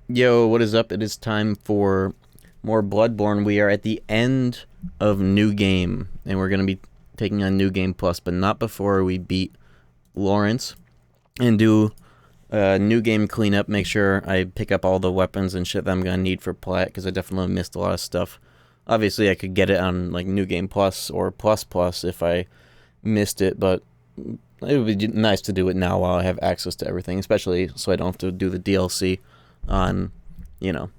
Yo, what is up? It is time for more Bloodborne. We are at the end of New Game, and we're going to be taking on New Game Plus, but not before we beat Lawrence and do a New Game cleanup. Make sure I pick up all the weapons and shit that I'm going to need for Plat, because I definitely missed a lot of stuff. Obviously, I could get it on like New Game Plus or Plus Plus if I missed it, but it would be nice to do it now while I have access to everything, especially so I don't have to do the DLC on, you know,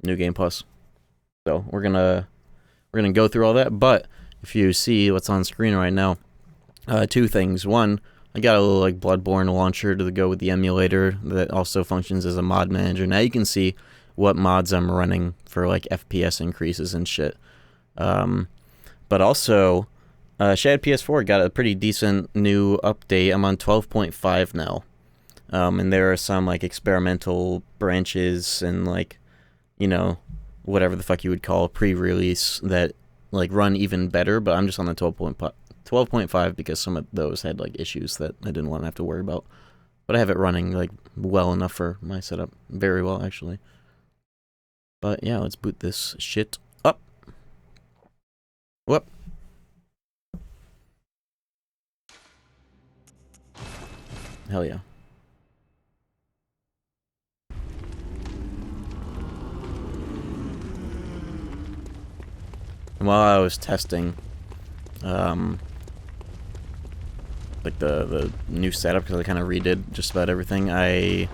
New Game Plus. So we're gonna go through all that. But if you see what's on screen right now, two things. One, I got a little like Bloodborne launcher to go with the emulator that also functions as a mod manager. Now you can see what mods I'm running for like FPS increases and shit. But also, Shad PS4 got a pretty decent new update. I'm on 12.5 now. And there are some like experimental branches and like, you know, whatever the fuck you would call pre-release that like run even better, but I'm just on the 12.5 because some of those had like issues that I didn't want to have to worry about. But I have it running like well enough for my setup. Very well, actually. But yeah, let's boot this shit up. Whoop. Hell yeah. And while I was testing, like the new setup, because I kind of redid just about everything, I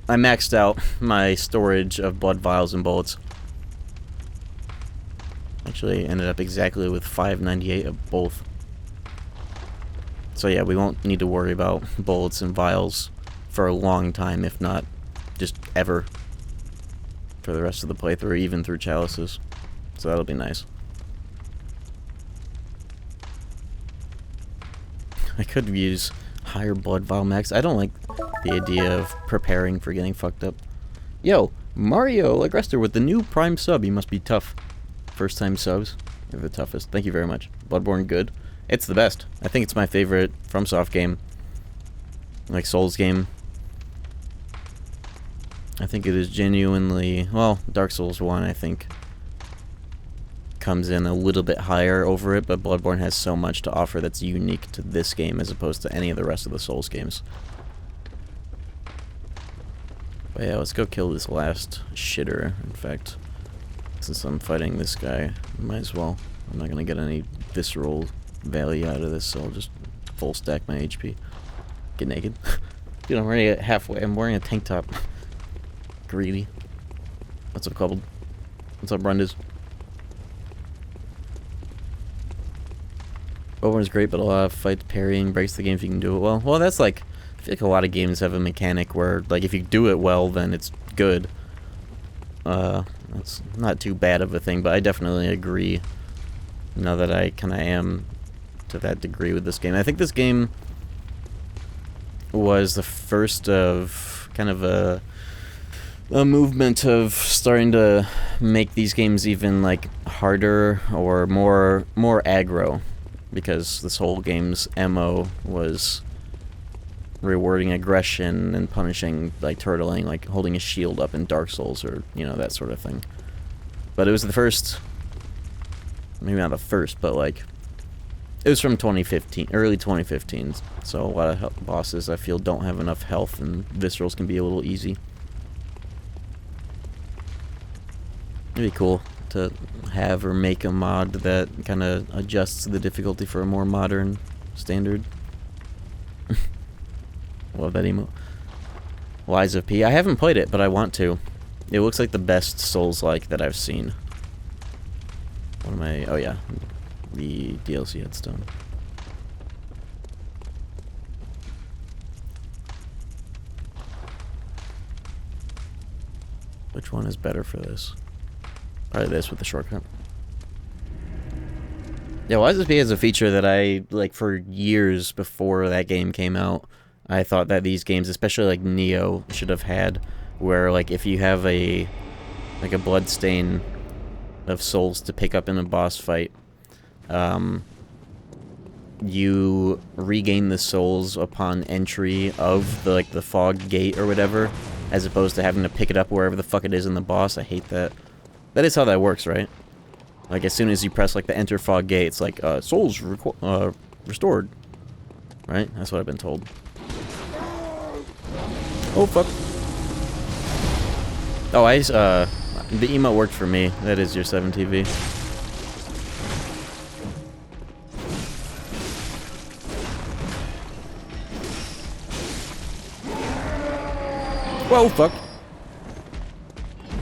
maxed out my storage of blood vials and bullets. Actually, ended up exactly with 598 of both. So yeah, we won't need to worry about bullets and vials for a long time, if not just ever, for the rest of the playthrough, even through chalices. So that'll be nice. I could use higher blood vial max. I don't like the idea of preparing for getting fucked up. Yo, Mario Agrester with the new Prime sub. You must be tough. First time subs. You're the toughest. Thank you very much. Bloodborne good. It's the best. I think it's my favorite FromSoft game. Like Souls game. I think it is genuinely, well, Dark Souls 1 I think comes in a little bit higher over it, but Bloodborne has so much to offer that's unique to this game as opposed to any of the rest of the Souls games. But yeah, let's go kill this last shitter. In fact, since I'm fighting this guy, I might as well. I'm not gonna get any visceral value out of this, so I'll just full stack my HP. Get naked. Dude, I'm already at halfway. I'm wearing a tank top. Greedy. What's up, Coupled? What's up, Brundis? Bloodborne is great, but a lot of fights parrying breaks the game if you can do it well. Well, that's like, I feel like a lot of games have a mechanic where, like, if you do it well, then it's good. That's not too bad of a thing, but I definitely agree now that I kind of am to that degree with this game. I think this game was the first of kind of a movement of starting to make these games even like harder or more aggro, because this whole game's MO was rewarding aggression and punishing like turtling, like holding a shield up in Dark Souls, or you know, that sort of thing. But it was the first, maybe not the first, but like it was from 2015, early 2015. So a lot of bosses I feel don't have enough health, and viscerals can be a little easy. It'd be cool to have or make a mod that kind of adjusts the difficulty for a more modern standard. Love that emote. Lies of P. I haven't played it, but I want to. It looks like the best Souls-like that I've seen. What am I? Oh yeah, the DLC headstone. Which one is better for this? Probably this with the shortcut. Yeah, Lies of P has a feature that I, like, for years before that game came out, I thought that these games, especially like Neo, should have had, where like if you have a blood stain of souls to pick up in a boss fight, you regain the souls upon entry of the, like, the fog gate or whatever, as opposed to having to pick it up wherever the fuck it is in the boss. I hate that. That is how that works, right? Like, as soon as you press, like, the enter fog gate, it's like, souls restored. Right? That's what I've been told. Oh, fuck. Oh, the emote worked for me. That is your 7TV. Whoa, fuck.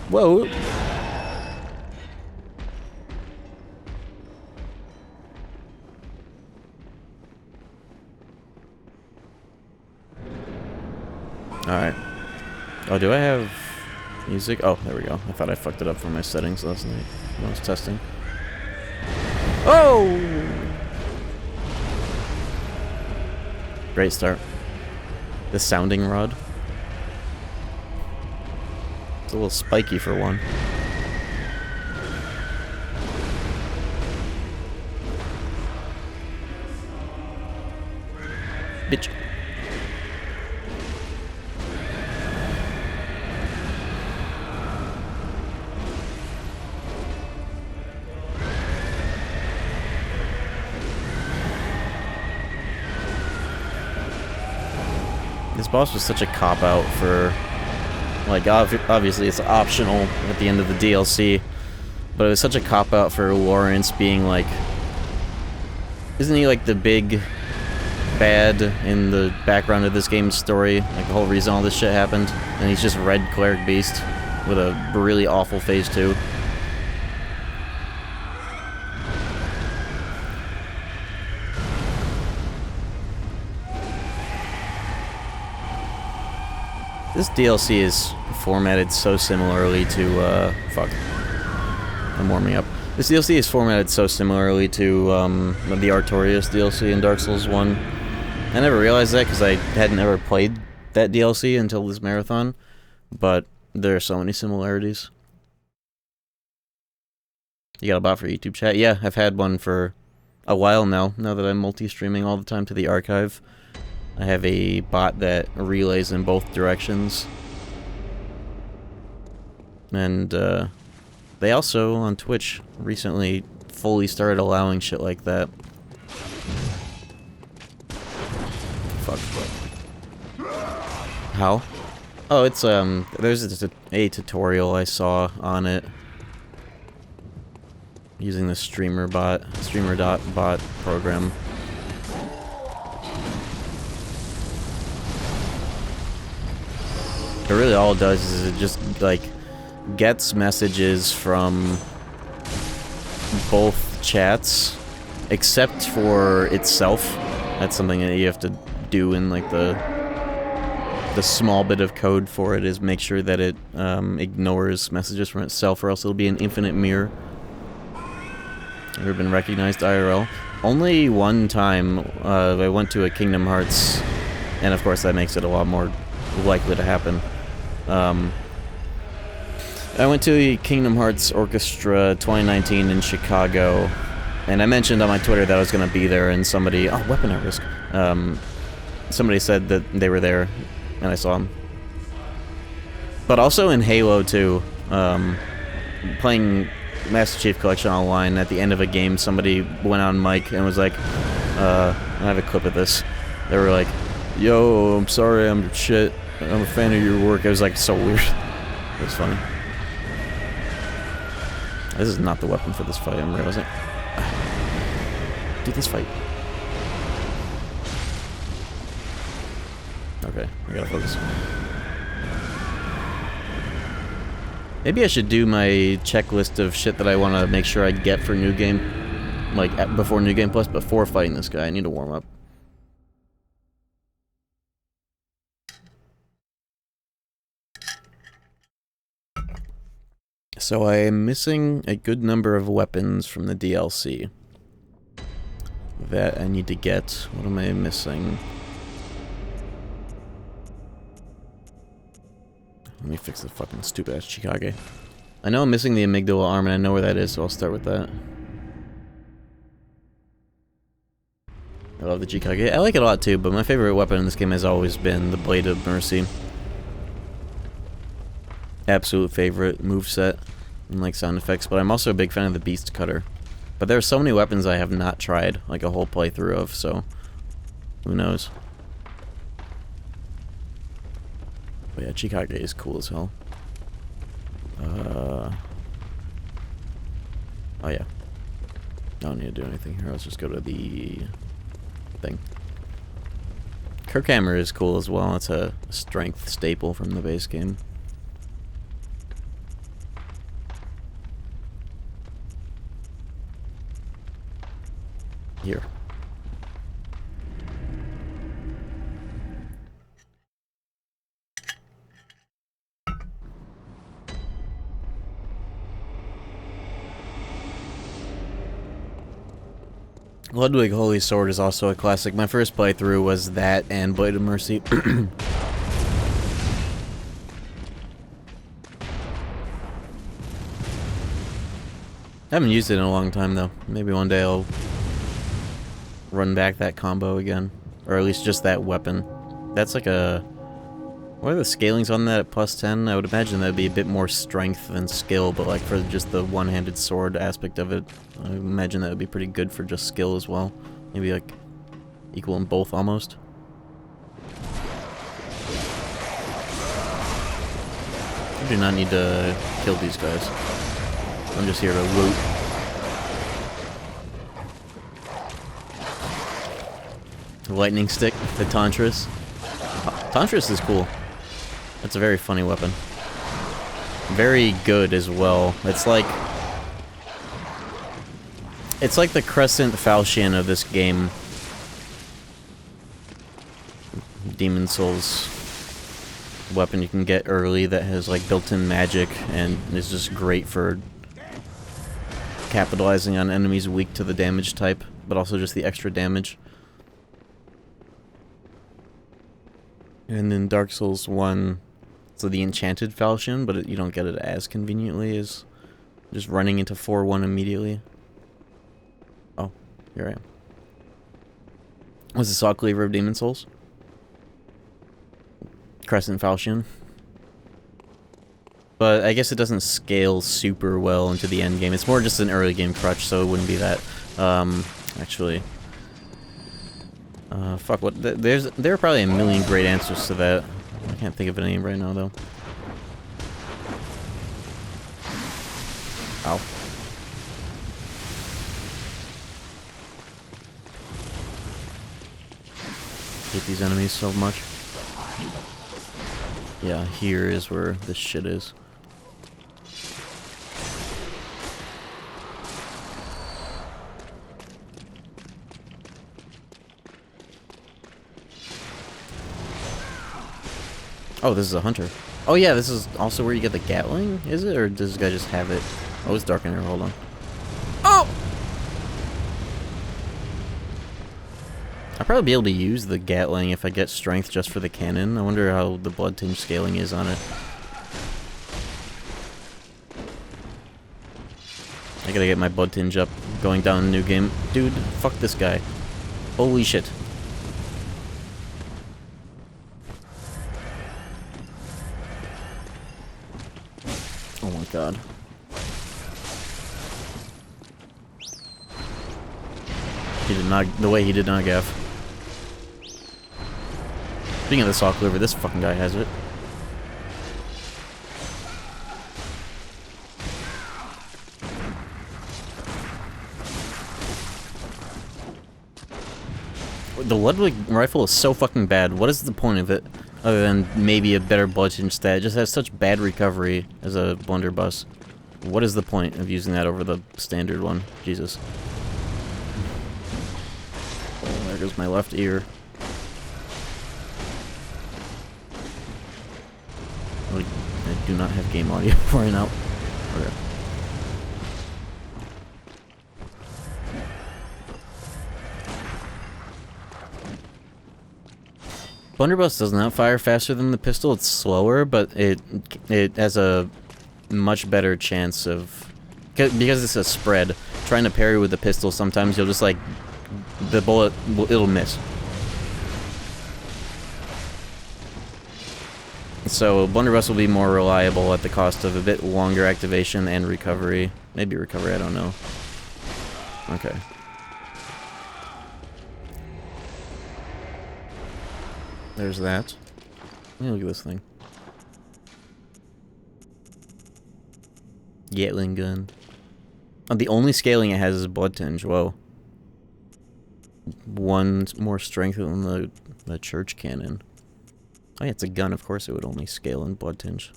Whoa. Alright. Oh, do I have music? Oh, there we go. I thought I fucked it up for my settings last night when I was testing. Oh! Great start. The sounding rod. It's a little spiky for one. Bitch. This boss was such a cop-out for, like, obviously it's optional at the end of the DLC, but it was such a cop-out for Lawrence being, like, isn't he, like, the big bad in the background of this game's story? Like, the whole reason all this shit happened? And he's just Red Cleric Beast with a really awful phase 2. This DLC is formatted so similarly to, fuck. I'm warming up. This DLC is formatted so similarly to, the Artorias DLC in Dark Souls 1. I never realized that because I hadn't ever played that DLC until this marathon, but there are so many similarities. You got a bot for YouTube chat? Yeah, I've had one for a while now that I'm multi-streaming all the time to the archive. I have a bot that relays in both directions. And, they also, on Twitch, recently fully started allowing shit like that. Fuck. How? Oh, it's, there's a tutorial I saw on it. Using the streamer.bot program. But really all it does is it just, like, gets messages from both chats, except for itself. That's something that you have to do in, like, the small bit of code for it is make sure that it ignores messages from itself, or else it'll be an infinite mirror. Ever been recognized IRL? Only one time I went to a Kingdom Hearts, and of course that makes it a lot more likely to happen. I went to the Kingdom Hearts Orchestra 2019 in Chicago, and I mentioned on my Twitter that I was going to be there, and somebody... Oh, weapon at risk. Somebody said that they were there, and I saw them. But also in Halo 2, playing Master Chief Collection Online, at the end of a game, somebody went on mic and was like, I have a clip of this. They were like, yo, I'm sorry, I'm shit. I'm a fan of your work. It was, like, so weird. It was funny. This is not the weapon for this fight, I'm realizing. Do this fight. Okay, I gotta focus. Maybe I should do my checklist of shit that I want to make sure I get for New Game, like, before New Game Plus, before fighting this guy. I need to warm up. So I am missing a good number of weapons from the DLC that I need to get. What am I missing? Let me fix the fucking stupid-ass Chikage. I know I'm missing the amygdala arm, and I know where that is, so I'll start with that. I love the Chikage. I like it a lot too, but my favorite weapon in this game has always been the Blade of Mercy. Absolute favorite moveset and like sound effects, but I'm also a big fan of the Beast Cutter. But there are so many weapons I have not tried, like a whole playthrough of, so who knows. But yeah, Chikage is cool as hell. Oh yeah. I don't need to do anything here, let's just go to the thing. Kirkhammer is cool as well, it's a strength staple from the base game. Here. Ludwig Holy Sword is also a classic. My first playthrough was that and Blade of Mercy. I haven't used it in a long time though. Maybe one day I'll run back that combo again. Or at least just that weapon. That's like a... What are the scalings on that at +10? I would imagine that would be a bit more strength than skill, but like for just the one-handed sword aspect of it, I imagine that would be pretty good for just skill as well. Maybe like equal in both almost. I do not need to kill these guys. I'm just here to loot. The lightning stick, the Tantris. Tantris is cool. It's a very funny weapon. Very good as well. It's like the Crescent Falchion of this game. Demon Souls weapon you can get early that has like built-in magic and is just great for capitalizing on enemies weak to the damage type, but also just the extra damage. And in Dark Souls 1, so the Enchanted Falchion, but you don't get it as conveniently as just running into 4-1 immediately. Oh, here I am. Was the Saw Cleaver of Demon Souls? Crescent Falchion. But I guess it doesn't scale super well into the end game. It's more just an early game crutch, so it wouldn't be that. Actually... fuck, what? There are probably a million great answers to that. I can't think of any right now, though. Ow. Hate these enemies so much. Yeah, here is where this shit is. Oh, this is a hunter. Oh yeah, this is also where you get the Gatling, is it? Or does this guy just have it? Oh, it's dark in here, hold on. Oh! I'll probably be able to use the Gatling if I get strength just for the cannon. I wonder how the blood tinge scaling is on it. I gotta get my blood tinge up, going down a new game. Dude, fuck this guy. Holy shit. Oh my god. He did not, the way he did not gaff. Speaking of the Saw Cleaver, this fucking guy has it. The Ludwig rifle is so fucking bad. What is the point of it? Other than maybe a better bludgeon stat. It just has such bad recovery as a blunderbuss. What is the point of using that over the standard one? Jesus. Oh, there goes my left ear. Oh, I do not have game audio right now. Okay. Blunderbuss does not fire faster than the pistol. It's slower, but it has a much better chance of, because it's a spread. Trying to parry with the pistol, sometimes you'll just like the bullet, it'll miss. So Blunderbuss will be more reliable at the cost of a bit longer activation and recovery. Maybe recovery, I don't know. Okay. There's that. Let me look at this thing. Gatling gun. Oh, the only scaling it has is Blood Tinge. Whoa. One more strength than the church cannon. Oh yeah, it's a gun. Of course it would only scale in Blood Tinge.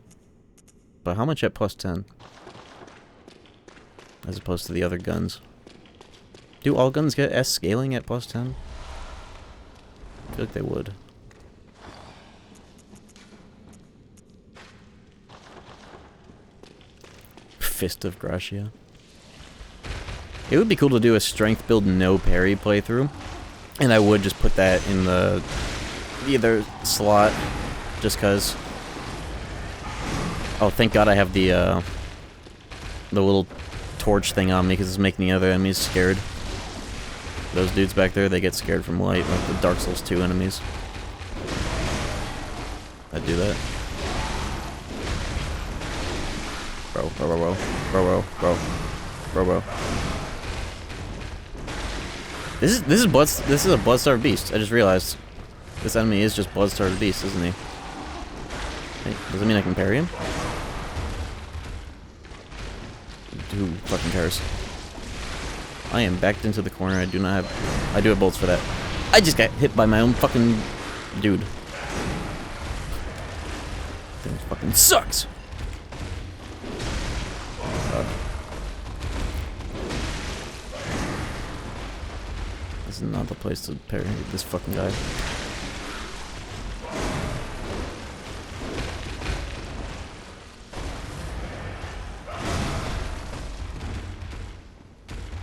But how much at plus 10? As opposed to the other guns. Do all guns get S scaling at plus 10? I feel like they would. Fist of Gracia. It would be cool to do a strength build no parry playthrough. And I would just put that in the other slot. Just cause. Oh, thank God I have the little torch thing on me because it's making the other enemies scared. Those dudes back there, they get scared from light, like the Dark Souls 2 enemies. I'd do that. Bro. This is a Bloodstarved Beast. I just realized this enemy is just Bloodstarved Beast, isn't he? Hey, does that mean I can parry him? Who fucking cares? I am backed into the corner. I do have bolts for that. I just got hit by my own fucking dude. Thing fucking sucks. This is not the place to parry this fucking guy.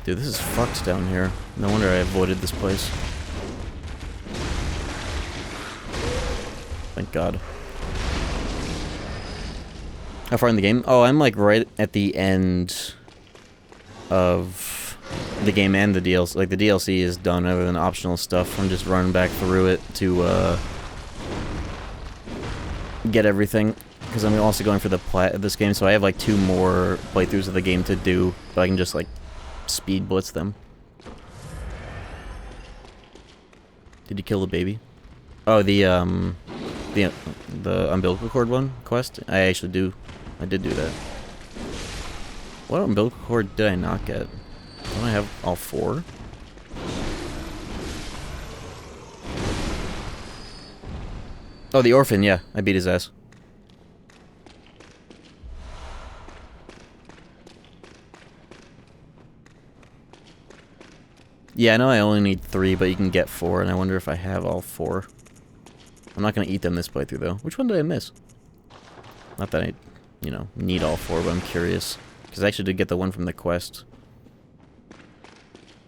Dude, this is fucked down here. No wonder I avoided this place. Thank God. How far in the game? Oh, I'm like right at the end of the game and the DLC. Like the DLC is done other than optional stuff. I'm just running back through it to get everything. Because I'm also going for the Plat of this game, so I have like 2 more playthroughs of the game to do. But I can just like speed blitz them. Did you kill the baby? Oh, the umbilical cord one quest? I actually do. I did do that. What umbilical cord did I not get? Don't I have all 4? Oh, the orphan, yeah. I beat his ass. Yeah, I know I only need 3, but you can get 4, and I wonder if I have all 4. I'm not going to eat them this playthrough, though. Which one did I miss? Not that I, you know, need all 4, but I'm curious. Because I actually did get the one from the quest.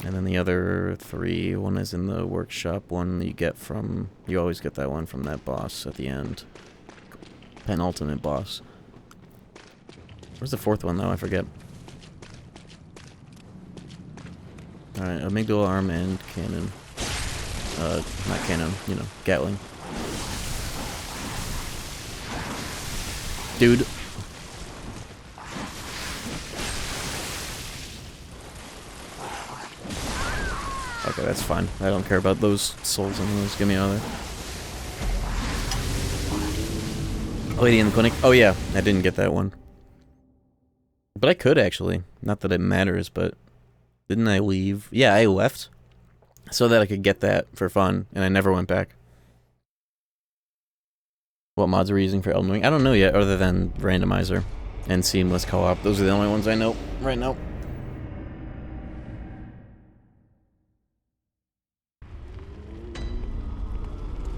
And then the other 3, one is in the workshop, one you get from... You always get that one from that boss at the end. Penultimate boss. Where's the 4th one, though? I forget. Alright, amygdala, arm, and cannon. Not cannon, you know, Gatling. Dude. Okay, that's fine. I don't care about those souls anyways. Get me out of there. Lady in the clinic. Oh yeah, I didn't get that one. But I could actually. Not that it matters, but... Didn't I leave? Yeah, I left. So that I could get that for fun, and I never went back. What mods are we using for Elden Ring? I don't know yet, other than Randomizer and Seamless Co-op. Those are the only ones I know right now.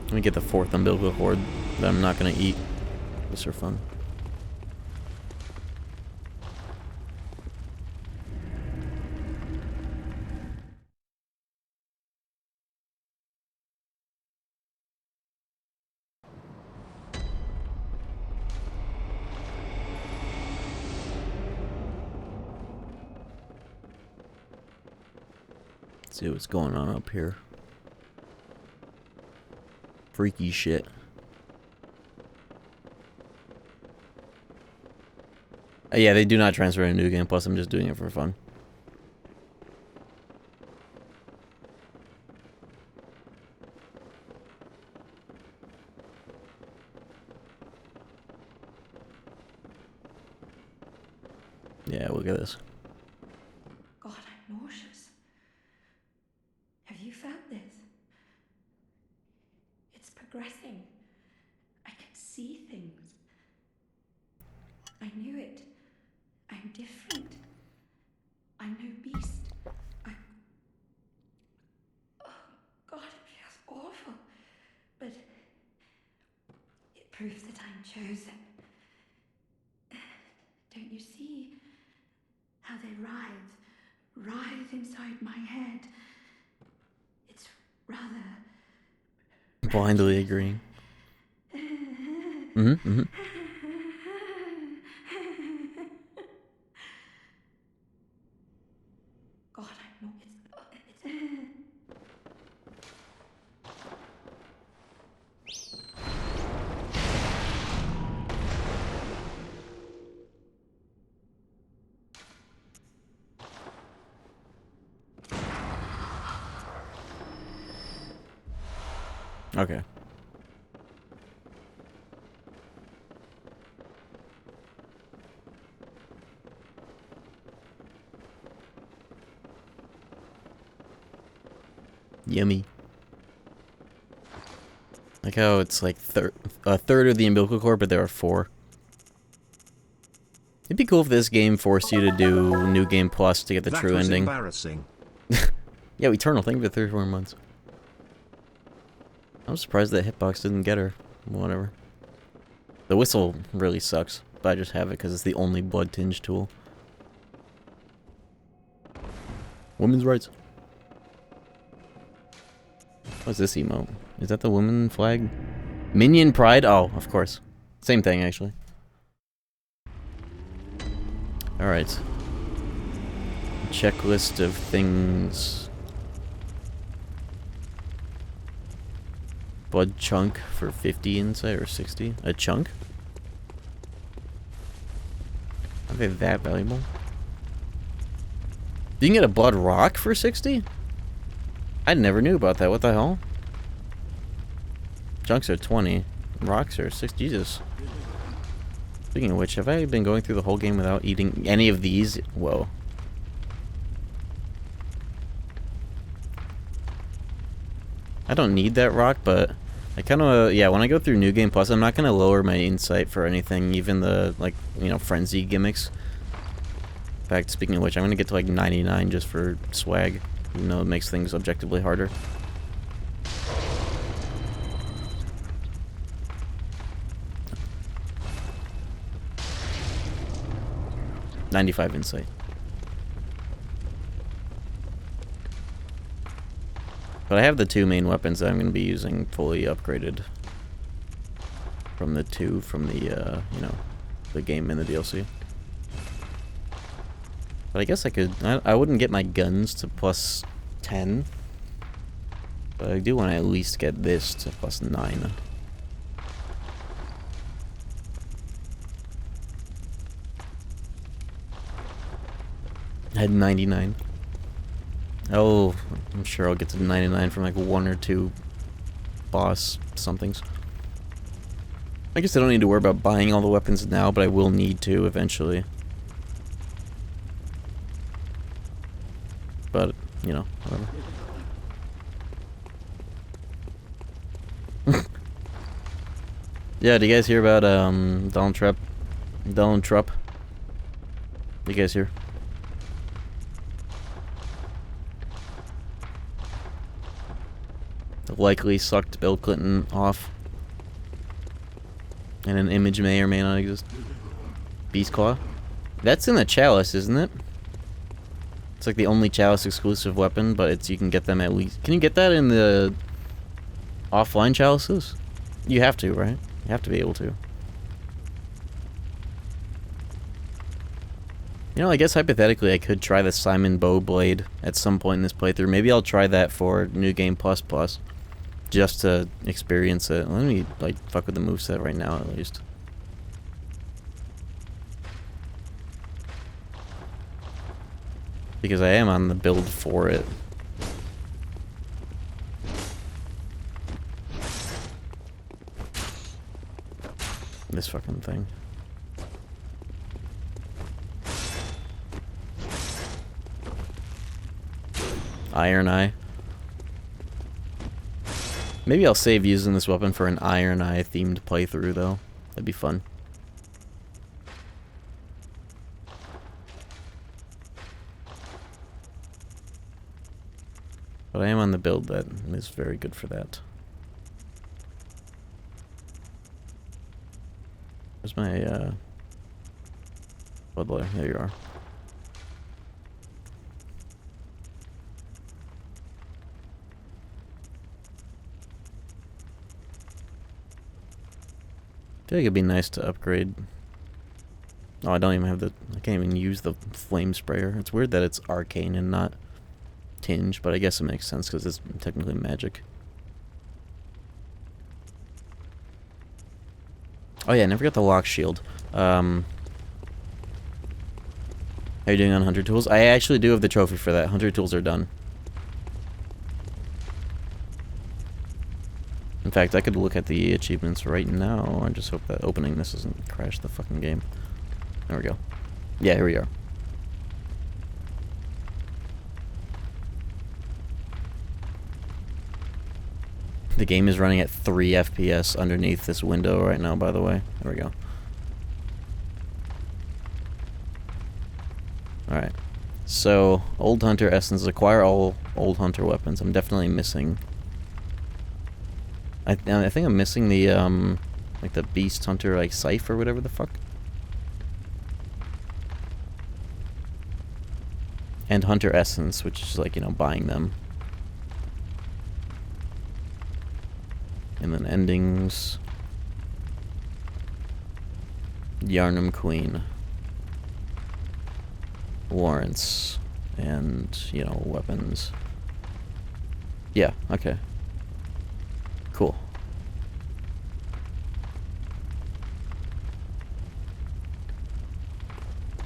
Let me get the 4th umbilical cord that I'm not going to eat. Just for fun. Let's see what's going on up here. Freaky shit. Yeah, they do not transfer to New Game Plus. I'm just doing it for fun. Yeah, look at this. God, I'm nauseous. Have you felt this? It's progressing. I can see things. I knew it. I'm different. I'm no beast. Oh, God, it feels awful. But it proves that I'm chosen. Don't you see how they writhe inside my head? It's rather... Blindly agreeing. Mm-hmm. God, I'm not... Okay. Yummy. Like how it's like a third of the umbilical cord, but there are 4. It'd be cool if this game forced you to do New Game Plus to get the true ending. Embarrassing. Yeah, Eternal. Thank you for 34 months. I'm surprised that hitbox didn't get her. Whatever. The whistle really sucks, but I just have it because it's the only blood tinge tool. Women's rights. What's this emote? Is that the woman flag? Minion Pride? Oh, of course. Same thing, actually. Alright. Checklist of things. Blood chunk for 50 insight or 60? A chunk? Are they that valuable? You can get a blood rock for 60? I never knew about that. What the hell? Chunks are 20. Rocks are 6. Jesus. Speaking of which, have I been going through the whole game without eating any of these? Whoa. I don't need that rock, but I kind of, yeah, when I go through New Game Plus, I'm not going to lower my insight for anything, even the, like, you know, frenzy gimmicks. In fact, speaking of which, I'm going to get to, like, 99 just for swag, even though it makes things objectively harder. $95 insight. But I have the 2 main weapons that I'm going to be using fully upgraded from the 2 from the, you know, the game and the DLC. But I guess I could, I wouldn't get my guns to plus 10. But I do want to at least get this to plus 9. I had 99. Oh, I'm sure I'll get to 99 from like 1 or 2 boss somethings. I guess I don't need to worry about buying all the weapons now, but I will need to eventually. But, you know, whatever. Yeah, do you guys hear about Donald Trump? Donald Trump? You guys hear? Likely sucked Bill Clinton off. And an image may or may not exist. Beast Claw? That's in the Chalice, isn't it? It's like the only Chalice exclusive weapon, but it's you can get them at least. Can you get that in the offline Chalices? You have to, right? You have to be able to. You know, I guess hypothetically I could try the Simon Bow Blade at some point in this playthrough. Maybe I'll try that for New Game Plus Plus, just to experience it. Let me, like, fuck with the moveset right now, at least. Because I am on the build for it. This fucking thing. Iron Eye. Maybe I'll save using this weapon for an Iron Eye themed playthrough, though. That'd be fun. But I am on the build that is very good for that. Where's my, Bloodlore? There you are. I feel like it'd be nice to upgrade. Oh, I don't even have the... I can't even use the flame sprayer. It's weird that it's arcane and not tinge, but I guess it makes sense because it's technically magic. Oh yeah, I never got the lock shield. How are you doing on Hunter Tools? I actually do have the trophy for that. Hunter Tools are done. In fact, I could look at the achievements right now. I just hope that opening this doesn't crash the fucking game. There we go. Yeah, here we are. The game is running at 3 FPS underneath this window right now, by the way. There we go. Alright. So, Old Hunter Essence. Acquire all Old Hunter weapons. I'm definitely missing... I think I'm missing the, like the Beast Hunter, like, scythe or whatever the fuck. And Hunter Essence, which is like, you know, buying them. And then endings. Yarnum Queen. Lawrence. And, you know, weapons. Yeah, okay. Cool.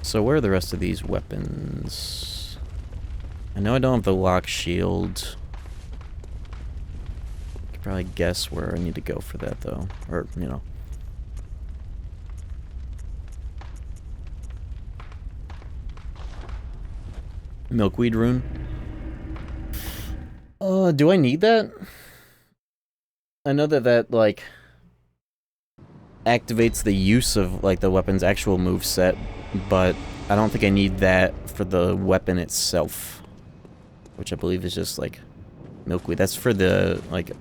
So where are the rest of these weapons? I know I don't have the lock shield. I could probably guess where I need to go for that, though. Or, you know. Milkweed rune. Do I need that? I know that, like, activates the use of, like, the weapon's actual moveset, but I don't think I need that for the weapon itself. Which I believe is just, like, milkweed. That's for the, like,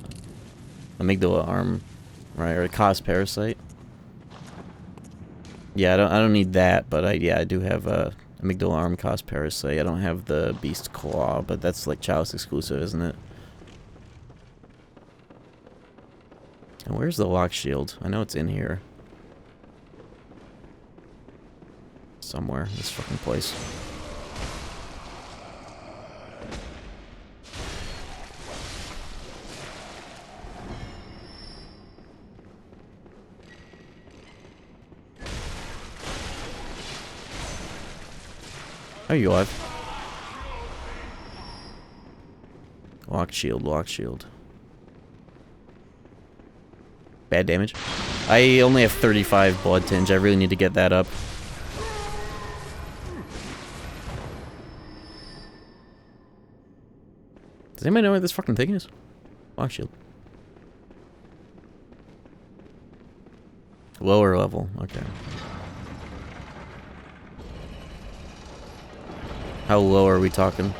amygdala arm, right? Or cause parasite. Yeah, I don't need that, but I do have amygdala arm cause parasite. I don't have the beast claw, but that's, like, Chalice exclusive, isn't it? And where's the lock shield? I know it's in here. Somewhere. This fucking place. Are you alive? Lock shield, lock shield. Bad damage. I only have 35 blood tinge. I really need to get that up. Does anybody know where this fucking thing is? Lock shield. Lower level. Okay. How low are we talking?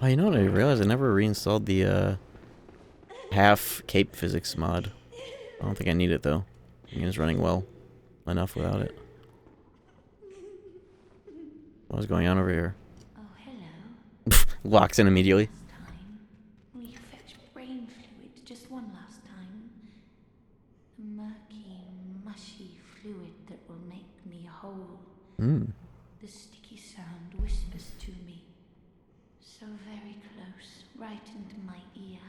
Oh, you know what I realized? I never reinstalled the, half cape physics mod. I don't think I need it, though. I mean, it's running well enough without it. What was going on over here? Oh, hello. Locks in immediately. Last time, will you fetch brain fluid just one last time? very close, right into my ear.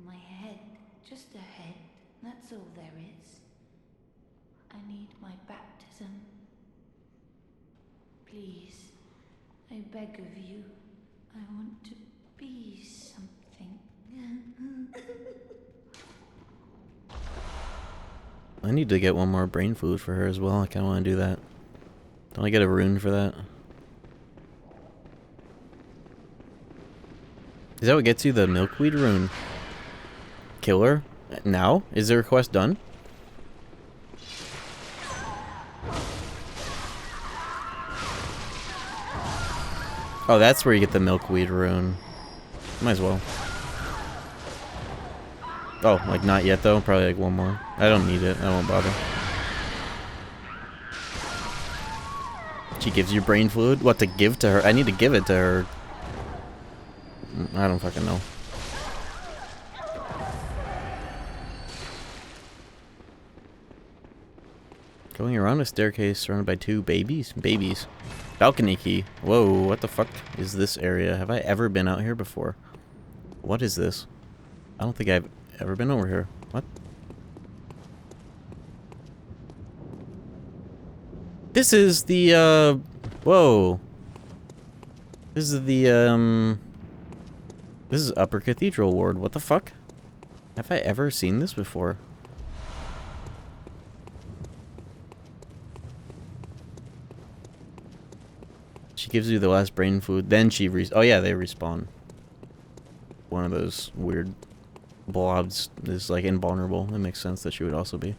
My head, just a head, that's all there is. I need my baptism. Please, I beg of you, I want to be something. I need to get one more brain food for her as well. I kind of want to do that. Don't I get a rune for that? Is that what gets you the milkweed rune? Kill her? Now? Is the request done? Oh, that's where you get the milkweed rune. Might as well. Oh, like not yet though? Probably like one more. I don't need it. I won't bother. She gives you brain fluid? What to give to her? I need to give it to her. I don't fucking know. Going around a staircase surrounded by two babies? Babies. Balcony key. Whoa, what the fuck is this area? Have I ever been out here before? What is this? I don't think I've ever been over here. What? This is the, whoa. This is the, this is Upper Cathedral Ward. What the fuck? Have I ever seen this before? She gives you the last brain food, then she oh yeah, they respawn. One of those weird blobs is like invulnerable. It makes sense that she would also be.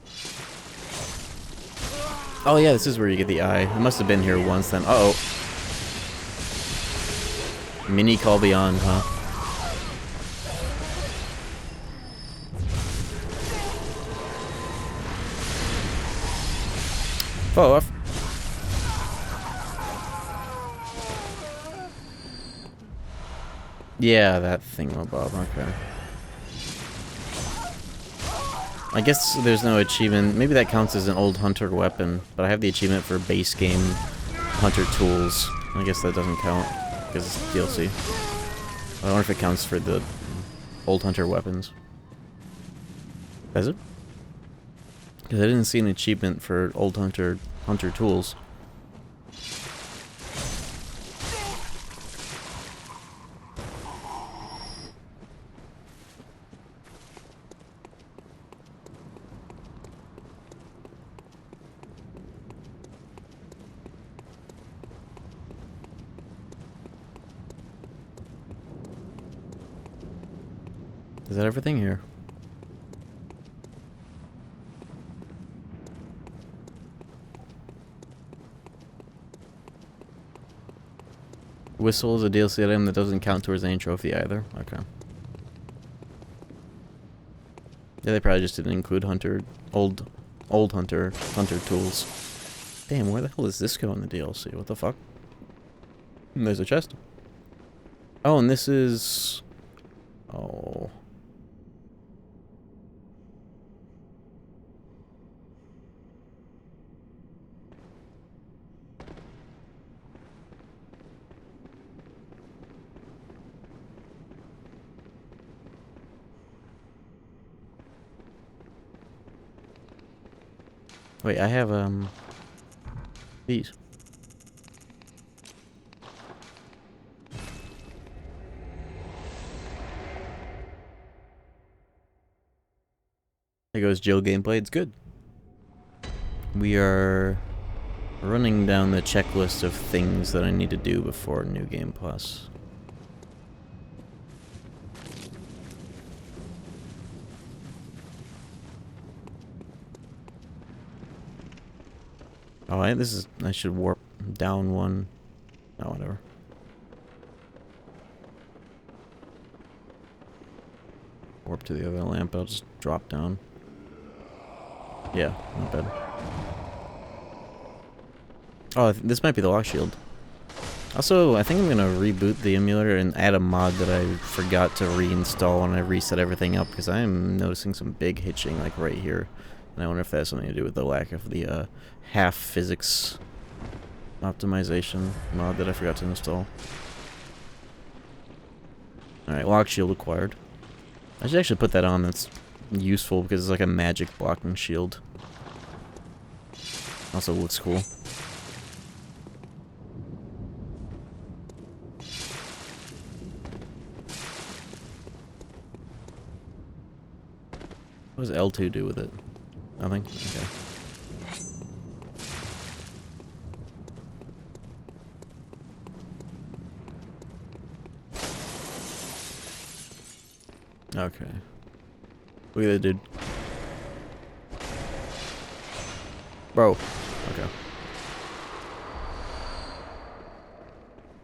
Oh yeah, this is where you get the eye. I must have been here once then. Uh-oh. Mini Call Beyond, huh? Oh, yeah, that thingamabob, okay. I guess there's no achievement. Maybe that counts as an old hunter weapon, but I have the achievement for base game hunter tools. I guess that doesn't count, because it's DLC. I wonder if it counts for the old hunter weapons. Does it? Because I didn't see an achievement for old hunter tools. Is that everything here? Whistle is a DLC item that doesn't count towards any trophy either. Okay. Yeah, they probably just didn't include old hunter tools. Damn, where the hell does this go in the DLC? What the fuck? And there's a chest. Oh, and this is... Oh... Wait, I have, these. There goes Jill gameplay, it's good. We are running down the checklist of things that I need to do before New Game Plus. Oh, I should warp down one. Oh, whatever. Warp to the other lamp, I'll just drop down. Yeah, not bad. Oh, this might be the lock shield. Also, I think I'm gonna reboot the emulator and add a mod that I forgot to reinstall when I reset everything up, because I am noticing some big hitching, like right here. And I wonder if that has something to do with the lack of the half physics optimization mod that I forgot to install. Alright, lock shield acquired. I should actually put that on. That's useful because it's like a magic blocking shield. Also looks cool. What does L2 do with it? Nothing? Okay. Okay. Look at that dude. Bro. Okay.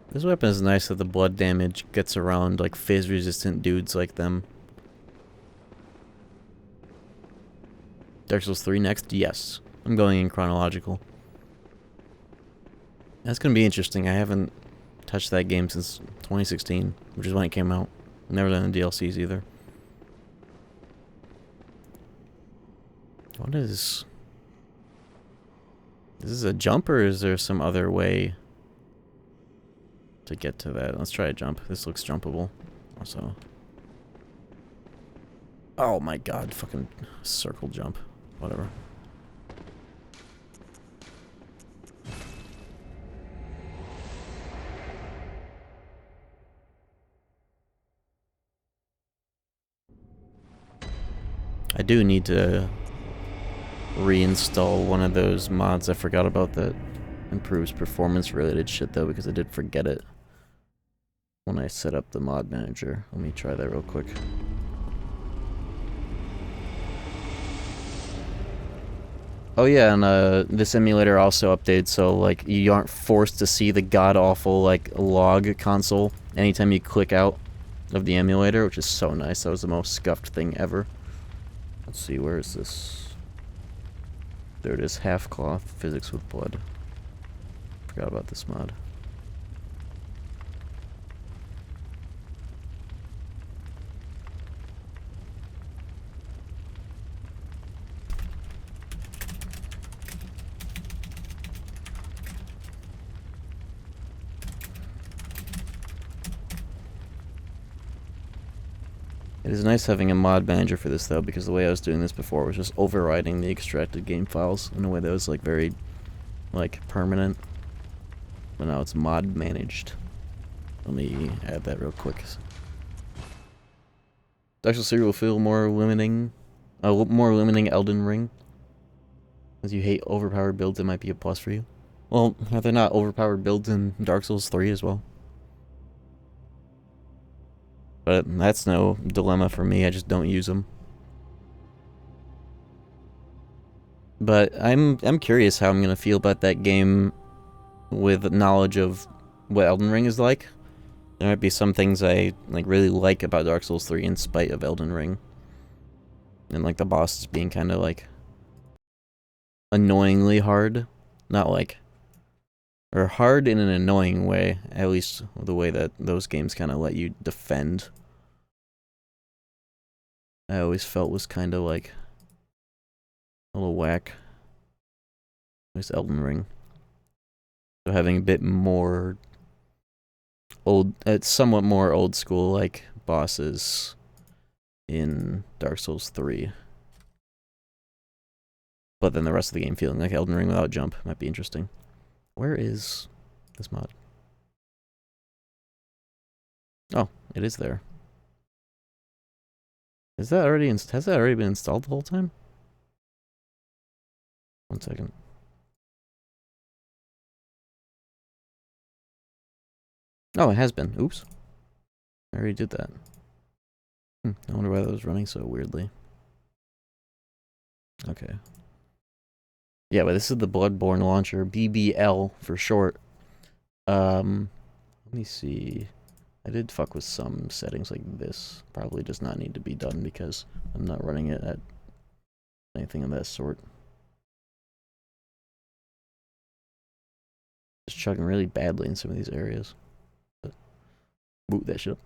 This weapon is nice that the blood damage gets around like phase resistant dudes like them. Dark Souls 3 next? Yes. I'm going in chronological. That's gonna be interesting. I haven't touched that game since 2016, which is when it came out. Never done the DLCs either. What is... Is this a jump or is there some other way to get to that? Let's try a jump. This looks jumpable. Also. Oh my god, fucking circle jump. Whatever. I do need to reinstall one of those mods. I forgot about that. Improves performance related shit though, because I did forget it when I set up the mod manager. Let me try that real quick. Oh yeah, and this emulator also updates so like you aren't forced to see the god-awful like log console anytime you click out of the emulator, which is so nice. That was the most scuffed thing ever. Let's see, where is this? There it is, half cloth, physics with blood. Forgot about this mod. It is nice having a mod manager for this though, because the way I was doing this before was just overriding the extracted game files in a way that was like very, like, permanent. But now it's mod managed. Let me add that real quick. Dark Souls 3 will feel more limiting Elden Ring. As you hate overpowered builds, it might be a plus for you. Well, are there not overpowered builds in Dark Souls 3 as well? But that's no dilemma for me, I just don't use them. But I'm curious how I'm gonna feel about that game with knowledge of what Elden Ring is like. There might be some things I really like about Dark Souls 3 in spite of Elden Ring. And like the bosses being kind of like annoyingly hard. Not like, or hard in an annoying way, at least the way that those games kind of let you defend. I always felt was kind of like a little whack. At least Elden Ring. So having a bit more old, somewhat more old school like bosses in Dark Souls 3. But then the rest of the game feeling like Elden Ring without jump might be interesting. Where is this mod? Oh, it is there. Is that already has that already been installed the whole time? 1 second. Oh, it has been. Oops. I already did that. I wonder why that was running so weirdly. Okay. Yeah, but this is the Bloodborne launcher, BBL for short. Let me see. I did fuck with some settings like this. Probably does not need to be done because I'm not running it at anything of that sort. Just chugging really badly in some of these areas. But boot that shit up.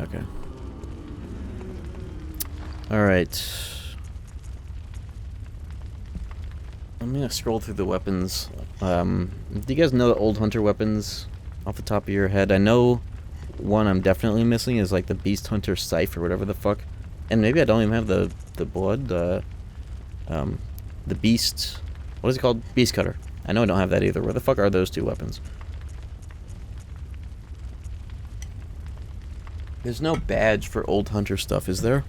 Okay. Alright. I'm gonna scroll through the weapons. Do you guys know the old hunter weapons off the top of your head? I know one I'm definitely missing is like the Beast Hunter Scythe or whatever the fuck. And maybe I don't even have the blood, the Beast... What is it called? Beast Cutter. I know I don't have that either. Where the fuck are those two weapons? There's no badge for old hunter stuff, is there?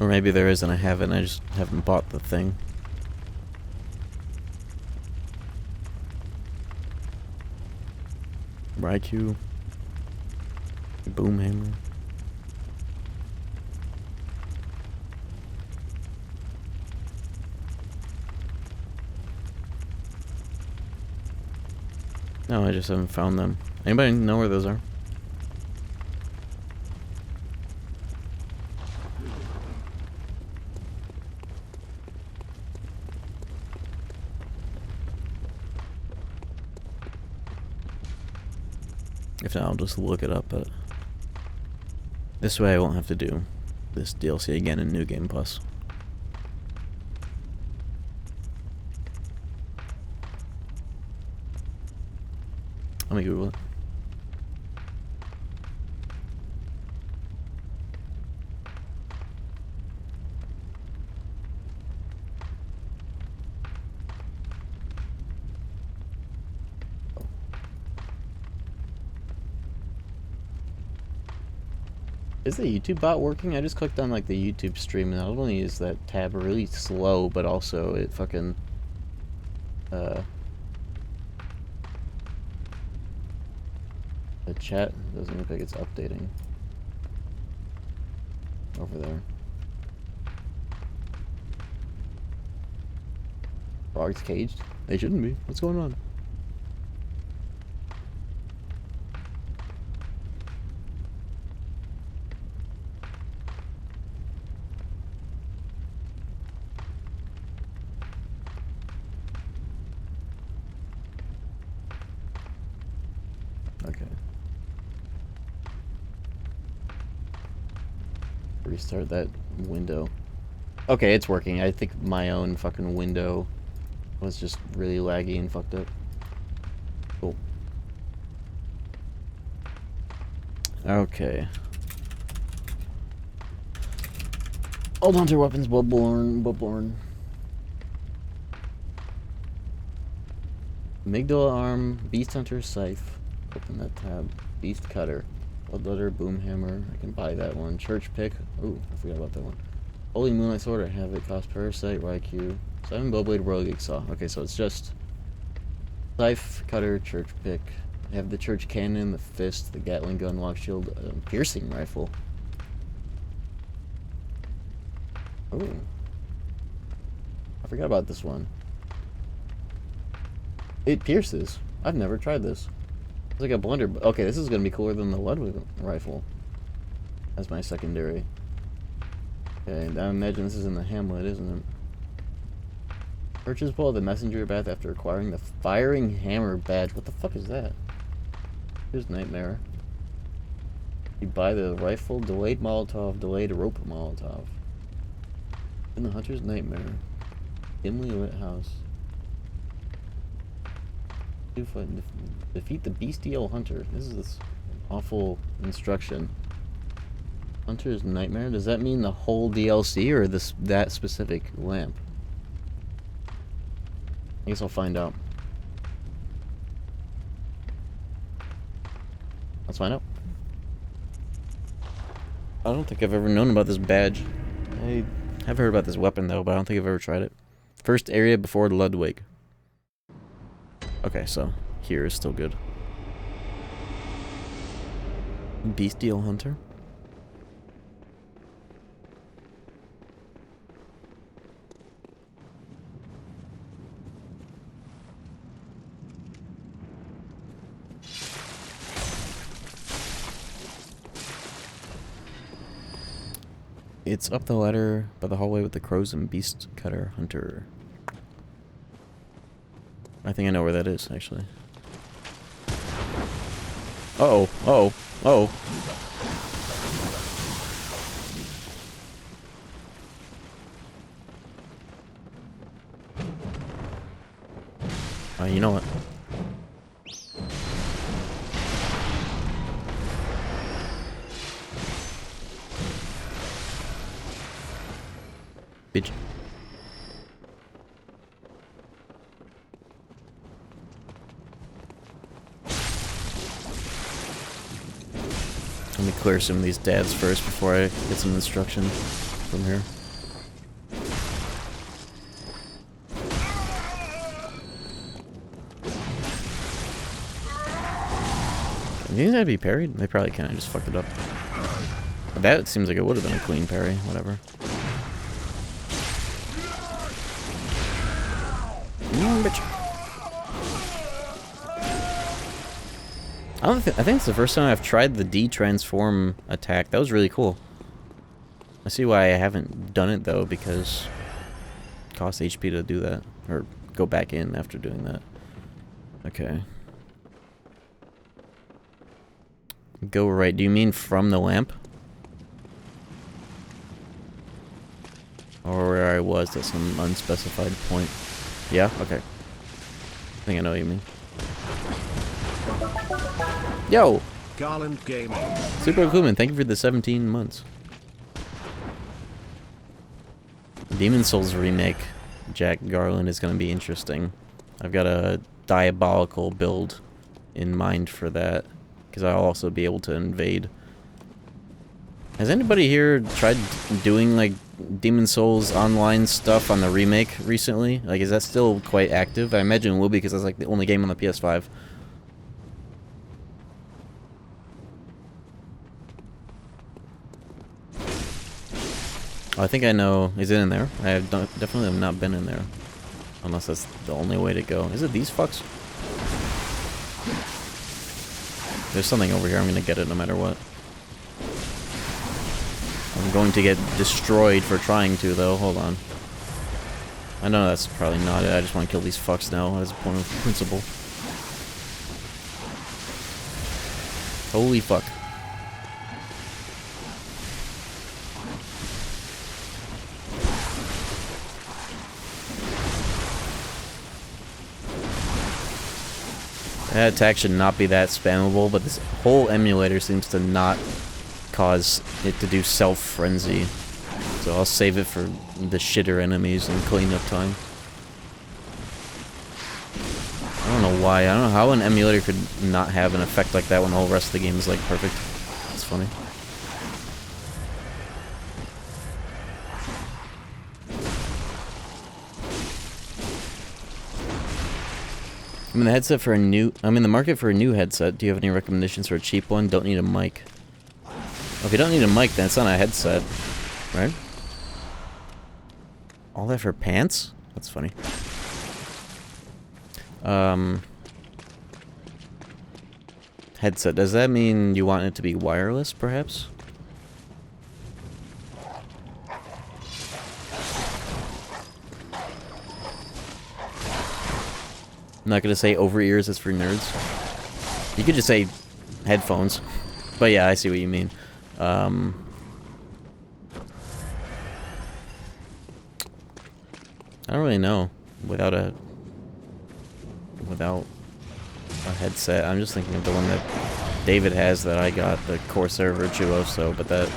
Or maybe there is and I haven't. I just haven't bought the thing. Raikou. Boomhammer. No, I just haven't found them. Anybody know where those are? If not, I'll just look it up, but this way I won't have to do this DLC again in New Game Plus. Let me Google it. Is the YouTube bot working? I just clicked on like the YouTube stream and not only is that tab really slow, but also it fucking the chat doesn't look like it's updating over there. Frogs caged? They shouldn't be. What's going on? Okay. Restart that window. Okay, it's working. I think my own fucking window was just really laggy and fucked up. Cool. Okay. Old Hunter Weapons, Bloodborne. Amygdala Arm, Beast Hunter Scythe. Open that tab. Beast Cutter. Bloodletter, Boomhammer. I can buy that one. Church Pick. Ooh, I forgot about that one. Holy Moonlight Sword. I have it. Cost Parasite, Raikou. 7 Bowblade, Royal Saw. Okay, so it's just Scythe, Cutter, Church Pick. I have the Church Cannon, the Fist, the Gatling Gun, Lock Shield, Piercing Rifle. Ooh. I forgot about this one. It pierces. I've never tried this. It's like a blunder. Okay, this is gonna be cooler than the Ludwig rifle. As my secondary. Okay, I imagine this is in the Hamlet, isn't it? Purchase pull the messenger bath after acquiring the firing hammer badge. What the fuck is that? Here's Nightmare. You buy the rifle, delayed Molotov, delayed rope Molotov. In the Hunter's Nightmare. Dimly lit house. Defeat the bestial hunter. This is this awful instruction. Hunter's Nightmare? Does that mean the whole DLC or that specific lamp? I guess I'll find out. Let's find out. I don't think I've ever known about this badge. I have heard about this weapon though, but I don't think I've ever tried it. First area before Ludwig. Okay, so here is still good. Bestial Hunter. It's up the ladder by the hallway with the crows and Beast Cutter Hunter. I think I know where that is, actually. Uh-oh. Uh-oh. Uh-oh. You know what? Bitch. Let me clear some of these dads first before I get some instruction from here. Do you think that'd be parried? They probably can't. I just fucked it up. But that seems like it would have been a clean parry. Whatever. Bitch. I think it's the first time I've tried the D-transform attack. That was really cool. I see why I haven't done it though, because it costs HP to do that. Or go back in after doing that. Okay. Go right. Do you mean from the lamp? Or where I was at some unspecified point? Yeah? Okay. I think I know what you mean. Yo! Garland Gaming. Super Cluman, thank you for the 17 months. Demon Souls remake, Jack Garland, is going to be interesting. I've got a diabolical build in mind for that, because I'll also be able to invade. Has anybody here tried doing, like, Demon Souls online stuff on the remake recently? Like, is that still quite active? I imagine it will be, because that's, like, the only game on the PS5. Oh, I think I know. Is it in there? I have definitely have not been in there. Unless that's the only way to go. Is it these fucks? There's something over here. I'm gonna get it no matter what. I'm going to get destroyed for trying to, though. Hold on. I know that's probably not it. I just want to kill these fucks now as a point of principle. Holy fuck. That attack should not be that spammable, but this whole emulator seems to not cause it to do self-frenzy. So I'll save it for the shitter enemies and cleanup time. I don't know why. I don't know how an emulator could not have an effect like that when the whole rest of the game is like perfect. It's funny. I'm in the market for a new headset. Do you have any recommendations for a cheap one? Don't need a mic. Well, if you don't need a mic, then it's not a headset, right? All that for pants? That's funny. Headset. Does that mean you want it to be wireless, perhaps? I'm not gonna say over ears is for nerds. You could just say headphones. But yeah, I see what you mean. I don't really know. Without a headset. I'm just thinking of the one that David has that I got, the Corsair Virtuoso, but that,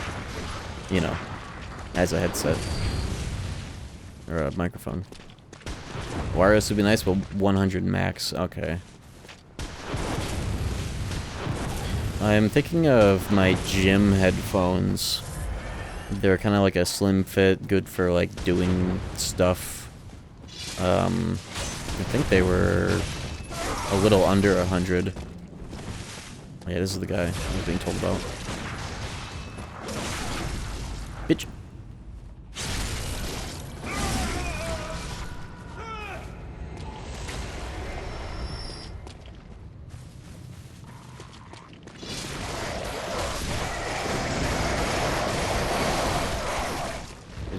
you know, has a headset. Or a microphone. Wireless would be nice, but 100 max. Okay. I'm thinking of my gym headphones. They're kind of like a slim fit, good for like doing stuff. I think they were a little under 100. Oh, yeah, this is the guy I was being told about. Bitch.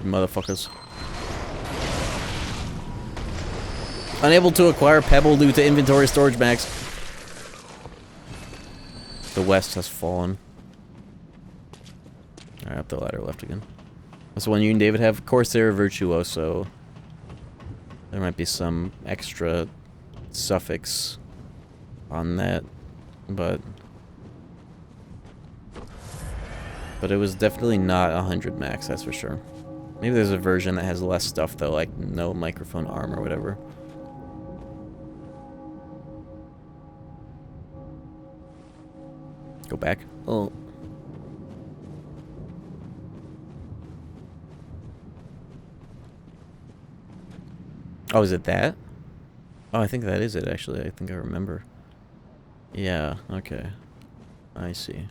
Motherfuckers. Unable to acquire Pebble due to inventory storage max. The West has fallen. Alright, up the ladder left again. That's the one you and David have. Corsair Virtuoso. There might be some extra suffix on that, but it was definitely not 100 max, that's for sure. Maybe there's a version that has less stuff though, like no microphone arm or whatever. Go back. Oh. Oh, is it that? Oh, I think that is it, actually. I think I remember. Yeah, okay. I see.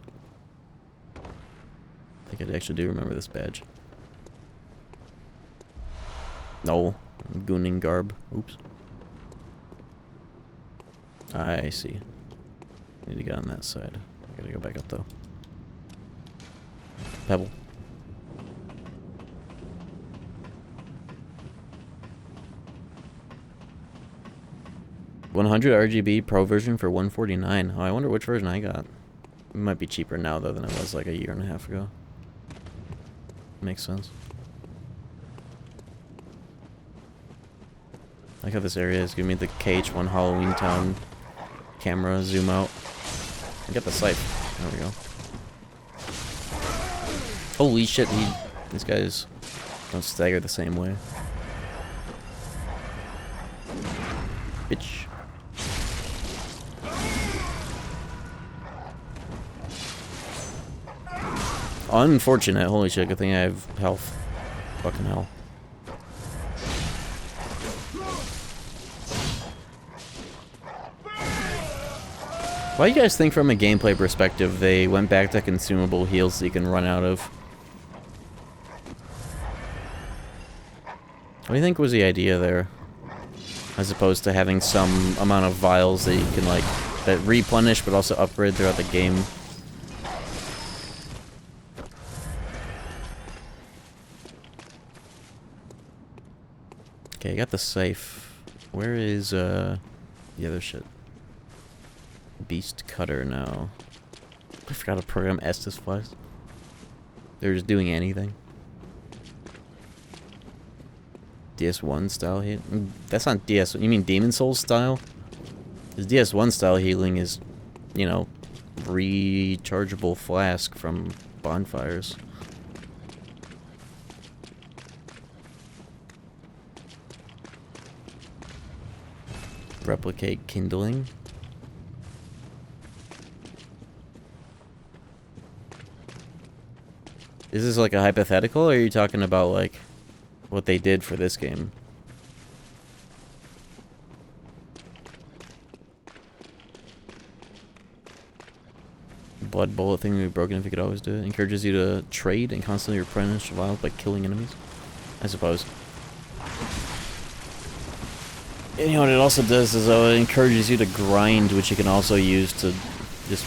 I think I actually do remember this badge. No. Gooning garb. Oops. I see. Need to get on that side. I gotta go back up, though. Pebble. $100 RGB Pro version for $149. Oh, I wonder which version I got. It might be cheaper now, though, than it was like a year and a half ago. Makes sense. I like how this area is giving me the KH1 Halloween Town camera zoom out. I got the scythe. There we go. Holy shit, these guys don't stagger the same way. Bitch. Unfortunate. Holy shit, good thing I have health. Fucking hell. Why do you guys think from a gameplay perspective they went back to consumable heals so you can run out of? What do you think was the idea there? As opposed to having some amount of vials that you can, like, that replenish but also upgrade throughout the game. Okay, I got the safe. Where is, the other shit? Beast Cutter now. I forgot to program Estus Flies. They're just doing anything. DS1 style heal? That's not DS. You mean Demon Souls style? Because DS1 style healing is, you know, rechargeable flask from bonfires. Replicate kindling. Is this like a hypothetical, or are you talking about like what they did for this game? Blood bullet thing would be broken if you could always do it. Encourages you to trade and constantly replenish vials by killing enemies. I suppose. And you know what it also does is it encourages you to grind, which you can also use to just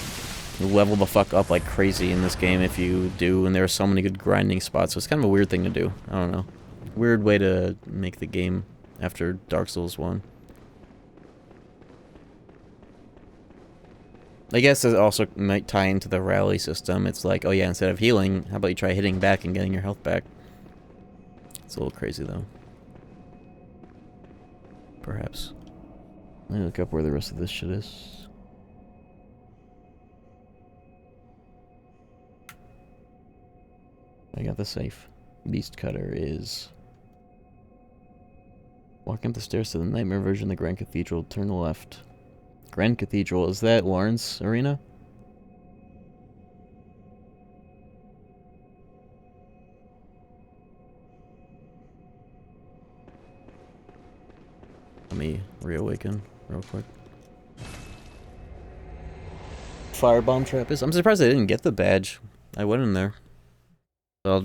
level the fuck up like crazy in this game if you do, and there are so many good grinding spots, so it's kind of a weird thing to do. I don't know. Weird way to make the game after Dark Souls 1. I guess it also might tie into the rally system. It's like, oh yeah, instead of healing, how about you try hitting back and getting your health back? It's a little crazy though. Perhaps. Let me look up where the rest of this shit is. I got the safe. Beast Cutter is... Walking up the stairs to the nightmare version of the Grand Cathedral, turn left. Grand Cathedral, is that Lawrence Arena? Let me reawaken real quick. Firebomb trap is... I'm surprised I didn't get the badge. I went in there.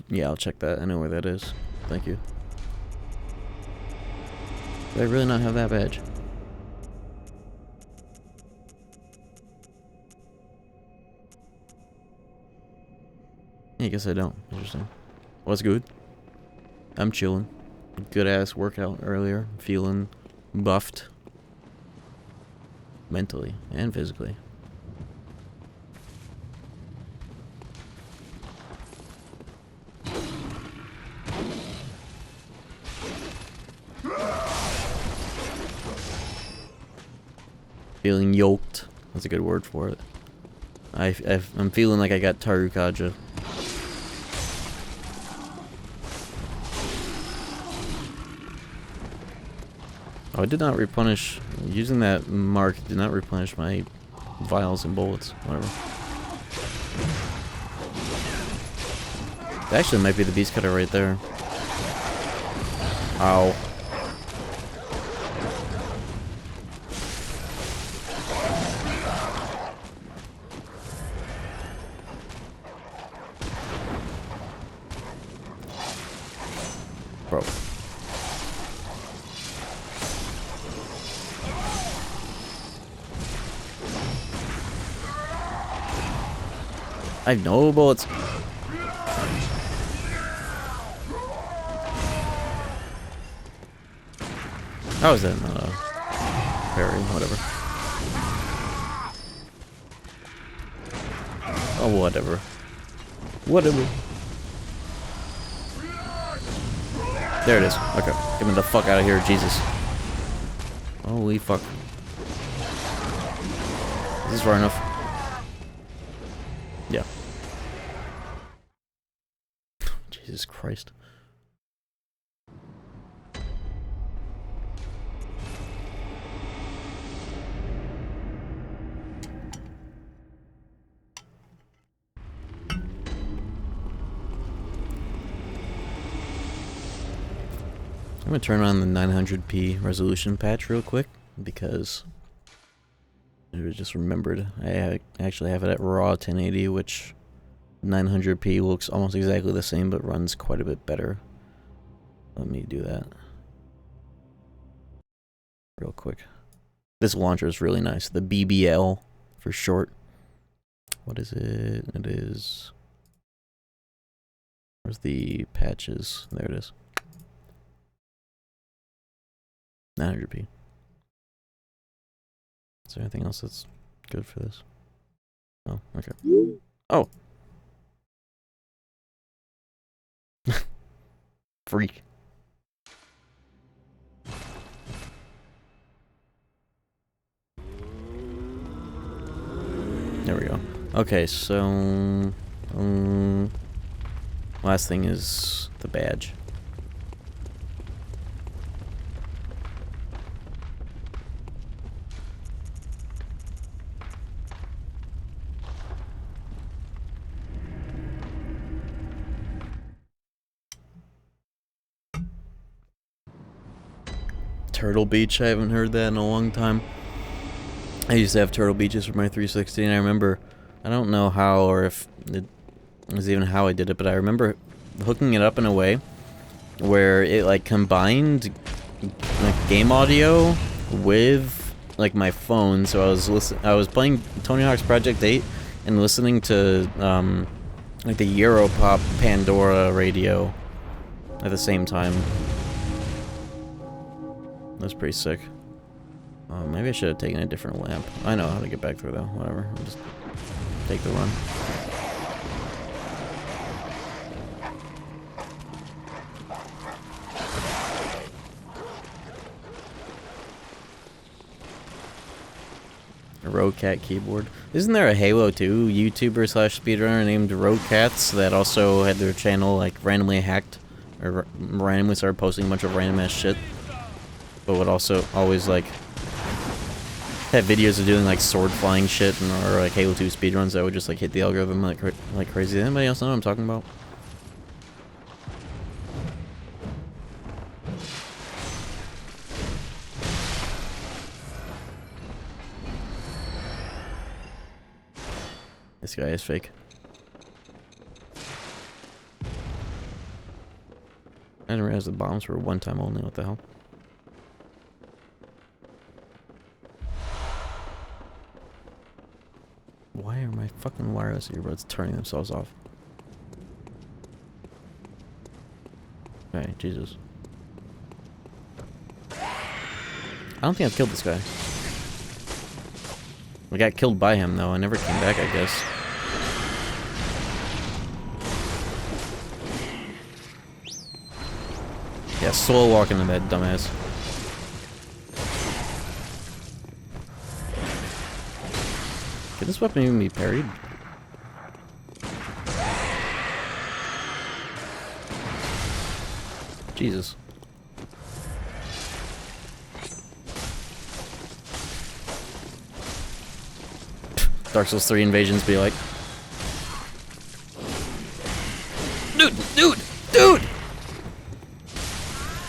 Yeah, I'll check that. I know where that is. Thank you. Do I really not have that badge? I guess I don't. Interesting. Well, that's good. I'm chilling. Good ass workout earlier. Feeling buffed. Mentally and physically. Feeling yoked. That's a good word for it. I'm feeling like I got Tarukaja. Oh, I did not replenish. Using that mark did not replenish my vials and bullets. Whatever. That actually might be the beast cutter right there. Ow. Bro. I have no bullets. How is that not a parry? Whatever. Oh, whatever. Whatever. There it is. Okay. Get me the fuck out of here, Jesus. Holy fuck. Is this far enough? Yeah. Jesus Christ. I'm gonna turn on the 900p resolution patch real quick because I just remembered I actually have it at raw 1080, which 900p looks almost exactly the same but runs quite a bit better. Let me do that real quick. This launcher is really nice. The BBL for short. What is it? It is. Where's the patches? There it is. 900p. Is there anything else that's good for this? Oh, okay. Oh! Freak. There we go. Okay, so... last thing is the badge. Turtle Beach, I haven't heard that in a long time. I used to have Turtle Beaches for my 360, and I remember, I don't know how or if it was even how I did it, but I remember hooking it up in a way where it like combined like game audio with like my phone. So I was playing Tony Hawk's Project 8 and listening to like the Europop Pandora radio at the same time. That's pretty sick. Maybe I should have taken a different lamp. I know how to get back through though. Whatever. I'll just take the run. A Rocat keyboard. Isn't there a Halo 2 YouTuber slash speedrunner named Rocats that also had their channel like randomly hacked or randomly started posting a bunch of random ass shit, but would also always like have videos of doing like sword flying shit and or like Halo 2 speedruns that would just like hit the algorithm like crazy. Anybody else know what I'm talking about? This guy is fake. I didn't realize the bombs were one time only. What the hell? Why are my fucking wireless earbuds turning themselves off? Okay, Jesus. I don't think I've killed this guy. I got killed by him, though. I never came back, I guess. Yeah, slow walking to that dumbass. Could this weapon even be parried? Jesus. Dark Souls 3 invasions be like, dude!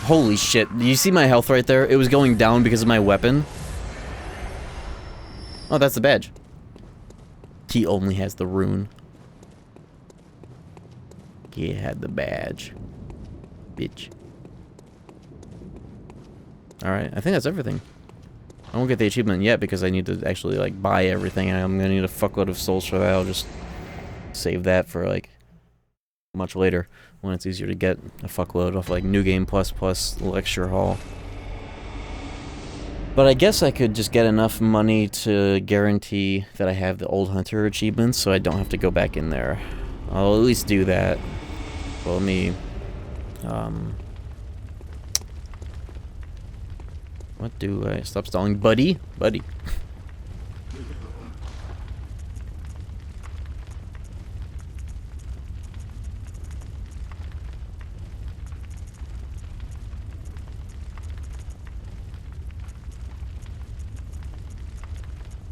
Holy shit. Do you see my health right there? It was going down because of my weapon. Oh, that's the badge. He only has the rune. He had the badge. Bitch. Alright, I think that's everything. I won't get the achievement yet because I need to actually, like, buy everything. I'm gonna need a fuckload of souls for that. I'll just save that for, like, much later when it's easier to get a fuckload of, like, New Game Plus Lecture Hall. But I guess I could just get enough money to guarantee that I have the Old Hunter achievements so I don't have to go back in there. I'll at least do that. Well, let me... What do I... Stop stalling. Buddy? Buddy.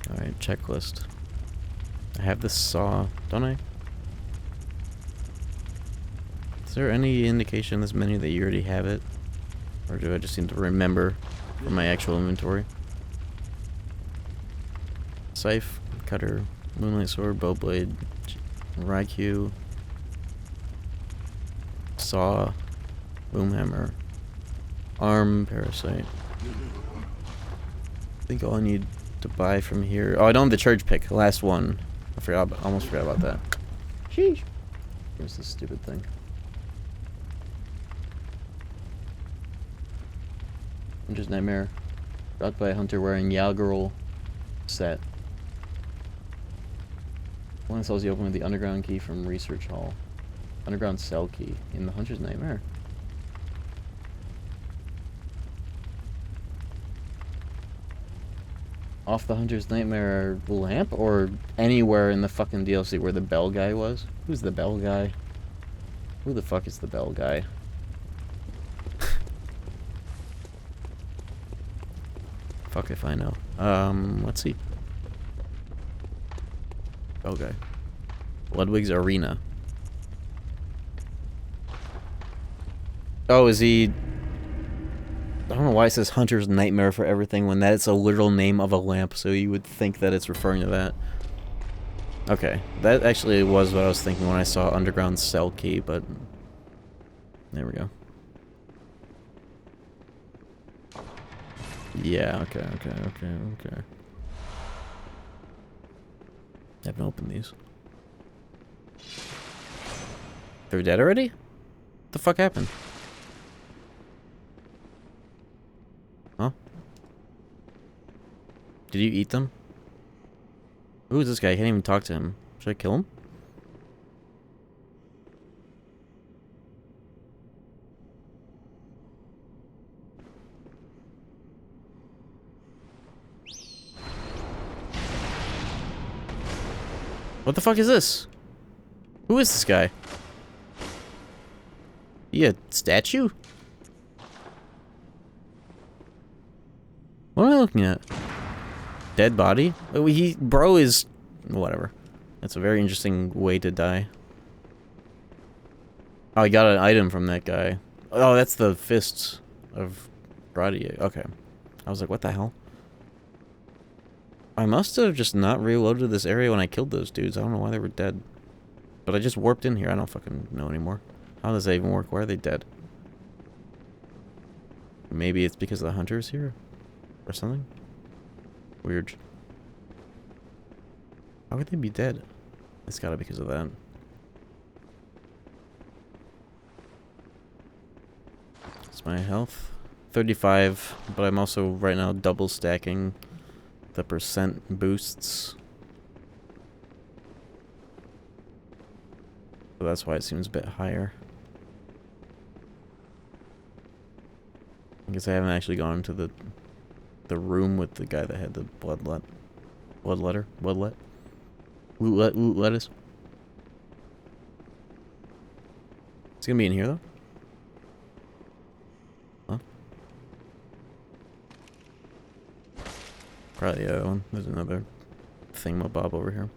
Alright, checklist. I have this saw, don't I? Is there any indication in this menu that you already have it? Or do I just need to remember from my actual inventory? Scythe, cutter, moonlight sword, bow blade, Raikou, saw, boom hammer, arm, parasite. I think all I need to buy from here. Oh, I don't have the charge pick. Last one. I forgot. Almost forgot about that. Sheesh. Here's this stupid thing. Hunter's Nightmare. Brought by a hunter wearing Yalgirl set. One cells you open with the underground key from Research Hall. Underground cell key in the Hunter's Nightmare. Off the Hunter's Nightmare lamp or anywhere in the fucking DLC where the bell guy was? Who's the bell guy? Who the fuck is the bell guy? Fuck if I know. Let's see. Bell guy. Ludwig's Arena. Oh, is he... I don't know why it says Hunter's Nightmare for everything when that is a literal name of a lamp, so you would think that it's referring to that. Okay, that actually was what I was thinking when I saw Underground Cell Key, but... There we go. Yeah, okay. I haven't opened these. They're dead already? What the fuck happened? Huh? Did you eat them? Who is this guy? I can't even talk to him. Should I kill him? What the fuck is this? Who is this guy? He a statue? What am I looking at? Dead body? Oh, bro is... Whatever. That's a very interesting way to die. Oh, I got an item from that guy. Oh, that's the fists of Brady. Okay. I was like, what the hell? I must have just not reloaded this area when I killed those dudes. I don't know why they were dead. But I just warped in here. I don't fucking know anymore. How does that even work? Why are they dead? Maybe it's because the hunter's here? Or something? Weird. How would they be dead? It's gotta be because of that. It's my health. 35, but I'm also right now double stacking the percent boosts. So that's why it seems a bit higher. I guess I haven't actually gone to the room with the guy that had the bloodlet. Loot lettuce. It's gonna be in here though. Huh? Probably the other one. There's another thingamabob over here.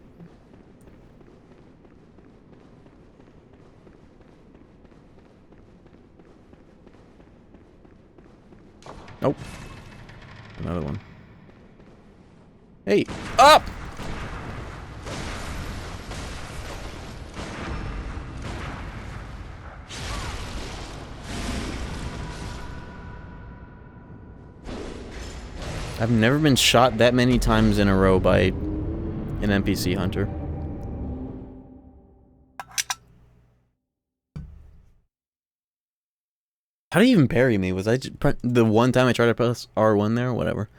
Nope. Another one. Hey, up! I've never been shot that many times in a row by an NPC hunter. How do you even parry me? Was I just the one time I tried to press R1 there? Whatever.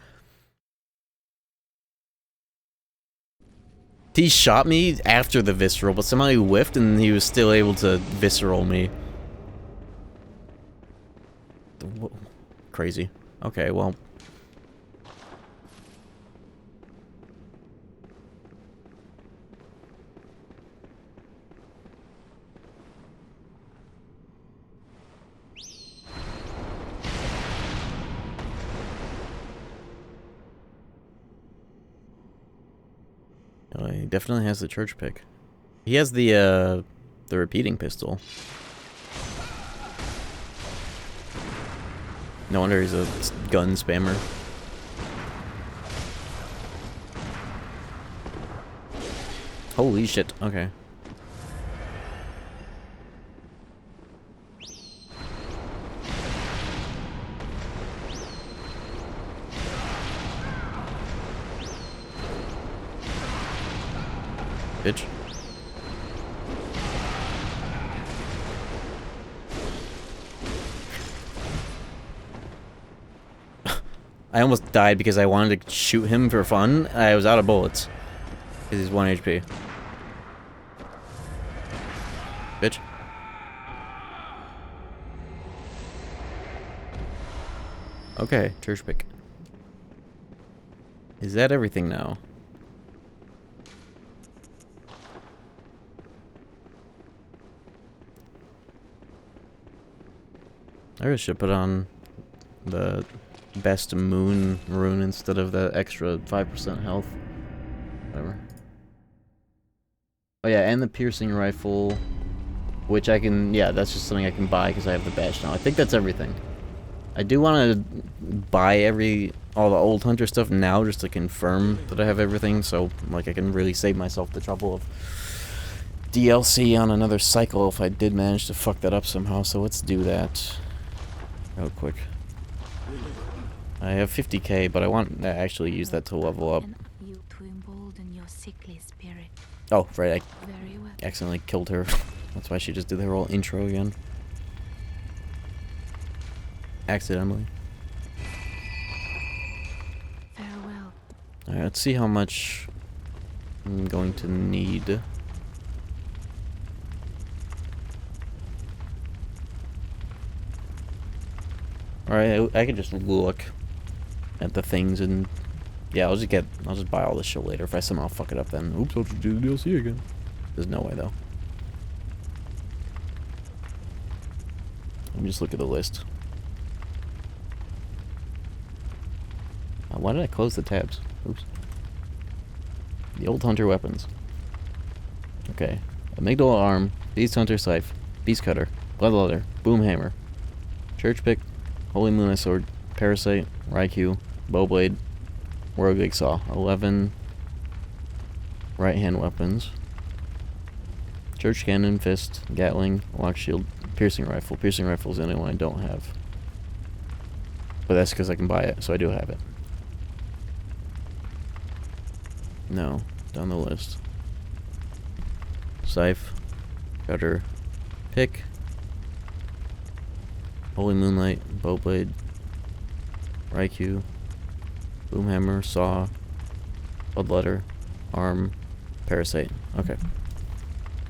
He shot me after the visceral, but somehow he whiffed and he was still able to visceral me. Crazy. Okay, well. He definitely has the church pick. He has the repeating pistol. No wonder he's a gun spammer. Holy shit, okay. Bitch. I almost died because I wanted to shoot him for fun. I was out of bullets. Because he's 1 HP. Bitch. Okay, church pick. Is that everything now? I really should put on the best moon rune instead of the extra 5% health. Whatever. Oh yeah, and the piercing rifle, which I can, yeah, that's just something I can buy because I have the badge now. I think that's everything. I do want to buy all the old hunter stuff now just to confirm that I have everything, so like I can really save myself the trouble of DLC on another cycle if I did manage to fuck that up somehow. So let's do that real quick. I have 50k, but I want to actually use that to level up. Oh, right, I accidentally killed her. That's why she just did her whole intro again. Accidentally. Farewell. Alright, let's see how much I'm going to need. Alright, I can just look at the things and yeah, I'll just buy all this shit later. If I somehow fuck it up, then oops, I'll just do the DLC again. There's no way though. Let me just look at the list. Why did I close the tabs? Oops. The old hunter weapons. Okay. Amygdala arm, beast hunter scythe, beast cutter, blood leather, boom hammer, church pick, holy moonlight sword, parasite, Raikou, bowblade, rogue saw. 11 right hand weapons. Church cannon, fist, gatling, lock shield, piercing rifle. Piercing rifle is the only one I don't have. But that's because I can buy it, so I do have it. No, down the list. Scythe, cutter, pick, holy moonlight, bowblade, Raikou, boomhammer, saw, bloodletter, arm, parasite. Okay.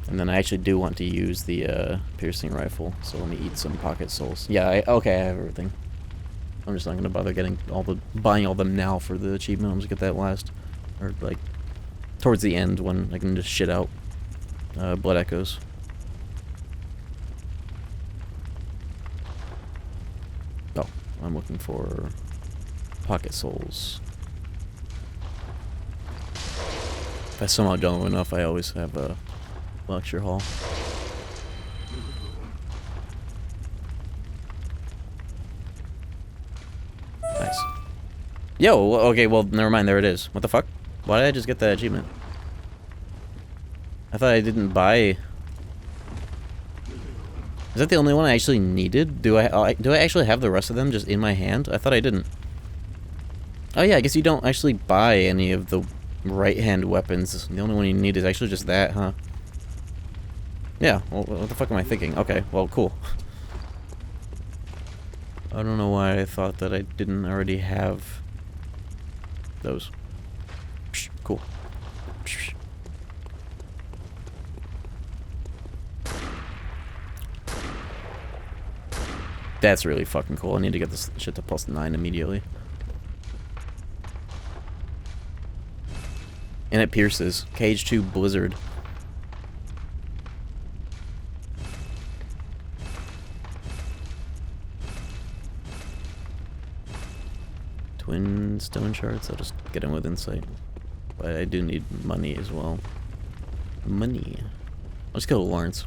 And then I actually do want to use the piercing rifle, so let me eat some pocket souls. Yeah, okay, I have everything. I'm just not gonna bother buying all them now for the achievement. I'm just get that last, or like towards the end when I can just shit out blood echoes. Oh, I'm looking for pocket souls. If I somehow don't know enough, I always have a lecture hall. Nice. Yo, okay, well, never mind, there it is. What the fuck? Why did I just get that achievement? I thought I didn't buy... Is that the only one I actually needed? Do I actually have the rest of them just in my hand? I thought I didn't. Oh yeah, I guess you don't actually buy any of the right-hand weapons. The only one you need is actually just that, huh? Yeah, well, what the fuck am I thinking? Okay, well, cool. I don't know why I thought that I didn't already have those. Psh, cool. Psh. That's really fucking cool. I need to get this shit to +9 immediately. And it pierces. Cage 2 Blizzard. Twin stone shards. I'll just get in with insight. But I do need money as well. Money. Let's kill Lawrence.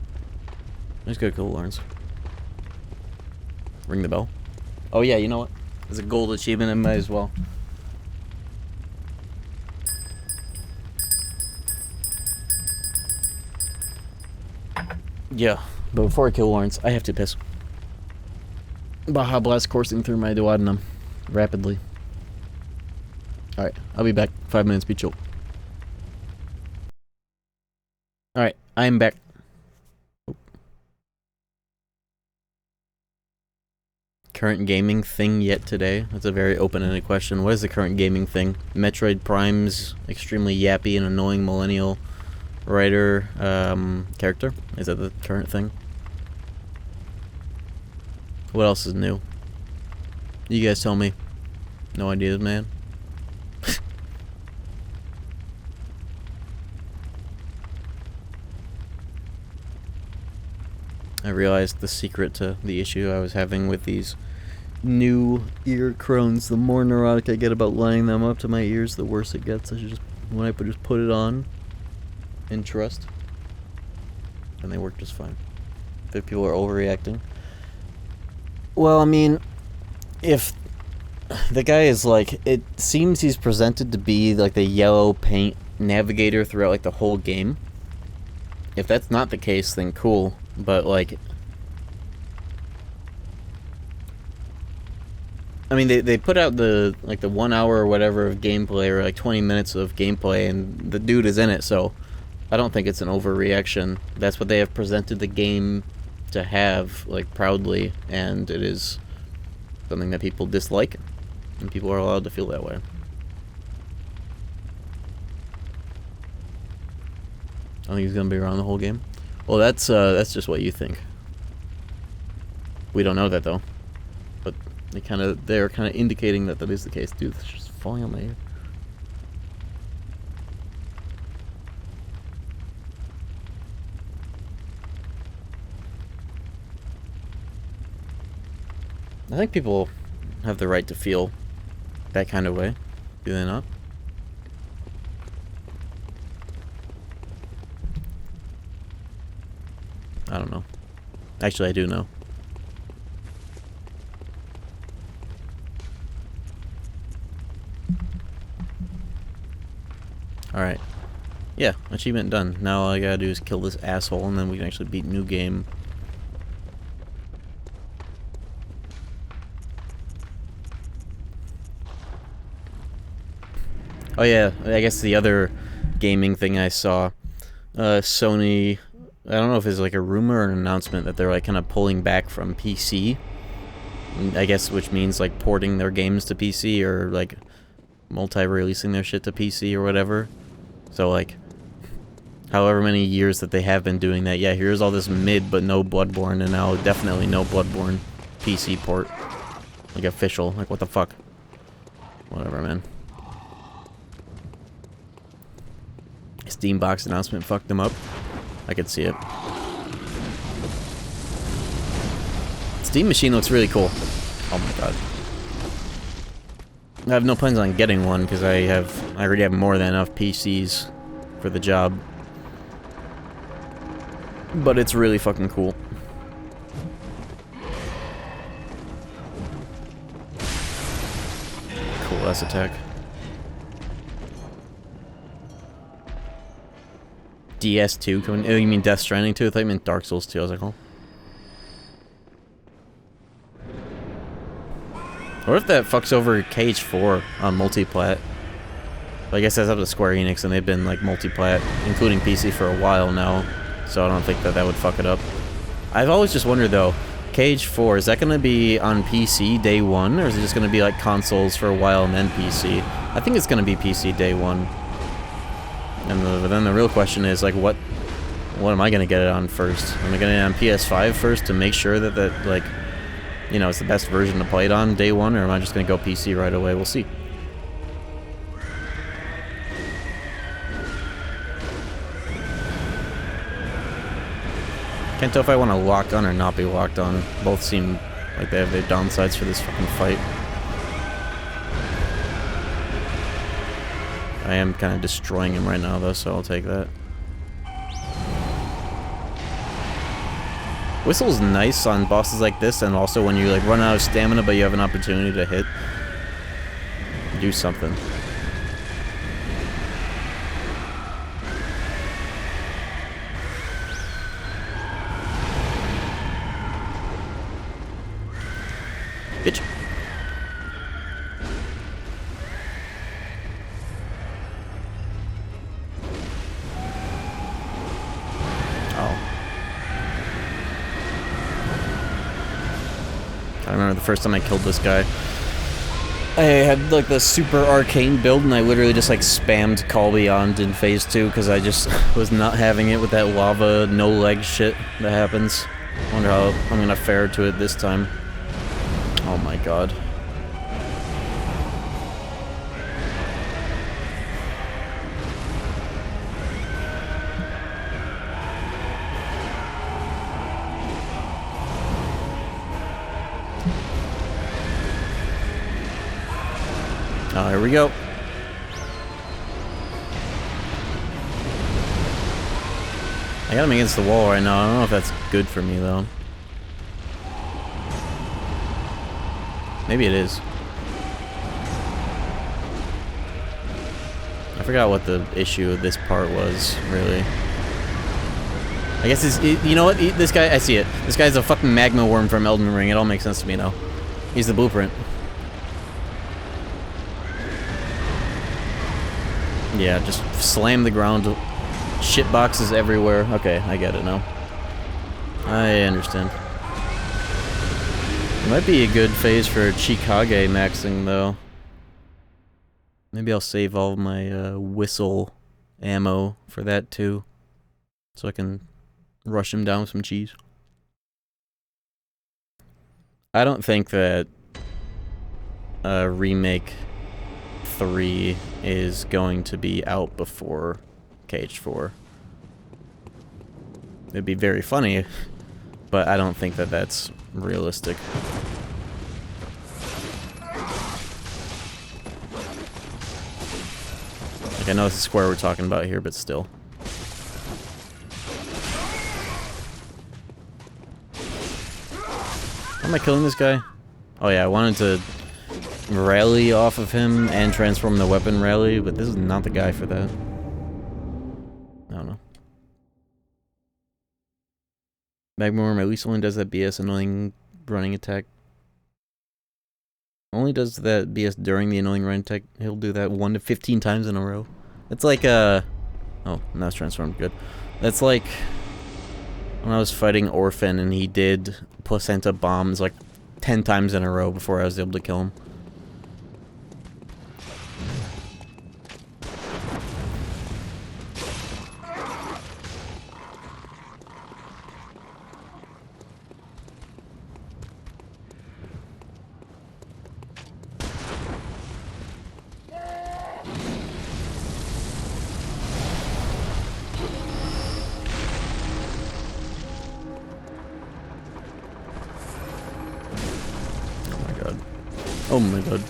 Let's go kill Lawrence. Ring the bell. Oh yeah, you know what? There's a gold achievement, I might as well. Yeah, but before I kill Lawrence, I have to piss. Baja Blast coursing through my duodenum rapidly. Alright, I'll be back. 5 minutes, be chill. Alright, I'm back. Oh. Current gaming thing yet today? That's a very open-ended question. What is the current gaming thing? Metroid Prime's extremely yappy and annoying millennial writer character? Is that the current thing? What else is new? You guys tell me. No ideas, man. I realized the secret to the issue I was having with these new ear crones. The more neurotic I get about lining them up to my ears, the worse it gets. I should just, when I just put it on and trust, and they work just fine. If people are overreacting, well, I mean, if the guy is like, it seems he's presented to be like the yellow paint navigator throughout like the whole game. If that's not the case, then cool. But like, I mean, they put out the 1 hour or whatever of gameplay, or like 20 minutes of gameplay, and the dude is in it, so I don't think it's an overreaction. That's what they have presented the game to have, like, proudly, and it is something that people dislike, and people are allowed to feel that way. I think he's gonna be around the whole game. Well, that's just what you think. We don't know that though, but they're kind of indicating that that is the case. Dude, it's just falling on my ear. I think people have the right to feel that kind of way, do they not? I don't know. Actually, I do know. Alright. Yeah, achievement done. Now all I gotta do is kill this asshole, and then we can actually beat new game. Oh yeah, I guess the other gaming thing I saw, Sony, I don't know if it's like a rumor or an announcement that they're like kind of pulling back from PC. I guess which means like porting their games to PC, or like multi-releasing their shit to PC or whatever. So like, however many years that they have been doing that, yeah, here's all this mid but no Bloodborne, and now definitely no Bloodborne PC port. Like official, like what the fuck? Whatever, man. Steam box announcement fucked them up. I could see it. Steam Machine looks really cool. Oh my god. I have no plans on getting one because I already have more than enough PCs for the job. But it's really fucking cool. Cool ass attack. DS2 coming. Oh, you mean Death Stranding 2? I thought you meant Dark Souls 2. I was like, oh. What if that fucks over KH4 on multi-plat? Well, I guess that's up to Square Enix, and they've been like multi-plat, including PC, for a while now. So I don't think that would fuck it up. I've always just wondered though, KH4, is that going to be on PC day one, or is it just going to be like consoles for a while and then PC? I think it's going to be PC day one. And then the real question is, like, what am I going to get it on first? Am I going to get it on PS5 first to make sure that like, you know, it's the best version to play it on day one, or am I just going to go PC right away? We'll see. Can't tell if I want to lock on or not be locked on. Both seem like they have their downsides for this fucking fight. I am kind of destroying him right now, though, so I'll take that. Whistle's nice on bosses like this, and also when you like run out of stamina but you have an opportunity to hit. Do something. Bitch. I remember the first time I killed this guy. I had like the super arcane build, and I literally just like spammed Call Beyond in phase 2 because I just was not having it with that lava no leg shit that happens. I wonder how I'm gonna fare to it this time. Oh my god. Oh, here we go. I got him against the wall right now. I don't know if that's good for me, though. Maybe it is. I forgot what the issue of this part was, really. I guess it's... You know what? This guy... I see it. This guy's a fucking magma worm from Elden Ring. It all makes sense to me now. He's the blueprint. Yeah, just slam the ground. Shit boxes everywhere. Okay, I get it now. I understand. It might be a good phase for Chikage maxing, though. Maybe I'll save all of my whistle ammo for that, too. So I can rush him down with some cheese. I don't think that Remake 3 is going to be out before KH4. It'd be very funny, but I don't think that that's realistic. Like, I know it's a square we're talking about here, but still. How am I killing this guy? Oh yeah, I wanted to rally off of him and transform the weapon rally, but this is not the guy for that. I don't know. Magmorm at least only does that BS annoying running attack. Only does that BS during the annoying run attack. He'll do that 1 to 15 times in a row. It's like oh, now it's transformed. Good. That's like when I was fighting Orphan and he did placenta bombs like 10 times in a row before I was able to kill him. Oh my god.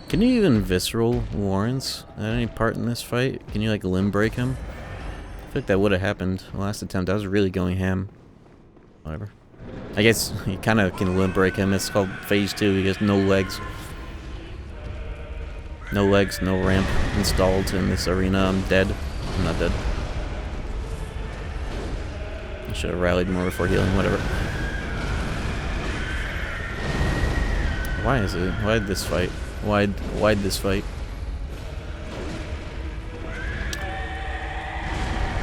Can you even visceral Lawrence at any part in this fight? Can you like limb break him? I feel like that would have happened last attempt. I was really going ham. Whatever. I guess you kind of can limb break him. It's called phase 2. He has no legs. No legs, no ramp installed in this arena. I'm dead. I'm not dead. I should have rallied more before healing. Whatever. Why is it? Why'd this fight? Why'd this fight?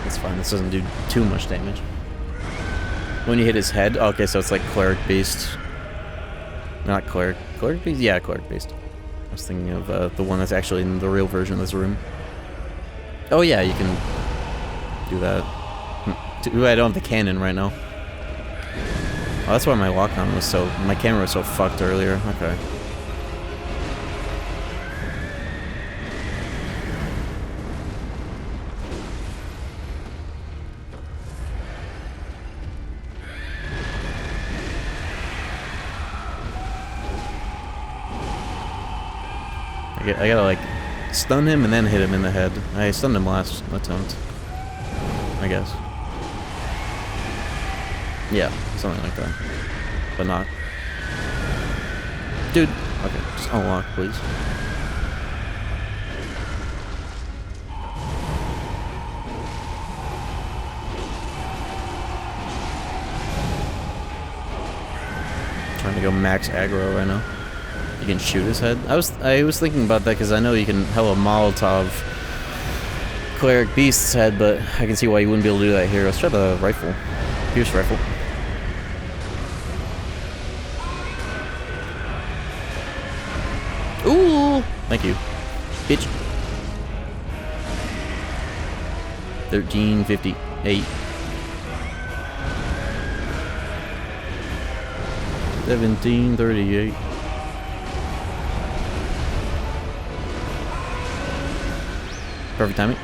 That's fine. This doesn't do too much damage. When you hit his head, okay, so it's like cleric beast. Not cleric. Cleric beast? Yeah, cleric beast. I was thinking of the one that's actually in the real version of this room. Oh yeah, you can do that. Ooh, I don't have the cannon right now. Oh, that's why my lock-on was so... My camera was so fucked earlier. Okay. I gotta, like, stun him and then hit him in the head. I stunned him last attempt. I guess. Yeah, something like that. But not. Dude! Okay, just unlock, please. Trying to go max aggro right now. You can shoot his head. I was thinking about that because I know you can hella Molotov cleric beast's head, but I can see why you wouldn't be able to do that here. Let's try the rifle, pierce rifle. Ooh, thank you, bitch. 1358. 1738. Perfect timing.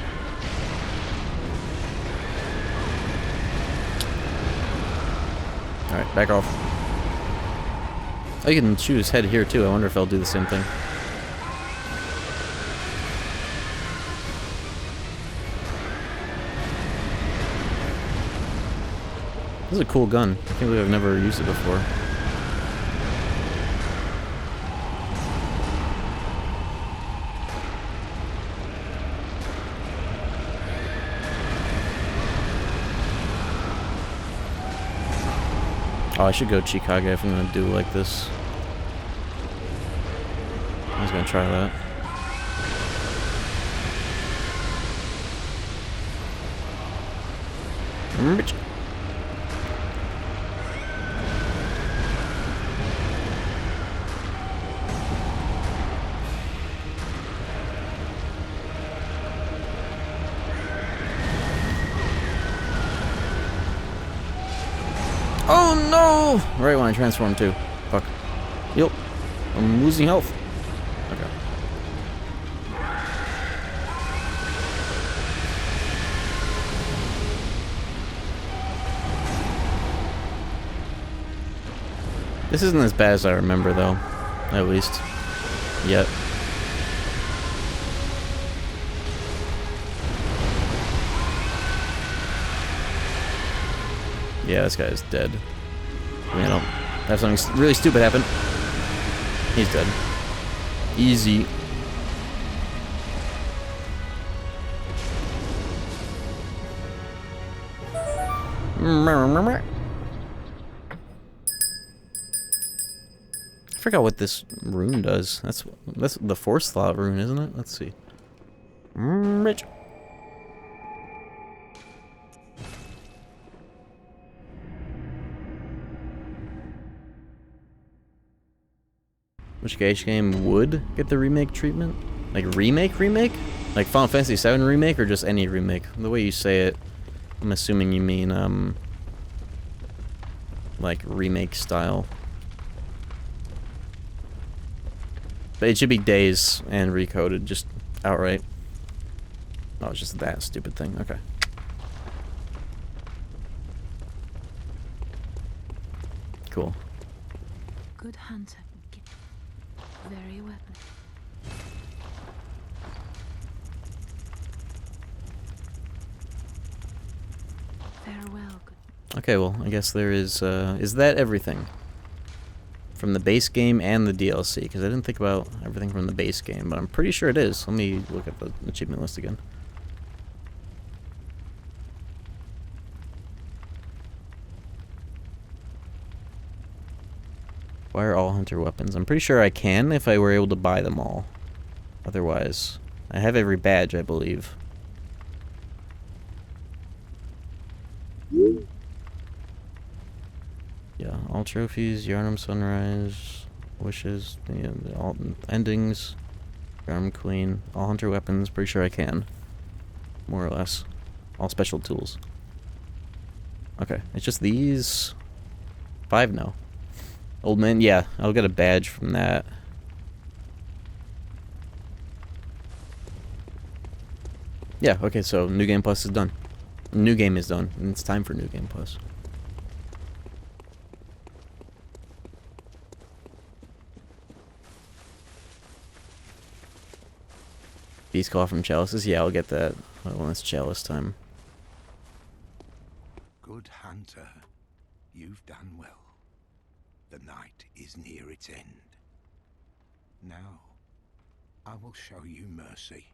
Alright, back off. Oh, you can shoot his head here too. I wonder if I'll do the same thing. This is a cool gun. I can't believe I've never used it before. Oh, I should go Chikage if I'm gonna do it like this. I was gonna try that. Bitch. Oh no! Right when I transform too. Fuck. Yup. I'm losing health. Okay. This isn't as bad as I remember though. At least. Yet. Yeah, this guy is dead. You know, have something really stupid happen. He's dead. Easy. I forgot what this rune does. That's the force slot rune, isn't it? Let's see. Rich. Which game would get the remake treatment? Like remake? Like Final Fantasy VII remake or just any remake? The way you say it, I'm assuming you mean like remake style. But it should be Days and Recoded, just outright. Oh, it's just that stupid thing. Okay. Cool. Good hunter. Very well. Farewell. Okay, well, I guess there is that everything? From the base game and the DLC, because I didn't think about everything from the base game, but I'm pretty sure it is. Let me look at the achievement list again. Acquire all hunter weapons. I'm pretty sure I can if I were able to buy them all. Otherwise, I have every badge, I believe. Yeah, all trophies, Yarnum Sunrise, wishes, all endings, Yarnum Queen, all hunter weapons. Pretty sure I can. More or less. All special tools. Okay, it's just these 5 now. Old man, yeah, I'll get a badge from that. Yeah, okay, so New Game Plus is done. New game is done, and it's time for New Game Plus. Beast Call from Chalices, yeah, I'll get that when it's Chalice time. Good hunter, you've done well. The night is near its end. Now, I will show you mercy.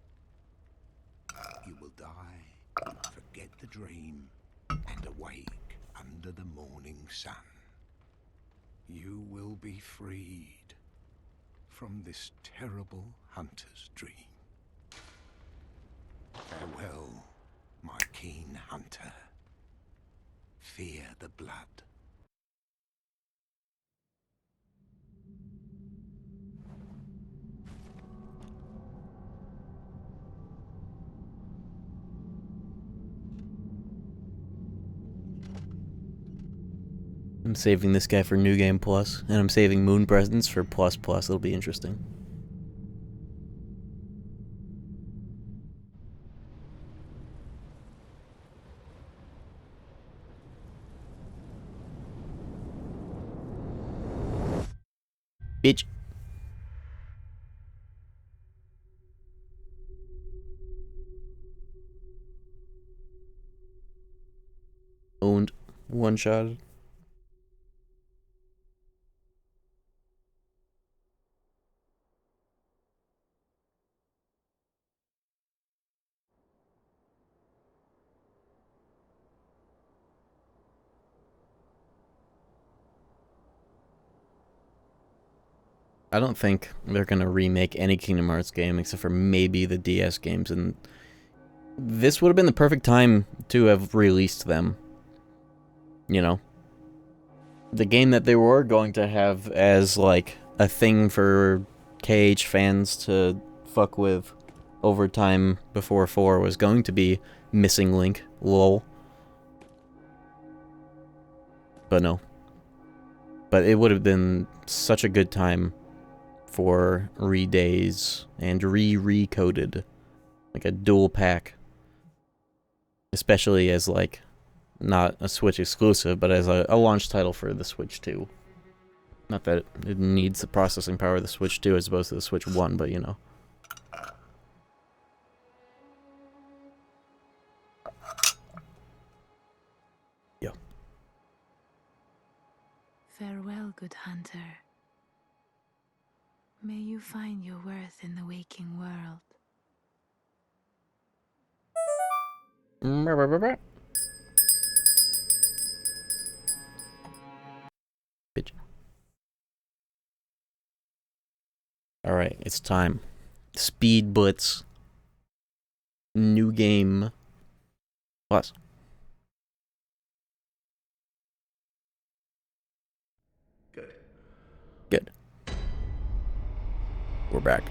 You will die, forget the dream, and awake under the morning sun. You will be freed from this terrible hunter's dream. Farewell, my keen hunter. Fear the blood. I'm saving this guy for New Game Plus, and I'm saving Moon Presents for Plus Plus. It'll be interesting. Bitch. Owned. One shot. I don't think they're gonna remake any Kingdom Hearts game except for maybe the DS games, and this would have been the perfect time to have released them. You know? The game that they were going to have as, like, a thing for KH fans to fuck with over time before 4 was going to be Missing Link. Lol. But no. But it would have been such a good time for re-days and re-recoded. Like a dual pack. Especially as, like, not a Switch exclusive, but as a launch title for the Switch 2. Not that it needs the processing power of the Switch 2 as opposed to the Switch 1, but you know. Yo. Farewell, good hunter. May you find your worth in the waking world. Bitch. Alright, it's time. Speed Blitz. New Game Plus. Good. Good. We're back.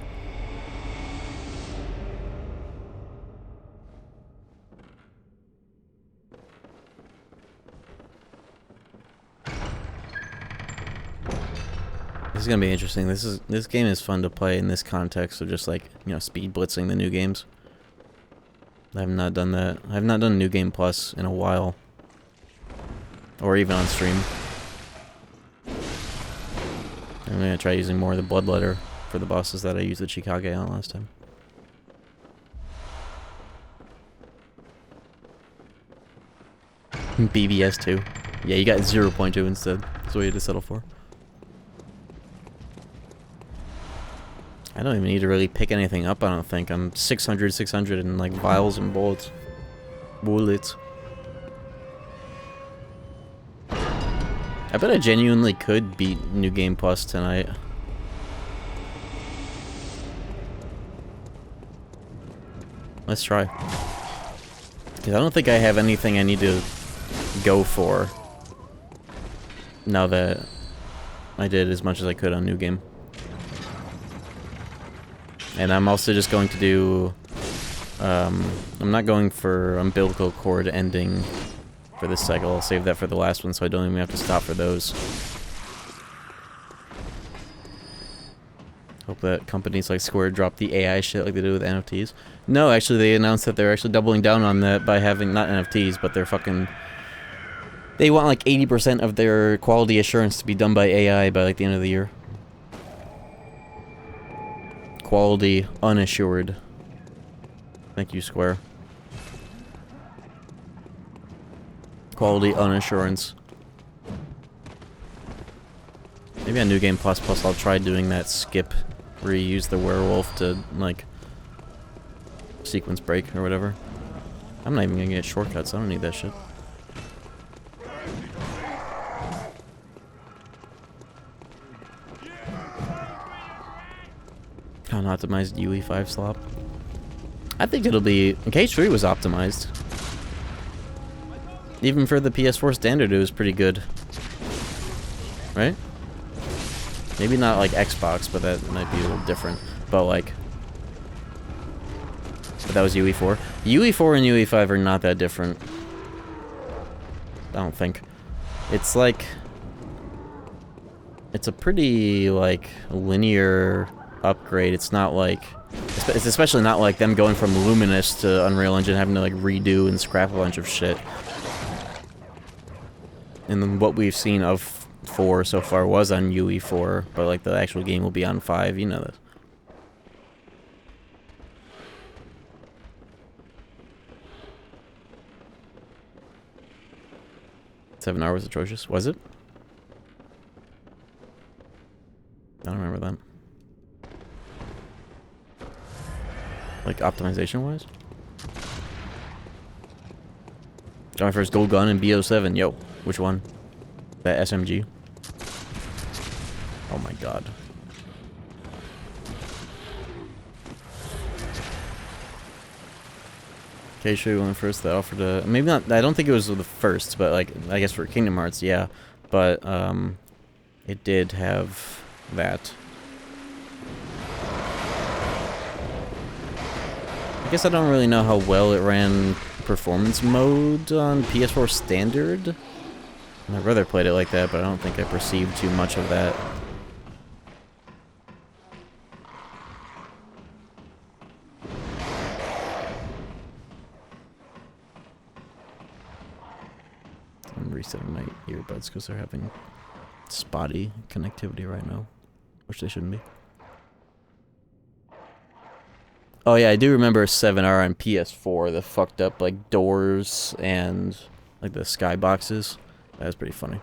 This is gonna be interesting. This game is fun to play in this context of just, like, you know, speed blitzing the new games. I have not done that. I have not done New Game Plus in a while. Or even on stream. I'm gonna try using more of the Bloodletter for the bosses that I used the Chikage on last time. BBS 2. Yeah, you got 0.2 instead. That's what you had to settle for. I don't even need to really pick anything up, I don't think. I'm 600 in like vials and bullets. I bet I genuinely could beat New Game Plus tonight. Let's try. Because I don't think I have anything I need to go for now that I did as much as I could on New Game. And I'm also just going to do... I'm not going for umbilical cord ending for this cycle. I'll save that for the last one so I don't even have to stop for those. Hope that companies like Square drop the AI shit like they do with NFTs. No, actually they announced that they're actually doubling down on that by having, not NFTs, but they're fucking... They want like 80% of their quality assurance to be done by AI by like the end of the year. Quality unassured. Thank you, Square. Quality unassurance. Maybe on New Game Plus I'll try doing that skip where you use the werewolf to, like, sequence break or whatever. I'm not even gonna get shortcuts, I don't need that shit. Unoptimized UE5 slop. I think it'll be... KH3 was optimized. Even for the PS4 standard, it was pretty good. Right? Maybe not like Xbox, but that might be a little different. But like... But that was UE4. UE4 and UE5 are not that different. I don't think. It's like... It's a pretty, like, linear upgrade. It's not like... It's especially not like them going from Luminous to Unreal Engine having to, like, redo and scrap a bunch of shit. And then what we've seen of 4 so far was on UE4, but, like, the actual game will be on 5, you know this. $7 was atrocious. Was it? I don't remember that. Like, optimization-wise? Got my first gold gun in BO7. Yo, which one? That SMG? Oh my god. Okay, sure you went first. That offered a... Maybe not... I don't think it was the first, but, like, I guess for Kingdom Hearts, yeah. But, it did have that. I guess I don't really know how well it ran performance mode on PS4 standard. My brother played it like that, but I don't think I perceived too much of that. I'm resetting my earbuds because they're having spotty connectivity right now, which they shouldn't be. Oh yeah, I do remember 7R on PS4, the fucked up, like, doors and, like, the skyboxes. That was pretty funny.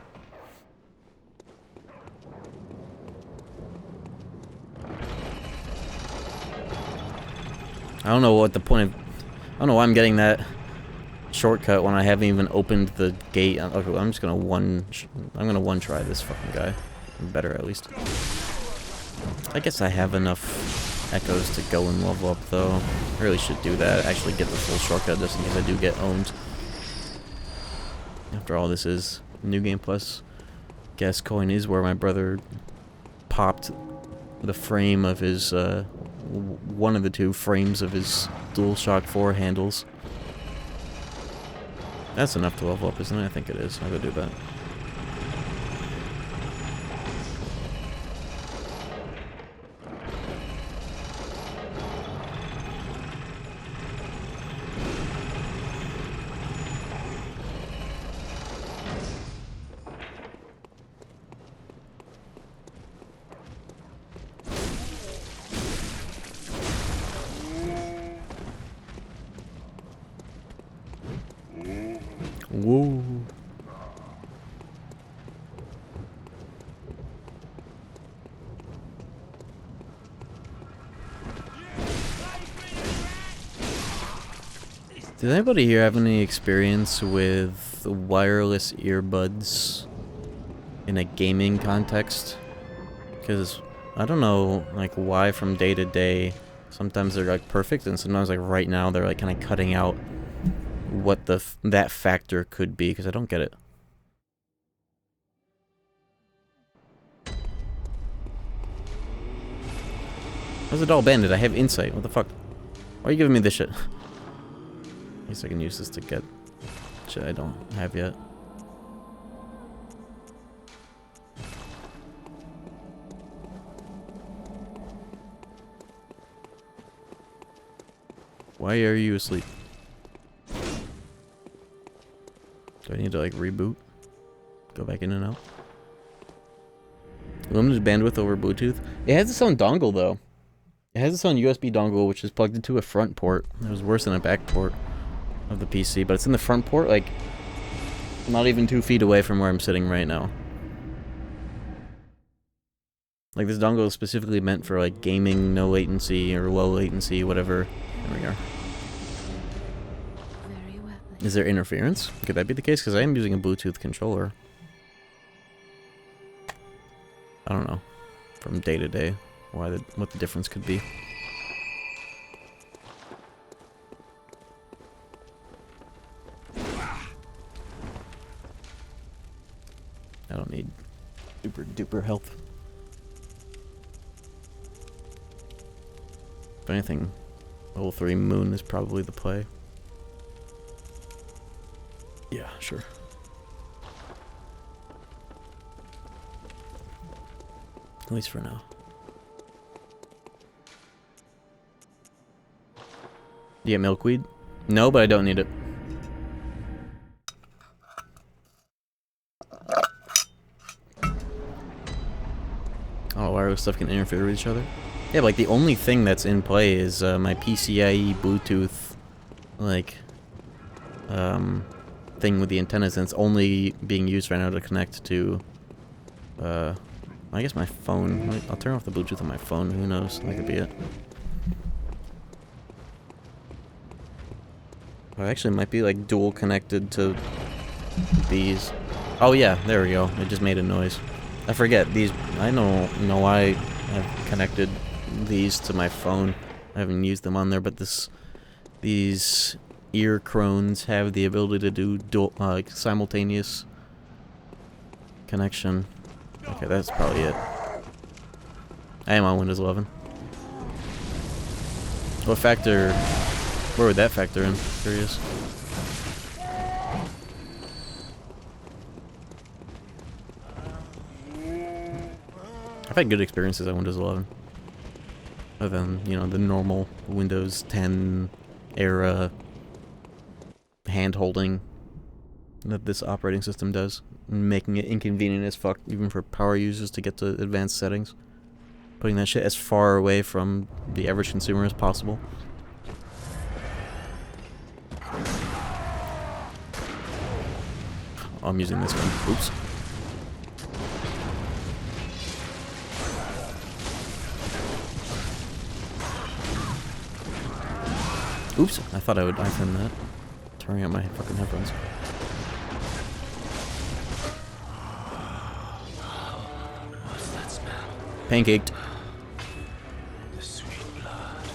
I don't know what the point of... I don't know why I'm getting that shortcut when I haven't even opened the gate. Okay, I'm just gonna I'm gonna one-try this fucking guy. Better, at least. I guess I have enough echoes to go and level up, though. I really should do that. Actually get the full shortcut just in case I do get owned. After all, this is New Game Plus. Gas coin is where my brother popped the frame of his, one of the 2 frames of his DualShock 4 handles. That's enough to level up, isn't it? I think it is. I'll go do that. Does anybody here have any experience with wireless earbuds in a gaming context? Because I don't know, like, why from day to day, sometimes they're, like, perfect, and sometimes, like, right now, they're, like, kind of cutting out what that factor could be, because I don't get it. How's it all banded? I have insight. What the fuck? Why are you giving me this shit? At least I can use this to get shit I don't have yet. Why are you asleep? Do I need to, like, reboot? Go back in and out? Limited bandwidth over Bluetooth? It has its own dongle, though. It has its own USB dongle, which is plugged into a front port. It was worse than a back port of the PC, but it's in the front port, like, not even 2 feet away from where I'm sitting right now. Like, this dongle is specifically meant for, like, gaming, no latency, or low latency, whatever. There we are. Is there interference? Could that be the case? Because I am using a Bluetooth controller. I don't know. From day to day, what the difference could be. I don't need super duper health. If anything, level 3 moon is probably the play. Yeah, sure. At least for now. Do you get milkweed? No, but I don't need it. Oh, wireless stuff can interfere with each other? Yeah, but, like, the only thing that's in play is my PCIe Bluetooth, like, thing with the antennas, and it's only being used right now to connect to, I guess my phone. I'll turn off the Bluetooth on my phone, who knows, that could be it. I actually might be, like, dual connected to these. Oh yeah, there we go, it just made a noise. I forget, these, I don't know why I've connected these to my phone. I haven't used them on there, but these ear crones have the ability to do dual, like, simultaneous connection. Okay, that's probably it. I am on Windows 11. What factor, where would that factor in? Curious. I've had good experiences on Windows 11. Other than, you know, the normal Windows 10 era hand-holding that this operating system does, making it inconvenient as fuck, even for power users, to get to advanced settings. Putting that shit as far away from the average consumer as possible. Oh, I'm using this gun. Oops. Oops, I thought I would iPhone that. Turning out my fucking headphones. What's that smell? Pancaked. The sweet blood.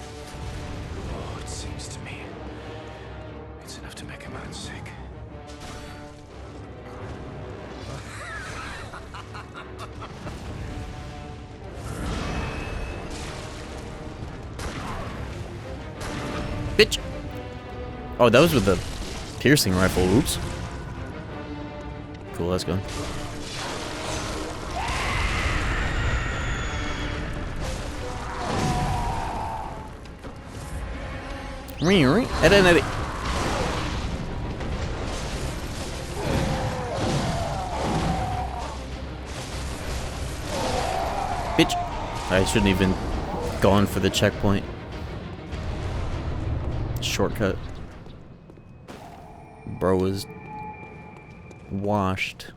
Oh, it seems to me it's enough to make a man sick. Bitch! Oh, that was with the piercing rifle. Oops. Cool, let's go. Eddie. Bitch. I shouldn't even gone for the checkpoint. Shortcut. Bro is washed.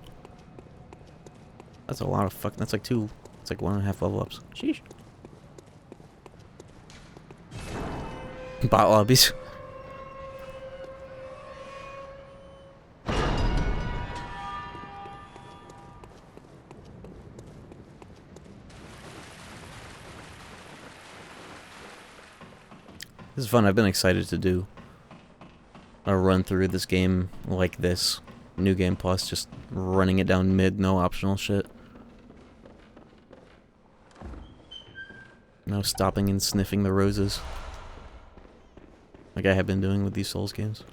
That's a lot of fuck. That's like two. It's like 1.5 level ups. Sheesh. Bot lobbies. This is fun. I've been excited to do a run through this game like this. New Game Plus, just running it down mid, no optional shit. No stopping and sniffing the roses. Like I have been doing with these Souls games.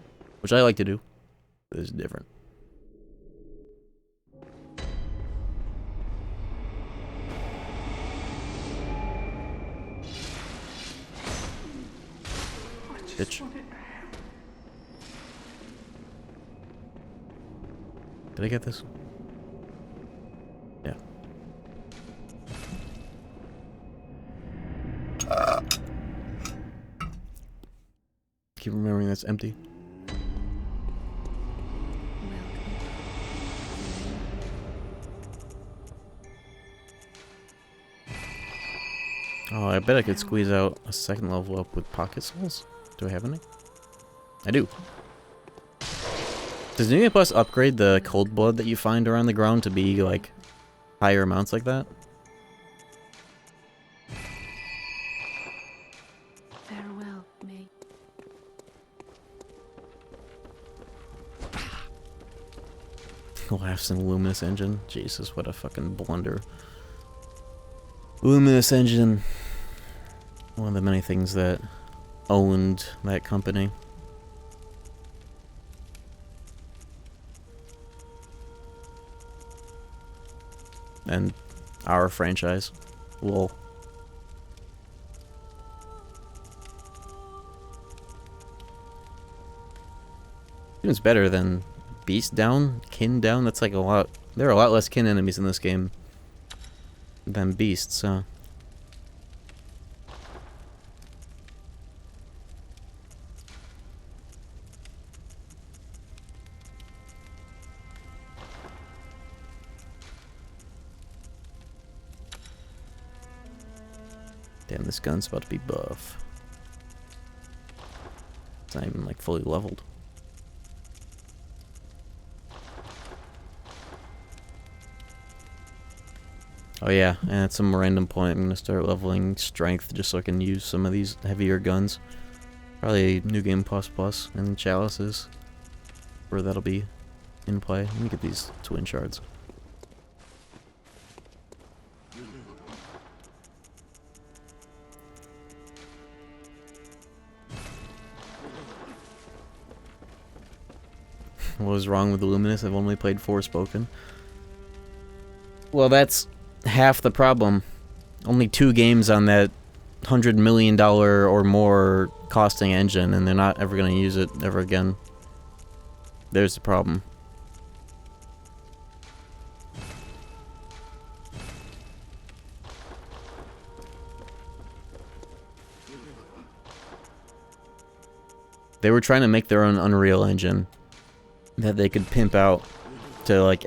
Which I like to do. But it's different. Bitch. Did I get this? Yeah. Keep remembering that's empty. Oh, I bet I could squeeze out a second level up with pocket souls. Do I have any? I do. Does New Game Plus upgrade the cold blood that you find around the ground to be, like, higher amounts like that? Farewell, mate. Laughs in Luminous Engine. Jesus, what a fucking blunder. Luminous Engine. One of the many things that owned that company. And our franchise. Lol. It's better than Beast down, Kin down. That's like a lot. There are a lot less Kin enemies in this game than Beasts, huh? Damn, this gun's about to be buff. It's not even like fully leveled. Oh yeah, and at some random point I'm gonna start leveling strength just so I can use some of these heavier guns. Probably New Game Plus Plus and Chalices, where that'll be in play. Let me get these twin shards. What was wrong with the Luminous? I've only played Forspoken. Well, that's half the problem. Only 2 games on that $100 million or more costing engine, and they're not ever going to use it ever again. There's the problem. They were trying to make their own Unreal Engine that they could pimp out to like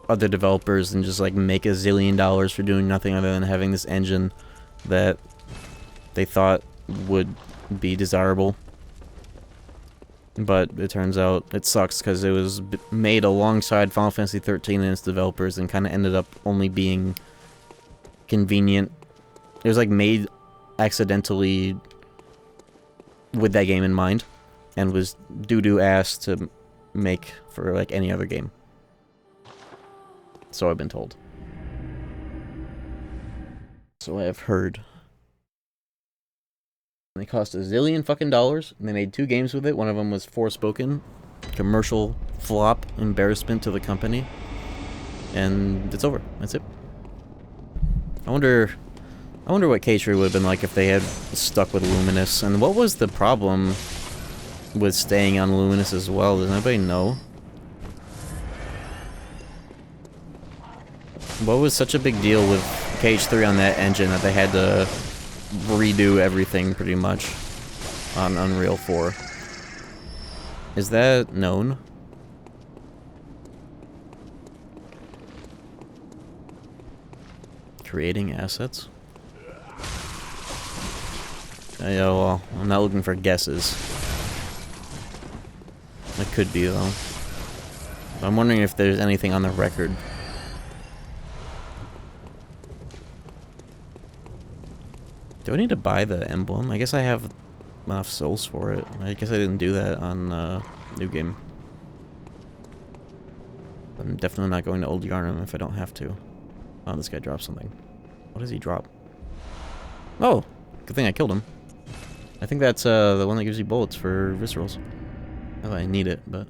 other developers and just like make $1 zillion for doing nothing other than having this engine that they thought would be desirable. But it turns out it sucks because it was made alongside Final Fantasy 13 and its developers and kind of ended up only being convenient. It was like made accidentally with that game in mind and was doo-doo ass to make for like any other game. So I've been told. So I have heard. And they cost $1 zillion fucking dollars, and they made 2 games with it. One of them was Forspoken, commercial flop, embarrassment to the company, and it's over. That's it. I wonder what K-Tree would have been like if they had stuck with Luminous, and what was the problem with staying on Luminous as well? Does anybody know? What was such a big deal with KH3 on that engine that they had to redo everything pretty much on Unreal 4? Is that known? Creating assets? Yeah, well, I'm not looking for guesses. It could be, though. I'm wondering if there's anything on the record. Do I need to buy the emblem? I guess I have enough souls for it. I guess I didn't do that on New Game. I'm definitely not going to Old Yarnum if I don't have to. Oh, this guy dropped something. What does he drop? Oh! Good thing I killed him. I think that's the one that gives you bullets for viscerals. Not that I need it, but...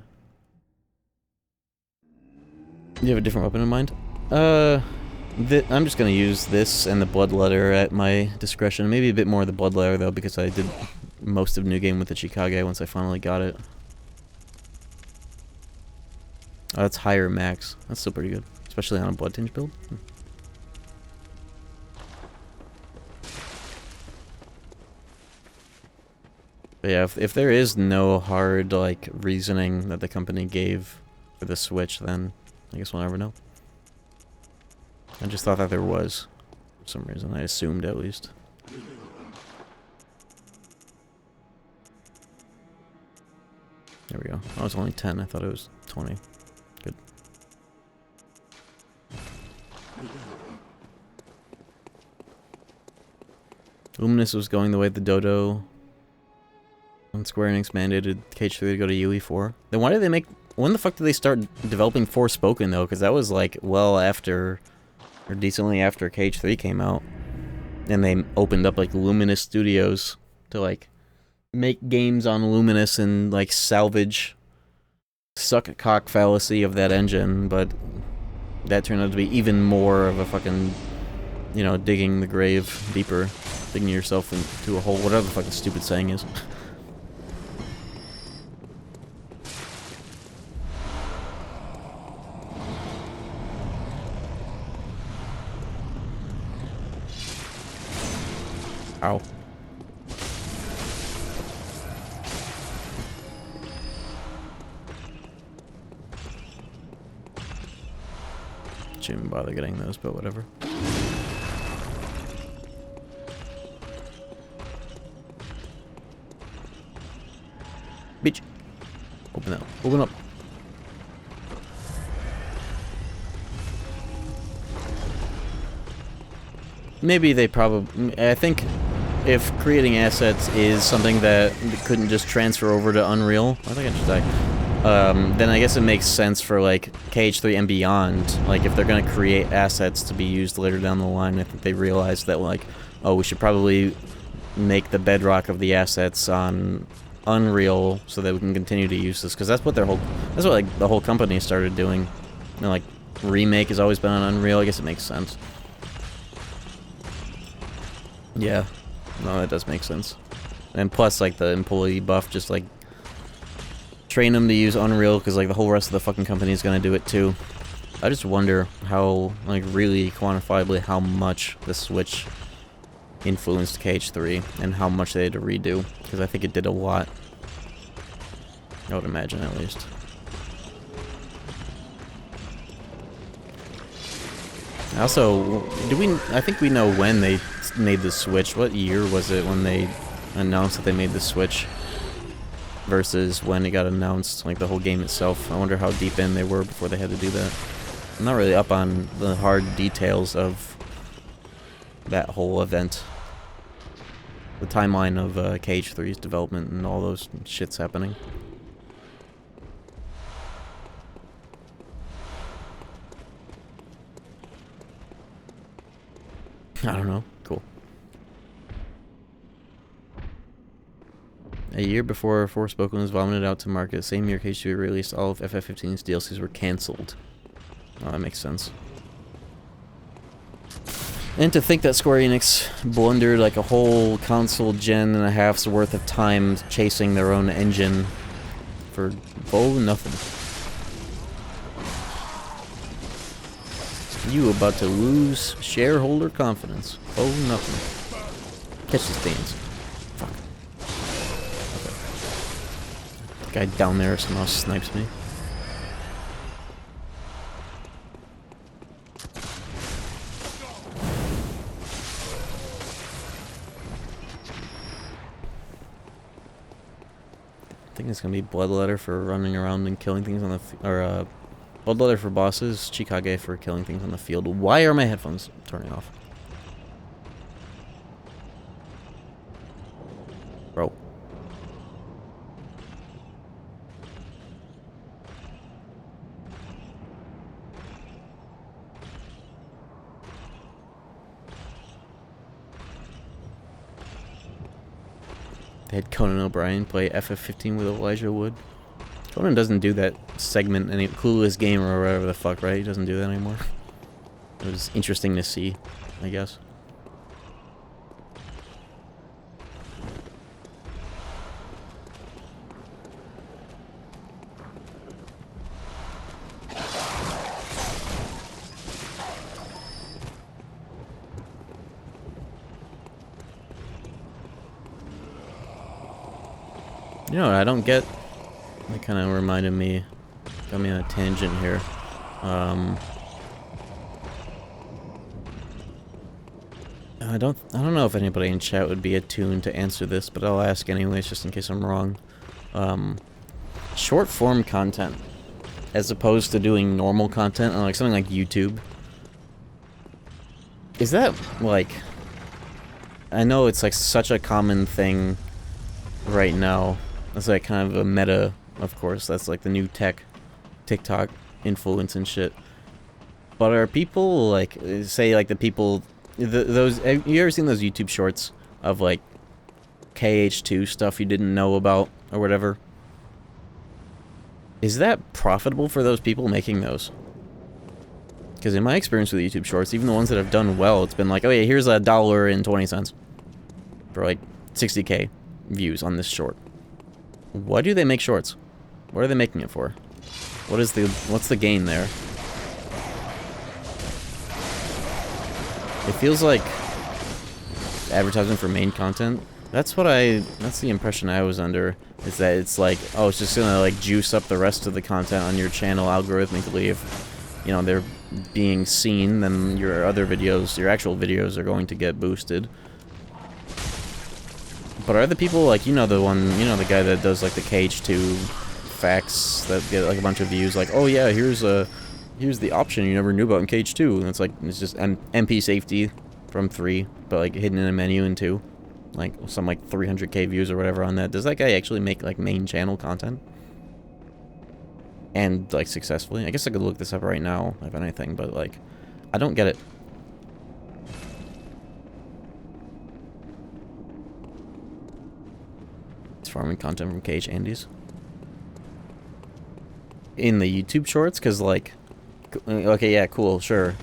Do you have a different weapon in mind? I'm just gonna use this and the Bloodletter at my discretion. Maybe a bit more of the Bloodletter, though, because I did most of New Game with the Chikage once I finally got it. Oh, that's higher max. That's still pretty good. Especially on a Blood Tinge build. But yeah, if there is no hard, like, reasoning that the company gave for the Switch, then I guess we'll never know. I just thought that there was, for some reason. I assumed, at least. There we go. Oh, it's only 10. I thought it was 20. Good. Luminous was going the way of the Dodo. When Square Enix mandated KH3 to go to UE4. Then why did they make... When the fuck did they start developing Forspoken, though? Because that was, like, well after... Or decently after KH3 came out. And they opened up, like, Luminous Studios to, like, make games on Luminous and, like, salvage... Suck a cock fallacy of that engine, but... That turned out to be even more of a fucking... You know, digging the grave deeper. Digging yourself into a hole. Whatever the fuck the stupid saying is. Ow. Shouldn't even bother getting those, but whatever. Bitch. Open up. Open up. Maybe they probably... I think if creating assets is something that couldn't just transfer over to Unreal... I think I just died. Then I guess it makes sense for, like, KH3 and beyond. Like, if they're gonna create assets to be used later down the line, I think they realize that, like, oh, we should probably make the bedrock of the assets on Unreal so that we can continue to use this. Because that's what their whole... That's what, like, the whole company started doing. You know, like, Remake has always been on Unreal. I guess it makes sense. Yeah, no, that does make sense. And plus, like, the employee buff, just, like, train them to use Unreal, because, like, the whole rest of the fucking company is going to do it, too. I just wonder how, like, really quantifiably how much the Switch influenced KH3, and how much they had to redo, because I think it did a lot. I would imagine, at least. Also, I think we know when they made the Switch. What year was it when they announced that they made the Switch versus when it got announced, like the whole game itself? I wonder how deep in they were before they had to do that. I'm not really up on the hard details of that whole event. The timeline of KH3's development and all those shits happening. I don't know. Cool. A year before Forspoken was vomited out to market, same year KH2 released, all of FF15's DLCs were cancelled. Oh, that makes sense. And to think that Square Enix blundered like a whole console gen and a half's worth of time chasing their own engine for nothing. You about to lose shareholder confidence. Oh, nothing. Catch these things. Fuck. Okay. The guy down there somehow snipes me. I think it's gonna be Bloodletter for running around and killing things on the Bloodletter for bosses, Chikage for killing things on the field. Why are my headphones turning off? Bro. had Conan O'Brien play FF15 with Elijah Wood. Conan doesn't do that segment any Clueless Gamer or whatever the fuck, right? He doesn't do that anymore. It was interesting to see, I guess. You know what I don't get? That kind of reminded me, got me on a tangent here. I don't know if anybody in chat would be attuned to answer this, but I'll ask anyways, just in case I'm wrong. Short form content, as opposed to doing normal content on like something like YouTube. Is that like? I know it's like such a common thing right now. It's like kind of a meta, of course. That's like the new TikTok influence and shit. But are people like, say like the people, those, have you ever seen those YouTube shorts of like KH2 stuff you didn't know about or whatever? Is that profitable for those people making those? Because in my experience with YouTube shorts, even the ones that have done well, it's been like, oh yeah, here's $1.20 for like 60K views on this short. Why do they make shorts? What are they making it for? What's the gain there? It feels like advertising for main content. That's the impression I was under, is that it's like, oh, it's just gonna like juice up the rest of the content on your channel algorithmically. If, you know, they're being seen, then your other videos, your actual videos are going to get boosted. But are the people like, the guy that does like the KH2 facts that get like a bunch of views, like, oh yeah, here's the option you never knew about in KH2, and it's just MP safety from 3, but like hidden in a menu in 2, like some like 300K views or whatever on that. Does that guy actually make like main channel content? And like successfully? I guess I could look this up right now, if anything, but like, I don't get it. Farming content from KH Andes in the YouTube shorts, because like, okay, yeah, cool, sure,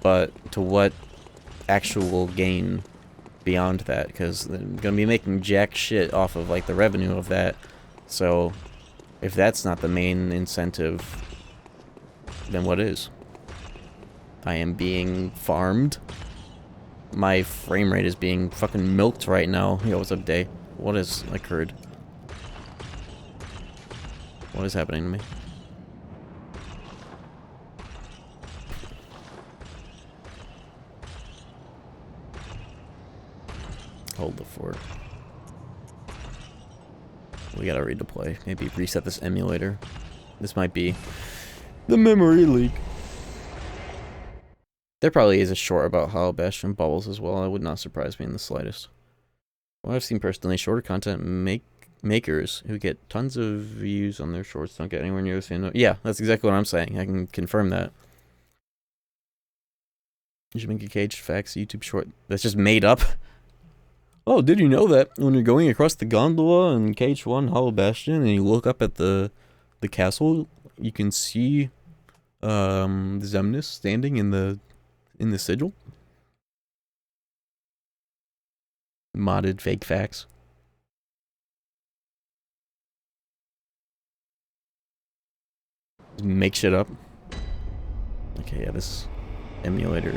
but to what actual gain beyond that? Because they're gonna be making jack shit off of like the revenue of that. So if that's not the main incentive, then what is? I am being farmed. My frame rate is being fucking milked right now. Yo, what's up, Day? What has occurred? What is happening to me? Hold the fort. We gotta redeploy. Maybe reset this emulator. This might be the memory leak. There probably is a short about Hollow Bastion bubbles as well. It would not surprise me in the slightest. Well, I've seen personally, shorter content makers who get tons of views on their shorts don't get anywhere near the same. Yeah, that's exactly what I'm saying. I can confirm that. You should make a Cage Facts YouTube short that's just made up. Oh, did you know that when you're going across the gondola in KH1 Hollow Bastion and you look up at the castle, you can see Zemnis standing in the sigil? Modded fake facts. Make shit up. Okay, yeah, this emulator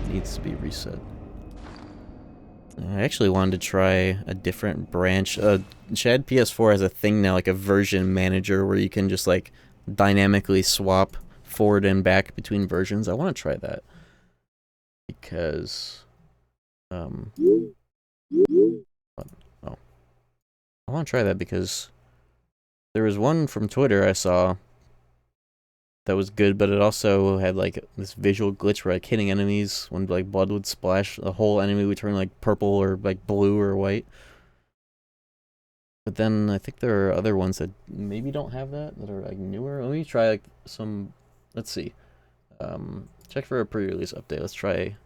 needs to be reset. I actually wanted to try a different branch. Chad PS4 has a thing now, like a version manager, where you can just like dynamically swap forward and back between versions. I want to try that because I want to try that because there was one from Twitter I saw that was good, but it also had like this visual glitch where like hitting enemies, when like blood would splash, the whole enemy would turn like purple or like blue or white. But then I think there are other ones that maybe don't have that are like newer. Let me try like some, let's see. Check for a pre-release update. Let's try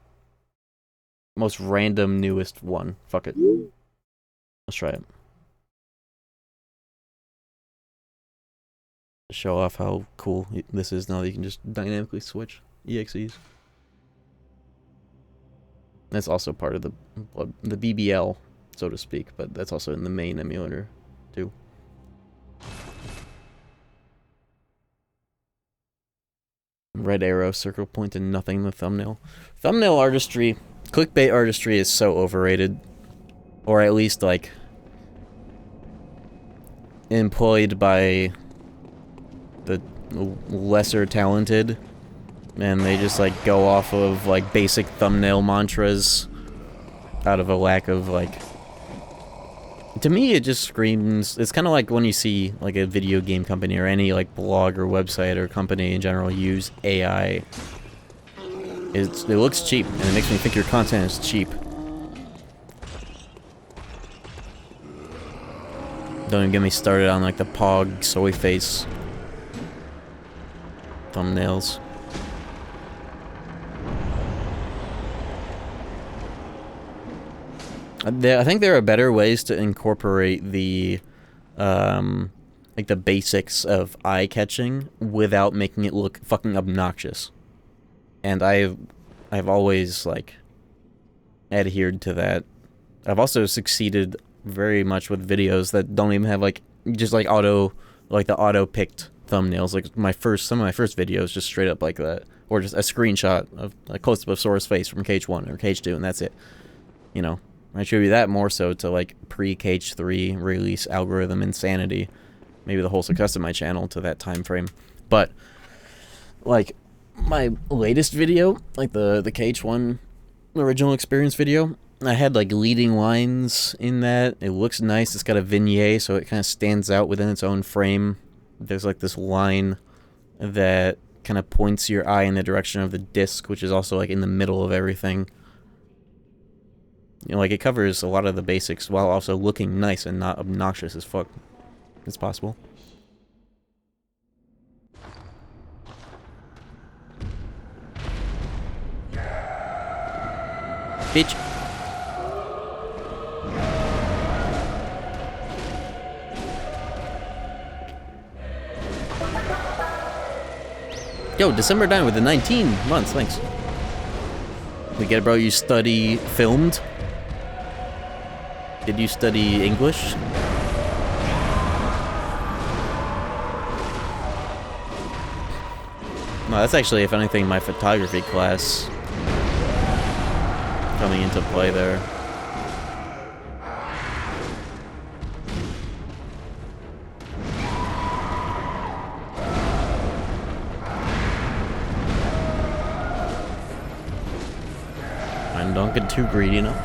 most random newest one. Fuck it. Let's try it. Show off how cool this is now that you can just dynamically switch EXEs. That's also part of the BBL, so to speak, but that's also in the main emulator too. Red arrow, circle point, and nothing in the thumbnail. Thumbnail artistry, clickbait artistry is so overrated. Or at least, like, employed by the lesser talented. And they just, like, go off of, like, basic thumbnail mantras out of a lack of, like... To me, it just screams... It's kind of like when you see, like, a video game company or any, like, blog or website or company in general use AI. It looks cheap, and it makes me think your content is cheap. Don't even get me started on, like, the Pog soy face thumbnails. I think there are better ways to incorporate the, like the basics of eye-catching without making it look fucking obnoxious. And I've always, like, adhered to that. I've also succeeded very much with videos that don't even have, like, just, like, the auto-picked thumbnails. Like, some of my first videos just straight up like that. Or just a screenshot of a close-up of Sora's face from Cage 1 or Cage 2, and that's it. You know? I attribute that more so to, like, pre-Cage 3 release algorithm insanity. Maybe the whole success of my channel to that time frame. But, like, my latest video, like the Cage 1 original experience video, I had, like, leading lines in that. It looks nice. It's got a vignette, so it kind of stands out within its own frame. There's, like, this line that kind of points your eye in the direction of the disc, which is also, like, in the middle of everything. You know, like, it covers a lot of the basics while also looking nice and not obnoxious as fuck. It's possible. Bitch. Yo, December 9 with the 19 months, thanks. We get it, bro. You study filmed? Did you study English? No, that's actually, if anything, my photography class coming into play there. And don't get too greedy, you know?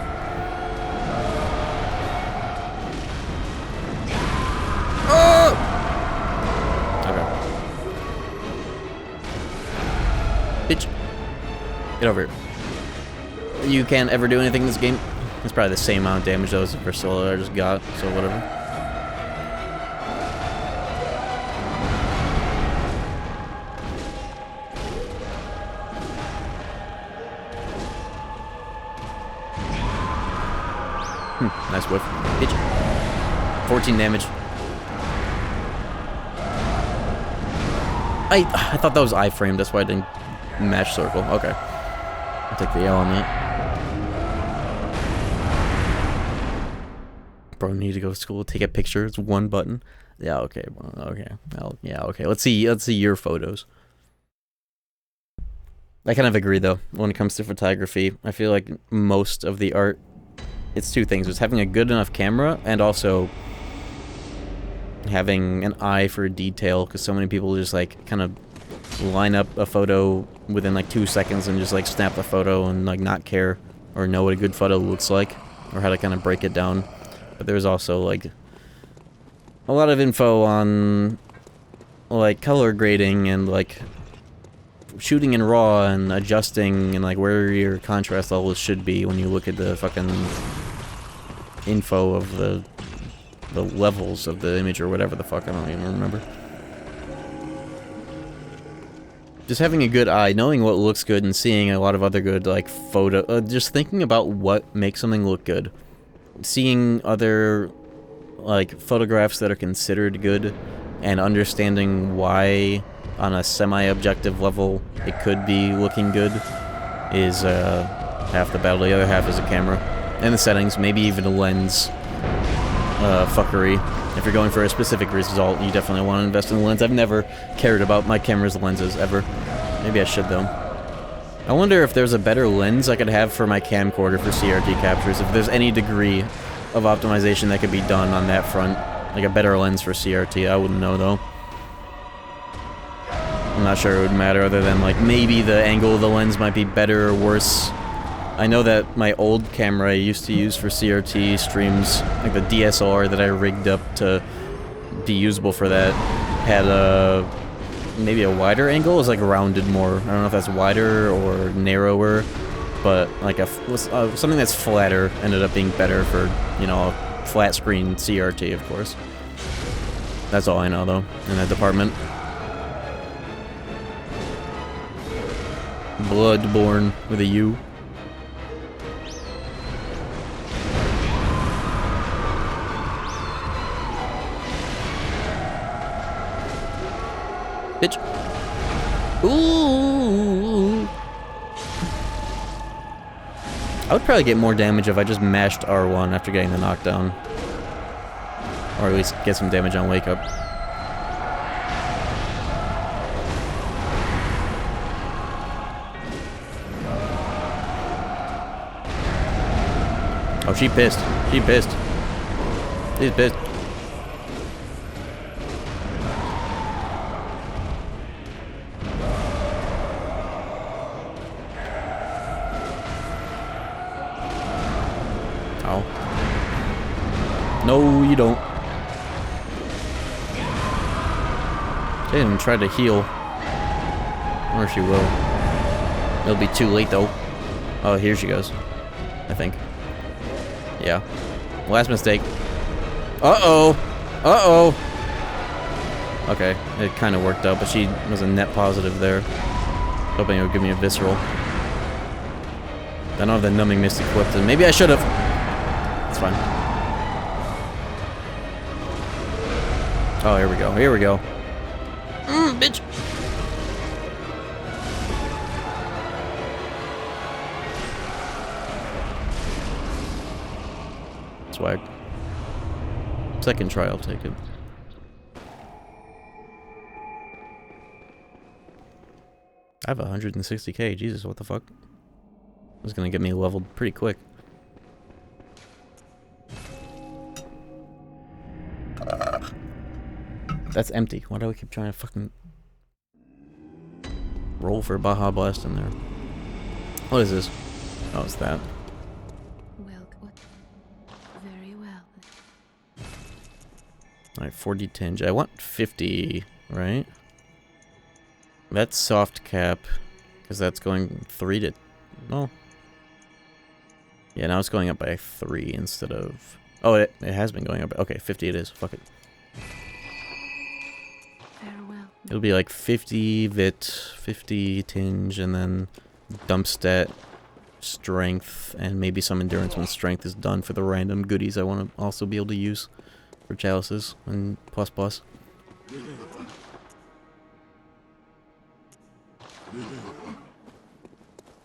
Bitch. Get over here. You can't ever do anything in this game. It's probably the same amount of damage though as the Priscilla I just got, so whatever. Nice whiff. Bitch. 14 damage. I thought that was iframe, that's why I didn't match circle. Okay. I'll take the L on that. Bro, need to go to school, take a picture, it's one button. Yeah, okay, okay. Well, yeah, okay. Let's see your photos. I kind of agree though, when it comes to photography. I feel like most of the art, it's two things. It's having a good enough camera and also having an eye for detail, because so many people just like kind of line up a photo within like 2 seconds and just like snap the photo and like not care or know what a good photo looks like or how to kind of break it down. But there's also like a lot of info on like color grading and like shooting in RAW and adjusting and like where your contrast levels should be when you look at the fucking info of the levels of the image or whatever the fuck, I don't even remember. Just having a good eye, knowing what looks good and seeing a lot of other good like photo, just thinking about what makes something look good seeing other, like, photographs that are considered good and understanding why, on a semi-objective level, it could be looking good is half the battle. The other half is a camera. And the settings, maybe even a lens fuckery. If you're going for a specific result, you definitely want to invest in the lens. I've never cared about my camera's lenses, ever. Maybe I should, though. I wonder if there's a better lens I could have for my camcorder for CRT captures, if there's any degree of optimization that could be done on that front. Like a better lens for CRT, I wouldn't know, though. I'm not sure it would matter, other than, like, maybe the angle of the lens might be better or worse. I know that my old camera I used to use for CRT streams, like the DSLR that I rigged up to be usable for that, had a maybe a wider angle. It was like rounded more. I don't know if that's wider or narrower, but like something that's flatter ended up being better for, you know, a flat screen CRT, of course. That's all I know, though, in that department. Bloodborne with a U. Bitch. Ooh. I would probably get more damage if I just mashed R1 after getting the knockdown. Or at least get some damage on wake up. Oh, she pissed. She pissed. She's pissed. Oh. No, you don't. She didn't even try to heal. Or she will. It'll be too late, though. Oh, here she goes. I think. Yeah. Last mistake. Uh-oh! Uh-oh! Okay, it kind of worked out, but she was a net positive there. Hoping it would give me a visceral. I don't have the numbing mist equipped, and maybe I should have. It's fine. Oh, here we go. Here we go. Bitch! Swag. Second try, I'll take it. I have 160k. Jesus, what the fuck? It's gonna get me leveled pretty quick. That's empty. Why do I keep trying to fucking roll for Baja Blast in there? What is this? Oh, it's that. Very well. Alright, 40 tinge. I want 50, right? That's soft cap, because that's going 3 to... Oh. Yeah, now it's going up by 3 instead of... Oh, it has been going up. Okay, 50 it is. Fuck it. Farewell. It'll be like 50 vit, 50 tinge, and then dump stat, strength, and maybe some endurance when strength is done for the random goodies I want to also be able to use for chalices and plus plus.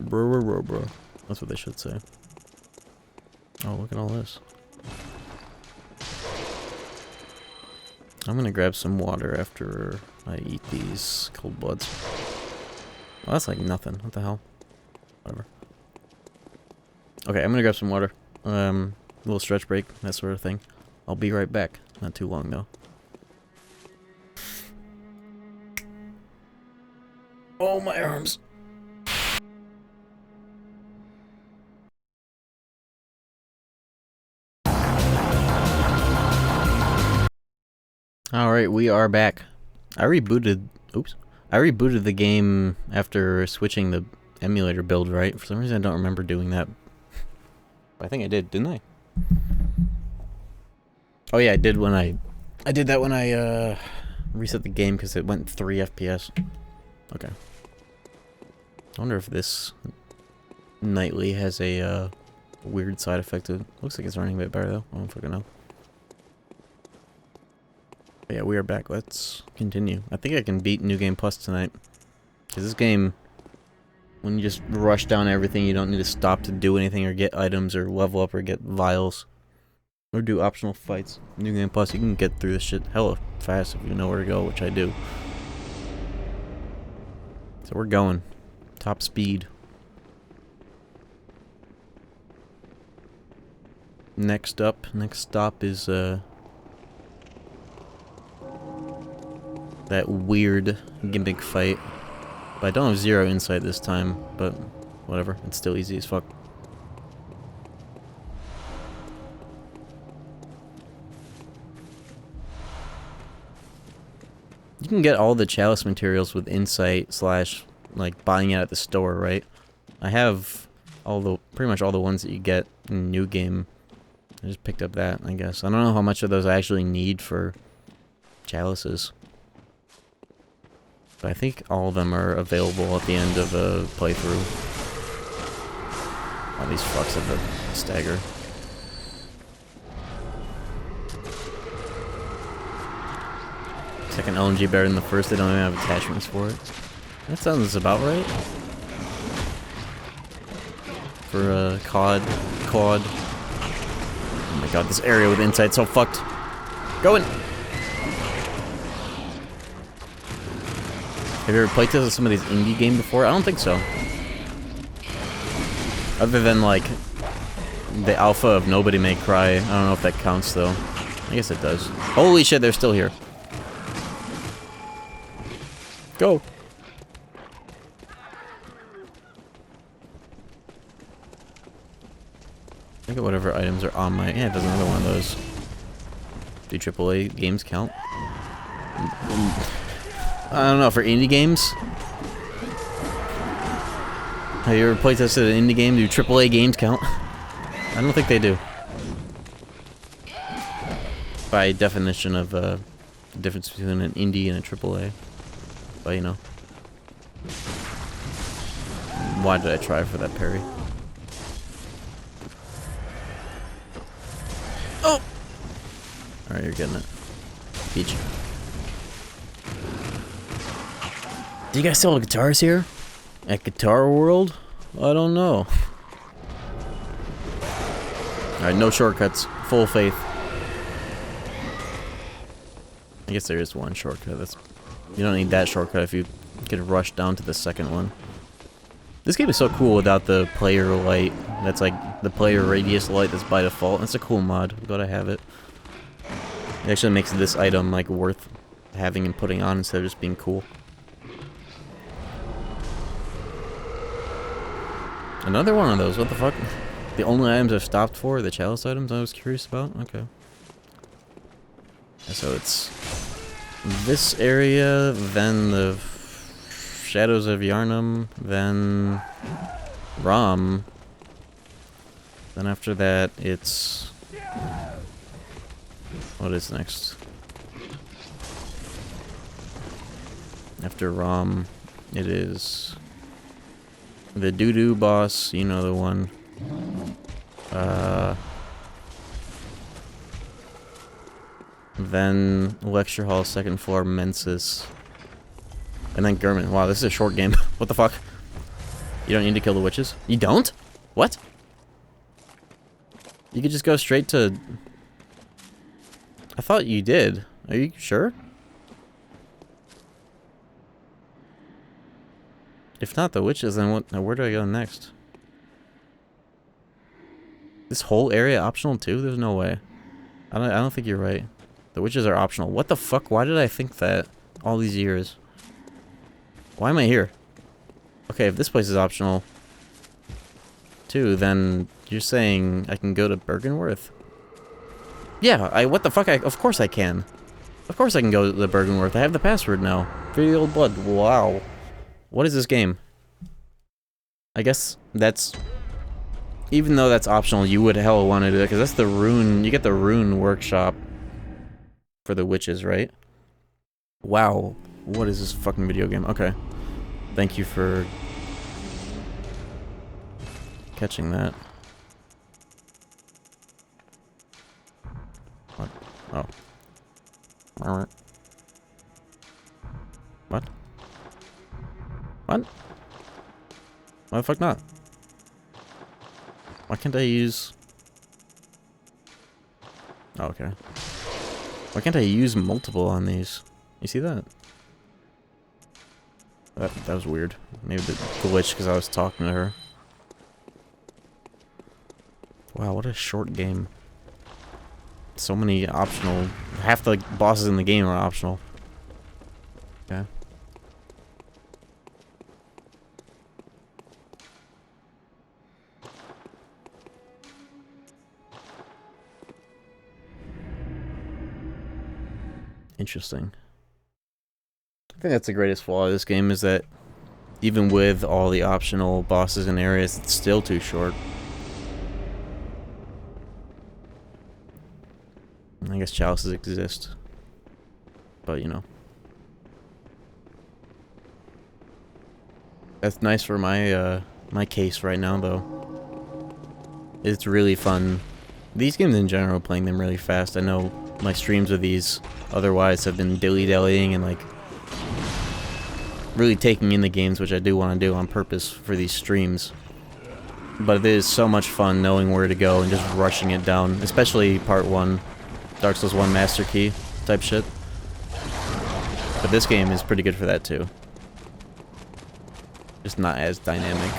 Bro. That's what they should say. Oh, look at all this. I'm gonna grab some water after I eat these cold bloods. Well, that's like nothing. What the hell? Whatever. Okay, I'm gonna grab some water. Little stretch break, that sort of thing. I'll be right back. Not too long, though. Oh, my arms. Alright, we are back. I rebooted the game after switching the emulator build, right? For some reason I don't remember doing that. I think I did, didn't I? Oh yeah, I did when I did that when I reset the game because it went 3 FPS. Okay. I wonder if this nightly has a weird side effect. It looks like it's running a bit better though. I don't fucking know. But yeah, we are back. Let's continue. I think I can beat New Game Plus tonight. Because this game, when you just rush down everything, you don't need to stop to do anything or get items or level up or get vials. Or do optional fights. New Game Plus, you can get through this shit hella fast if you know where to go, which I do. So we're going. Top speed. Next stop is that weird gimmick fight. But I don't have 0 insight this time, but whatever, it's still easy as fuck. You can get all the chalice materials with insight slash like buying it at the store, right? I have pretty much all the ones that you get in New Game. I just picked up that, I guess. I don't know how much of those I actually need for chalices. But I think all of them are available at the end of a playthrough. All these fucks have a stagger. Second LMG better than the first, they don't even have attachments for it. That sounds about right. For COD. Oh my god, this area with insight's so fucked. Going! Have you ever played this with some of these indie games before? I don't think so. Other than, like, the alpha of Nobody May Cry. I don't know if that counts, though. I guess it does. Holy shit, they're still here. Go! Look at whatever items are on my... Yeah, there's another one of those. Do AAA games count? I don't know, for indie games? Have you ever played tested an indie game? Do AAA games count? I don't think they do. By definition of the difference between an indie and a AAA. But you know. Why did I try for that parry? Oh! Alright, you're getting it. Peach. Do you guys sell guitars here? At Guitar World? I don't know. Alright, no shortcuts. Full faith. I guess there is one shortcut. You don't need that shortcut if you can rush down to the second one. This game is so cool without the player light. That's like the player radius light that's by default. It's a cool mod. We gotta have it. It actually makes this item like worth having and putting on instead of just being cool. Another one of those. What the fuck? The only items I've stopped for are the chalice items I was curious about? Okay. So it's this area, then the Shadows of Yharnam, then Rom. Then after that, it's... What is next? After Rom, it is... the doo-doo boss, you know the one. Then lecture hall, second floor, Mensis. And then Gurman. Wow, this is a short game. What the fuck? You don't need to kill the witches? You don't? What? You could just go straight to... I thought you did. Are you sure? If not the witches, then what? Where do I go next? This whole area optional too? There's no way. I don't think you're right. The witches are optional. What the fuck? Why did I think that all these years? Why am I here? Okay, if this place is optional too, then you're saying I can go to Bergenworth? Yeah, what the fuck? Of course I can. Of course I can go to the Bergenworth. I have the password now. For the old blood. Wow. What is this game? I guess that's... Even though that's optional, you would hell want to do it, because that's the rune... You get the rune workshop for the witches, right? Wow. What is this fucking video game? Okay. Thank you for catching that. Oh. What? What? Why the fuck not? Why can't I use... Oh, okay. Why can't I use multiple on these? You see that? That was weird. Maybe the glitch because I was talking to her. Wow, what a short game. So many optional... Half the bosses in the game are optional. Okay. Interesting. I think that's the greatest flaw of this game, is that even with all the optional bosses and areas, it's still too short. I guess chalices exist. But, you know. That's nice for my, my case right now, though. It's really fun. These games in general, playing them really fast. I know my streams of these otherwise have been dilly-dallying and, like, really taking in the games, which I do want to do on purpose for these streams. But it is so much fun knowing where to go and just rushing it down, especially part 1, Dark Souls 1 Master Key type shit. But this game is pretty good for that too. Just not as dynamic.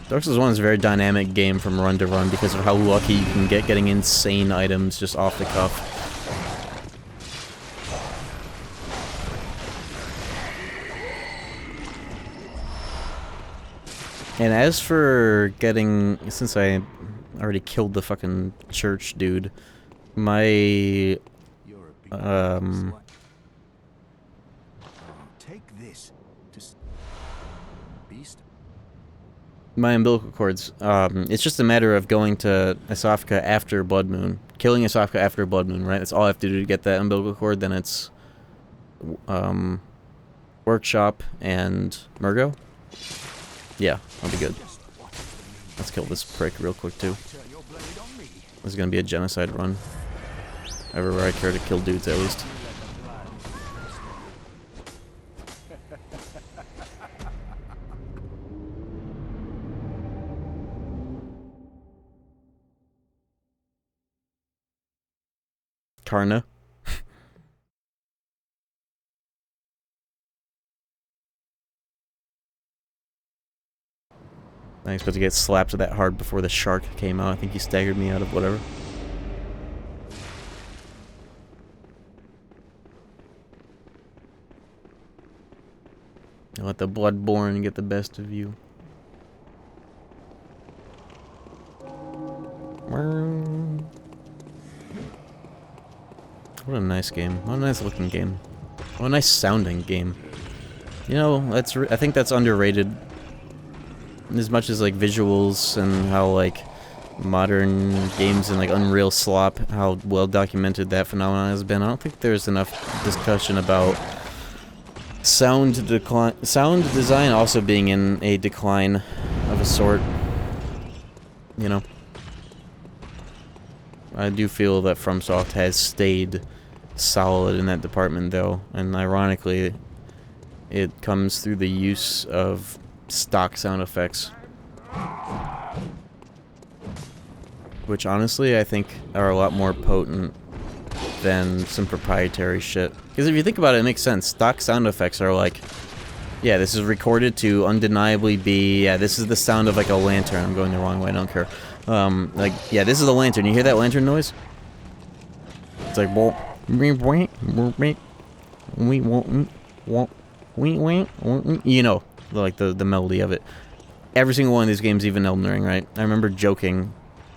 Dark Souls 1 is a very dynamic game from run to run because of how lucky you can get getting insane items just off the cuff. And as for getting, since I already killed the fucking church dude, my Take this to beast. my umbilical cords, it's just a matter of going to Asafka after Blood Moon. Killing Asafka after Blood Moon, right? That's all I have to do to get that umbilical cord. Then it's Workshop and Murgo. Yeah, I'll be good. Let's kill this prick real quick too. This is gonna be a genocide run. Everywhere I care to kill dudes, at least. Karna. I expect to get slapped that hard before the shark came out. I think he staggered me out of whatever. Let the Bloodborne get the best of you. What a nice game. What a nice looking game. What a nice sounding game. You know, I think that's underrated. As much as like visuals and how like modern games and like Unreal slop, how well documented that phenomenon has been, I don't think there's enough discussion about sound design also being in a decline of a sort. You know, I do feel that FromSoft has stayed solid in that department though, and ironically it comes through the use of stock sound effects, which honestly I think are a lot more potent than some proprietary shit. Because if you think about it, it makes sense. Stock sound effects are like, yeah, this is recorded to undeniably be, yeah, this is the sound of like a lantern. I'm going the wrong way, I don't care. Like, yeah, this is a lantern. You hear that lantern noise? It's like, you know, like the melody of it. Every single one of these games, even Elden Ring, right? I remember joking,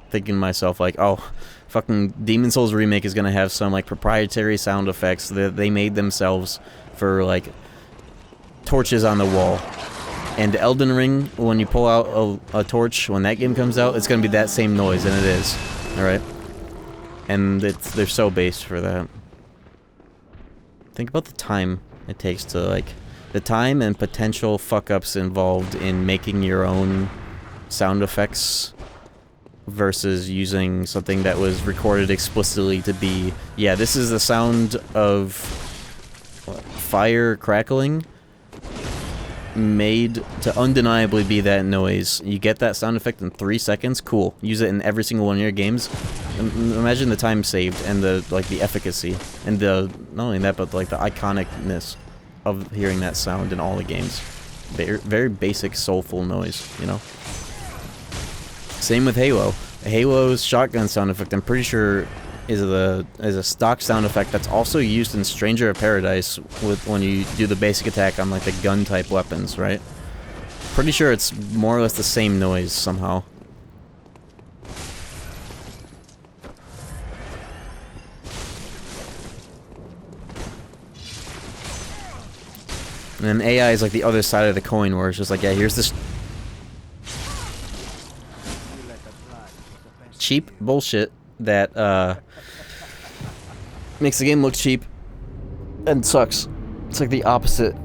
thinking to myself like, oh, fucking Demon Souls Remake is gonna have some like proprietary sound effects that they made themselves for like torches on the wall. And Elden Ring, when you pull out a torch, when that game comes out, it's gonna be that same noise, and it is. Alright? And they're so based for that. Think about the time it takes to like, the time and potential fuck-ups involved in making your own sound effects versus using something that was recorded explicitly to be, yeah, this is the sound of fire crackling made to undeniably be that noise. You get that sound effect in 3 seconds, cool. Use it in every single one of your games. Imagine the time saved and the the efficacy and the not only that but like the iconicness of hearing that sound in all the games. Very basic soulful noise, you know. Same with Halo. Halo's shotgun sound effect, I'm pretty sure, is a stock sound effect that's also used in Stranger of Paradise with when you do the basic attack on like the gun type weapons, right? Pretty sure it's more or less the same noise somehow. And then AI is like the other side of the coin where it's just like, yeah, here's this cheap bullshit that makes the game look cheap and sucks. It's like the opposite.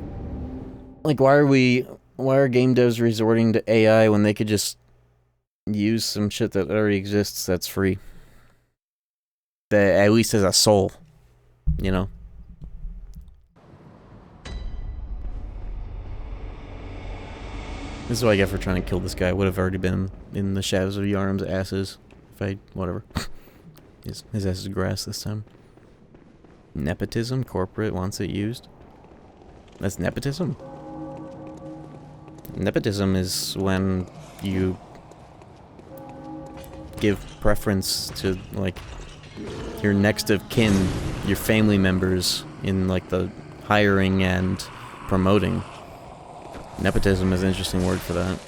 Like, why are game devs resorting to AI when they could just use some shit that already exists that's free? That at least has a soul, you know? This is what I get for trying to kill this guy. I would have already been in the shadows of Yarnum's asses. If I... whatever. His ass is grass this time. Nepotism? Corporate wants it used? That's nepotism? Nepotism is when you give preference to, like, your next of kin, your family members, in, like, the hiring and promoting. Nepotism is an interesting word for that.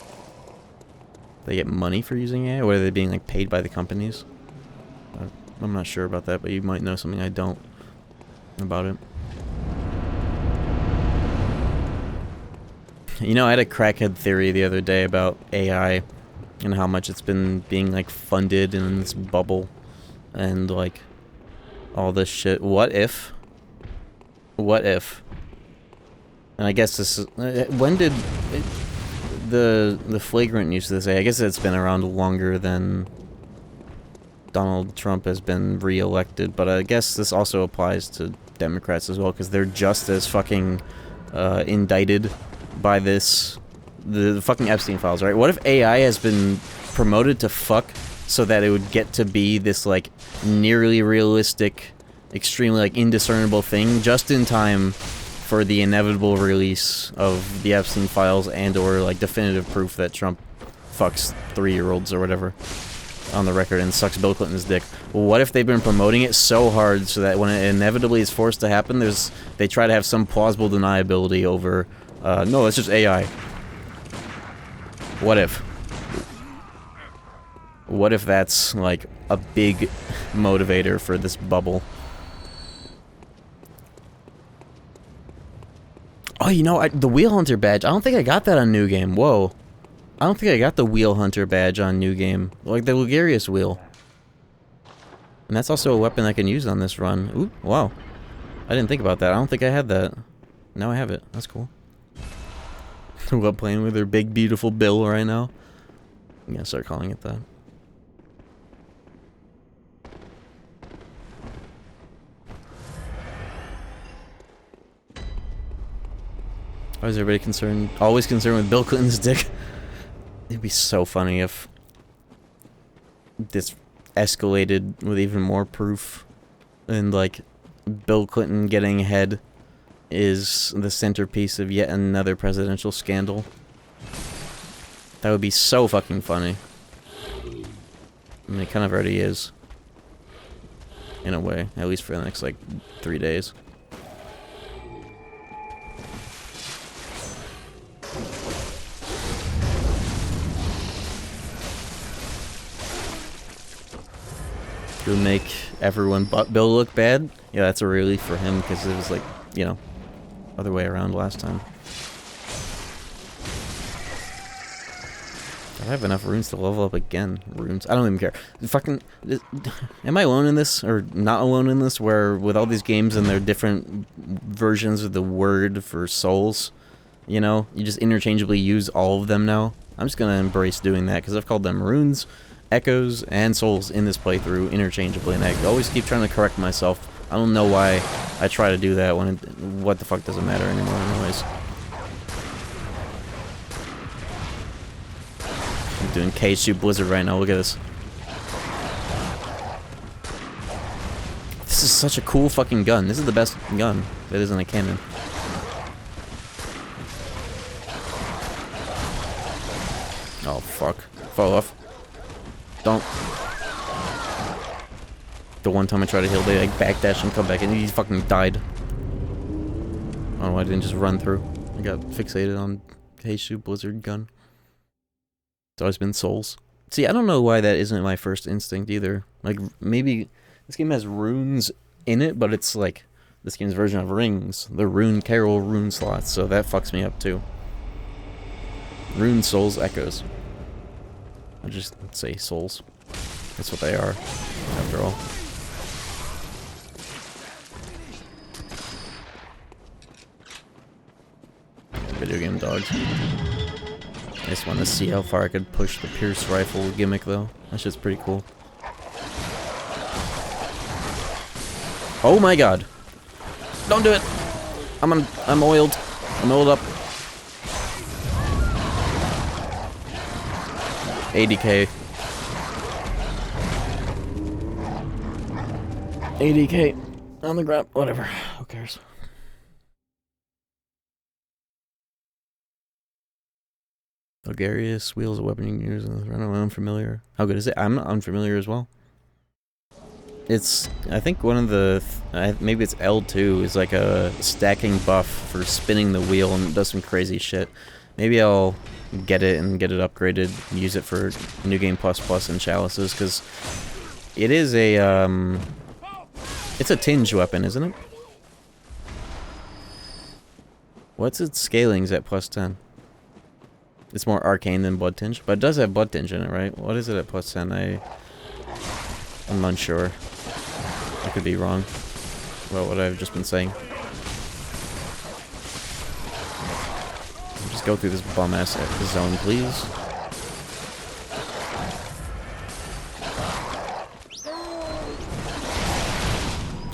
They get money for using AI, or are they being like paid by the companies? I'm not sure about that, but you might know something I don't about it. You know, I had a crackhead theory the other day about AI and how much it's been being like funded in this bubble and like all this shit. What if? And I guess this is... when did the flagrant use of this? I guess it's been around longer than Donald Trump has been re-elected, but I guess this also applies to Democrats as well, because they're just as fucking indicted by this... the fucking Epstein files, right? What if AI has been promoted to fuck so that it would get to be this, like, nearly realistic, extremely, like, indiscernible thing just in time for the inevitable release of the Epstein files and or like definitive proof that Trump fucks 3-year-olds or whatever on the record and sucks Bill Clinton's dick? Well, what if they've been promoting it so hard so that when it inevitably is forced to happen, they try to have some plausible deniability over, no, it's just AI. What if? What if that's like a big motivator for this bubble? Oh, you know, the Wheel Hunter badge. I don't think I got that on New Game. Whoa. I don't think I got the Wheel Hunter badge on New Game. Like the Lugarius Wheel. And that's also a weapon I can use on this run. Ooh, wow. I didn't think about that. I don't think I had that. Now I have it. That's cool. I'm up playing with her big, beautiful bill right now. I'm gonna start calling it that. Why is everybody concerned? Always concerned with Bill Clinton's dick? It'd be so funny if this escalated with even more proof and like Bill Clinton getting ahead is the centerpiece of yet another presidential scandal. That would be so fucking funny. I mean, it kind of already is. In a way, at least for the next like 3 days. To make everyone but Bill look bad. Yeah, that's a relief for him because it was like, you know, other way around last time. I have enough runes to level up again. Runes. I don't even care. Fucking... am I alone in this? Or not alone in this? Where with all these games and their different versions of the word for souls, you know, you just interchangeably use all of them now. I'm just gonna embrace doing that because I've called them runes. Echoes and Souls in this playthrough interchangeably, and I always keep trying to correct myself. I don't know why I try to do that when what the fuck doesn't matter anymore anyways. I'm doing K2 Blizzard right now, look at this. This is such a cool fucking gun. This is the best gun that isn't a cannon. Oh fuck. Fall off. Don't. The one time I tried to heal, they like backdash and come back and he fucking died. I don't know why I didn't just run through. I got fixated on K2 Blizzard gun. It's always been Souls. See, I don't know why that isn't my first instinct either. Like, maybe this game has runes in it, but it's like this game's version of rings. The rune Carol rune slots, so that fucks me up too. Rune, Souls, Echoes. I'll just say Souls. That's what they are, after all. Video game dogs. I just want to see how far I could push the Pierce rifle gimmick, though. That shit's pretty cool. Oh my god! Don't do it! I'm oiled. I'm oiled up. 80k. 80k on the ground. Whatever. Who cares? Bulgarius wheels a weapon you can use in the run. I'm unfamiliar. How good is it? I'm unfamiliar as well. It's, I think one of the, maybe it's L2 is like a stacking buff for spinning the wheel and it does some crazy shit. Maybe I'll get it and get it upgraded, use it for New Game Plus Plus and Chalices, because it is a, it's a tinge weapon, isn't it? What's its scalings at plus 10? It's more arcane than Blood Tinge, but it does have Blood Tinge in it, right? What is it at plus 10? I'm unsure. I could be wrong about what I've just been saying. Just go through this bum-ass zone, please.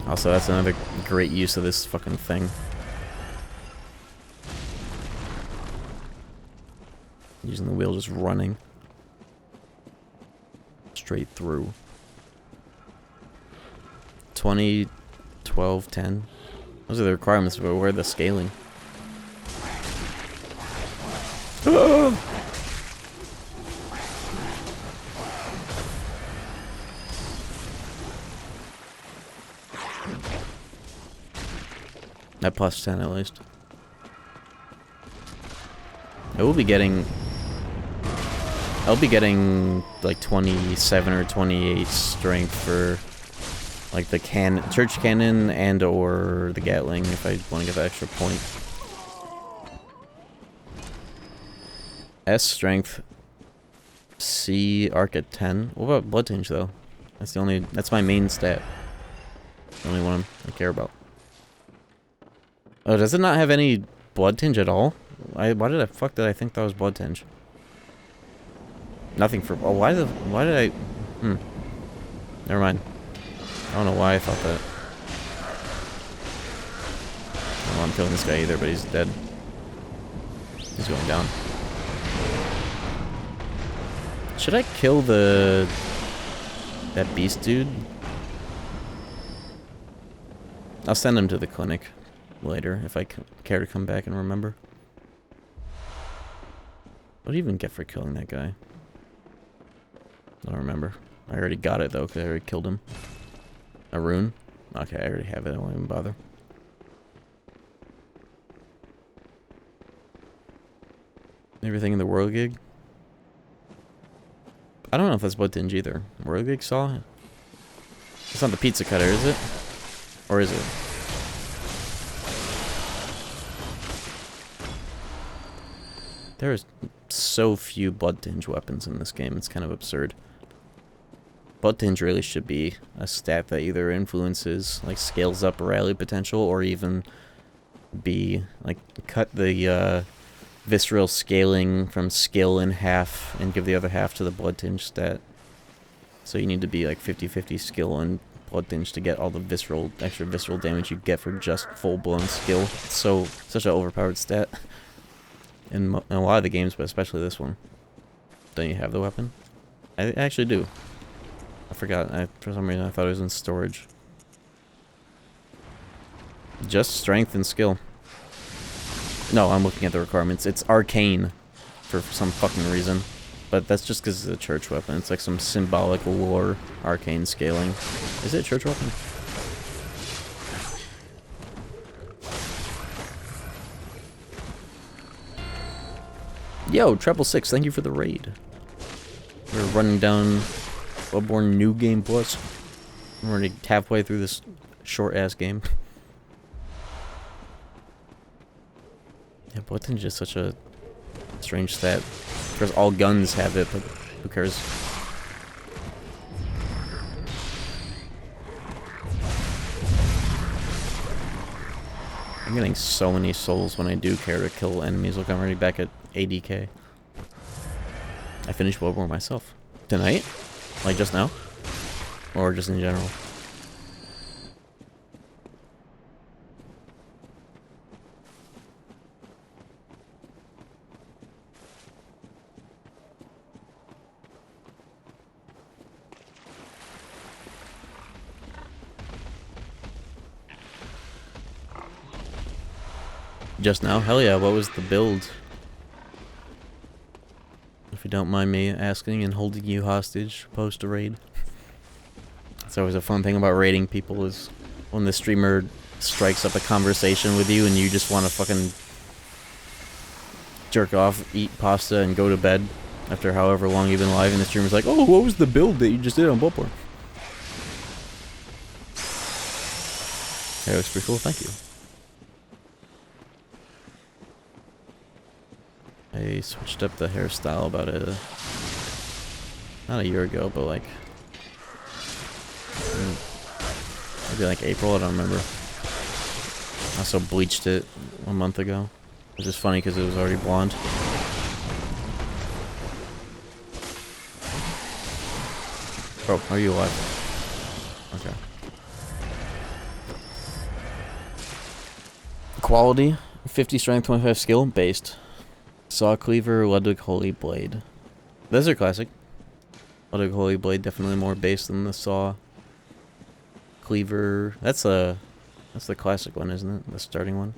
Also, that's another great use of this fucking thing. Using the wheel, just running straight through. 20, 12, 10. Those are the requirements, but where are the scaling? At plus 10 at least. I'll be getting like 27 or 28 strength for like the church cannon and or the Gatling if I want to get that extra point. S strength, C arc at 10. What about Blood Tinge though? That's my main stat. The only one I care about. Oh, does it not have any Blood Tinge at all? Why the fuck did I think that was Blood Tinge? Nothing for... Oh, why did I... Never mind. I don't know why I thought that. I don't know I'm killing this guy either, but he's dead. He's going down. Should I kill that beast dude? I'll send him to the clinic later if I care to come back and remember. What do you even get for killing that guy? I don't remember. I already got it though, because I already killed him. A rune? Okay, I already have it. I won't even bother. Everything in the World Gig? I don't know if that's Blood Tinge either. World Gig saw? It's not the pizza cutter, is it? Or is it? There's so few Blood Tinge weapons in this game, it's kind of absurd. Blood Tinge really should be a stat that either influences, like, scales up rally potential, or even be, like, cut the, visceral scaling from skill in half, and give the other half to the Blood Tinge stat. So you need to be like 50-50 skill and Bloodtinge to get all the extra visceral damage you get for just full-blown skill. It's such an overpowered stat in a lot of the games, but especially this one. Don't you have the weapon? I actually do. I forgot. For some reason I thought it was in storage. Just strength and skill. No, I'm looking at the requirements. It's arcane for some fucking reason. But that's just because it's a church weapon. It's like some symbolic lore arcane scaling. Is it a church weapon? Yo, Treble 6, thank you for the raid. We're running down Bloodborne New Game Plus. We're already halfway through this short-ass game. Yeah, Bloodtinge is just such a strange stat. Because all guns have it, but who cares? I'm getting so many souls when I do care to kill enemies. Look, I'm already back at 80k. I finished Bloodborne myself. Tonight? Like just now? Or just in general? Just now? Hell yeah, what was the build? If you don't mind me asking and holding you hostage post a raid. It's always a fun thing about raiding people is when the streamer strikes up a conversation with you and you just want to fucking jerk off, eat pasta, and go to bed after however long you've been live, and the streamer's like, oh, what was the build that you just did on Bloodborne? That looks pretty cool, thank you. I switched up the hairstyle about not a year ago, but like maybe like April, I don't remember. I also bleached it a month ago, which is funny because it was already blonde. Oh, are you alive? Okay. Quality, 50 strength, 25 skill, based. Saw Cleaver, Ludwig Holy Blade. Those are classic. Ludwig Holy Blade definitely more based than the Saw Cleaver. That's the classic one, isn't it? The starting one.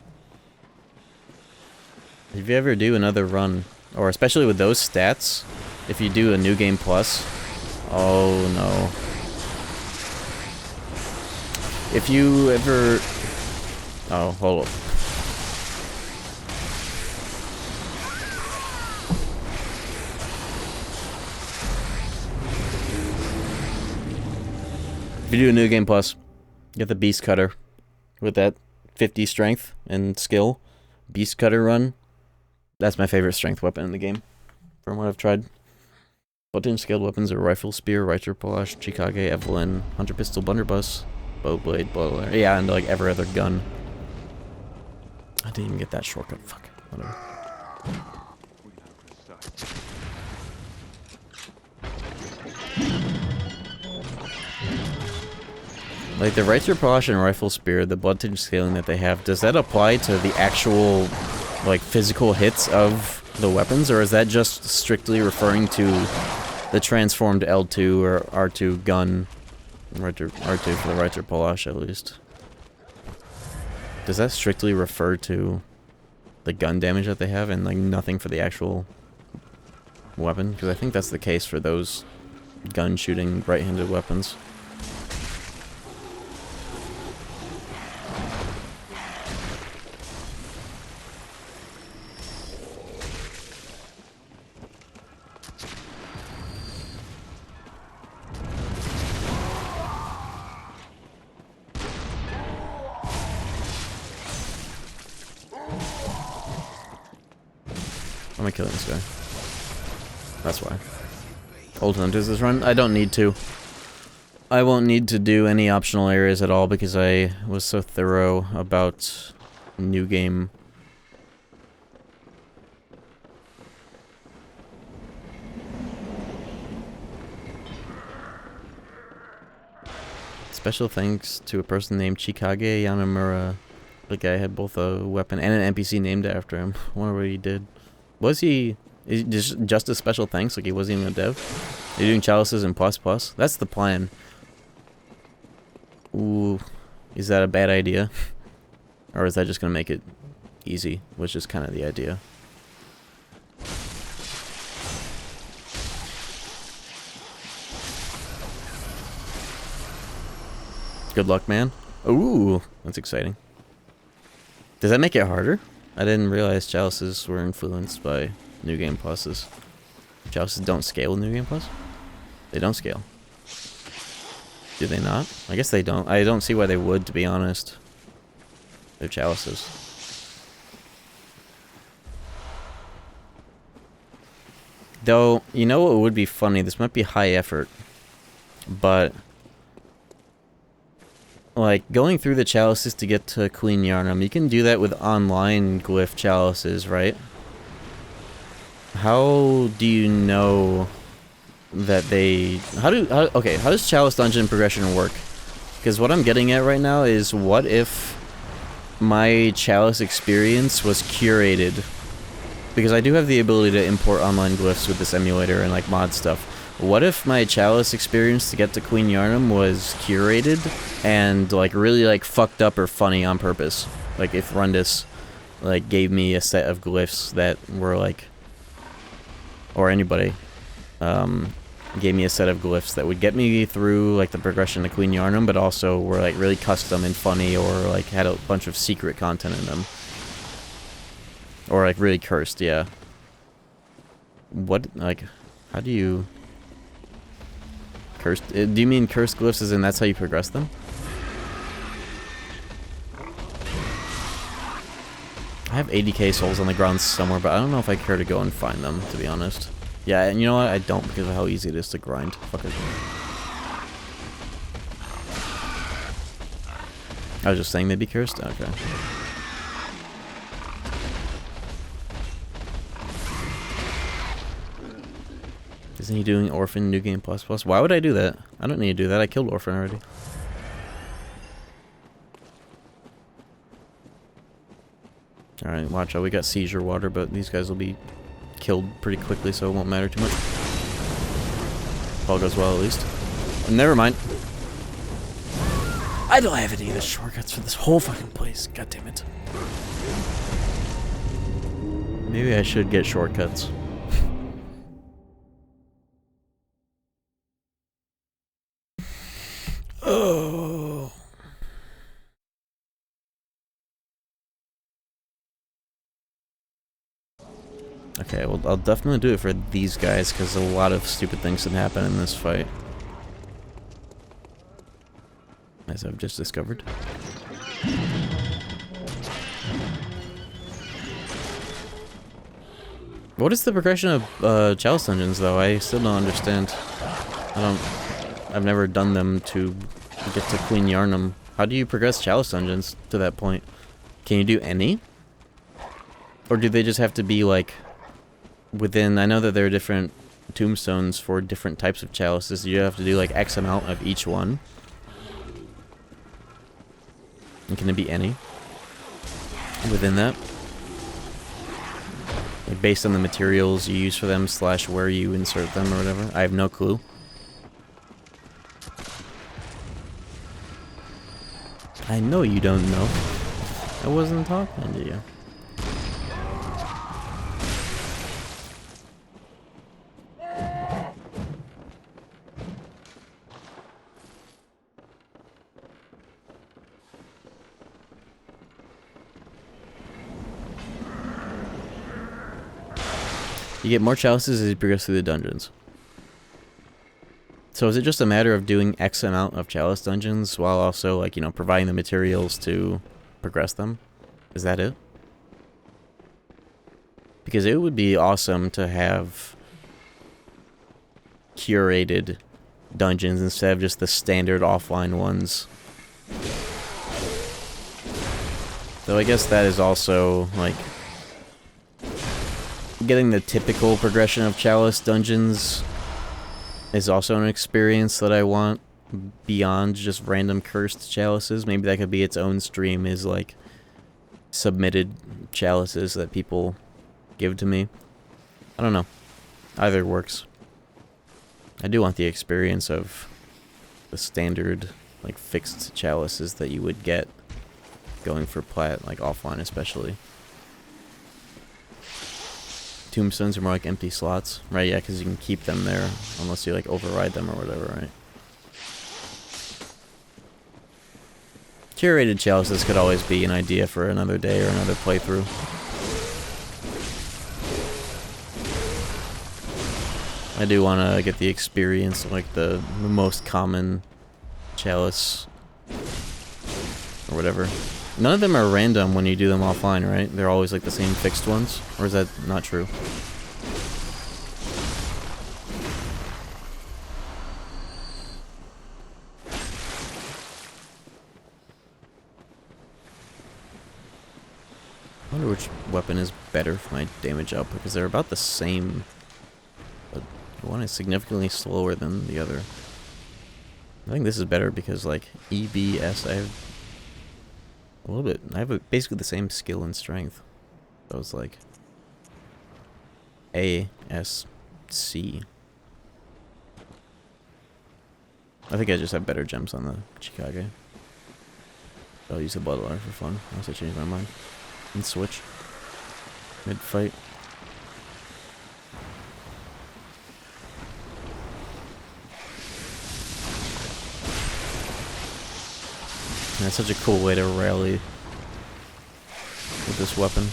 If you ever do another run, or especially with those stats, if you do a New Game Plus, oh no. If you ever... Oh, hold up. If you do a New Game Plus, get the Beast Cutter with that 50 strength and skill. Beast Cutter run. That's my favorite strength weapon in the game, from what I've tried. Bloodtinge scaled weapons are Rifle, Spear, Riter Polash, Chikage, Evelyn, Hunter Pistol, Blunderbuss, Bowblade, Blow. Yeah, and like every other gun. I didn't even get that shortcut. Fuck. Whatever. Like the Riter Polash and Rifle Spear, the Bloodtinge scaling that they have, does that apply to the actual, like, physical hits of the weapons, or is that just strictly referring to the transformed L2 or R2 gun? R2 for the Riter Polash, at least. Does that strictly refer to the gun damage that they have and, like, nothing for the actual weapon? Because I think that's the case for those gun-shooting right-handed weapons. I'm killing this guy. That's why. Old Hunters this run? I don't need to. I won't need to do any optional areas at all because I was so thorough about New Game. Special thanks to a person named Chikage Yanamura. The guy had both a weapon and an NPC named after him. I wonder what he did. Was he just a special thanks? Like he wasn't even a dev? You're doing chalices in plus plus? That's the plan. Ooh. Is that a bad idea? Or is that just gonna make it easy? Which is kind of the idea. Good luck, man. Ooh, that's exciting. Does that make it harder? I didn't realize chalices were influenced by New Game Pluses. Chalices don't scale with New Game Plus? They don't scale. Do they not? I guess they don't. I don't see why they would, to be honest. They're chalices. Though, you know what would be funny? This might be high effort. But like, going through the chalices to get to Queen Yarnum, you can do that with online glyph chalices, right? How do you know that they... Okay, how does chalice dungeon progression work? Because what I'm getting at right now is, what if my chalice experience was curated? Because I do have the ability to import online glyphs with this emulator and, like, mod stuff. What if my chalice experience to get to Queen Yarnum was curated and, like, really, like, fucked up or funny on purpose? Like, if Rundus, like, gave me a set of glyphs that were, like... Or anybody, gave me a set of glyphs that would get me through, like, the progression to Queen Yarnum, but also were, like, really custom and funny, or, like, had a bunch of secret content in them. Or, like, really cursed, yeah. What, like, how do you... Cursed? Do you mean cursed glyphs as in that's how you progress them? I have 80k souls on the ground somewhere, but I don't know if I care to go and find them, to be honest. Yeah, and you know what? I don't, because of how easy it is to grind. Fuck it. I was just saying they'd be cursed? Okay. Isn't he doing Orphan New Game Plus Plus? Why would I do that? I don't need to do that. I killed Orphan already. Alright, watch out. We got seizure water, but these guys will be killed pretty quickly, so it won't matter too much. All goes well, at least. Never mind. I don't have any of the shortcuts for this whole fucking place. God damn it. Maybe I should get shortcuts. Oh. Okay, well, I'll definitely do it for these guys, because a lot of stupid things can happen in this fight. As I've just discovered. What is the progression of Chalice Dungeons, though? I still don't understand. I've never done them to get to Queen Yarnum. How do you progress Chalice Dungeons to that point? Can you do any? Or do they just have to be, like, within... I know that there are different tombstones for different types of chalices. You have to do, like, X amount of each one. And can it be any within that? Like, based on the materials you use for them / where you insert them or whatever? I have no clue. I know you don't know. I wasn't talking to you. You get more chalices as you progress through the dungeons. So is it just a matter of doing X amount of chalice dungeons while also, like, you know, providing the materials to progress them? Is that it? Because it would be awesome to have curated dungeons instead of just the standard offline ones. Though I guess that is also, like... Getting the typical progression of Chalice dungeons is also an experience that I want. beyond just random cursed chalices. Maybe that could be its own stream, is like submitted chalices that people give to me. I don't know. Either works. I do want the experience of the standard, like, fixed chalices that you would get going for Plat, like, offline especially. Tombstones are more like empty slots, right? Yeah, because you can keep them there unless you, like, override them or whatever, right? Curated chalices could always be an idea for another day or another playthrough. I do want to get the experience of, like, the most common chalice or whatever. None of them are random when you do them offline, right? They're always like the same fixed ones? Or is that not true? I wonder which weapon is better for my damage up, because they're about the same. But one is significantly slower than the other. I think this is better because, like, EBS, I have a little bit. I have basically the same skill and strength. So it's like ASC. I think I just have better gems on the Chikage. I'll use the Bloodborne for fun, unless I change my mind. And switch. Mid-fight. That's such a cool way to rally with this weapon.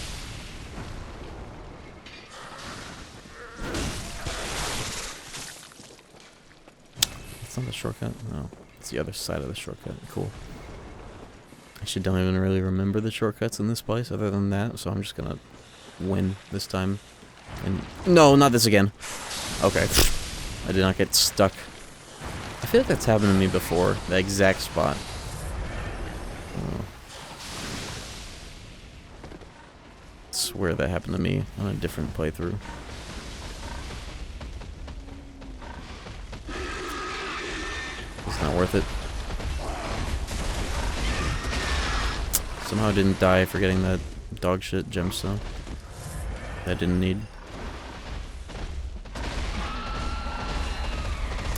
It's not the shortcut? No. It's the other side of the shortcut. Cool. Actually, don't even really remember the shortcuts in this place other than that, so I'm just gonna win this time. And no, not this again. Okay. I did not get stuck. I feel like that's happened to me before. The exact spot. I swear that happened to me on a different playthrough. It's not worth it. Somehow I didn't die for getting that dog shit gemstone that I didn't need.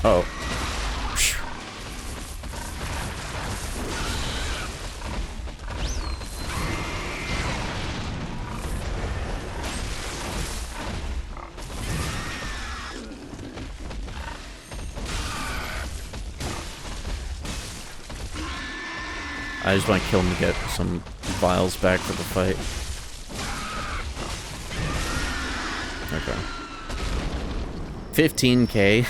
Oh. I just want to kill him to get some vials back for the fight. Okay. 15k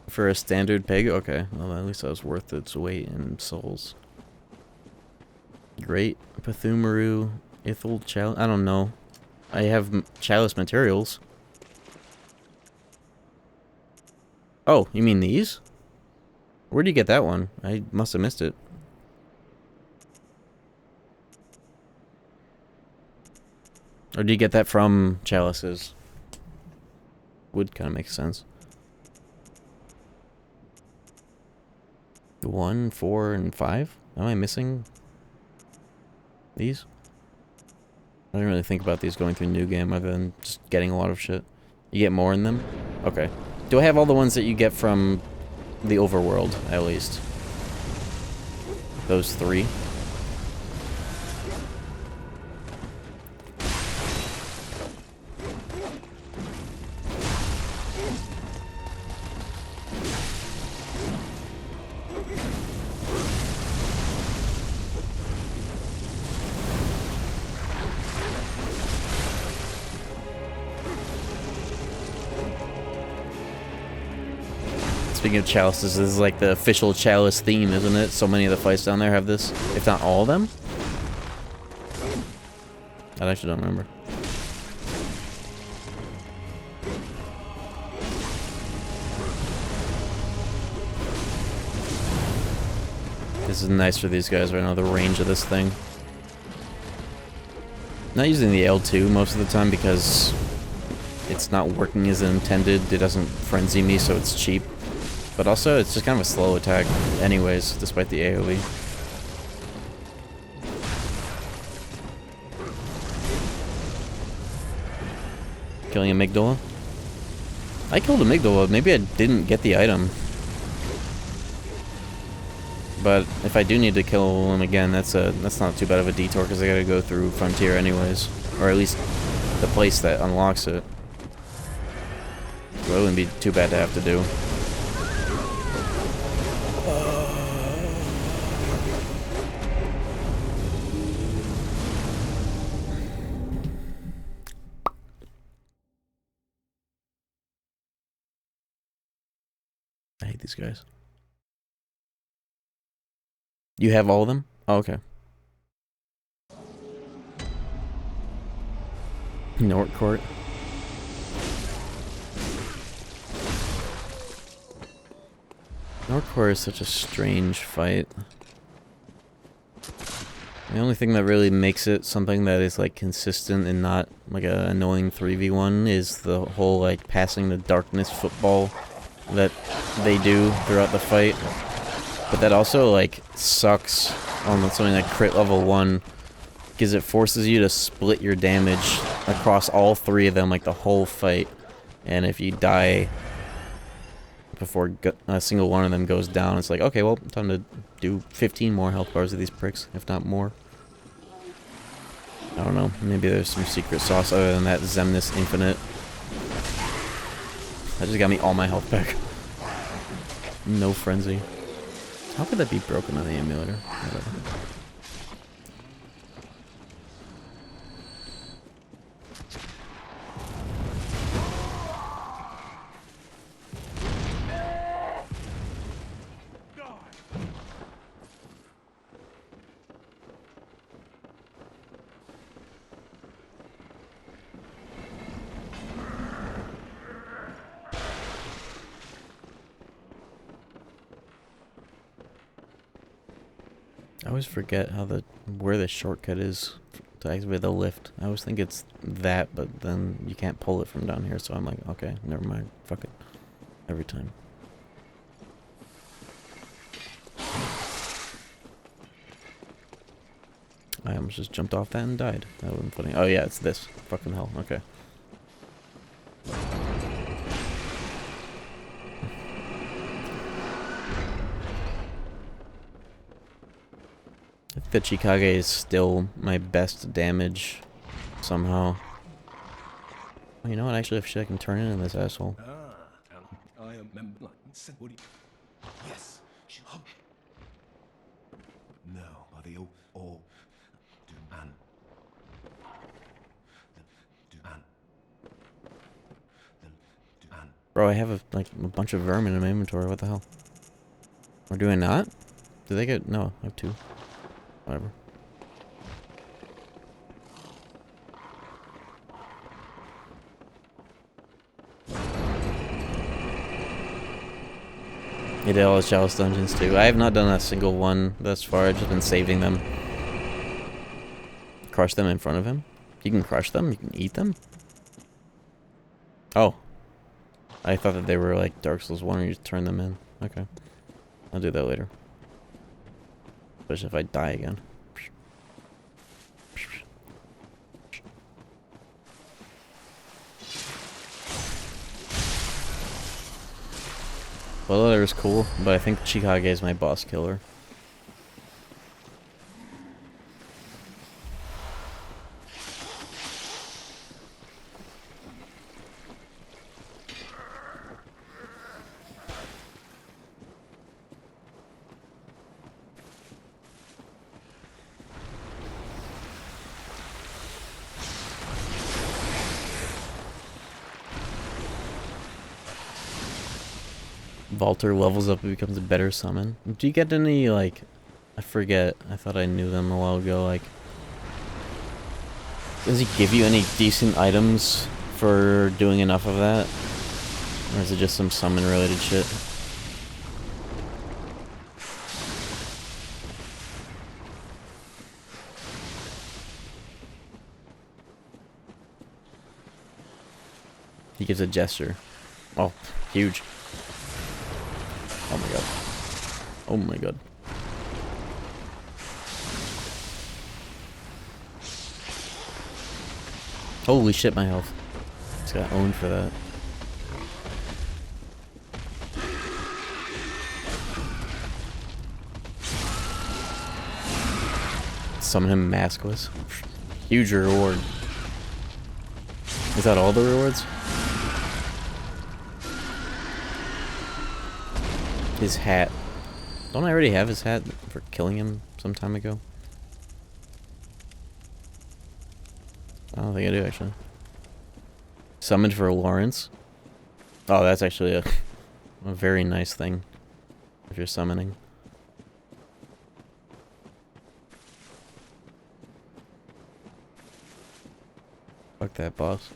for a standard pig? Okay, well at least that was worth its weight in souls. Great. Pathumaru, Ithil Chalice. I don't know. I have chalice materials. Oh, you mean these? Where'd you get that one? I must have missed it. Or do you get that from chalices? Would kind of make sense. 1, 4, and 5? Am I missing these? I didn't really think about these going through New Game other than just getting a lot of shit. You get more in them? Okay. Do I have all the ones that you get from the overworld, at least? Those 3? Speaking of chalices, this is like the official chalice theme, isn't it? So many of the fights down there have this, if not all of them. I actually don't remember. This is nice for these guys right now, the range of this thing. Not using the L2 most of the time because it's not working as intended. It doesn't frenzy me, so it's cheap. But also, it's just kind of a slow attack anyways, despite the AoE. Killing Amygdala? I killed Amygdala, maybe I didn't get the item. But if I do need to kill him again, that's not too bad of a detour, because I gotta go through Frontier anyways. Or at least the place that unlocks it. So it wouldn't be too bad to have to do. I hate these guys. You have all of them? Oh, okay. Nortcourt. Nortcourt is such a strange fight. The only thing that really makes it something that is like consistent and not like a annoying 3v1 is the whole like passing the darkness football that they do throughout the fight. But that also like sucks on something like crit level 1 because it forces you to split your damage across all 3 of them like the whole fight. And if you die before a single one of them goes down, it's like, okay, well, time to do 15 more health bars of these pricks, if not more. I don't know, maybe there's some secret sauce other than that Zemnis Infinite. That just got me all my health back. No frenzy. How could that be broken on the emulator? Whatever. I always forget how where the shortcut is to activate the lift. I always think it's that, but then you can't pull it from down here, so I'm like, okay, never mind. Fuck it. Every time. I almost just jumped off that and died. That wasn't funny. Oh yeah, it's this. Fucking hell. Okay. I think the Chikage is still my best damage somehow. Oh, you know what? Actually, if I can turn into this asshole. I remember. Yes. No, are they all do man? Bro, I have a bunch of vermin in my inventory. What the hell? Or do I not? Do they get? No, I have 2. Whatever. You did all the Chalice dungeons too. I have not done a single one thus far. I've just been saving them. Crush them in front of him? You can crush them? You can eat them? Oh. I thought that they were like Dark Souls 1 and you just turn them in. Okay. I'll do that later. Especially if I die again. Bloodletter is cool, but I think Chikage is my boss killer. Valter levels up and becomes a better summon. Do you get any, like... I forget. I thought I knew them a while ago, like... Does he give you any decent items for doing enough of that? Or is it just some summon-related shit? He gives a gesture. Oh, huge. Oh my god. Oh my god. Holy shit, my health. Just got owned for that. Summon him maskless. Huge reward. Is that all the rewards? His hat. Don't I already have his hat for killing him some time ago? I don't think I do, actually. Summoned for Lawrence. Oh, that's actually a very nice thing if you're summoning. Fuck that boss.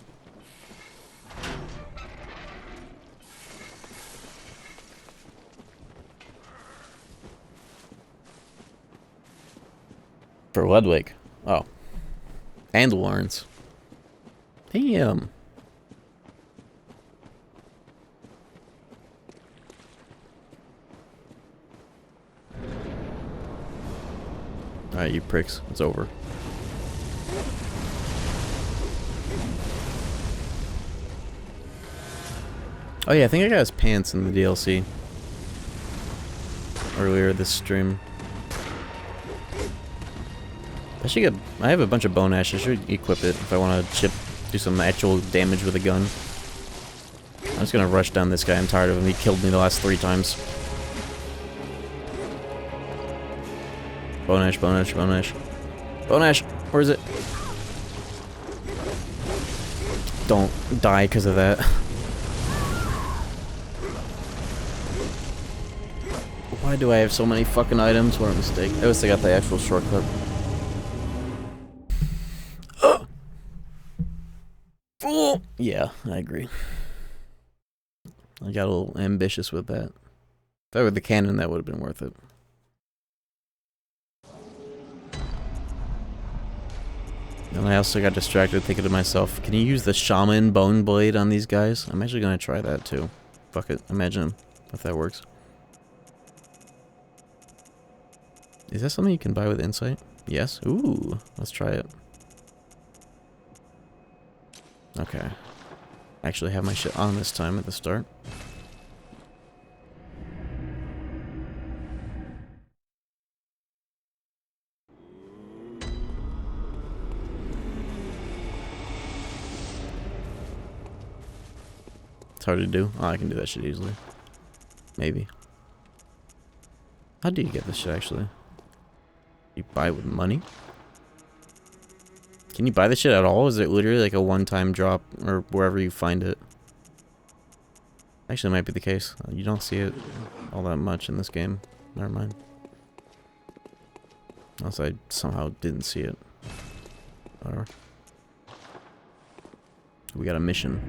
For Ludwig. Oh. And Lawrence. Damn. Alright, you pricks. It's over. Oh yeah, I think I got his pants in the DLC. Earlier this stream. I have a bunch of bone ash. I should equip it if I want to do some actual damage with a gun. I'm just gonna rush down this guy. I'm tired of him. He killed me the last 3 times. Bone ash, bone ash, bone ash. Bone ash! Where is it? Don't die because of that. Why do I have so many fucking items? What a mistake. I wish I got the actual shortcut. Oh! Yeah, I agree. I got a little ambitious with that. If I were the cannon, that would have been worth it. And I also got distracted thinking to myself, can you use the shaman bone blade on these guys? I'm actually gonna try that too. Fuck it, imagine if that works. Is that something you can buy with insight? Yes? Ooh, let's try it. Okay. Actually have my shit on this time at the start. It's hard to do. Oh, I can do that shit easily. Maybe. How do you get this shit actually? You buy it with money? Can you buy this shit at all? Is it literally like a one-time drop or wherever you find it? Actually, it might be the case. You don't see it all that much in this game. Never mind. Unless I somehow didn't see it. Whatever. We got a mission.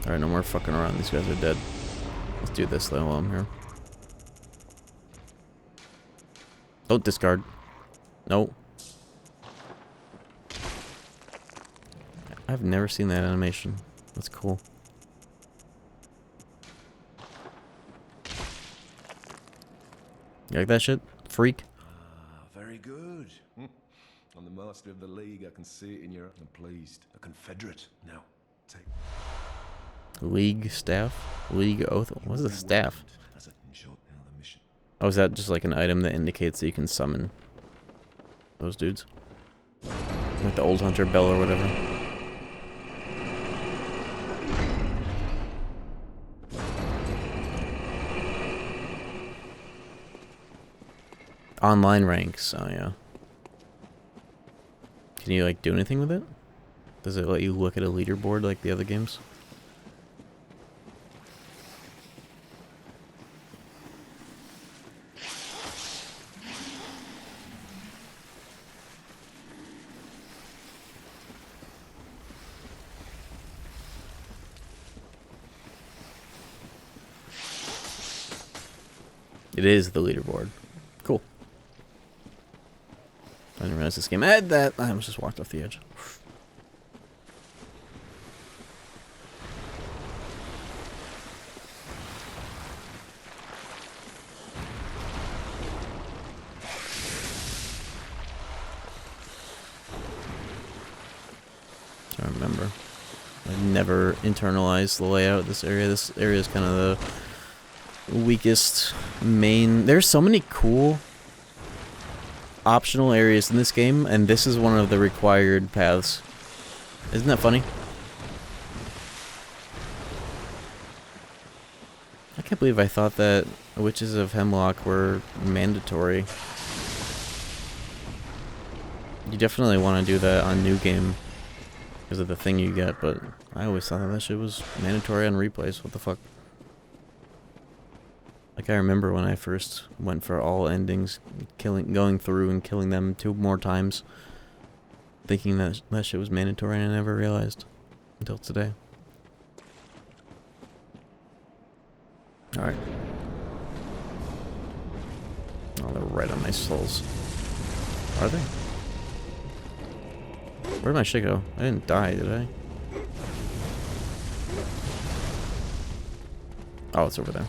Alright, no more fucking around. These guys are dead. Let's do this though while I'm here. Don't discard. No. I've never seen that animation. That's cool. You like that shit? Freak? Very good. I'm the master of the league. I can see it in your... I'm pleased. A confederate. Now, take... League staff? League oath? What's a staff? Oh, is that just like an item that indicates that you can summon those dudes? Like the old hunter bell or whatever. Online ranks, oh yeah. Can you like do anything with it? Does it let you look at a leaderboard like the other games? It is the leaderboard. Cool. I didn't realize this game had that. I almost just walked off the edge. I remember. I never internalized the layout of this area. This area is kind of the weakest main. There's so many cool optional areas in this game, and this is one of the required paths. Isn't that funny? I can't believe I thought that Witches of Hemlock were mandatory. You definitely want to do that on New Game because of the thing you get, but I always thought that shit was mandatory on replays. What the fuck? Like, I remember when I first went for all endings, going through and killing them 2 more times, thinking that that shit was mandatory, and I never realized until today. Alright. Oh, they're right on my souls. Are they? Where'd my shit go? I didn't die, did I? Oh, it's over there.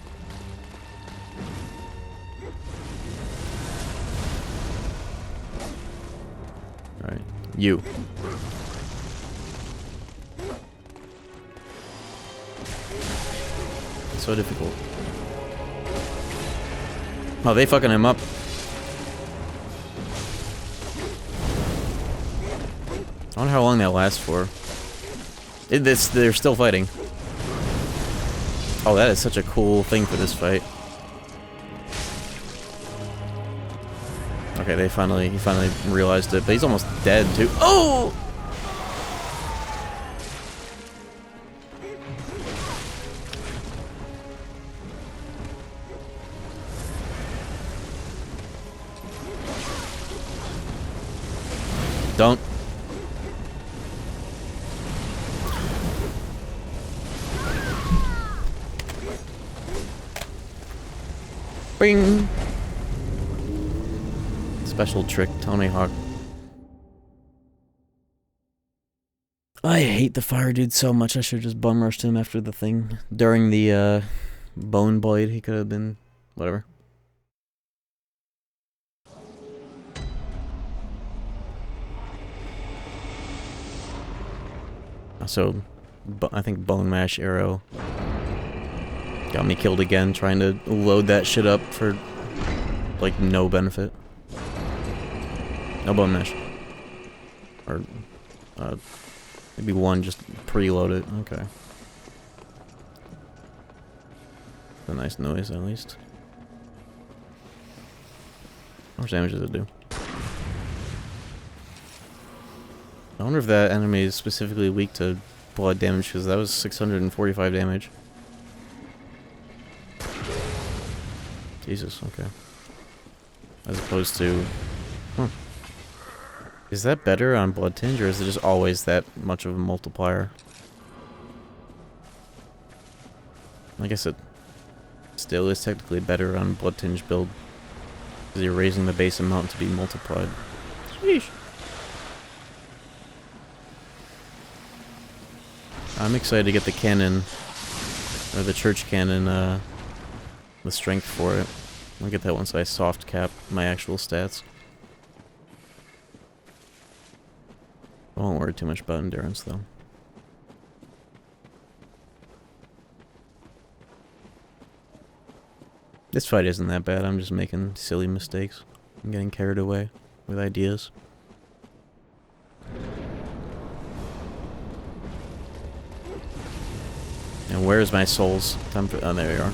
Alright. You. It's so difficult. Oh, they fucking him up. I wonder how long that lasts for. They're still fighting. Oh, that is such a cool thing for this fight. Okay, he finally realized it, but he's almost dead too. Oh! Don't. Bing! Special trick, Tony Hawk. I hate the fire dude so much. I should have just bum rushed him after the thing. During the bone blade, he could have been whatever. So, I think Bone Mash Arrow got me killed again, trying to load that shit up for, like, no benefit. No Bone Mash. Or, maybe one, just preload it. Okay. A nice noise, at least. How much damage does it do? I wonder if that enemy is specifically weak to blood damage, because that was 645 damage. Jesus, okay. As opposed to... Huh. Is that better on Blood Tinge, or is it just always that much of a multiplier? I guess it still is technically better on Blood Tinge build, because you're raising the base amount to be multiplied. Sheesh. I'm excited to get the cannon, or the church cannon, the strength for it. I'll get that once I soft cap my actual stats. I won't worry too much about endurance, though. This fight isn't that bad, I'm just making silly mistakes. I'm getting carried away with ideas. And where's my souls? Time for, oh, there we are.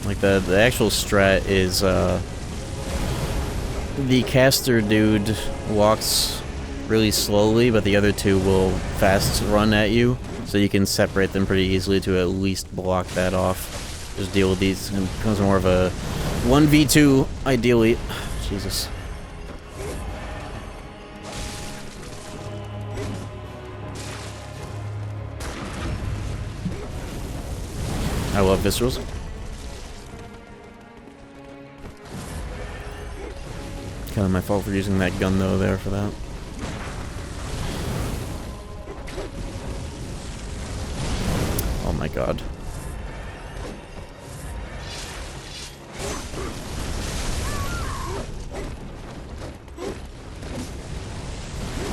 Like the actual strat is the caster dude walks really slowly, but the other two will fast run at you, so you can separate them pretty easily to at least block that off. Just deal with these, and it becomes more of a 1v2, ideally. Jesus. I love viscerals. Kind of my fault for using that gun though there for that. Oh my god.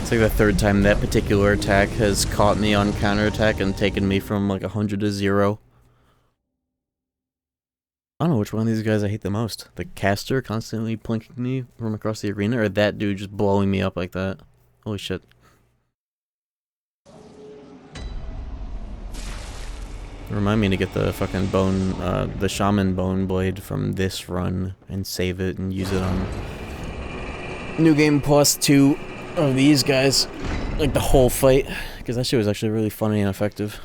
It's like the third time that particular attack has caught me on counterattack and taken me from like 100 to 0. I don't know which one of these guys I hate the most. The caster constantly plinking me from across the arena, or that dude just blowing me up like that. Holy shit. Remind me to get the fucking bone, the shaman bone blade from this run and save it and use it on New Game Plus 2 of these guys. Like the whole fight, because that shit was actually really funny and effective.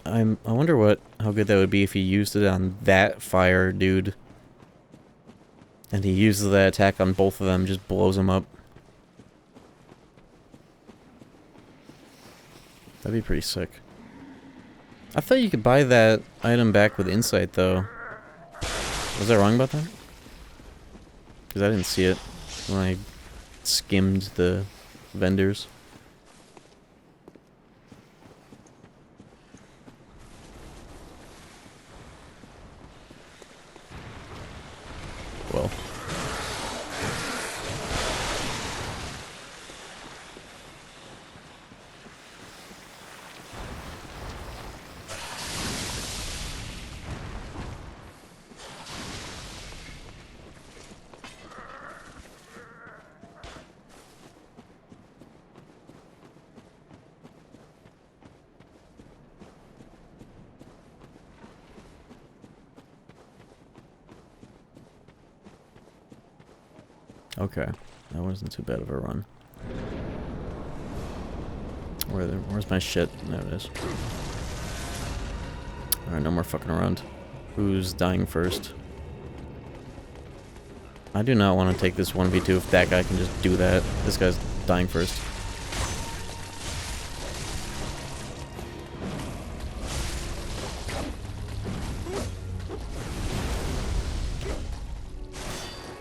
I wonder how good that would be if he used it on that fire dude. And he uses that attack on both of them, just blows them up. That'd be pretty sick. I thought you could buy that item back with insight though. Was I wrong about that? Because I didn't see it when I skimmed the vendors. Well. Okay, that wasn't too bad of a run. Where's my shit? There it is. Alright, no more fucking around. Who's dying first? I do not want to take this 1v2 if that guy can just do that. This guy's dying first.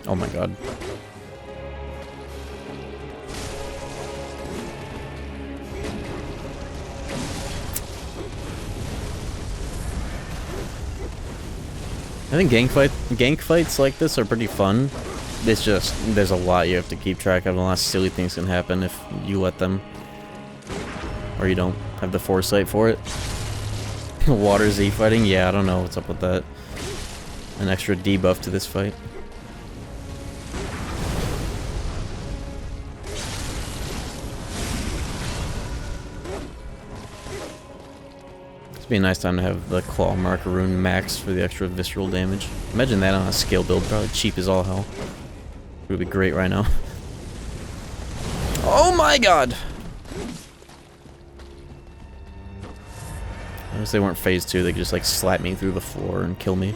Oh my god. I think gank fights like this are pretty fun. It's just, there's a lot you have to keep track of, and a lot of silly things can happen if you let them. Or you don't have the foresight for it. Water Z fighting? Yeah, I don't know what's up with that. An extra debuff to this fight. Be a nice time to have the Claw Marker Rune max for the extra visceral damage. Imagine that on a skill build, probably cheap as all hell. It would be great right now. Oh my god! I guess they weren't phase 2, they could just like slap me through the floor and kill me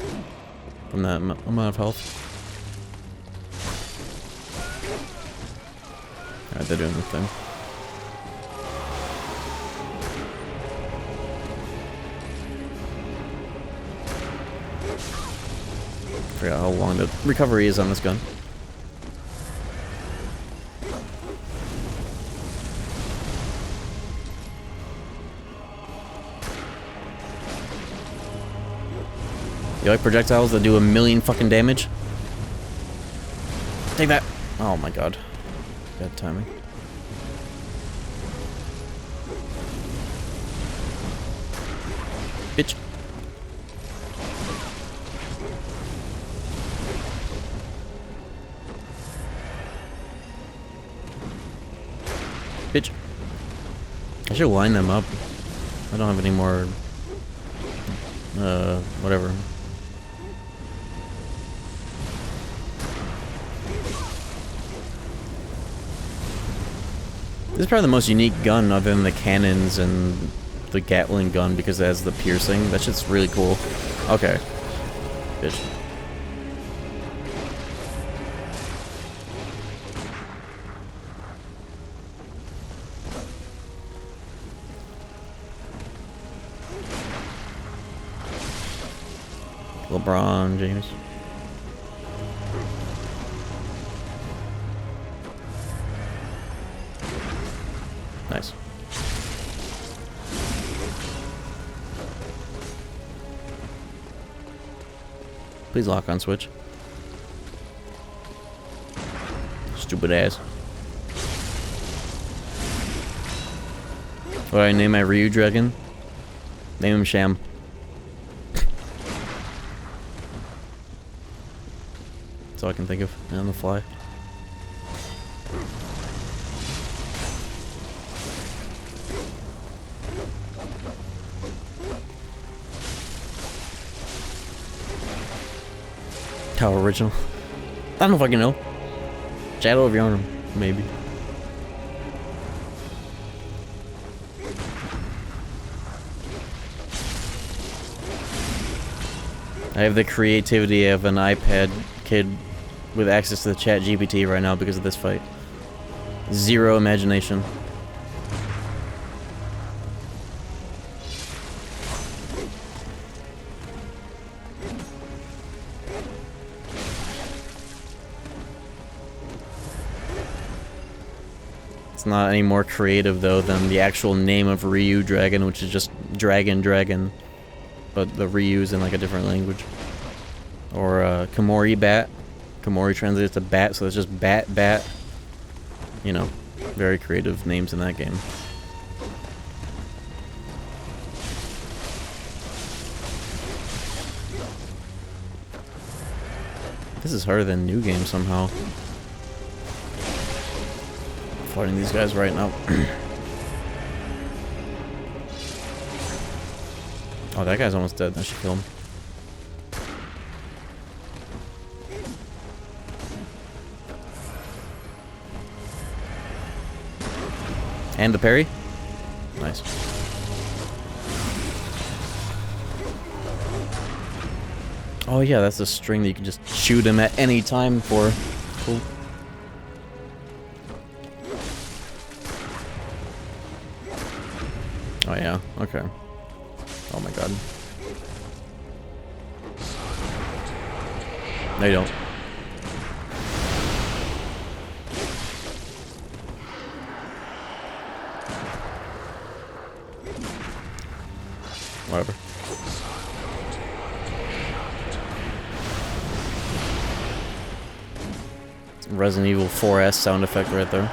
from that amount of health. Alright, they're doing the thing. I forgot how long the recovery is on this gun. You like projectiles that do 1,000,000 fucking damage? Take that! Oh my god. Bad timing. Bitch. Bitch. I should line them up. I don't have any more... whatever. This is probably the most unique gun other than the cannons and the Gatling gun because it has the piercing. That shit's really cool. Okay. Bitch. LeBron James. Nice. Please lock on switch. Stupid ass. What do I name my Ryu dragon? Name him Sham. That's all I can think of on the fly. How original. I don't know if I can know. Shadow of Yarnum, maybe. I have the creativity of an iPad kid with access to the chat GPT right now because of this fight. Zero imagination. It's not any more creative though than the actual name of Ryu Dragon, which is just Dragon. But the Ryu's in like a different language. Or Komori Bat. Komori translates to bat, so it's just Bat. You know, very creative names in that game. This is harder than New Game somehow. Fighting these guys right now. Oh, that guy's almost dead. I should kill him. And the parry? Nice. Oh yeah, that's a string that you can just shoot him at any time for. Cool. Oh yeah, okay. Oh my god. No, you don't. Whatever. Resident Evil 4S sound effect right there.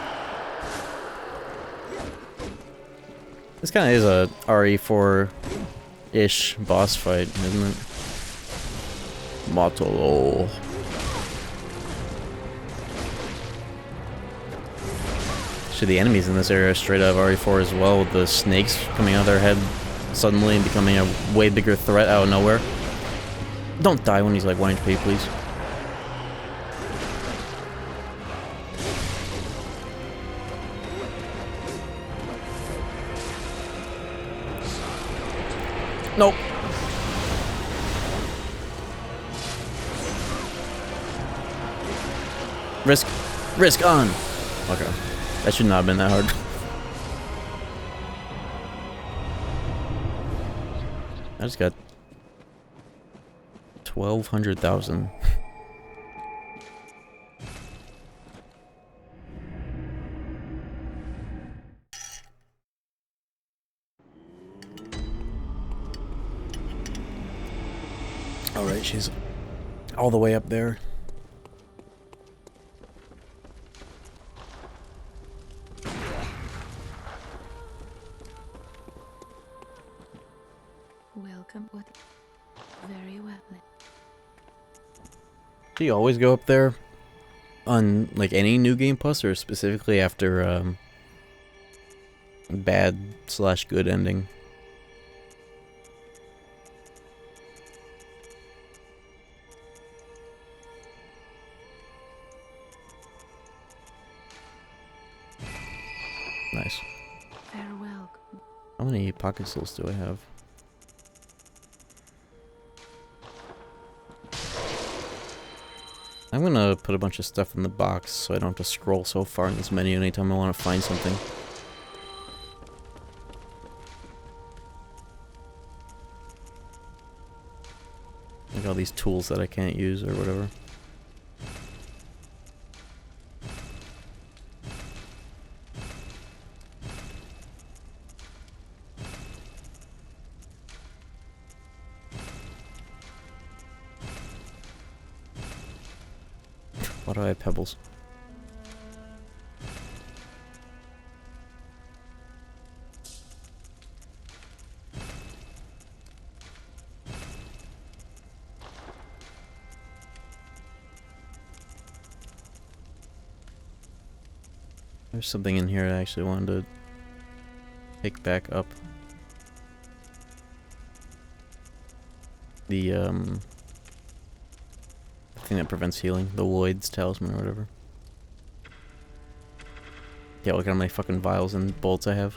This kind of is a RE4-ish boss fight, isn't it? Matolo. Actually, the enemies in this area are straight out of RE4 as well, with the snakes coming out of their head suddenly and becoming a way bigger threat out of nowhere. Don't die when he's like 1 HP, please. Nope. Risk on. Okay. That should not have been that hard. I just got 1,200,000. Alright, she's all the way up there. Welcome. What? Very well. Do you always go up there on like any New Game Plus, or specifically after bad/good ending? Nice. Farewell. How many pocket souls do I have? I'm gonna put a bunch of stuff in the box so I don't have to scroll so far in this menu anytime I want to find something. Like all these tools that I can't use or whatever. Why do I have pebbles? There's something in here I actually wanted to pick back up. The thing that prevents healing. The Lloyd's Talisman or whatever. Yeah, look at how many fucking vials and bolts I have.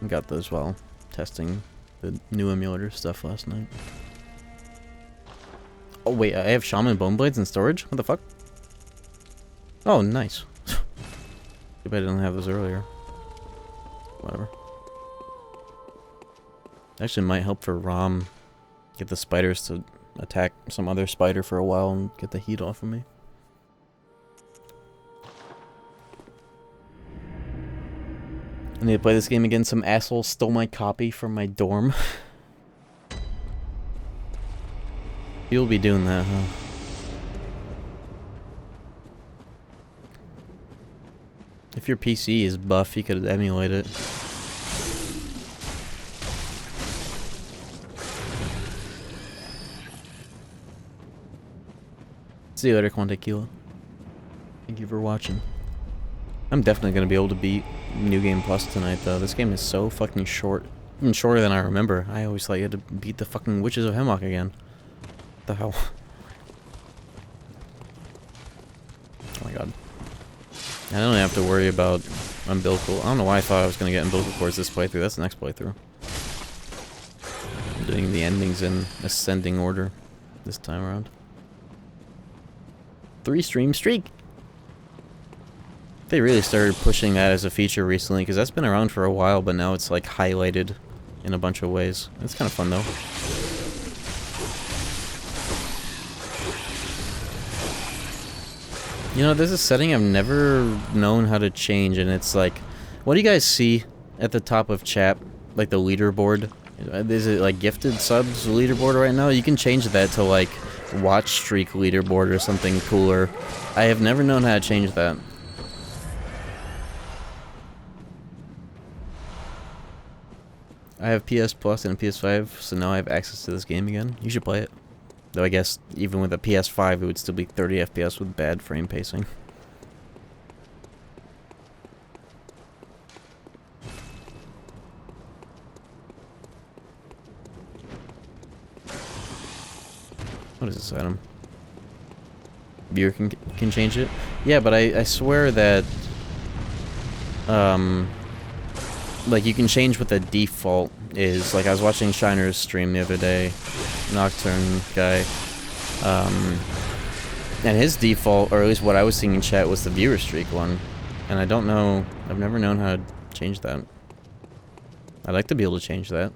I got those while testing the new emulator stuff last night. Oh wait, I have Shaman Bone Blades in storage? What the fuck? Oh, nice. Too bad I didn't have those earlier. Whatever. Actually might help for Rom. Get the spiders to attack some other spider for a while and get the heat off of me. I need to play this game again. Some asshole stole my copy from my dorm. You'll be doing that, huh? If your PC is buff, you could emulate it. See you later, Quantequila. Thank you for watching. I'm definitely gonna be able to beat New Game Plus tonight, though. This game is so fucking short. Even shorter than I remember. I always thought you had to beat the fucking Witches of Hemlock again. What the hell? Oh my god. I don't have to worry about umbilical. I don't know why I thought I was gonna get umbilical cords this playthrough. That's the next playthrough. I'm doing the endings in ascending order this time around. 3-stream streak. They really started pushing that as a feature recently, because that's been around for a while, but now it's like highlighted in a bunch of ways. It's kind of fun though. You know, there's a setting I've never known how to change, and it's like, what do you guys see at the top of chat? Like the leaderboard? Is it like gifted subs leaderboard right now? You can change that to like watch streak leaderboard or something cooler. I have never known how to change that. I have PS Plus and a PS5, so now I have access to this game again. You should play it. Though I guess even with a PS5 it would still be 30 FPS with bad frame pacing. What is this item? Viewer can change it? Yeah, but I swear that like you can change what the default is. Like I was watching Shiner's stream the other day, Nocturne guy, and his default, or at least what I was seeing in chat, was the viewer streak one, and I don't know, I've never known how to change that. I'd like to be able to change that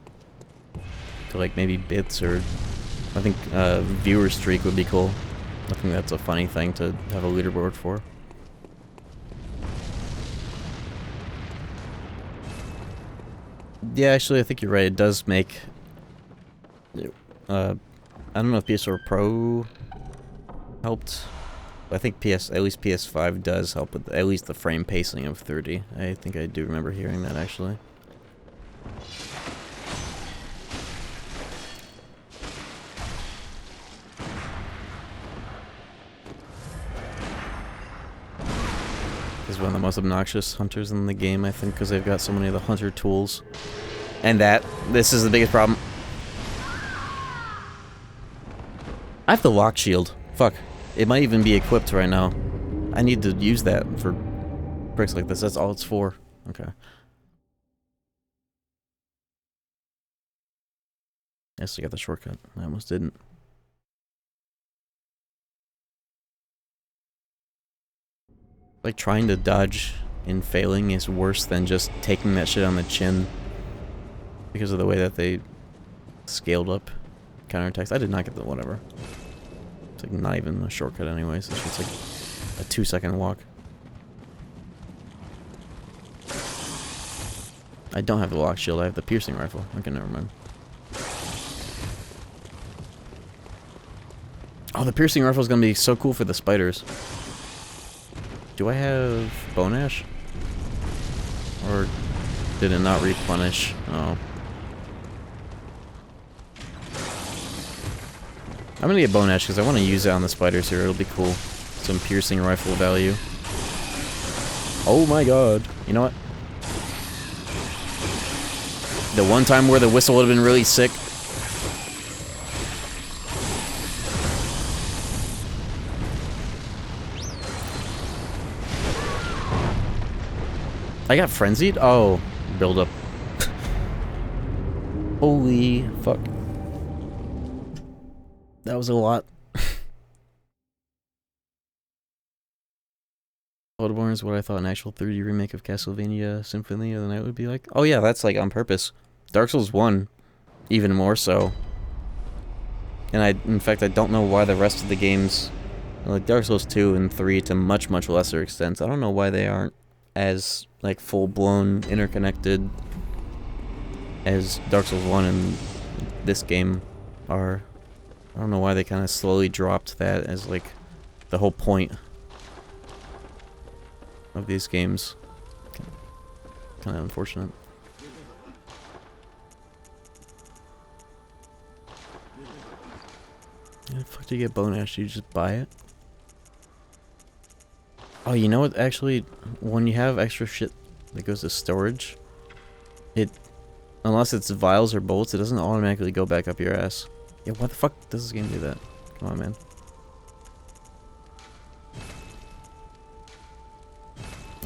to like maybe bits, or I think viewer streak would be cool. I think that's a funny thing to have a leaderboard for. Yeah, actually, I think you're right. It does make... I don't know if PS4 Pro helped. But I think at least PS5 does help with at least the frame pacing of 30. I think I do remember hearing that, actually. Is one of the most obnoxious hunters in the game, I think, because they've got so many of the hunter tools. And this is the biggest problem. I have the lock shield. Fuck. It might even be equipped right now. I need to use that for bricks like this. That's all it's for. Okay. I still got the shortcut. I almost didn't. Like, trying to dodge and failing is worse than just taking that shit on the chin because of the way that they scaled up counterattacks. I did not get the whatever. It's like not even a shortcut anyways. It's just like a 2-second walk. I don't have the lock shield. I have the piercing rifle. Okay, never mind. Oh, the piercing rifle is gonna be so cool for the spiders. Do I have bone ash? Or did it not replenish? Oh. I'm gonna get bone ash because I want to use it on the spiders here. It'll be cool. Some piercing rifle value. Oh my god. You know what? The one time where the whistle would have been really sick. I got frenzied? Oh, build up. Holy fuck. That was a lot. Bloodborne is what I thought an actual 3D remake of Castlevania Symphony of the Night would be like. Oh yeah, that's like on purpose. Dark Souls 1, even more so. And in fact, I don't know why the rest of the games, like Dark Souls 2 and 3 to much, much lesser extents, I don't know why they aren't as like full-blown interconnected as Dark Souls 1 and this game are. I don't know why they kind of slowly dropped that as like the whole point of these games. Kind of unfortunate. How the fuck do you get bone ash? You just buy it? Oh, you know what? Actually, when you have extra shit that goes to storage, unless it's vials or bolts, it doesn't automatically go back up your ass. Yeah, why the fuck does this game do that? Come on, man.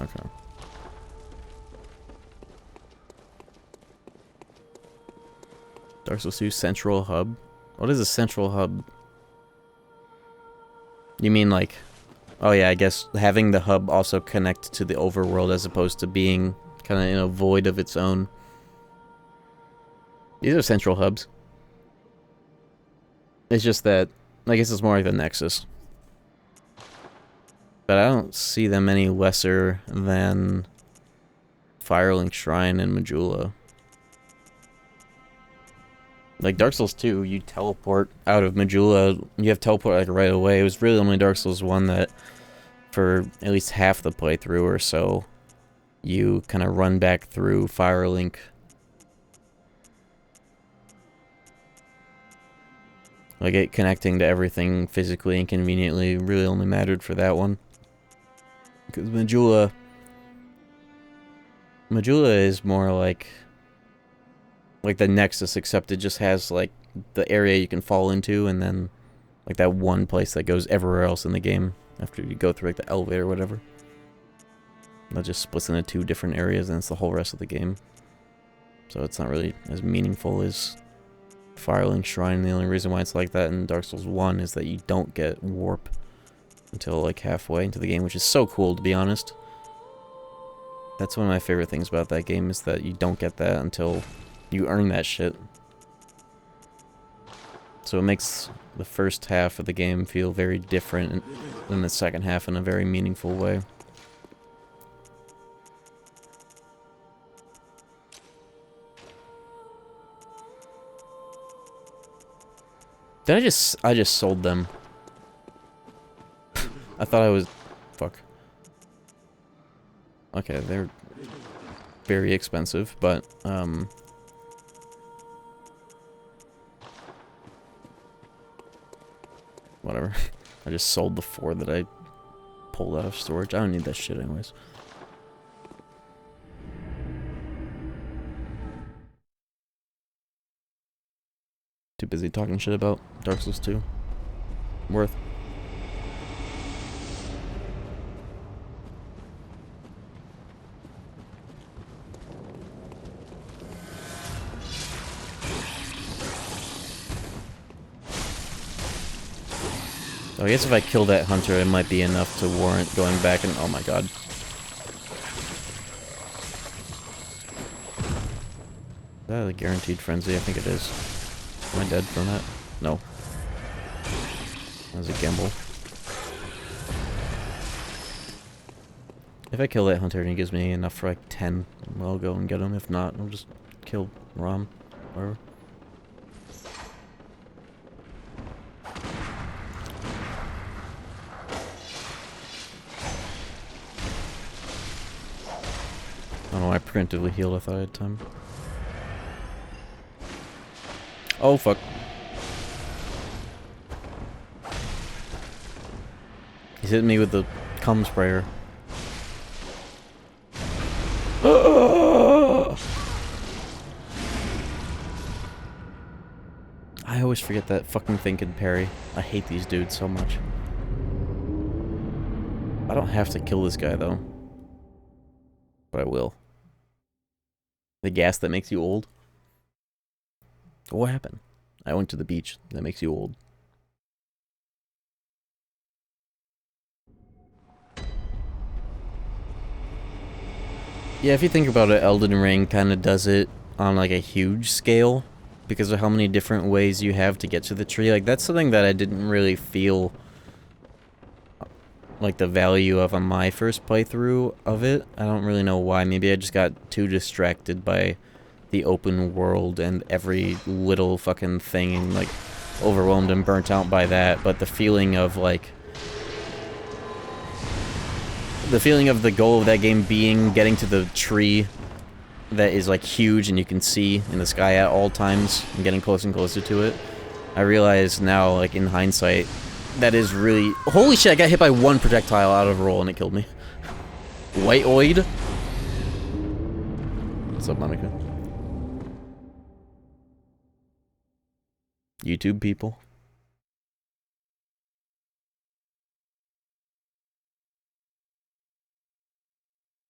Okay. Dark Souls 2 Central Hub? What is a Central Hub? You mean like... Oh yeah, I guess having the hub also connect to the overworld as opposed to being kind of in a void of its own. These are central hubs. It's just that, I guess it's more like the Nexus. But I don't see them any lesser than Firelink Shrine and Majula. Like Dark Souls 2, you teleport out of Majula, you have teleport like right away. It was really only Dark Souls 1 that, for at least half the playthrough or so, you kind of run back through Firelink. Like it connecting to everything physically and conveniently really only mattered for that one. Because Majula is more like the Nexus, except it just has like the area you can fall into and then like that one place that goes everywhere else in the game after you go through like the elevator or whatever. That just splits into 2 different areas and it's the whole rest of the game. So it's not really as meaningful as Firelink Shrine. The only reason why it's like that in Dark Souls 1 is that you don't get warp until like halfway into the game, which is so cool, to be honest. That's one of my favorite things about that game, is that you don't get that until you earn that shit. So it makes the first half of the game feel very different than the second half in a very meaningful way. Did I just sold them. I thought I was... Fuck. Okay, they're very expensive, but, whatever. I just sold the 4 that I pulled out of storage. I don't need that shit anyways. Too busy talking shit about Dark Souls 2. Worth. I guess if I kill that hunter, it might be enough to warrant going back and... Oh my god. Is that a guaranteed frenzy? I think it is. Am I dead from that? No. That was a gamble. If I kill that hunter and he gives me enough for like 10, I'll go and get him. If not, I'll just kill Rom. Whatever. I don't know, I preemptively healed. I thought I had time. Oh, fuck. He's hitting me with the cum sprayer. I always forget that fucking thing can parry. I hate these dudes so much. I don't have to kill this guy, though. But I will. The gas that makes you old? What happened? I went to the beach. That makes you old. Yeah, if you think about it, Elden Ring kind of does it on like a huge scale because of how many different ways you have to get to the tree. Like, that's something that I didn't really feel like the value of on my first playthrough of it. I don't really know why. Maybe I just got too distracted by the open world and every little fucking thing and like overwhelmed and burnt out by that. But the feeling of like the goal of that game being getting to the tree that is like huge and you can see in the sky at all times and getting closer and closer to it. I realize now, like in hindsight, that is really... Holy shit, I got hit by one projectile out of roll and it killed me. White-oid? What's up, Monica? YouTube people.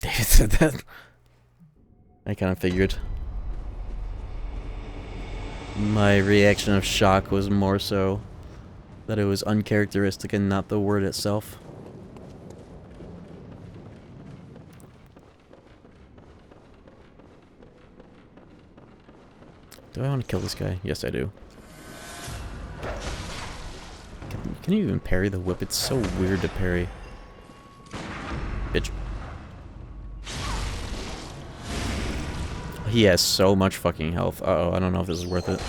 David said that. I kind of figured. My reaction of shock was more so that it was uncharacteristic and not the word itself. Do I want to kill this guy? Yes, I do. Can you even parry the whip? It's so weird to parry. Bitch. He has so much fucking health. Uh-oh, I don't know if this is worth it.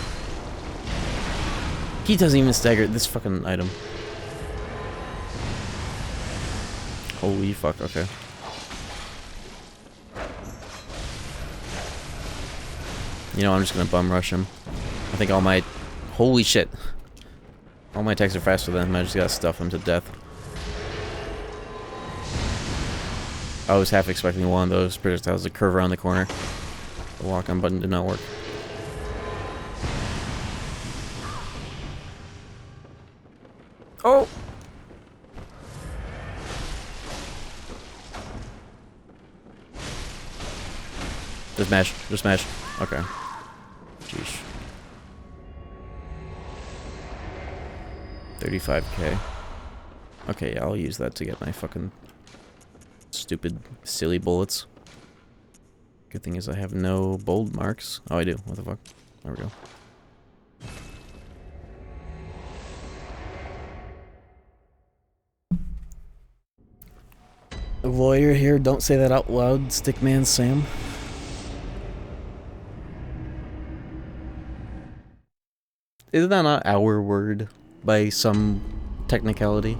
He doesn't even stagger this fucking item. Holy fuck, okay. You know, I'm just gonna bum rush him. I think all my... Holy shit. All my attacks are faster than him. I just gotta stuff him to death. I was half expecting one of those projectiles to curve around the corner. The walk-on button did not work. Oh! Just mash. Just mash. Okay. Jeez. 35k. Okay, yeah, I'll use that to get my fucking stupid, silly bullets. Good thing is I have no bold marks. Oh, I do. What the fuck? There we go. The lawyer here, don't say that out loud, Stickman Sam. Isn't that not our word by some technicality?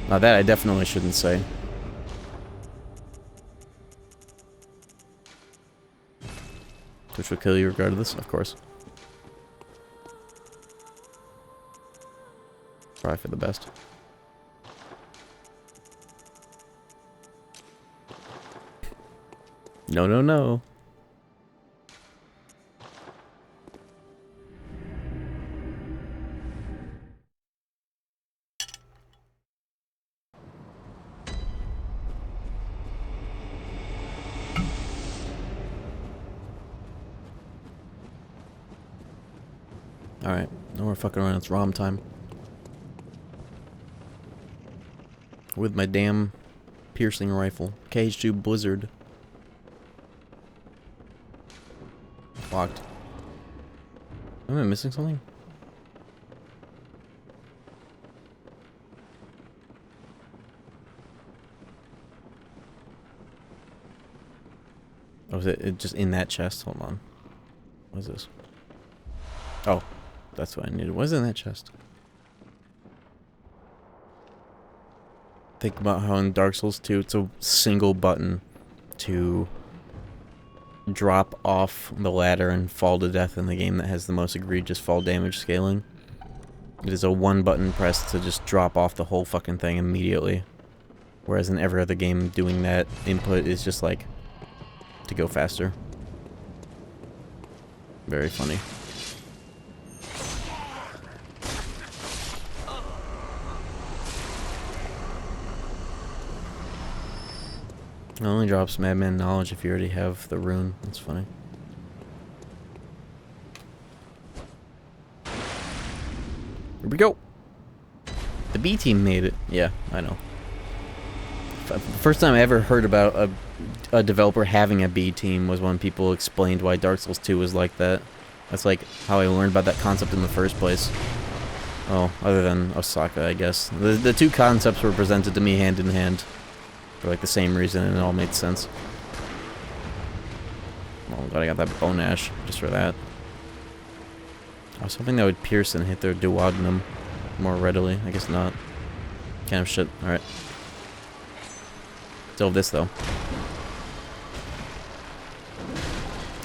Now that I definitely shouldn't say. Which will kill you regardless, of course. Probably for the best. No, no, no. Alright, no more fucking around, it's ROM time. With my damn piercing rifle. KH2 Blizzard. Locked. Am I missing something? Oh, was it just in that chest? Hold on. What is this? Oh, that's what I needed. What is in that chest? Think about how in Dark Souls 2, it's a single button to drop off the ladder and fall to death in the game that has the most egregious fall damage scaling. It is a one button press to just drop off the whole fucking thing immediately. Whereas in every other game, doing that input is just like to go faster. Very funny. It only drops Madman Knowledge if you already have the rune. That's funny. Here we go. The B team made it. Yeah, I know. The first time I ever heard about a developer having a B team was when people explained why Dark Souls 2 was like that. That's like how I learned about that concept in the first place. Oh, other than Osaka, I guess. The two concepts were presented to me hand in hand for like the same reason, and it all made sense. Oh, I'm glad I got that bone ash just for that. I was hoping that would pierce and hit their duodenum more readily. I guess not. Kind of shit. Alright. Still this, though.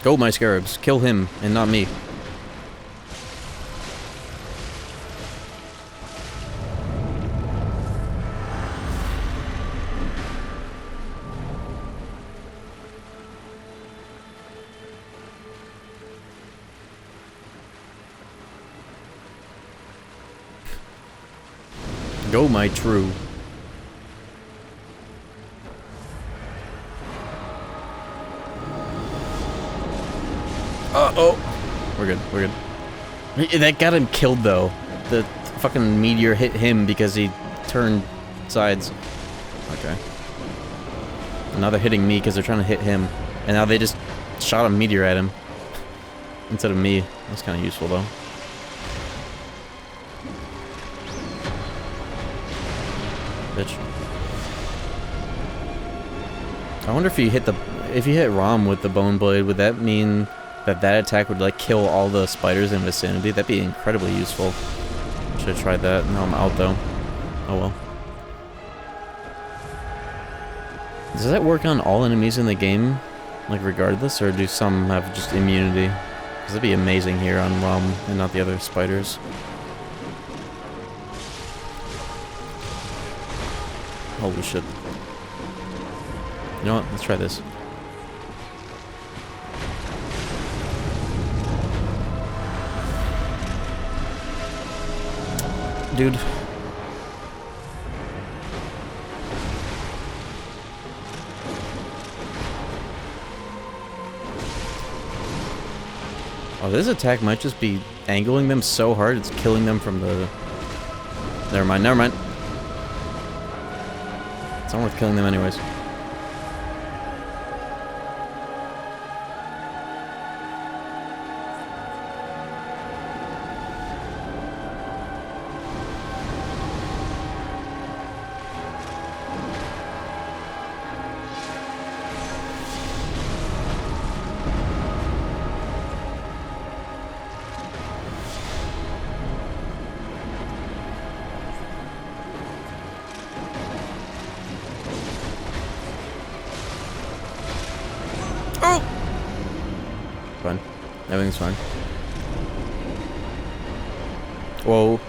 Go, my scarabs. Kill him, and not me. Go, my true. Uh-oh. We're good, we're good. That got him killed, though. The fucking meteor hit him because he turned sides. Okay. And now they're hitting me because they're trying to hit him. And now they just shot a meteor at him. Instead of me. That's kind of useful, though. Bitch. I wonder if you hit Rom with the bone blade, would that mean that attack would like kill all the spiders in vicinity? That'd be incredibly useful. Should have tried that. Now I'm out though. Oh well. Does that work on all enemies in the game, like regardless, or do some have just immunity? Because that'd be amazing here on Rom and not the other spiders. Holy shit. You know what? Let's try this. Dude. Oh, this attack might just be angling them so hard it's killing them from the... Never mind, never mind. It's not worth killing them anyways. Fine. Everything's fine. Whoa.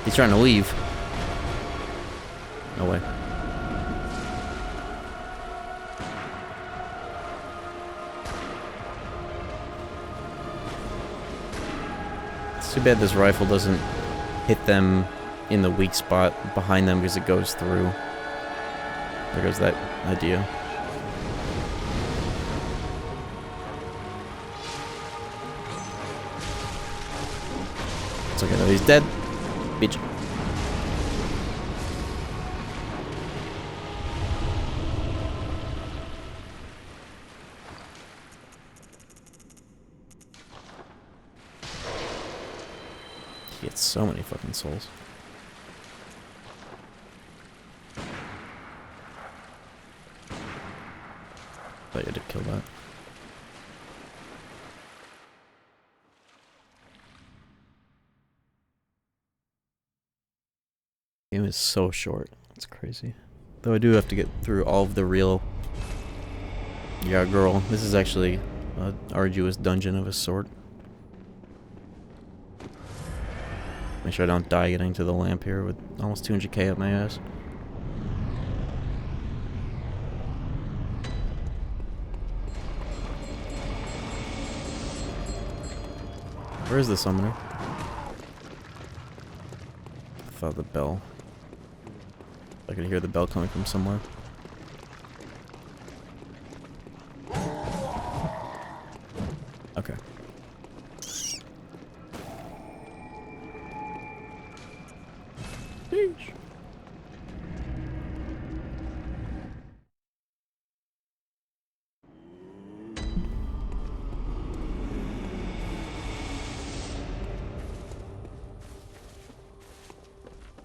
He's trying to leave. No way. It's too bad this rifle doesn't hit them in the weak spot behind them because it goes through. There goes that idea. It's okay though, he's dead. Bitch. He gets so many fucking souls. Game is so short. It's crazy. Though I do have to get through all of the real... Yeah, girl. This is actually an arduous dungeon of a sort. Make sure I don't die getting to the lamp here with almost 200k up my ass. Where is the summoner? I thought the bell. I could hear the bell coming from somewhere. Okay. Sheesh.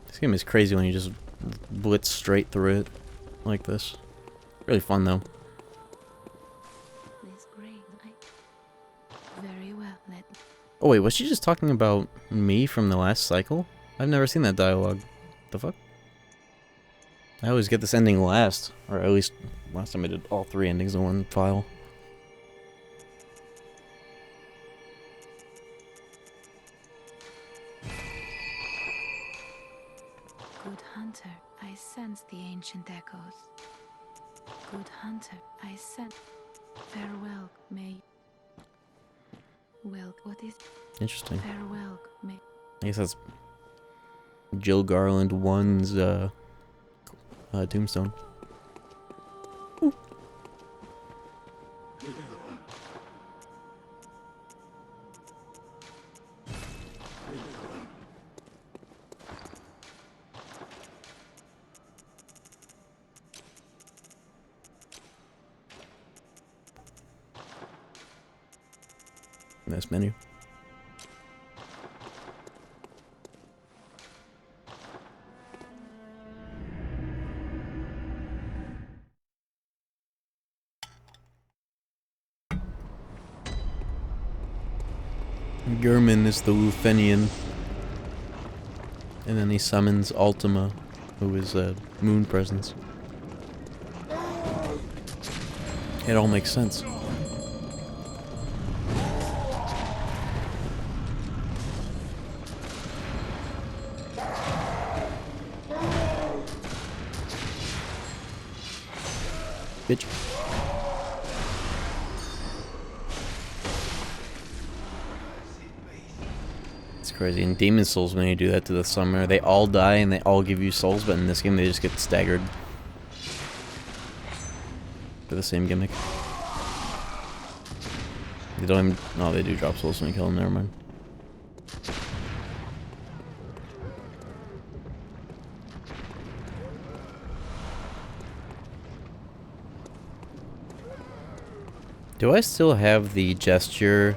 This game is crazy when you just blitz straight through it like this. Really fun though. This grave, very well. Oh wait, was she just talking about me from the last cycle? I've never seen that dialogue. The fuck? I always get this ending last. Or at least last time I did all 3 endings in one file. Good hunter, I sense the ancient echoes. Good hunter, I sense. Farewell, may. Well, what is? Interesting. Farewell, may. I guess that's Jill Garland 1's tombstone. Ooh. Nice menu. German is the Lufenian. And then he summons Ultima, who is a moon presence. It all makes sense. Bitch. It's crazy. In Demon Souls, when you do that to the summoner, they all die and they all give you souls, but in this game they just get staggered. For the same gimmick. They don't even... No, they do drop souls when you kill them, never mind. Do I still have the gesture,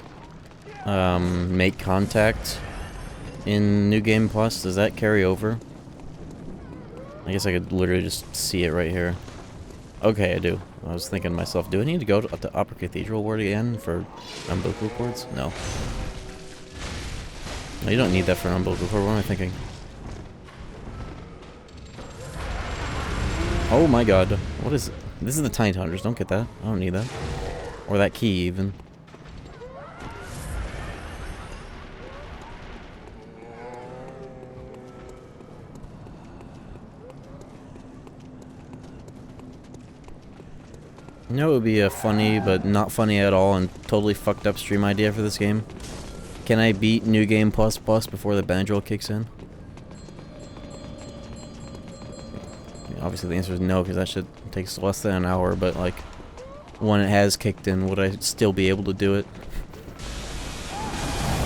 make contact in New Game Plus? Does that carry over? I guess I could literally just see it right here. Okay, I do. I was thinking to myself, do I need to go to the Upper Cathedral Ward again for umbilical cords? No. No, you don't need that for an umbilical cord. What am I thinking? Oh my god. What is it? This is the Tiny Hunters. Don't get that. I don't need that. Or that key, even. You know, it would be a funny, but not funny at all, and totally fucked up stream idea for this game. Can I beat New Game Plus before the Benadryl kicks in? I mean, obviously the answer is no, because that shit takes less than an hour, but like... when it has kicked in, would I still be able to do it?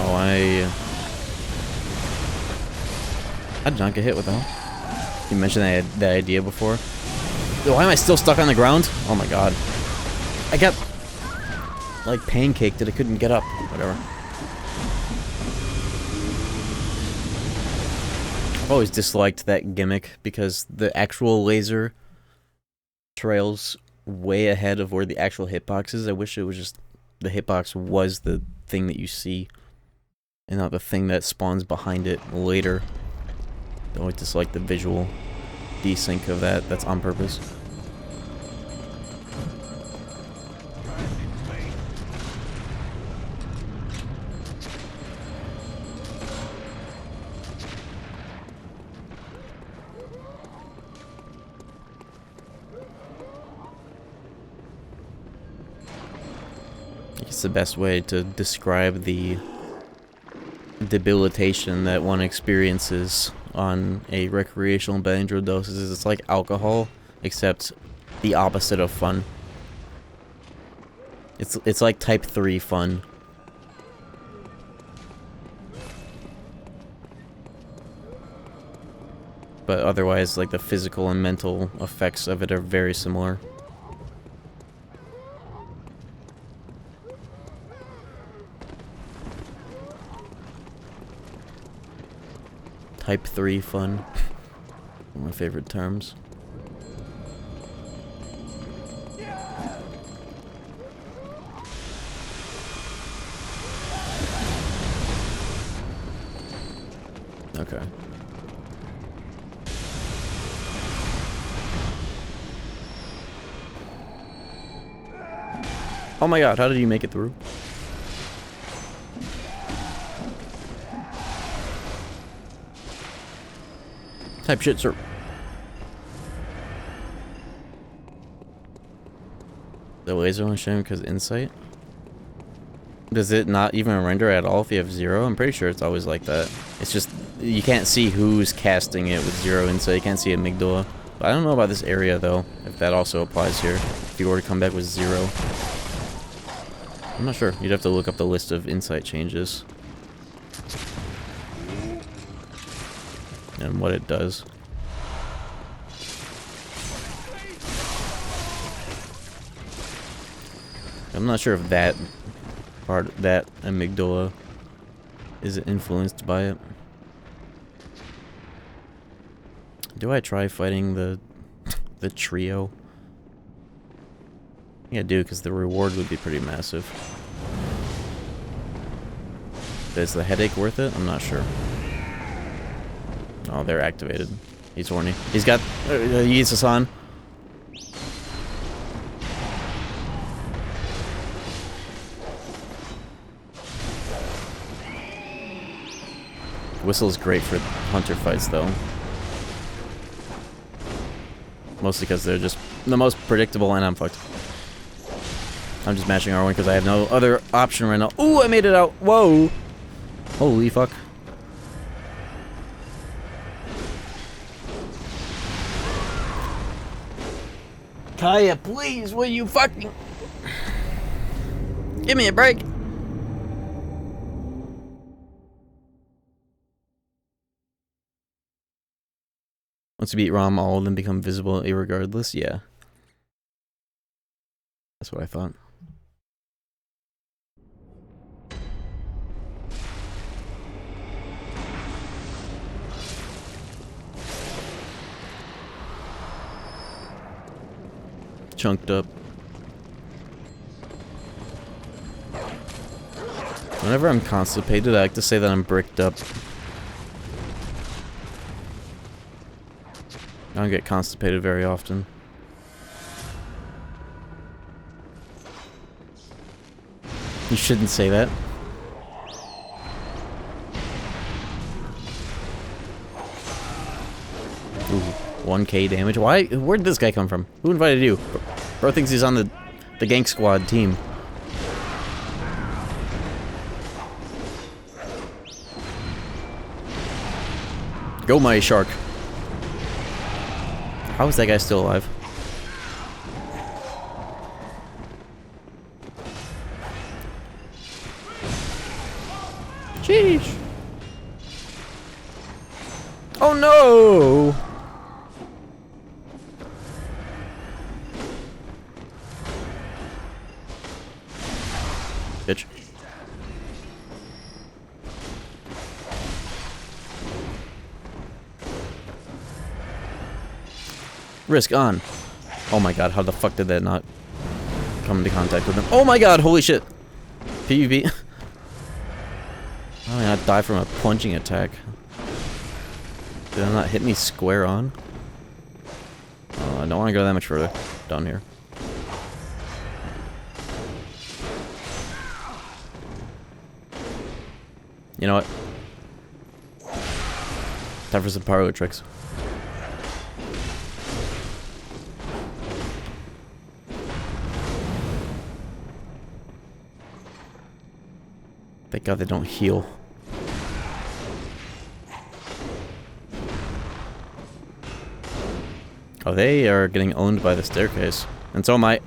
Oh, I did not get hit with that. You mentioned that idea before. Why am I still stuck on the ground? Oh my god. I got, like, pancaked that I couldn't get up. Whatever. I've always disliked that gimmick because the actual laser trails way ahead of where the actual hitbox is. I wish it was just the hitbox was the thing that you see and not the thing that spawns behind it later. Don't dislike the visual desync of that. That's on purpose. It's the best way to describe the debilitation that one experiences on a recreational Benadryl dosage is it's like alcohol, except the opposite of fun. It's like type 3 fun. But otherwise, like the physical and mental effects of it are very similar. Type 3 fun. One of my favorite terms. Okay. Oh my god, how did you make it through? Type shit, sir. The laser only showing because insight? Does it not even render at all if you have 0? I'm pretty sure it's always like that. It's just, you can't see who's casting it with 0 insight. You can't see amygdala. But I don't know about this area, though, if that also applies here. If you were to come back with 0. I'm not sure. You'd have to look up the list of insight changes. And what it does. I'm not sure if that part, that amygdala, is influenced by it. Do I try fighting the trio? Yeah, I do, because the reward would be pretty massive. Is the headache worth it? I'm not sure. Oh, they're activated. He's horny. He's got... He's Hassan. Whistle is great for hunter fights, though. Mostly because they're just the most predictable, and I'm fucked. I'm just mashing R1 because I have no other option right now. Ooh, I made it out! Whoa! Holy fuck. Kaya, please, will you fucking... Give me a break! Once you beat Rom, all of them become visible irregardless? Yeah. That's what I thought. Chunked up. Whenever I'm constipated, I like to say that I'm bricked up. I don't get constipated very often. You shouldn't say that. Ooh, 1k damage. Why? Where'd this guy come from? Who invited you? Bro thinks he's on the gank squad team. Go, my shark. How is that guy still alive? Sheesh. Oh no! Bitch. Risk on. Oh my god, how the fuck did that not come into contact with him? Oh my god, holy shit. PvP. How did I not die from a plunging attack? Did I not hit me square on? I don't want to go that much further down here. You know what? Time for some parlor tricks. Thank God they don't heal. Oh, they are getting owned by the staircase. And so am I.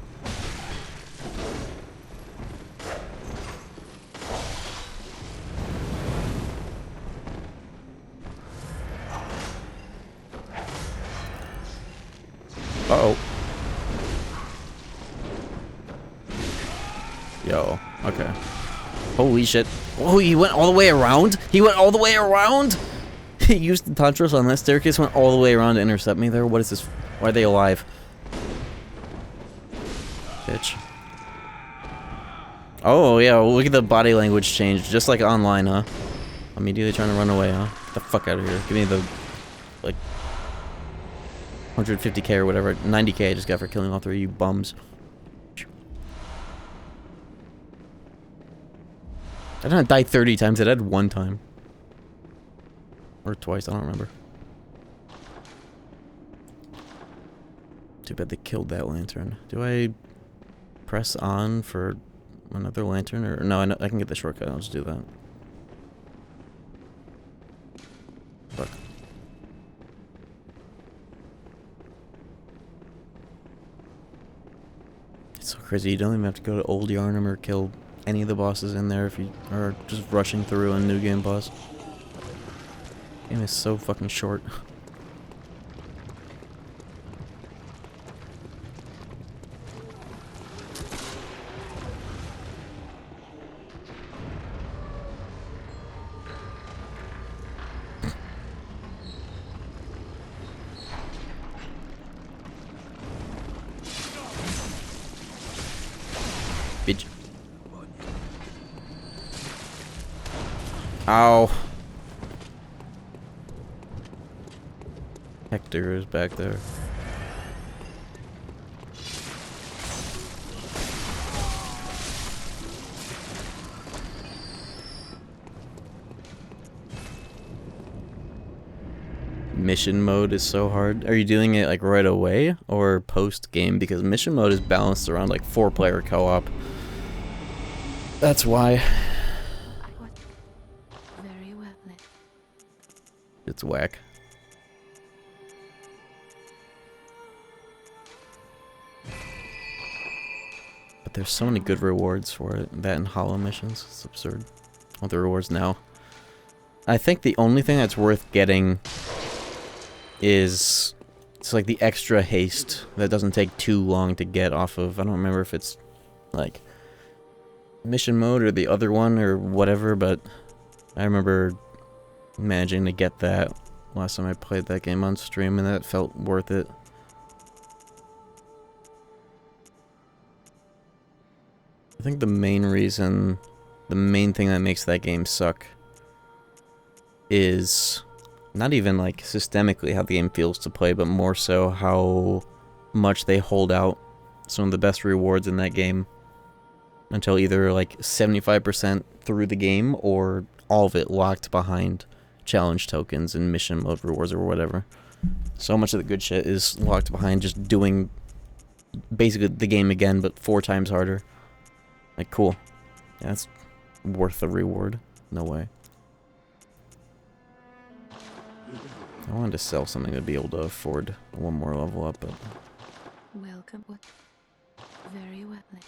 Uh-oh. Yo, okay. Holy shit. Oh, he went all the way around? He went all the way around? He used the Tantros on that staircase, went all the way around to intercept me there? What is this? Why are they alive? Bitch. Oh, yeah, look at the body language change. Just like online, huh? Immediately trying to run away, huh? Get the fuck out of here. Give me the, like, 150k or whatever. 90k I just got for killing all three of you bums. I didn't die 30 times, I died one time. Or twice, I don't remember. Too bad they killed that lantern. Do I press on for another lantern? Or no, I can get the shortcut, I'll just do that. Fuck. It's so crazy, you don't even have to go to Old Yarnum or kill any of the bosses in there if you are just rushing through a new game boss. Game is so fucking short. Bitch. Ow. Hector is back there. Mission mode is so hard. Are you doing it like right away or post game? Because mission mode is balanced around like 4-player co-op. That's why. Very well lit. It's whack. But there's so many good rewards for it. That and hollow missions. It's absurd. All the rewards now. I think the only thing that's worth getting is it's like the extra haste that doesn't take too long to get off of. I don't remember if it's like mission mode or the other one or whatever, but I remember managing to get that last time I played that game on stream, and that felt worth it. I think the main reason, the main thing that makes that game suck is not even like systemically how the game feels to play, but more so how much they hold out some of the best rewards in that game until either like 75% through the game or all of it locked behind challenge tokens and mission mode rewards or whatever. So much of the good shit is locked behind just doing basically the game again, but 4 times harder. Like, cool. Yeah, that's worth the reward. No way. I wanted to sell something to be able to afford one more level up, but... Welcome. Very well lit.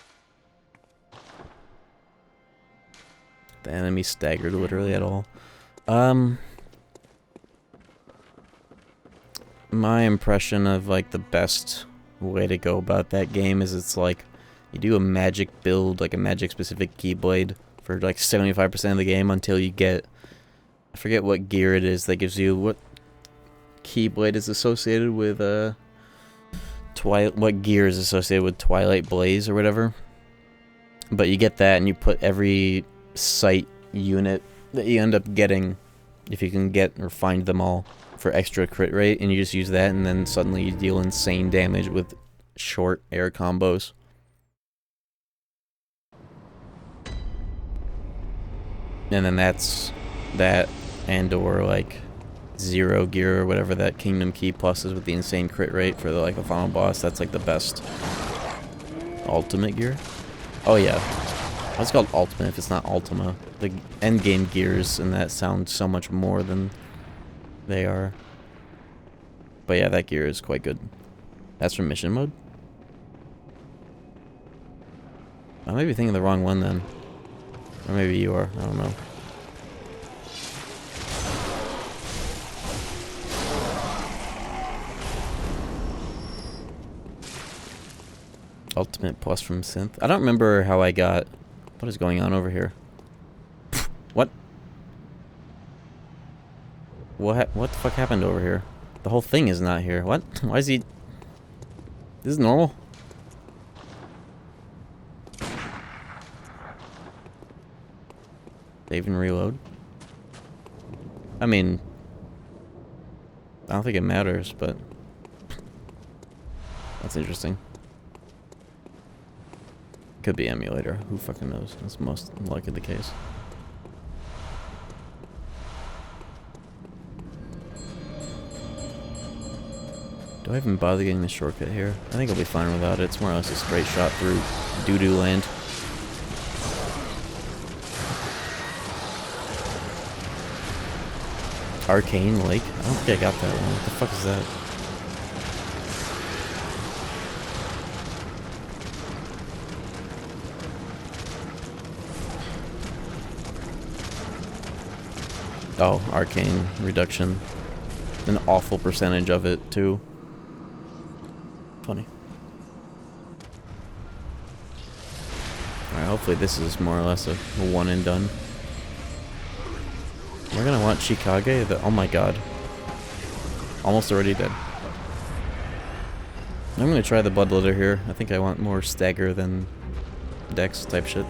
The enemy staggered literally at all. My impression of like the best way to go about that game is it's like you do a magic build, like a magic specific keyblade for like 75% of the game until you get, I forget what gear it is that gives you, what keyblade is associated with what gear is associated with Twilight Blaze or whatever. But you get that and you put every sight unit that you end up getting, if you can get or find them all for extra crit rate, and you just use that, and then suddenly you deal insane damage with short air combos. And then that's that, and/or like Zero Gear or whatever that Kingdom Key plus is with the insane crit rate for the like the final boss. That's like the best ultimate gear. Oh yeah, it's called ultimate if it's not Ultima. The end game gears and that sound so much more than they are. But yeah, that gear is quite good. That's from mission mode. I may be thinking the wrong one then. Or maybe you are, I don't know. Ultimate plus from Synth. I don't remember how I got... What is going on over here? What? What the fuck happened over here? The whole thing is not here. What? Why is he... This is normal? Save and reload. I mean, I don't think it matters, but that's interesting. Could be emulator. Who fucking knows? That's most likely the case. Do I even bother getting the shortcut here? I think I'll be fine without it. It's more or less a straight shot through doo-doo land. Arcane Lake? I don't think I got that one. What the fuck is that? Oh, arcane reduction. An awful percentage of it, too. Funny. Alright, hopefully this is more or less a one and done. We're gonna want Chikage? Oh my god. Almost already dead. I'm gonna try the Bloodletter here. I think I want more stagger than dex type shit.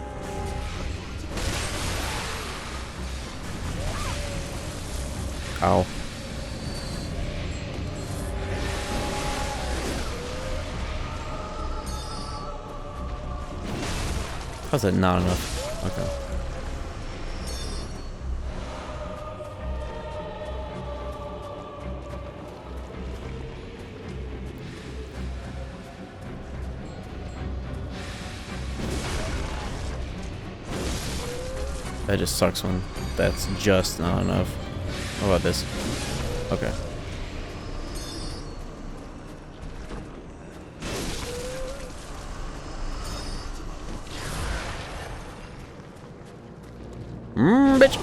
Ow. How's that not enough? Okay. That just sucks when that's just not enough. What about this? Okay. Bitch!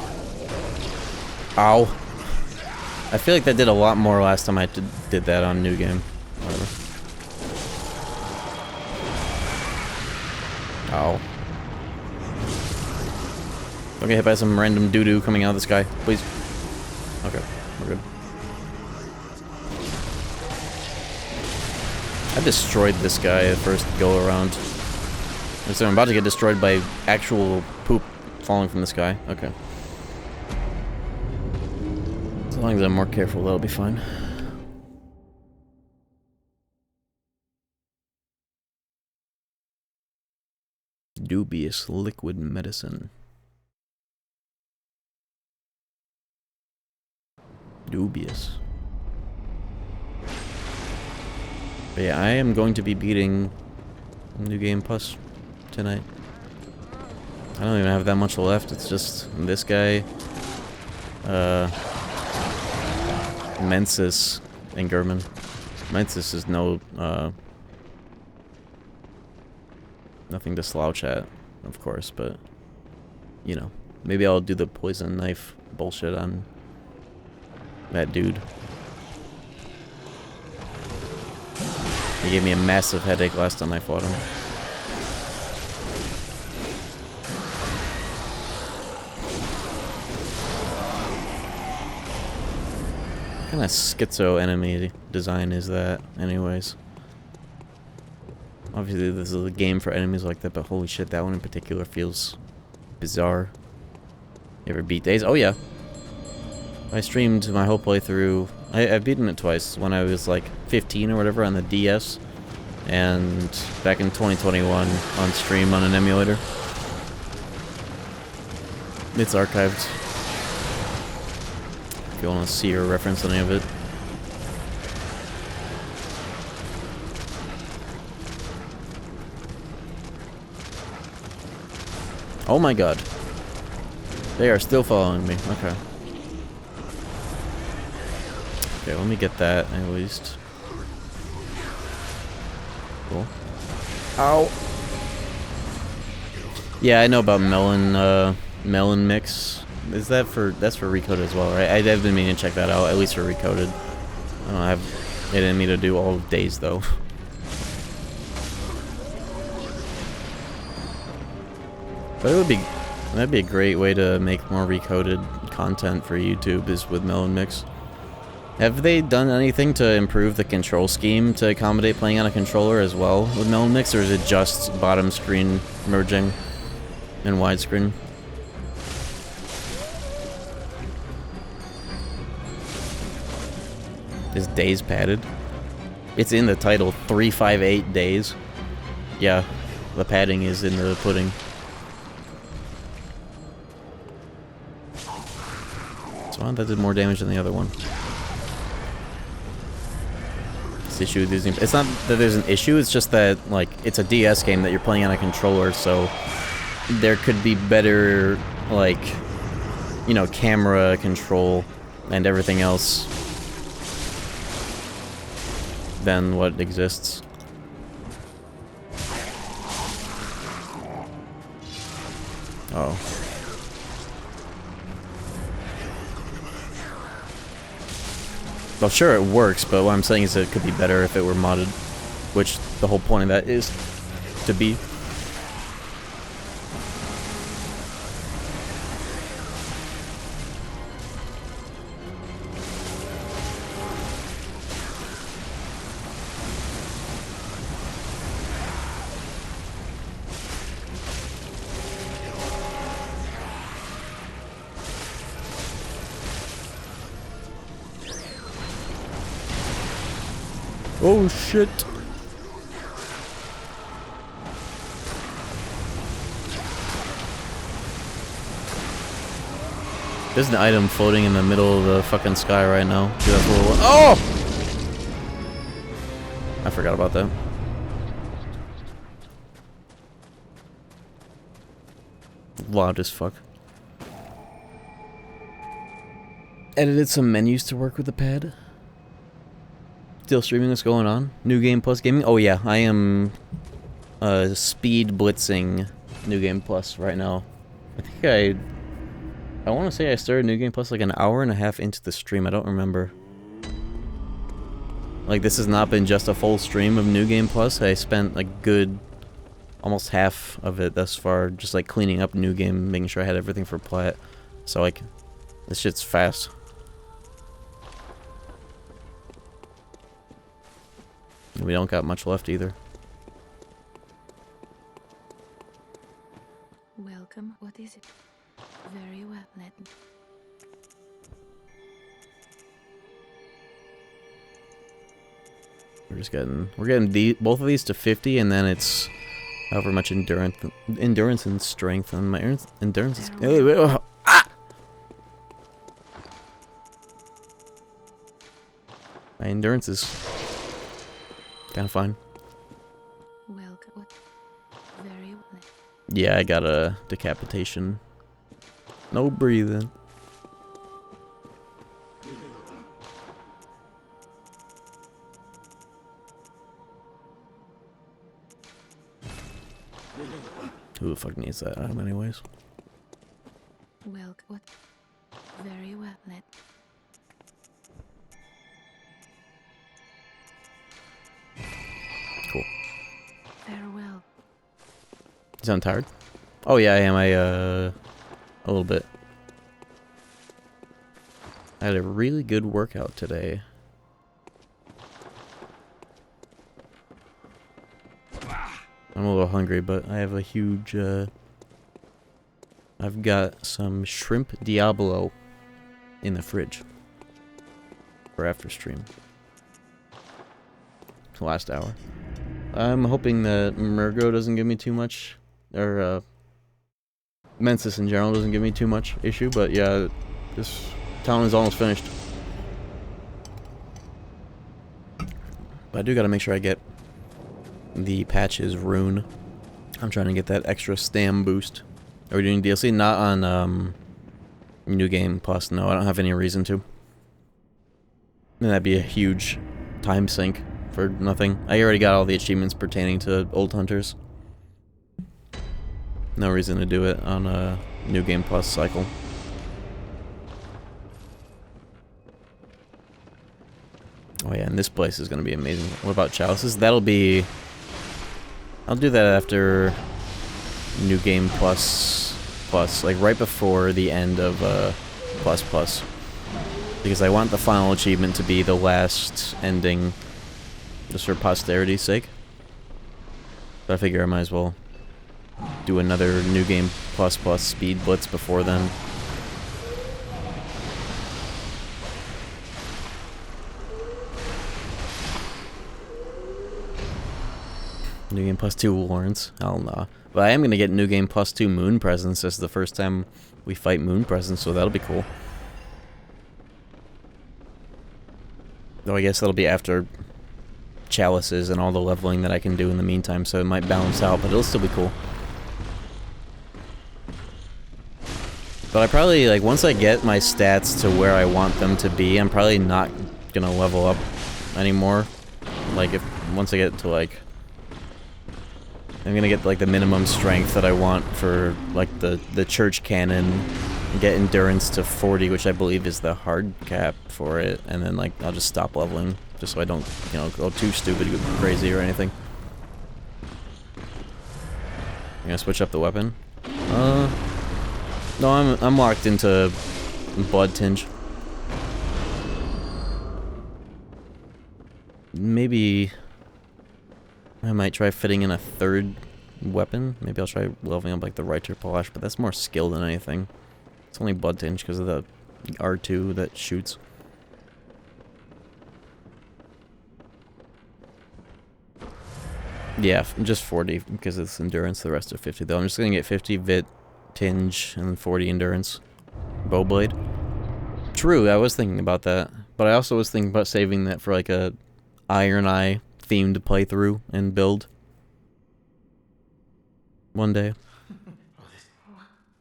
Ow. I feel like that did a lot more last time I did that on New Game. Whatever. Ow. Don't get hit by some random doo-doo coming out of the sky, please. Okay, we're good. I destroyed this guy at first go around. So I'm about to get destroyed by actual poop falling from the sky. Okay. As long as I'm more careful, that'll be fine. Dubious liquid medicine. Dubious. But yeah, I am going to be beating New Game Plus tonight. I don't even have that much left. It's just this guy, Mensis, and Gurman. Mensis is no, nothing to slouch at, of course, but, you know, maybe I'll do the poison knife bullshit on that dude. He gave me a massive headache last time I fought him. What kind of schizo enemy design is that, anyways? Obviously, this is a game for enemies like that, but holy shit, that one in particular feels bizarre. You ever beat Days? Oh yeah. I streamed my whole playthrough I've beaten it twice. When I was like 15 or whatever on the DS, and back in 2021 on stream on an emulator. It's archived. If you want to see or reference any of it. Oh my god. They are still following me. Okay. Okay, let me get that at least. Cool. Ow! Yeah, I know about melon mix. Is that for... that's for Recoded as well, right? I've been meaning to check that out, at least for Recoded. I don't have... they didn't mean to do all days, though. But it would be... that'd be a great way to make more Recoded content for YouTube, is with melon mix. Have they done anything to improve the control scheme to accommodate playing on a controller as well with melon mix, or is it just bottom screen merging and widescreen? Is days padded? It's in the title, 358 days. Yeah, the padding is in the pudding. So that did more damage than the other one. This issue with using... it's not that there's an issue, it's just that, like, it's a DS game that you're playing on a controller, so there could be better, like, you know, camera control and everything else than what exists. Oh. Well, sure, it works, but what I'm saying is that it could be better if it were modded, which the whole point of that is to be. Oh shit. There's an item floating in the middle of the fucking sky right now. Dude, that's what oh! I forgot about that. Loud as fuck. Edited some menus to work with the pad. Still streaming what's going on? New Game Plus Gaming? Oh yeah, I am speed blitzing New Game Plus right now. I think I want to say I started New Game Plus like an hour and a half into the stream. I don't remember. Like, this has not been just a full stream of New Game Plus. I spent a good almost half of it thus far just like cleaning up New Game, making sure I had everything for Plat. So like, this shit's fast. We don't got much left either. Welcome. What is it? Very well, let me. We're getting both of these to 50, and then it's however much endurance and strength. And my endurance is my endurance is kind of fine. Welcome. Very well. Yeah, I got a decapitation. No breathing. Who the fuck needs that item anyways? Welcome. Very well. Let. Cool. Farewell. You sound tired? Oh yeah, I am. A little bit. I had a really good workout today. I'm a little hungry, but I have a huge, I've got some shrimp Diablo in the fridge. or after stream. Last hour. I'm hoping that Murgo doesn't give me too much, or Mensis in general doesn't give me too much issue, but yeah, this town is almost finished. But I do gotta make sure I get the Patches rune. I'm trying to get that extra stam boost. Are we doing DLC? Not on New Game Plus, no, I don't have any reason to. And that'd be a huge time sink for nothing. I already got all the achievements pertaining to Old Hunters. No reason to do it on a New Game Plus cycle. Oh yeah, and this place is gonna be amazing. What about Chalices? That'll be... I'll do that after New Game Plus, like right before the end of Plus Plus. Because I want the final achievement to be the last ending, just for posterity's sake. But I figure I might as well do another New Game Plus speed blitz before then. New Game Plus 2 Lawrence. Hell no. But I am going to get New Game Plus 2 Moon Presence. This is the first time we fight Moon Presence, so that'll be cool. Though I guess that'll be after Chalices and all the leveling that I can do in the meantime, so it might balance out, but it'll still be cool. But I probably, like, once I get my stats to where I want them to be, I'm probably not going to level up anymore. Like, once I get to, like... I'm gonna get like the minimum strength that I want for like the church cannon, and get endurance to 40, which I believe is the hard cap for it, and then like I'll just stop leveling, just so I don't, you know, go too stupid, go crazy or anything. I'm gonna switch up the weapon. No, I'm locked into Blood Tinge. Maybe I might try fitting in a third weapon. Maybe I'll try leveling up like the Reiter Polish, but that's more skill than anything. It's only Blood Tinge because of the R2 that shoots. Yeah, just 40 because it's endurance, the rest are 50 though. I'm just gonna get 50 Vit, Tinge, and 40 endurance. Bowblade. True, I was thinking about that. But I also was thinking about saving that for like a Iron Eye themed playthrough and build one day.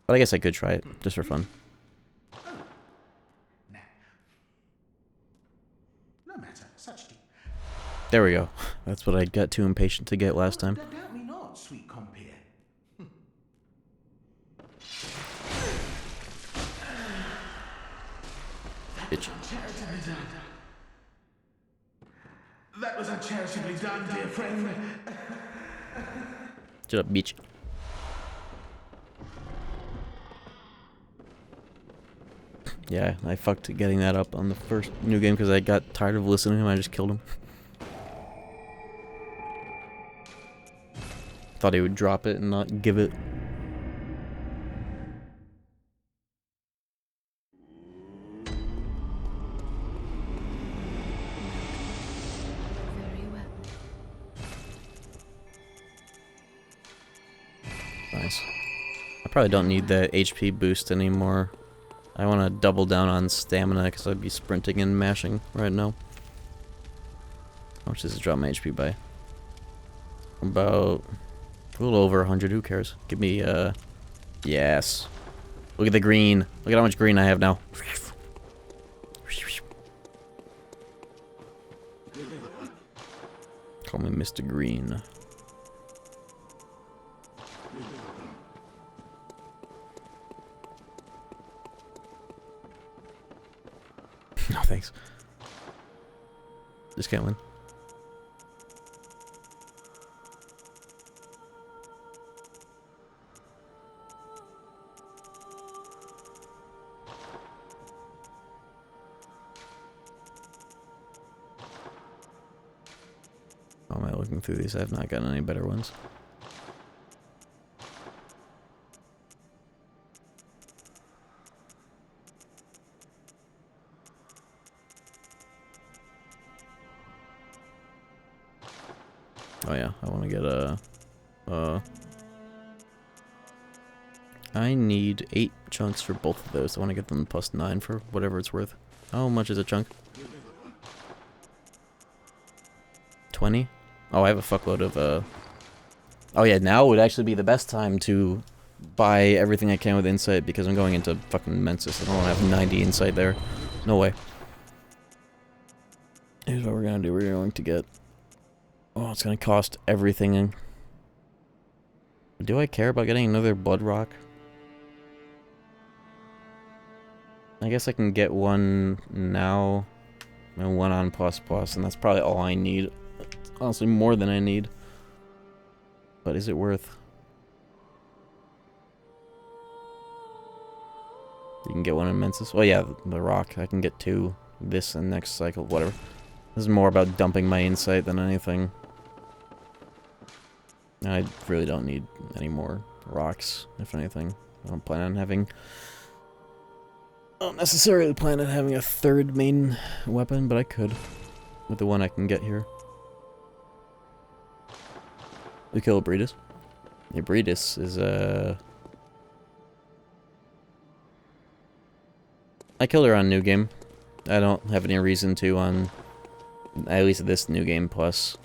But I guess I could try it just for fun. No matter, such There we go. That's what I got too impatient to get last time. doubt me not, sweet compeer. Bitch. That was uncharitably done, dear friend. Shut up, bitch. Yeah, I fucked getting that up on the first new game because I got tired of listening to him. I just killed him. Thought he would drop it and not give it. Very well. Nice. I probably don't need the HP boost anymore. I want to double down on stamina because I'd be sprinting and mashing right now. How much does it drop my HP by? About a little over 100. Who cares? Give me, yes. Look at the green. Look at how much green I have now. Call me Mr. Green. No, thanks. Just can't win. How am I looking through these? I have not gotten any better ones. Oh yeah, I want to get a... I need 8 chunks for both of those. I want to get them +9 for whatever it's worth. How much is a chunk? 20? Oh, I have a fuckload of, Oh yeah, now would actually be the best time to buy everything I can with insight, because I'm going into fucking Mensis. I don't have 90 insight there. No way. Here's what we're gonna do. We're going to get... Oh, it's gonna cost everything. Do I care about getting another blood rock? I guess I can get one now, and one on ++, and that's probably all I need. Honestly, more than I need. But is it worth? You can get one in Mensis. Well, yeah, the rock. I can get 2 this and next cycle, whatever. This is more about dumping my insight than anything. I really don't need any more rocks, if anything. I don't plan on having... I don't necessarily plan on having a 3rd main weapon, but I could. With the one I can get here. We kill a Breedis. The Breedis is, I killed her on New Game. I don't have any reason to on... At least this New Game Plus.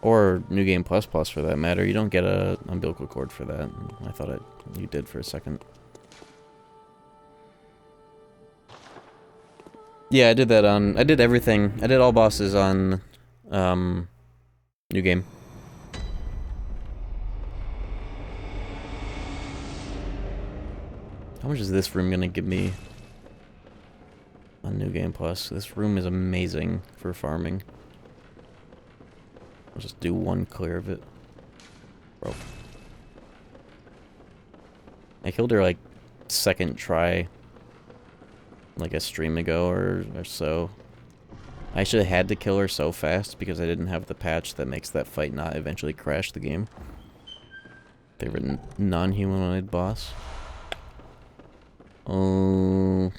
Or New Game Plus Plus, for that matter. You don't get a umbilical cord for that. I thought you did for a second. Yeah, I did that on... I did everything. I did all bosses on... New Game. How much is this room gonna give me on New Game Plus? This room is amazing for farming. I'll just do 1 clear of it. Bro. I killed her like 2nd try. Like a stream ago or so. I actually had to kill her so fast because I didn't have the patch that makes that fight not eventually crash the game. Favorite non-humanoid boss. Oh.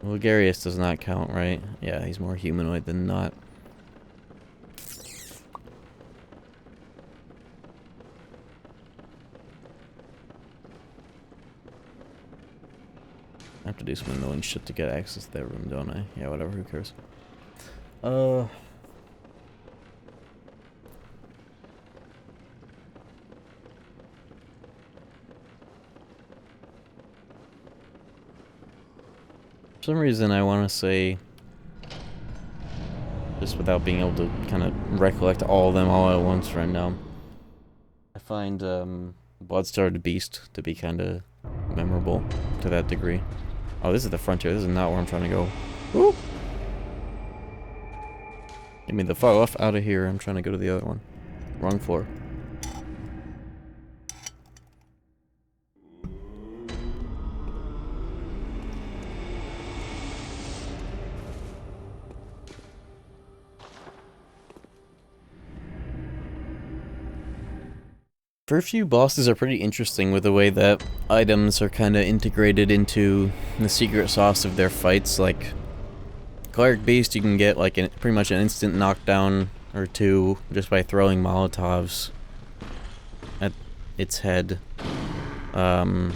Vulgarius does not count, right? Yeah, he's more humanoid than not. I have to do some annoying shit to get access to that room, don't I? Yeah, whatever, who cares? For some reason I want to say, just without being able to kind of recollect all of them all at once right now, I find Bloodstarved Beast to be kind of memorable to that degree. Oh, this is the frontier. This is not where I'm trying to go. Woo! Get me the fuck out of here. I'm trying to go to the other one. Wrong floor. First few bosses are pretty interesting with the way that items are kind of integrated into the secret sauce of their fights. Like, Cleric Beast, you can get like pretty much an instant knockdown or 2 just by throwing Molotovs at its head. Who's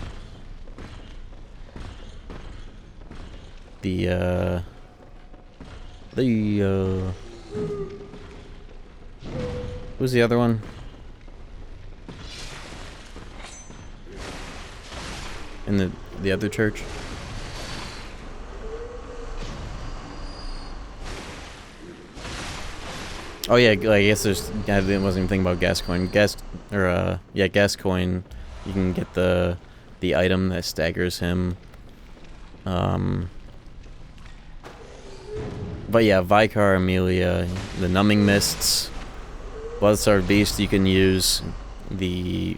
the other one? In the other church? Oh yeah, I guess there's... I wasn't even thinking about Gascoigne. Gascoigne, you can get the item that staggers him. But yeah, Vicar, Amelia, the Numbing Mists, Bloodstarved Beast, you can use the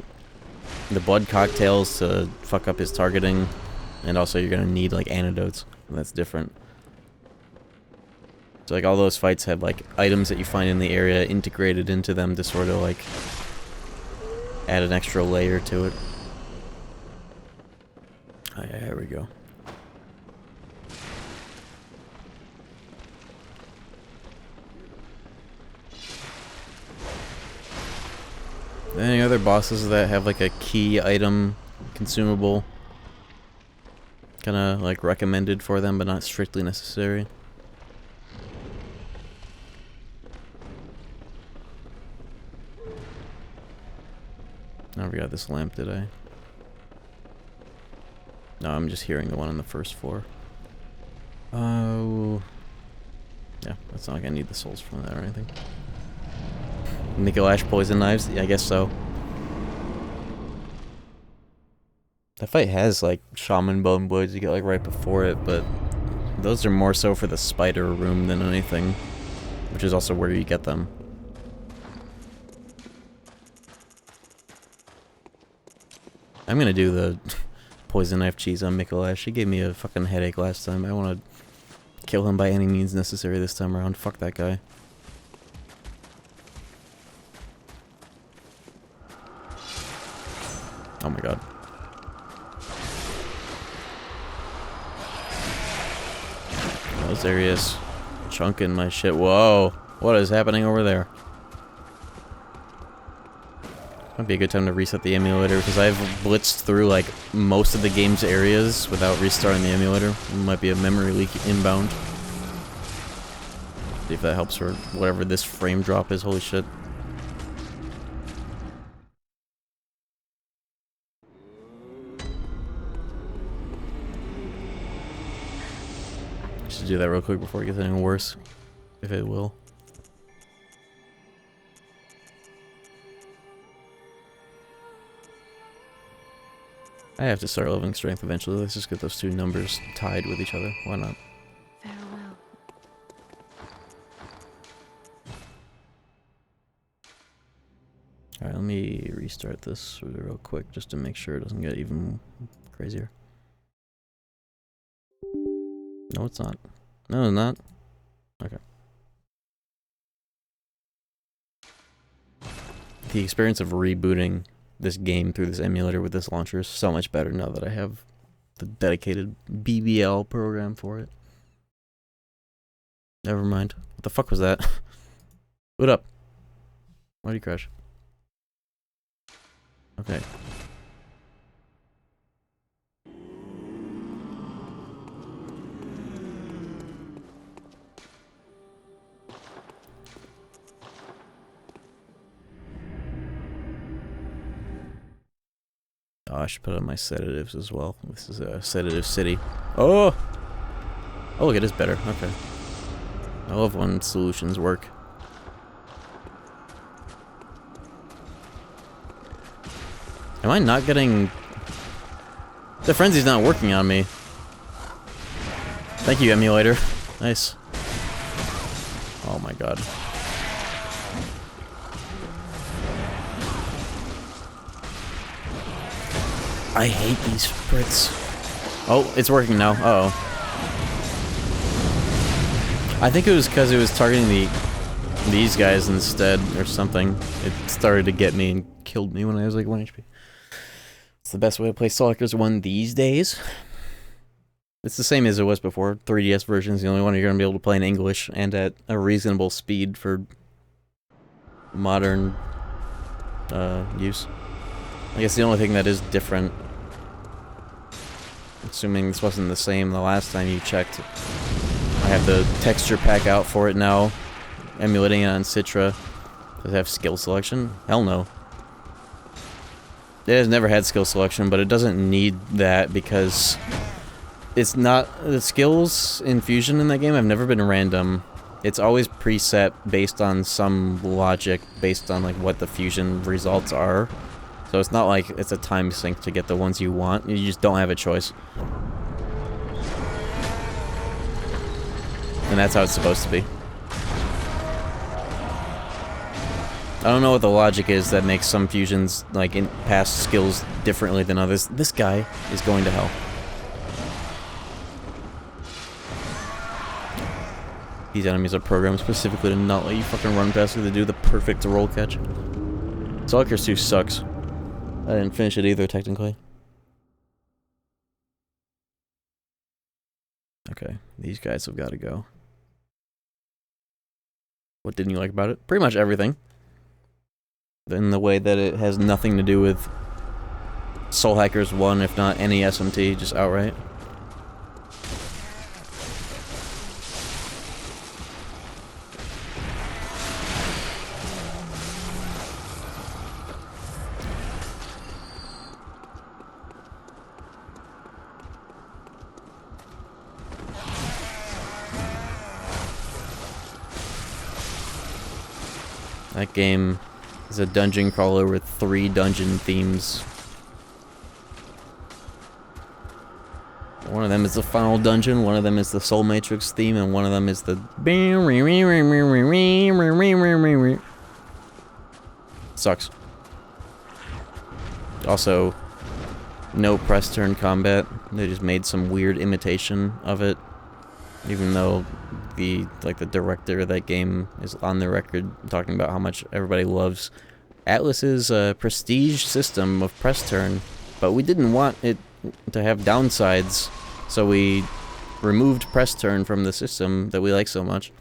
blood cocktails to fuck up his targeting, and also you're gonna need like antidotes, and that's different. So like all those fights have like items that you find in the area integrated into them to sort of like add an extra layer to it. Oh yeah, here we go. Any other bosses that have like a key item consumable kind of like recommended for them but not strictly necessary? I never got this lamp, did I? No, I'm just hearing the one on the first floor. Oh. Yeah, it's not like I need the souls from that or anything. Nicolash poison knives? Yeah, I guess so. That fight has like shaman bone blades you get like right before it, but those are more so for the spider room than anything, which is also where you get them. I'm gonna do the poison knife cheese on Mikolash. He gave me a fucking headache last time. I want to kill him by any means necessary this time around. Fuck that guy. Oh my god. Those areas chunking my shit. Whoa. What is happening over there? Might be a good time to reset the emulator because I've blitzed through like most of the game's areas without restarting the emulator. It might be a memory leak inbound. See if that helps for whatever this frame drop is. Holy shit. I should do that real quick before it gets any worse. If it will. I have to start leveling strength eventually. Let's just get those two numbers tied with each other. Why not? Farewell. Alright, let me restart this real quick just to make sure it doesn't get even crazier. No, it's not. No, it's not. Okay. The experience of rebooting this game through this emulator with this launcher is so much better now that I have the dedicated BBL program for it. Never mind. What the fuck was that? Boot up. Why did you crash? Okay. Oh, I should put on my sedatives as well. This is a sedative city. Oh! Oh, look, it is better. Okay. I love when solutions work. Am I not getting... The frenzy's not working on me. Thank you, emulator. Nice. Oh my god. I hate these sprits. Oh, it's working now. Uh-oh. I think it was because it was targeting these guys instead or something. It started to get me and killed me when I was like 1 HP. It's the best way to play Stalkers 1 these days. It's the same as it was before. 3DS version is the only one you're going to be able to play in English and at a reasonable speed for modern use. I guess the only thing that is different, assuming this wasn't the same the last time you checked, I have the texture pack out for it now, emulating it on Citra. Does it have skill selection? Hell no. It has never had skill selection, but it doesn't need that because it's not... The skills in Fusion in that game have never been random. It's always preset based on some logic, based on like what the Fusion results are. So it's not like it's a time sink to get the ones you want. You just don't have a choice. And that's how it's supposed to be. I don't know what the logic is that makes some fusions, like, in past skills differently than others. This guy is going to hell. These enemies are programmed specifically to not let you fucking run past it to do the perfect roll catch. Stalkers 2 sucks. I didn't finish it either, technically. Okay, these guys have got to go. What didn't you like about it? Pretty much everything. in the way that it has nothing to do with Soul Hackers 1, if not any SMT, just outright. That game is a dungeon crawler with 3 dungeon themes. One of them is the final dungeon, one of them is the Soul Matrix theme, and one of them is the... Sucks. Also, no press turn combat. They just made some weird imitation of it. Even though the director of that game is on the record talking about how much everybody loves Atlus's prestige system of press turn, but we didn't want it to have downsides, so we removed press turn from the system that we like so much.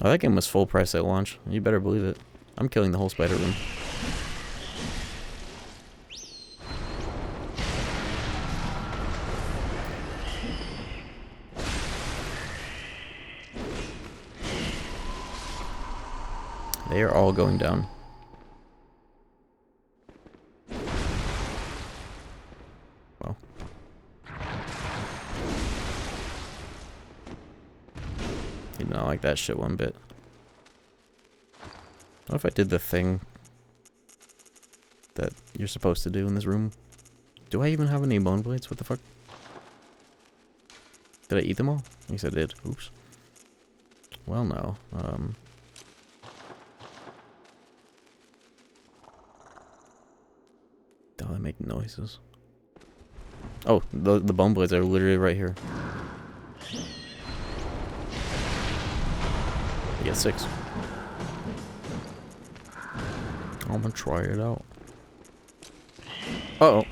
Oh, that game was full price at launch. You better believe it. I'm killing the whole spider room. They are all going down. Well. Did not like that shit one bit. What if I did the thing that you're supposed to do in this room? Do I even have any bone blades? What the fuck? Did I eat them all? Yes, I did. Oops. Well, no. Oh, they make noises. Oh, the bone blades are literally right here. I get 6. I'm gonna try it out. Uh-oh.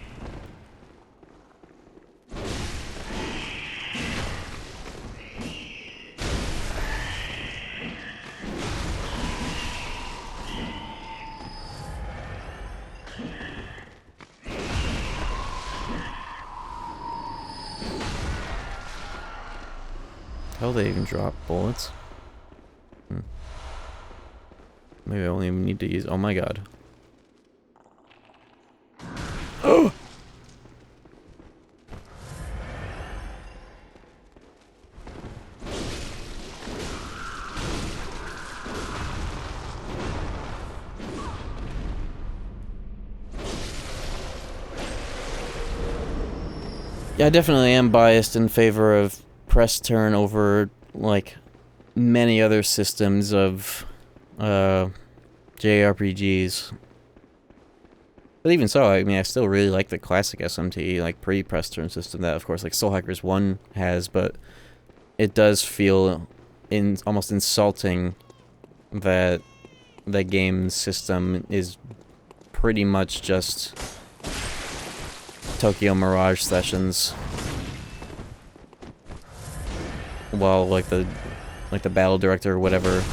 How they even drop bullets? Maybe I only need to use... Oh my god. Oh! Yeah, I definitely am biased in favor of press turn over, like, many other systems of JRPGs. But even so, I mean, I still really like the classic SMT, like, pre-press turn system that, of course, like, Soul Hackers 1 has, but it does feel almost insulting that the game system is pretty much just Tokyo Mirage sessions, while like the battle director or whatever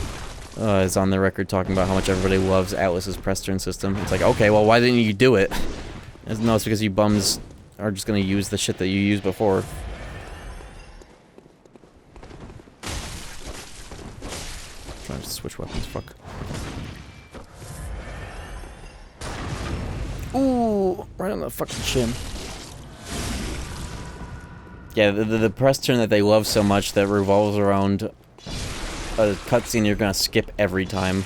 is on the record talking about how much everybody loves Atlus's press turn system. It's like, okay, well, why didn't you do it? No, it's because you bums are just gonna use the shit that you used before. Trying to switch weapons, fuck. Ooh, right on the fucking chin. Yeah, the press turn that they love so much that revolves around a cutscene you're gonna skip every time.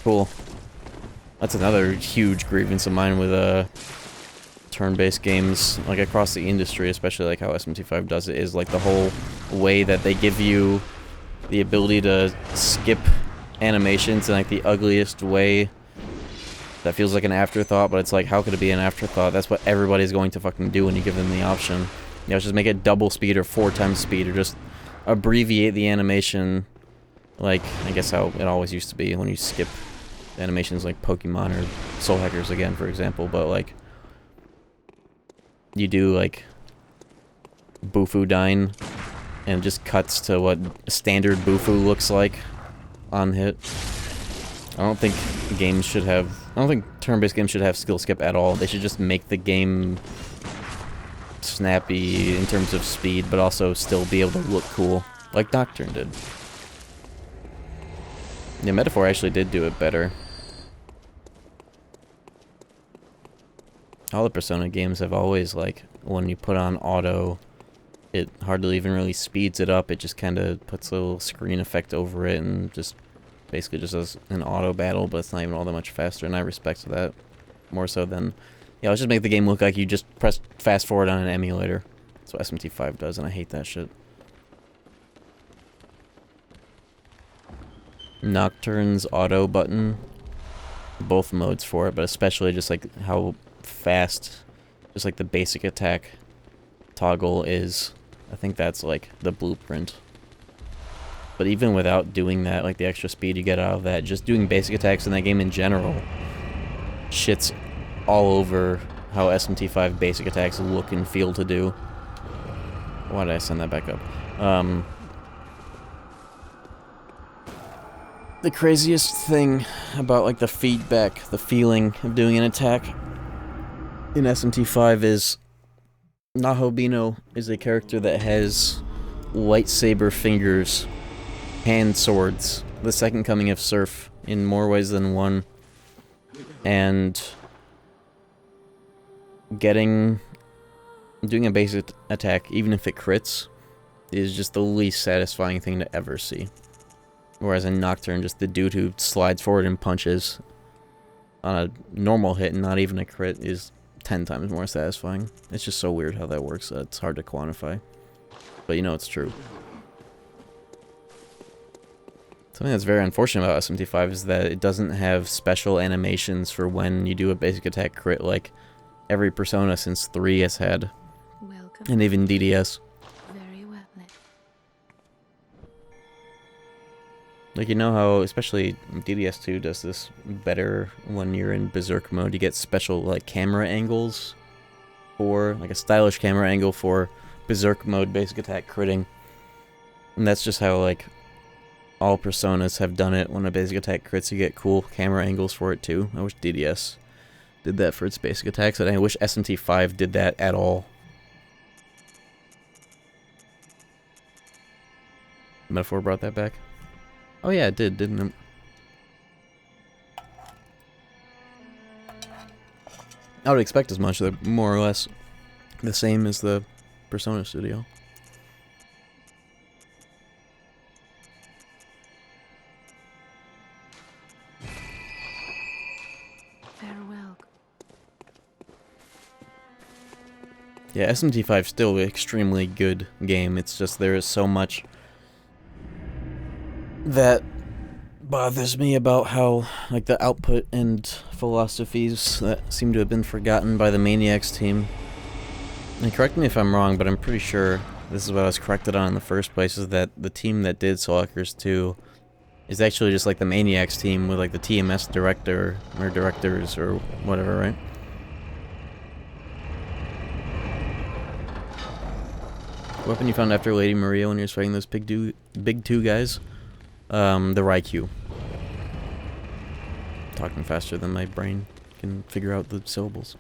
Cool. That's another huge grievance of mine with turn-based games, like across the industry, especially like how SMT5 does it, is like the whole way that they give you the ability to skip animations in like the ugliest way that feels like an afterthought, but it's like, how could it be an afterthought? That's what everybody's going to fucking do when you give them the option. You know, just make it double speed or 4 times speed, or just abbreviate the animation, like, I guess how it always used to be when you skip animations like Pokemon or Soul Hackers again, for example, but, like, you do, like, Bufu Dine, and it just cuts to what standard Bufu looks like, on hit. I don't think games should have... I don't think turn-based games should have skill skip at all. They should just make the game snappy in terms of speed, but also still be able to look cool, like Nocturne did. Yeah, Metaphor actually did do it better. All the Persona games have always, like, when you put on auto, it hardly even really speeds it up. It just kind of puts a little screen effect over it and just basically just does an auto battle, but it's not even all that much faster, and I respect that more so than... Yeah, let's just make the game look like you just press fast forward on an emulator. That's what SMT5 does, and I hate that shit. Nocturne's auto button, both modes for it, but especially just like how fast, just like the basic attack toggle is. I think that's like the blueprint. But even without doing that, like the extra speed you get out of that, just doing basic attacks in that game in general, shit's all over how SMT5 basic attacks look and feel to do. Why did I send that back up? The craziest thing about like the feedback, the feeling of doing an attack in SMT5 is Nahobino is a character that has lightsaber fingers, hand swords, the second coming of Surf in more ways than one, and doing a basic attack, even if it crits, is just the least satisfying thing to ever see. Whereas in Nocturne, just the dude who slides forward and punches on a normal hit and not even a crit is 10 times more satisfying. It's just so weird how that works. It's hard to quantify. But you know it's true. Something that's very unfortunate about SMT5 is that it doesn't have special animations for when you do a basic attack crit like every Persona since 3 has had. Welcome. And even DDS. Very well. Like, you know how, especially DDS2 does this better when you're in Berserk mode, you get special, like, camera angles for, like, a stylish camera angle for Berserk mode basic attack critting. And that's just how, like, all Personas have done it. When a basic attack crits, you get cool camera angles for it, too. I wish DDS did that for its basic attacks, and I wish SMT5 did that at all. Metaphor brought that back. Oh yeah, it did, didn't it? I would expect as much. They're more or less the same as the Persona studio. Farewell. Yeah, SMT5 is still an extremely good game. It's just there is so much that bothers me about how, like, the output and philosophies that seem to have been forgotten by the Maniacs team. And correct me if I'm wrong, but I'm pretty sure this is what I was corrected on in the first place, is that the team that did Soul Hackers 2 is actually just like the Maniacs team with, like, the TMS director, or directors, or whatever, right? Weapon you found after Lady Maria when you're fighting those big two guys? The Raikou. Talking faster than my brain can figure out the syllables.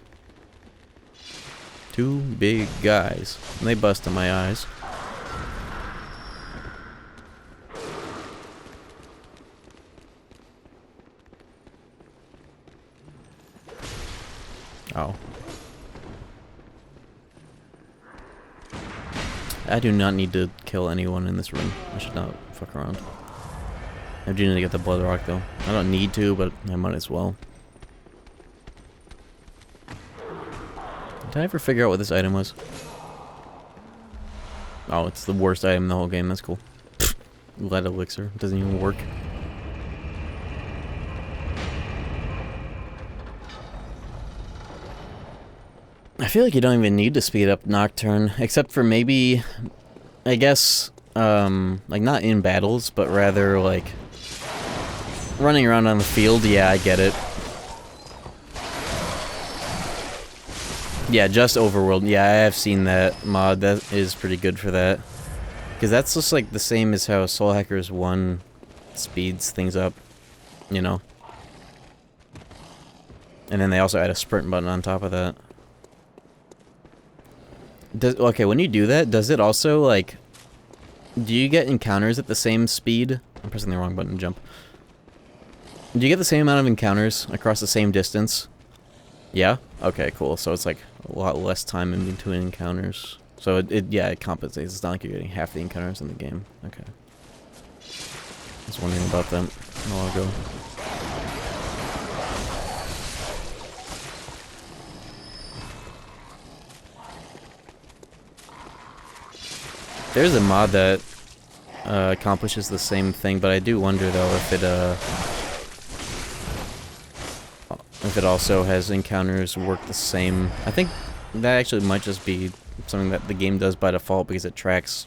Two big guys. And they bust in my eyes. Oh. I do not need to kill anyone in this room. I should not fuck around. I do need to get the Blood Rock, though. I don't need to, but I might as well. Did I ever figure out what this item was? Oh, it's the worst item in the whole game. That's cool. Lead elixir. It doesn't even work. I feel like you don't even need to speed up Nocturne, except for maybe, I guess, like, not in battles, but rather, like, running around on the field. Yeah, I get it. Yeah, just Overworld. Yeah, I have seen that mod. That is pretty good for that. Because that's just, like, the same as how Soul Hackers 1 speeds things up, you know. And then they also add a sprint button on top of that. Okay, when you do that, does it also, like... Do you get encounters at the same speed? I'm pressing the wrong button to jump. Do you get the same amount of encounters across the same distance? Yeah? Okay, cool. So it's like a lot less time in between encounters. So yeah, it compensates. It's not like you're getting half the encounters in the game. Okay. I was wondering about that a while ago. There's a mod that accomplishes the same thing, but I do wonder though if it also has encounters work the same. I think that actually might just be something that the game does by default because it tracks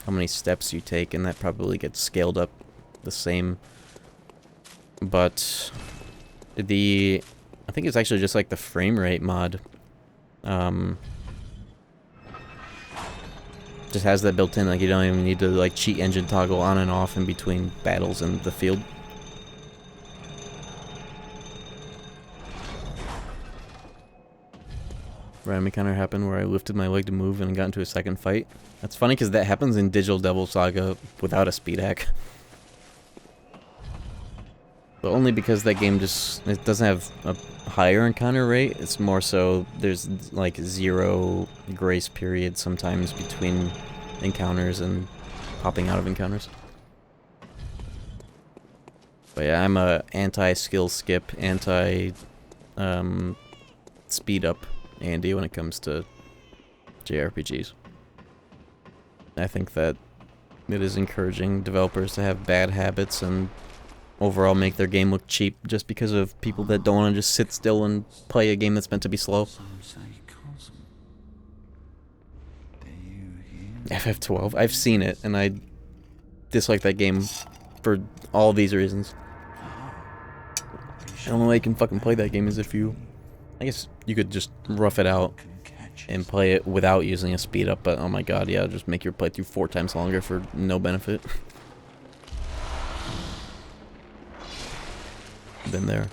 how many steps you take, and that probably gets scaled up the same. But I think it's actually just like the frame rate mod. Just has that built in, like you don't even need to like cheat engine toggle on and off in between battles in the field. Random encounter happened where I lifted my leg to move and got into a second fight. That's funny because that happens in Digital Devil Saga without a speed hack. But only because that game it doesn't have a higher encounter rate. It's more so there's like 0 grace period sometimes between encounters and popping out of encounters. But yeah, I'm a anti-skill skip, anti speed up Andy when it comes to JRPGs. I think that it is encouraging developers to have bad habits and overall make their game look cheap just because of people that don't want to just sit still and play a game that's meant to be slow. FF12. I've seen it, and I dislike that game for all these reasons. The only way you can fucking play that game is if you... I guess you could just rough it out and play it without using a speed up, but oh my god, yeah, just make your playthrough 4 times longer for no benefit. Been there.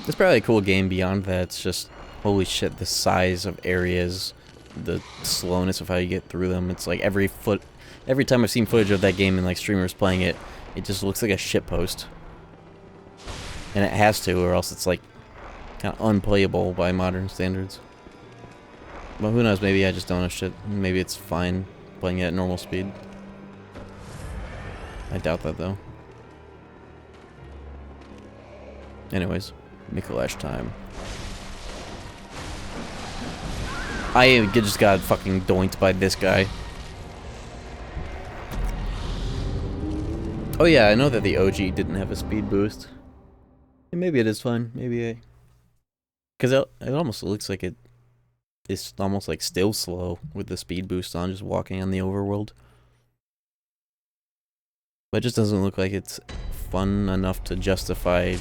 It's probably a cool game beyond that. It's just, holy shit, the size of areas, the slowness of how you get through them. It's like every time I've seen footage of that game and like streamers playing it, it just looks like a shitpost. And it has to, or else it's like kind of unplayable by modern standards. But who knows, maybe I just don't know shit. Maybe it's fine playing it at normal speed. I doubt that though. Anyways, Mikolash time. I just got fucking doinked by this guy. Oh yeah, I know that the OG didn't have a speed boost. And maybe it is fine. Maybe because it almost looks like it's almost like still slow with the speed boost on, just walking on the overworld. But it just doesn't look like it's fun enough to justify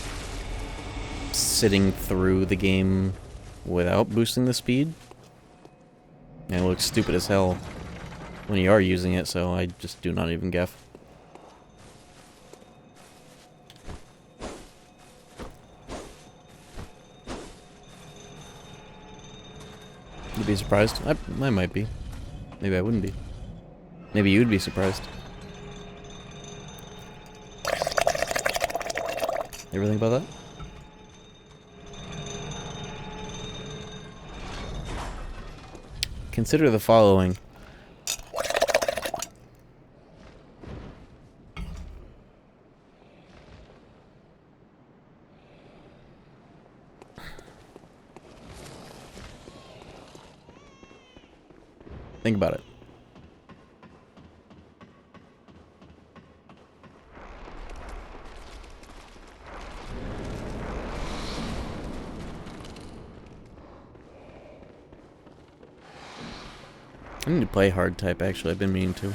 sitting through the game without boosting the speed. And it looks stupid as hell when you are using it, so I just do not even gaff. You'd be surprised? I might be. Maybe I wouldn't be. Maybe you'd be surprised. You ever think about that? Consider the following. Think about it. I need to play hard type, actually. I've been meaning to.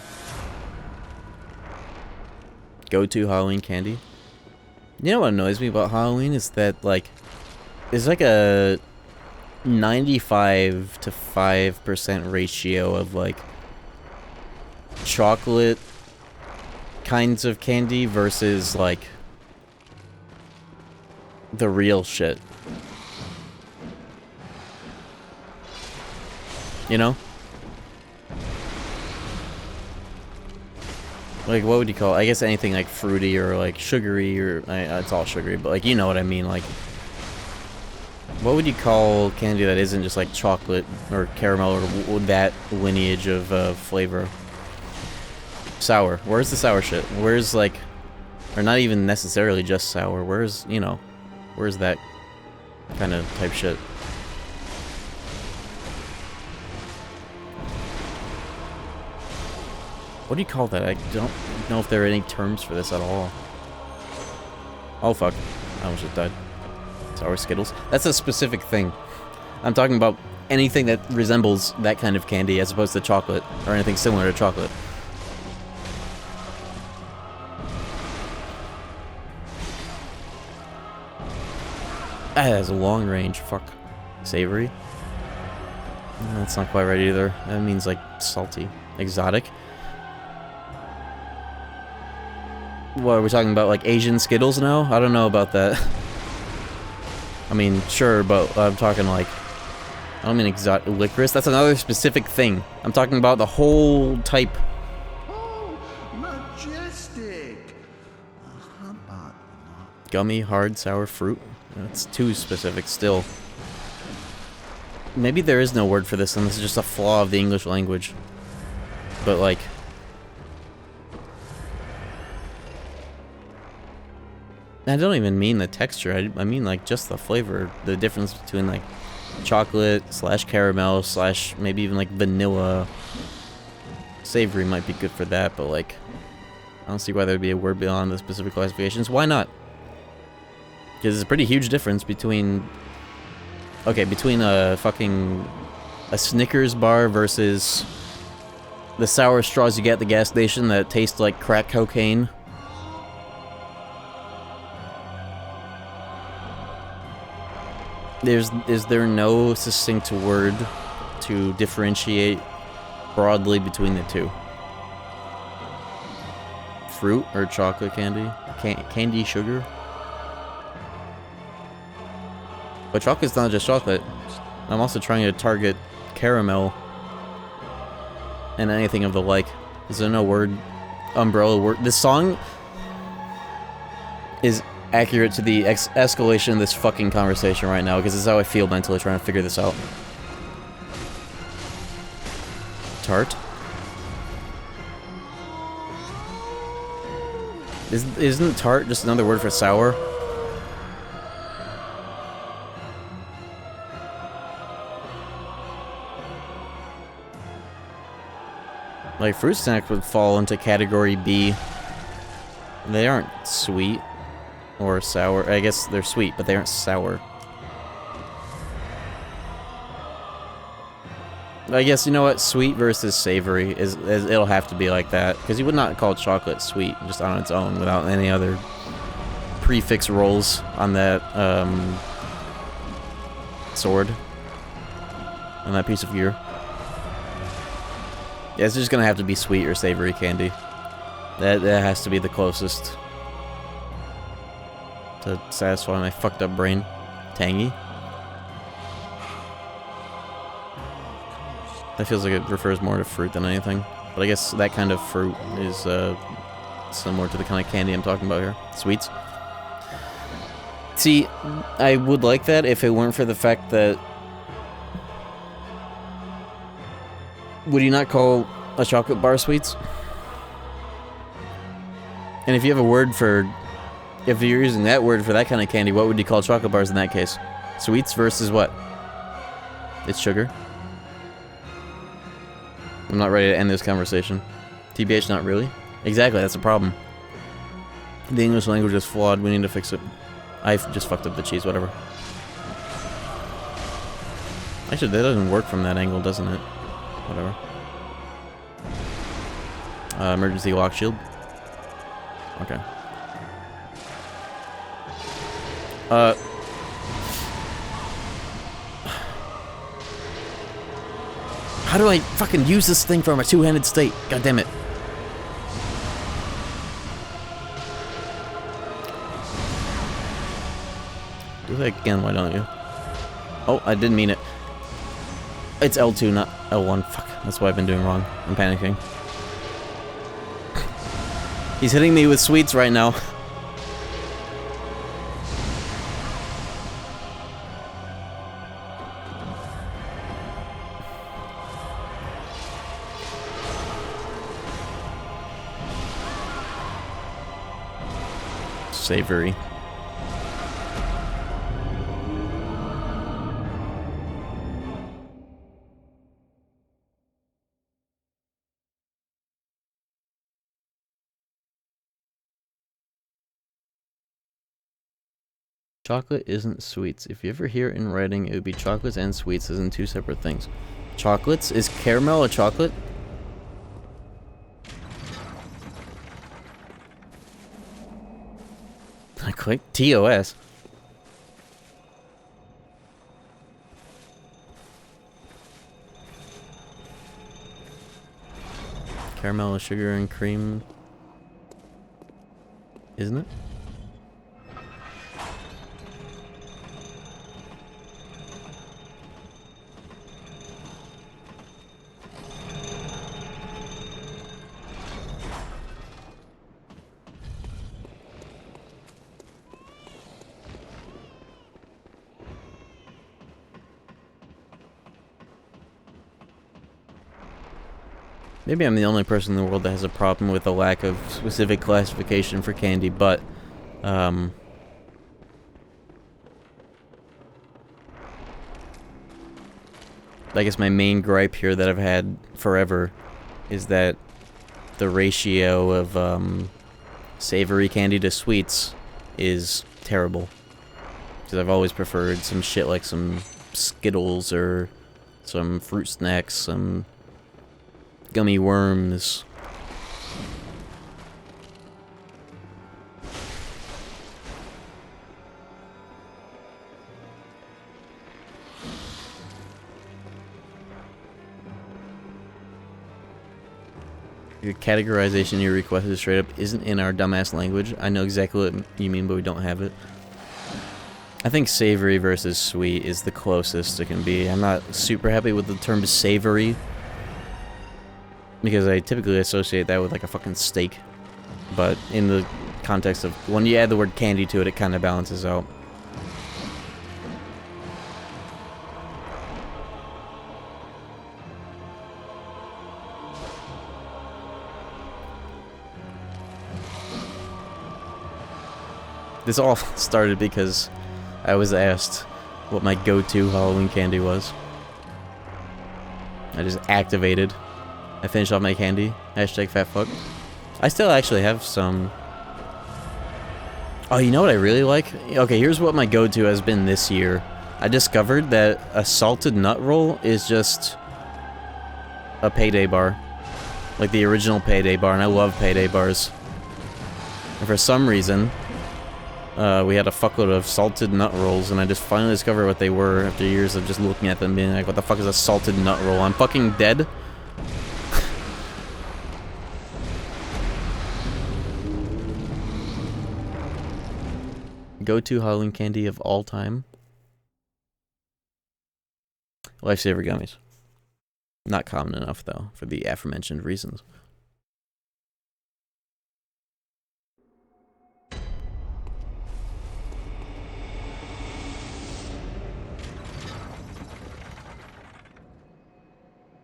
Go-to Halloween candy. You know what annoys me about Halloween is that, like, there's like a 95 to 5% ratio of like chocolate kinds of candy versus like the real shit. You know? Like, what would you call it? I guess anything like fruity or like sugary or it's all sugary, but like, you know what I mean? Like, what would you call candy that isn't just like chocolate or caramel or that lineage of flavor? Sour. Where's the sour shit? Where's like, or not even necessarily just sour. Where's, you know, where's that kind of type shit? What do you call that? I don't know if there are any terms for this at all. Oh fuck. I almost just died. Sour Skittles. That's a specific thing. I'm talking about anything that resembles that kind of candy as opposed to chocolate or anything similar to chocolate. Ah, that's a long range. Fuck. Savory? That's not quite right either. That means like salty. Exotic? What, are we talking about like Asian Skittles now? I don't know about that. I mean, sure, but I'm talking like, I don't mean exotic licorice. That's another specific thing. I'm talking about the whole type. Oh, majestic. Gummy, hard, sour fruit. That's too specific still. Maybe there is no word for this and this is just a flaw of the English language. But like, I don't even mean the texture, I mean like just the flavor, the difference between like chocolate / caramel / maybe even like vanilla. Savory might be good for that, but like, I don't see why there'd be a word beyond the specific classifications. Why not? Because there's a pretty huge difference between, okay, between a Snickers bar versus the sour straws you get at the gas station that taste like crack cocaine. Is there no succinct word to differentiate broadly between the two? Fruit or chocolate candy? Candy sugar? But chocolate's not just chocolate. I'm also trying to target caramel and anything of the like. Is there no word? Umbrella word? This song is accurate to the escalation of this fucking conversation right now, because this is how I feel mentally trying to figure this out. Tart? Isn't tart just another word for sour? Like, fruit snack would fall into category B. They aren't sweet or sour. I guess they're sweet, but they aren't sour. I guess, you know what? Sweet versus savory is it'll have to be like that, because you would not call chocolate sweet just on its own without any other prefix rolls on that sword, on that piece of gear. Yeah, it's just gonna have to be sweet or savory candy. That has to be the closest to satisfy my fucked up brain. Tangy? That feels like it refers more to fruit than anything. But I guess that kind of fruit is similar to the kind of candy I'm talking about here. Sweets. See, I would like that if it weren't for the fact that... Would you not call a chocolate bar sweets? And if you have a word for... If you're using that word for that kind of candy, what would you call chocolate bars in that case? Sweets versus what? It's sugar. I'm not ready to end this conversation. TBH, not really? Exactly, that's the problem. The English language is flawed, we need to fix it. I've just fucked up the cheese, whatever. Actually, that doesn't work from that angle, doesn't it? Whatever. Emergency lock shield. Okay. How do I fucking use this thing from a two-handed state? God damn it. Do that again, why don't you? Oh, I didn't mean it. It's L2, not L1. Fuck, that's what I've been doing wrong. I'm panicking. He's hitting me with sweets right now. Savory. Chocolate isn't sweets. If you ever hear it in writing, it would be chocolates and sweets as in two separate things. Chocolates? Is caramel a chocolate? I click TOS. Caramel is sugar and cream, isn't it? Maybe I'm the only person in the world that has a problem with a lack of specific classification for candy, but, I guess my main gripe here that I've had forever is that the ratio of, savory candy to sweets is terrible. Because I've always preferred some shit like some Skittles or some fruit snacks, some gummy worms. The categorization you requested straight up isn't in our dumbass language. I know exactly what you mean, but we don't have it. I think savory versus sweet is the closest it can be. I'm not super happy with the term savory, because I typically associate that with like a fucking steak. But in the context of when you add the word candy to it, it kind of balances out. This all started because I was asked what my go-to Halloween candy was. I just activated. I finished off my candy. Hashtag fat fuck. I still actually have some. Oh, you know what I really like? Okay, here's what my go-to has been this year. I discovered that a salted nut roll is just a payday bar. Like the original payday bar, and I love payday bars. And for some reason, we had a fuckload of salted nut rolls, and I just finally discovered what they were after years of just looking at them being like, what the fuck is a salted nut roll? I'm fucking dead. Go-to Halloween candy of all time? Lifesaver gummies. Not common enough, though, for the aforementioned reasons.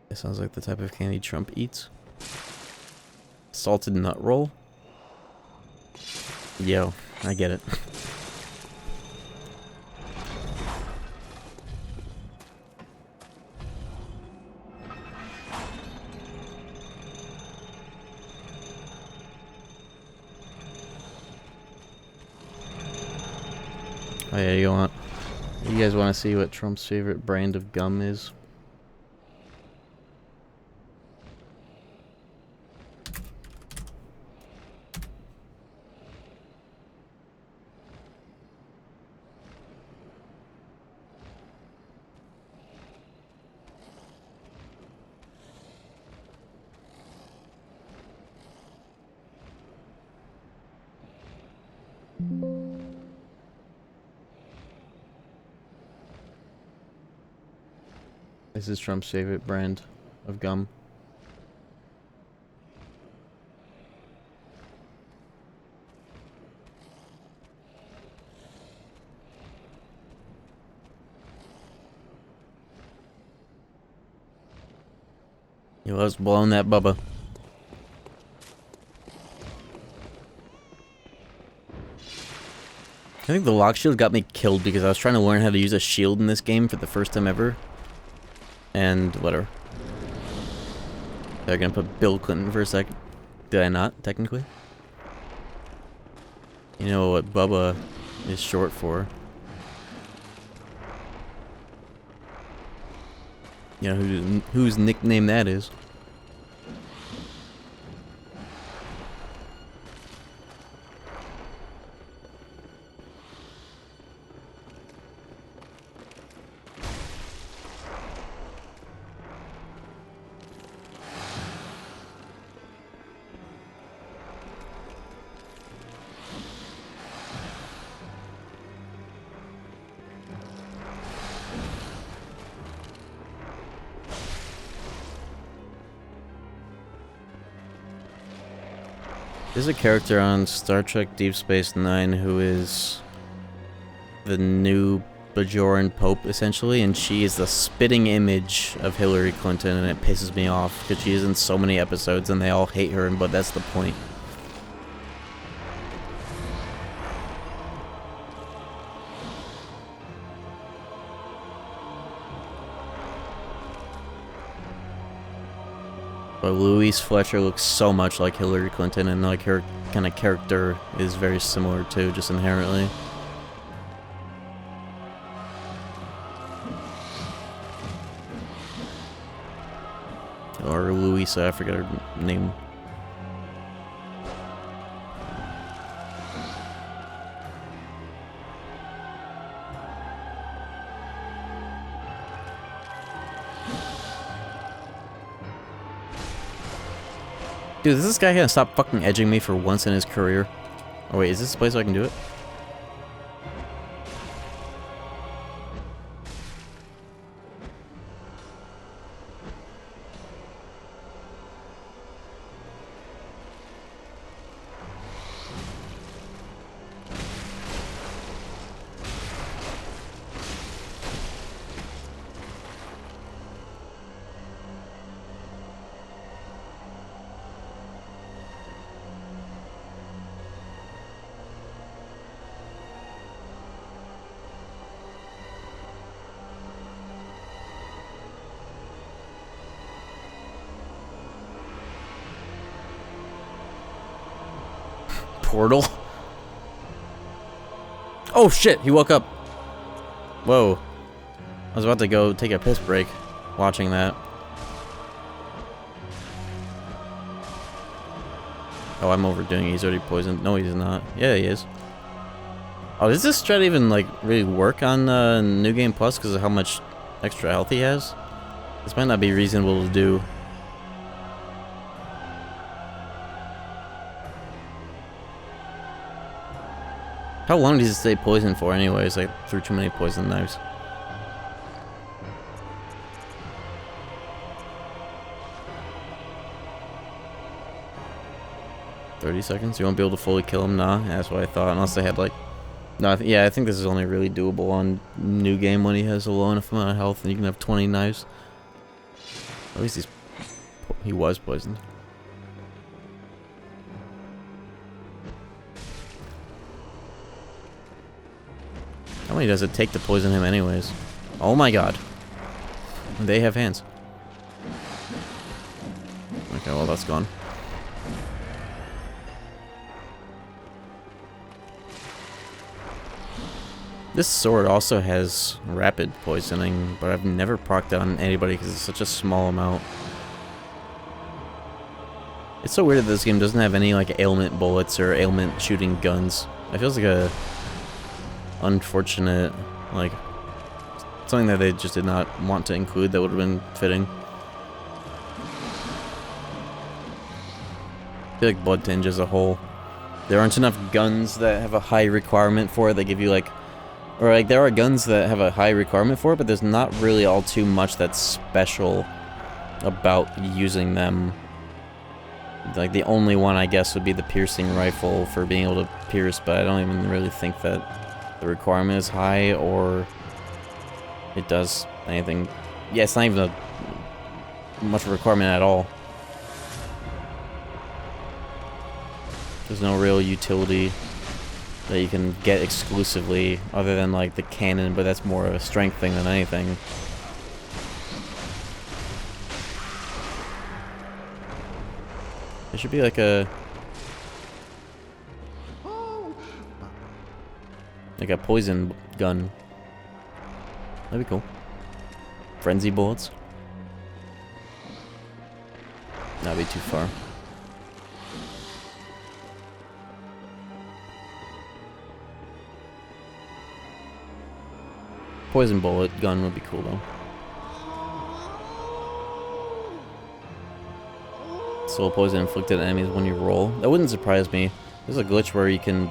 It sounds like the type of candy Trump eats. Salted nut roll? Yo, I get it. Oh yeah, you guys want to see what Trump's favorite brand of gum is? This is Trump's favorite brand of gum. He loves blowing that bubba. I think the lock shield got me killed because I was trying to learn how to use a shield in this game for the first time ever. And whatever. They're gonna put Bill Clinton for a second. Did I not, technically? You know what Bubba is short for. You know whose nickname that is. There's a character on Star Trek Deep Space Nine who is the new Bajoran Pope, essentially, and she is the spitting image of Hillary Clinton, and it pisses me off because she is in so many episodes and they all hate her, but that's the point. But Louise Fletcher looks so much like Hillary Clinton, and like her kind of character is very similar too, just inherently. Or Louisa, I forget her name. Dude, is this guy gonna stop fucking edging me for once in his career? Oh wait, is this the place where I can do it? Portal? Oh shit, he woke up. Whoa. I was about to go take a piss break watching that. Oh, I'm overdoing it. He's already poisoned. No, he's not. Yeah, he is. Oh, does this strat even, like, really work on New Game Plus because of how much extra health he has? This might not be reasonable to do. How long does it stay poisoned for anyways? I threw too many poison knives. $30 seconds? You won't be able to fully kill him? Nah, that's what I thought. Unless they had like... No, yeah, I think this is only really doable on New Game when he has a low enough amount of health and you can have 20 knives. At least he was poisoned. How many does it take to poison him anyways? Oh my god. They have hands. Okay, well that's gone. This sword also has rapid poisoning, but I've never procced it on anybody because it's such a small amount. It's so weird that this game doesn't have any like ailment bullets or ailment shooting guns. It feels like a unfortunate, like, something that they just did not want to include that would have been fitting. I feel like Blood Tinge as a whole There aren't enough guns that have a high requirement for it. They give you like, or like there are guns that have a high requirement for it, but there's not really all too much that's special about using them. Like the only one I guess would be the piercing rifle for being able to pierce, but I don't even really think that the requirement is high or it does anything. Yeah, it's not even much of a requirement at all. There's no real utility that you can get exclusively other than like the cannon, but that's more of a strength thing than anything. It should be like a poison gun. That'd be cool. Frenzy bullets. That'd be too far. Poison bullet gun would be cool though. Soul poison inflicted on enemies when you roll. That wouldn't surprise me. There's a glitch where you can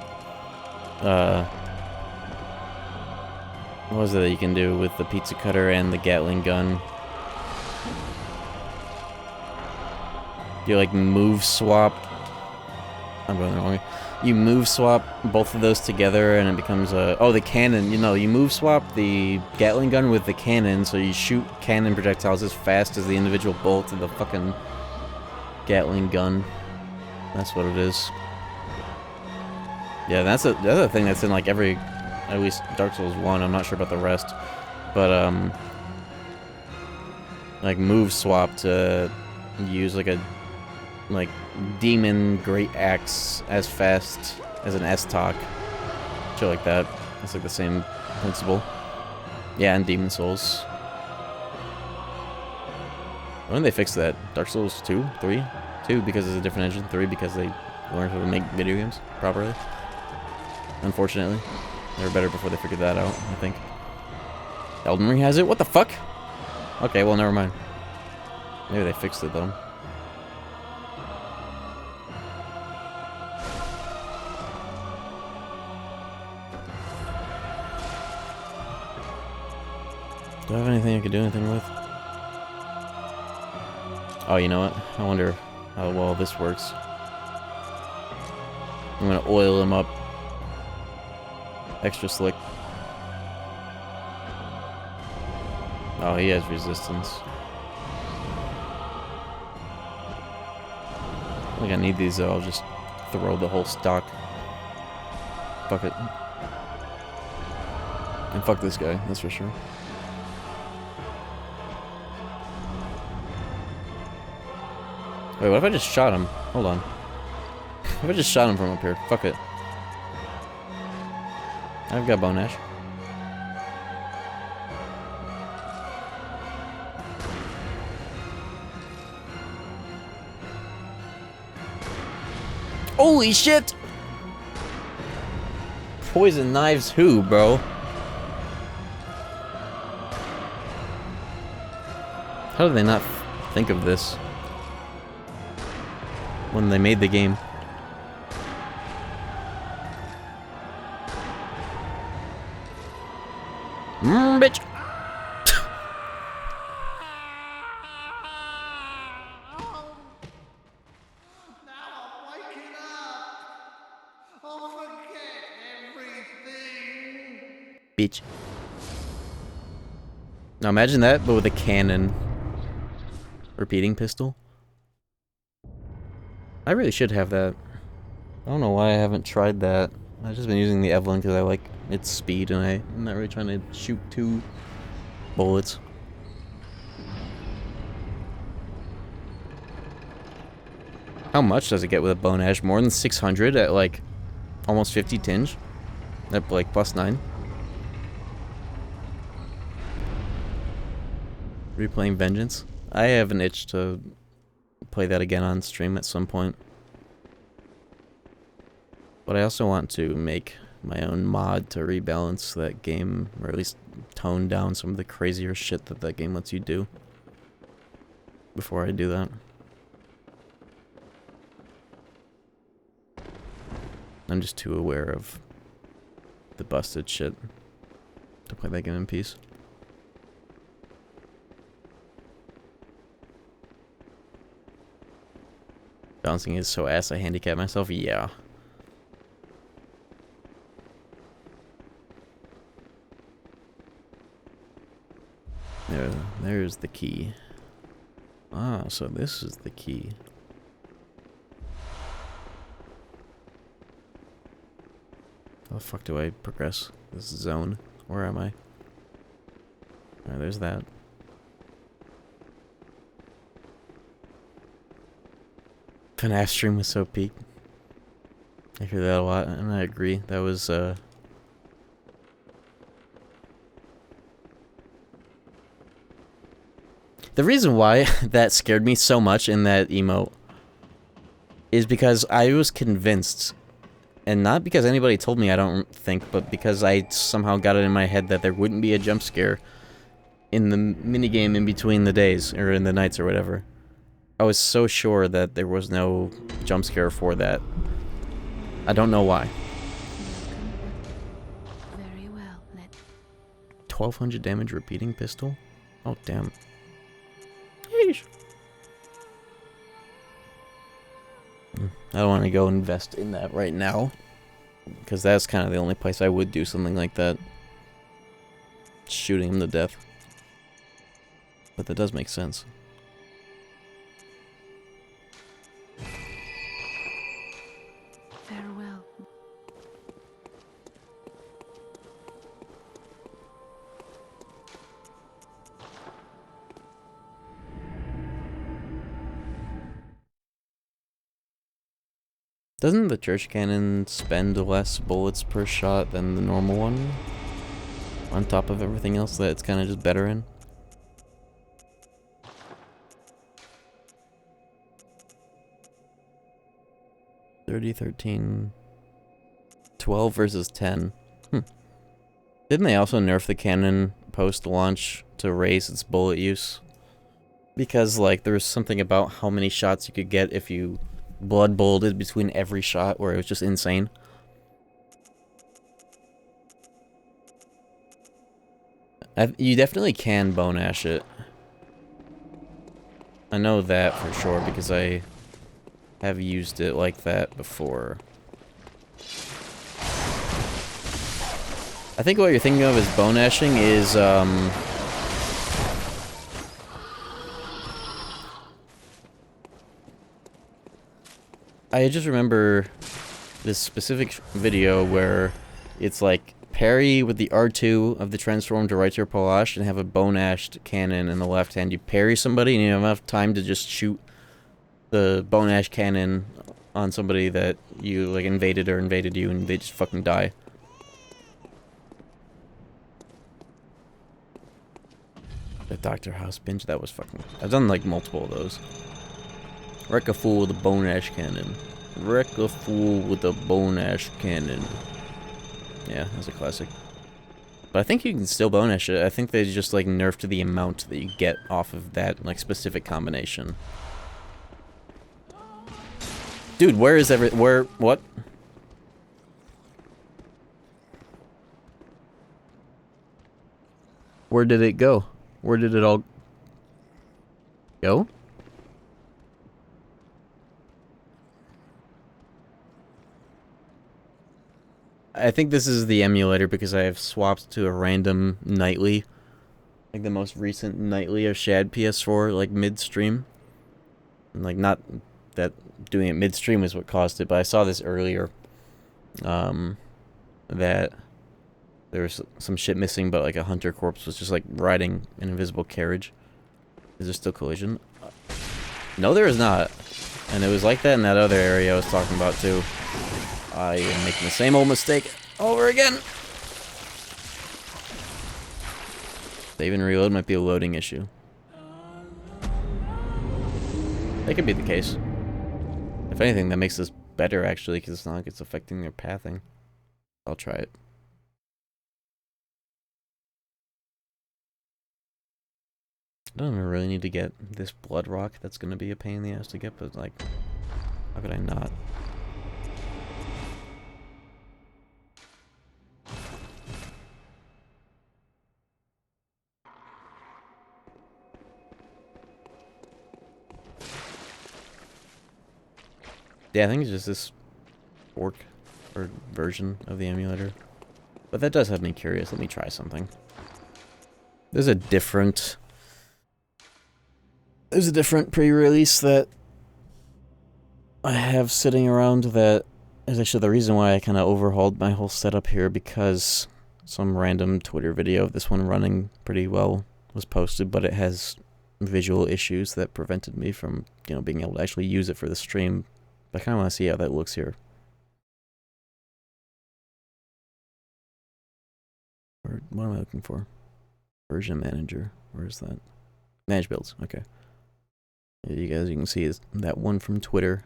what was it that you can do with the pizza cutter and the Gatling gun? You like move swap. I'm going the wrong way. You move swap both of those together and it becomes a... Oh, the cannon. You know, you move swap the Gatling gun with the cannon, so you shoot cannon projectiles as fast as the individual bolts of the fucking Gatling gun. That's what it is. Yeah, that's the other thing that's in like every... At least Dark Souls 1, I'm not sure about the rest. But, like move swap to use like a... like demon great axe as fast as an S-Talk. Shit like that. It's like the same principle. Yeah, and Demon Souls. When did they fix that? Dark Souls 2? 3? 2 because it's a different engine. 3 because they learned how to make video games properly. Unfortunately. They were better before they figured that out, I think. Elden Ring has it? What the fuck? Okay, well, never mind. Maybe they fixed it, though. Do I have anything I could do anything with? Oh, you know what? I wonder how well this works. I'm gonna oil him up. Extra slick. Oh, he has resistance. I think I need these though. I'll just throw the whole stock. Fuck it. And fuck this guy, that's for sure. Wait, what if I just shot him? Hold on. What if I just shot him from up here? Fuck it. I've got Bone Ash. Holy shit! Poison knives who, bro? How did they not think of this when they made the game? Bitch! Bitch. Now imagine that, but with a cannon. Repeating pistol. I really should have that. I don't know why I haven't tried that. I've just been using the Evelyn because I like its speed and I'm not really trying to shoot 2 bullets. How much does it get with a Bone Ash? More than 600 at like almost 50 tinge? At like +9? Replaying Vengeance? I have an itch to play that again on stream at some point. But I also want to make my own mod to rebalance that game, or at least tone down some of the crazier shit that that game lets you do. Before I do that. I'm just too aware of the busted shit to play that game in peace. Bouncing is so ass I handicap myself? Yeah. There's the key. Ah, so this is the key. How the fuck do I progress this zone? Where am I? Alright, there's that. FNAF stream was so peak. I hear that a lot, and I agree. That was, The reason why that scared me so much in that emote is because I was convinced, and not because anybody told me, I don't think, but because I somehow got it in my head that there wouldn't be a jump scare in the minigame in between the days, or in the nights or whatever. I was so sure that there was no jump scare for that. I don't know why. Very well, 1200 damage repeating pistol? Oh, damn. Yeesh. I don't want to go invest in that right now, because that's kind of the only place I would do something like that. Shooting him to death. But that does make sense. farewell. Doesn't the church cannon spend less bullets per shot than the normal one? On top of everything else that it's kind of just better in? $30, $13, $12 versus 10. Didn't they also nerf the cannon post-launch to raise its bullet use? Because, like, there was something about how many shots you could get if you blood bolted between every shot, where it was just insane. You definitely can bone ash it. I know that for sure, because I have used it like that before. I think what you're thinking of as bone ashing is, I just remember this specific video where it's like parry with the R2 of the transform to right to your Polash and have a bone ashed cannon in the left hand. You parry somebody and you have enough time to just shoot the bone ash cannon on somebody that you like invaded or invaded you, and they just fucking die. The Dr. House binge, that was fucking... I've done like multiple of those. Wreck a fool with a bone ash cannon. Wreck a fool with a bone ash cannon. Yeah, that's a classic. But I think you can still bone ash it. I think they just like nerfed the amount that you get off of that like specific combination. Dude, where is what? Where did it go? Where did it all go? I think this is the emulator because I have swapped to a random nightly. Like the most recent nightly of Shad PS4, like mid-stream. And like not that doing it midstream is what caused it, but I saw this earlier. That there was some shit missing, but like a hunter corpse was just like riding an invisible carriage. Is there still collision? No, there is not. And it was like that in that other area I was talking about too. I am making the same old mistake over again. Save and reload might be a loading issue. That could be the case. If anything, that makes this better actually, because it's not like it's affecting their pathing. I'll try it. I don't even really need to get this blood rock. That's going to be a pain in the ass to get, but like, how could I not? Yeah, I think it's just this fork or version of the emulator. But that does have me curious. Let me try something. There's a different pre-release that I have sitting around that is actually the reason why I kind of overhauled my whole setup here, because some random Twitter video of this one running pretty well was posted, but it has visual issues that prevented me from, you know, being able to actually use it for the stream. But I kind of want to see how that looks here. Or what am I looking for? Version manager. Where is that? Manage builds. Okay. You guys, you can see is that one from Twitter.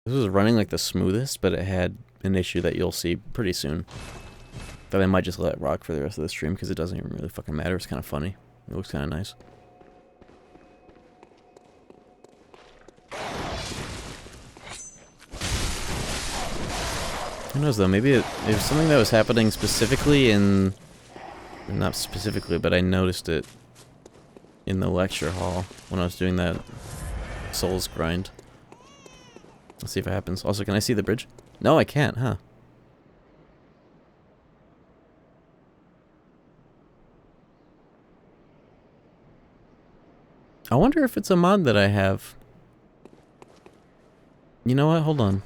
This was running like the smoothest, but it had an issue that you'll see pretty soon. That I might just let it rock for the rest of the stream, because it doesn't even really fucking matter. It's kind of funny. It looks kind of nice. Who knows though, maybe it was something that was happening specifically in... Not specifically, but I noticed it in the lecture hall when I was doing that Souls grind. Let's see if it happens. Also, can I see the bridge? No, I can't, huh? I wonder if it's a mod that I have. You know what? Hold on.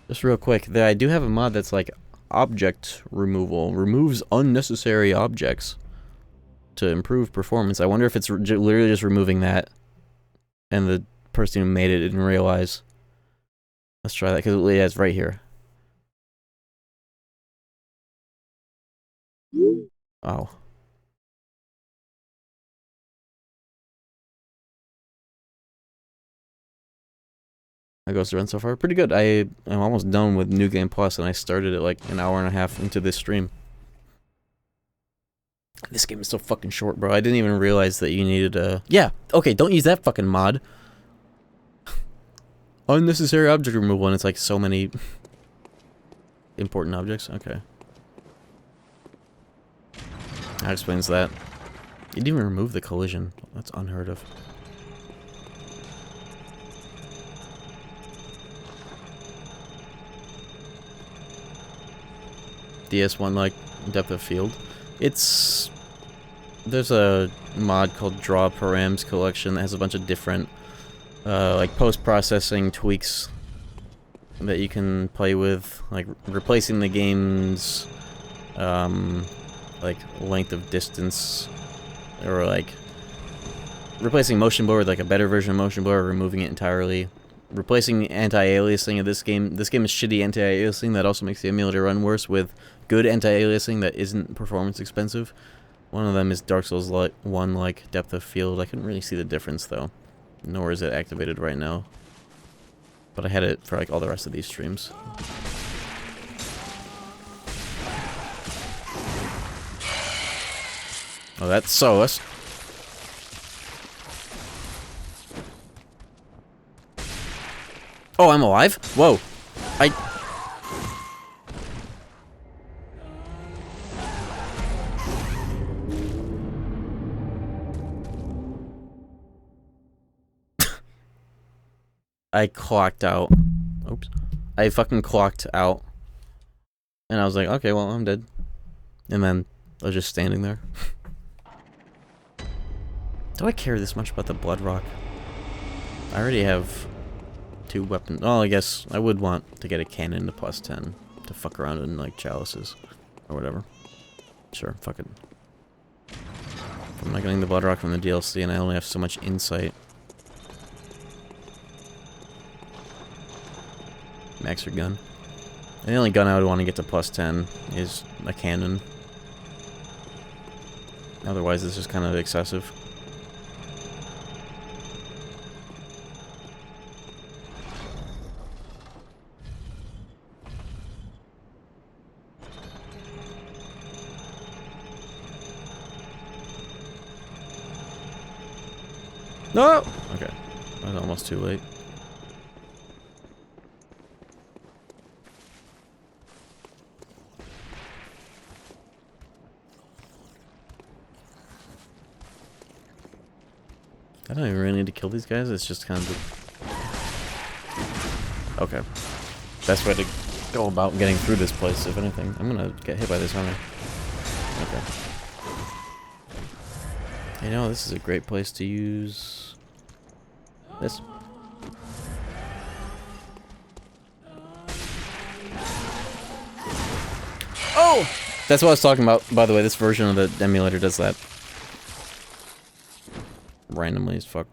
Just real quick. I do have a mod that's like object removal. Removes unnecessary objects to improve performance. I wonder if it's literally just removing that and the person who made it didn't realize. Let's try that, because it's right here. Oh. How goes the run so far? Pretty good. I'm almost done with New Game Plus, and I started it like an hour and a half into this stream. This game is so fucking short, bro. I didn't even realize that you needed a... Yeah, okay, don't use that fucking mod. Unnecessary object removal, and it's like so many important objects. Okay. That explains that. You didn't even remove the collision. That's unheard of. DS1 like depth of field. There's a mod called Draw Params Collection that has a bunch of different like post-processing tweaks that you can play with, like replacing the game's like length of distance, or like replacing motion blur with like a better version of motion blur, or removing it entirely. Replacing anti-aliasing of this game. This game is shitty anti-aliasing that also makes the emulator run worse with good anti-aliasing that isn't performance expensive. One of them is Dark Souls 1 like depth of field. I couldn't really see the difference though, nor is it activated right now. But I had it for like all the rest of these streams. Oh, that's so us. Oh, I'm alive? Whoa. I clocked out. Oops. I fucking clocked out. And I was like, okay, well, I'm dead. And then I was just standing there. Do I care this much about the blood rock? I already have 2 weapons. Oh, I guess I would want to get a cannon to +10 to fuck around in like chalices or whatever. Sure, fuck it. I'm not getting the blood rock from the DLC, and I only have so much insight. Max your gun. And the only gun I would want to get to +10 is a cannon. Otherwise, this is kind of excessive. No! Okay. I was almost too late. I don't even really need to kill these guys. It's just kind of... Okay. Best way to go about getting through this place, if anything. I'm gonna get hit by this, aren't I? Okay. You know, this is a great place to use... this. Oh! That's what I was talking about. By the way, this version of the emulator does that. Randomly as fuck.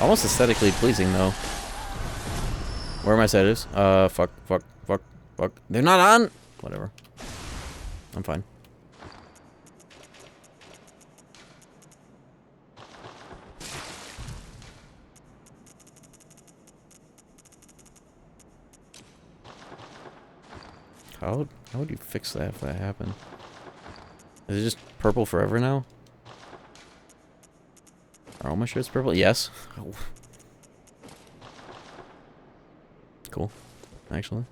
Almost aesthetically pleasing, though. Where are my settings? Fuck. They're not on! Whatever. I'm fine. How would you fix that if that happened? Is it just purple forever now? Are all my shirts purple? Yes. Oh. Cool. Actually.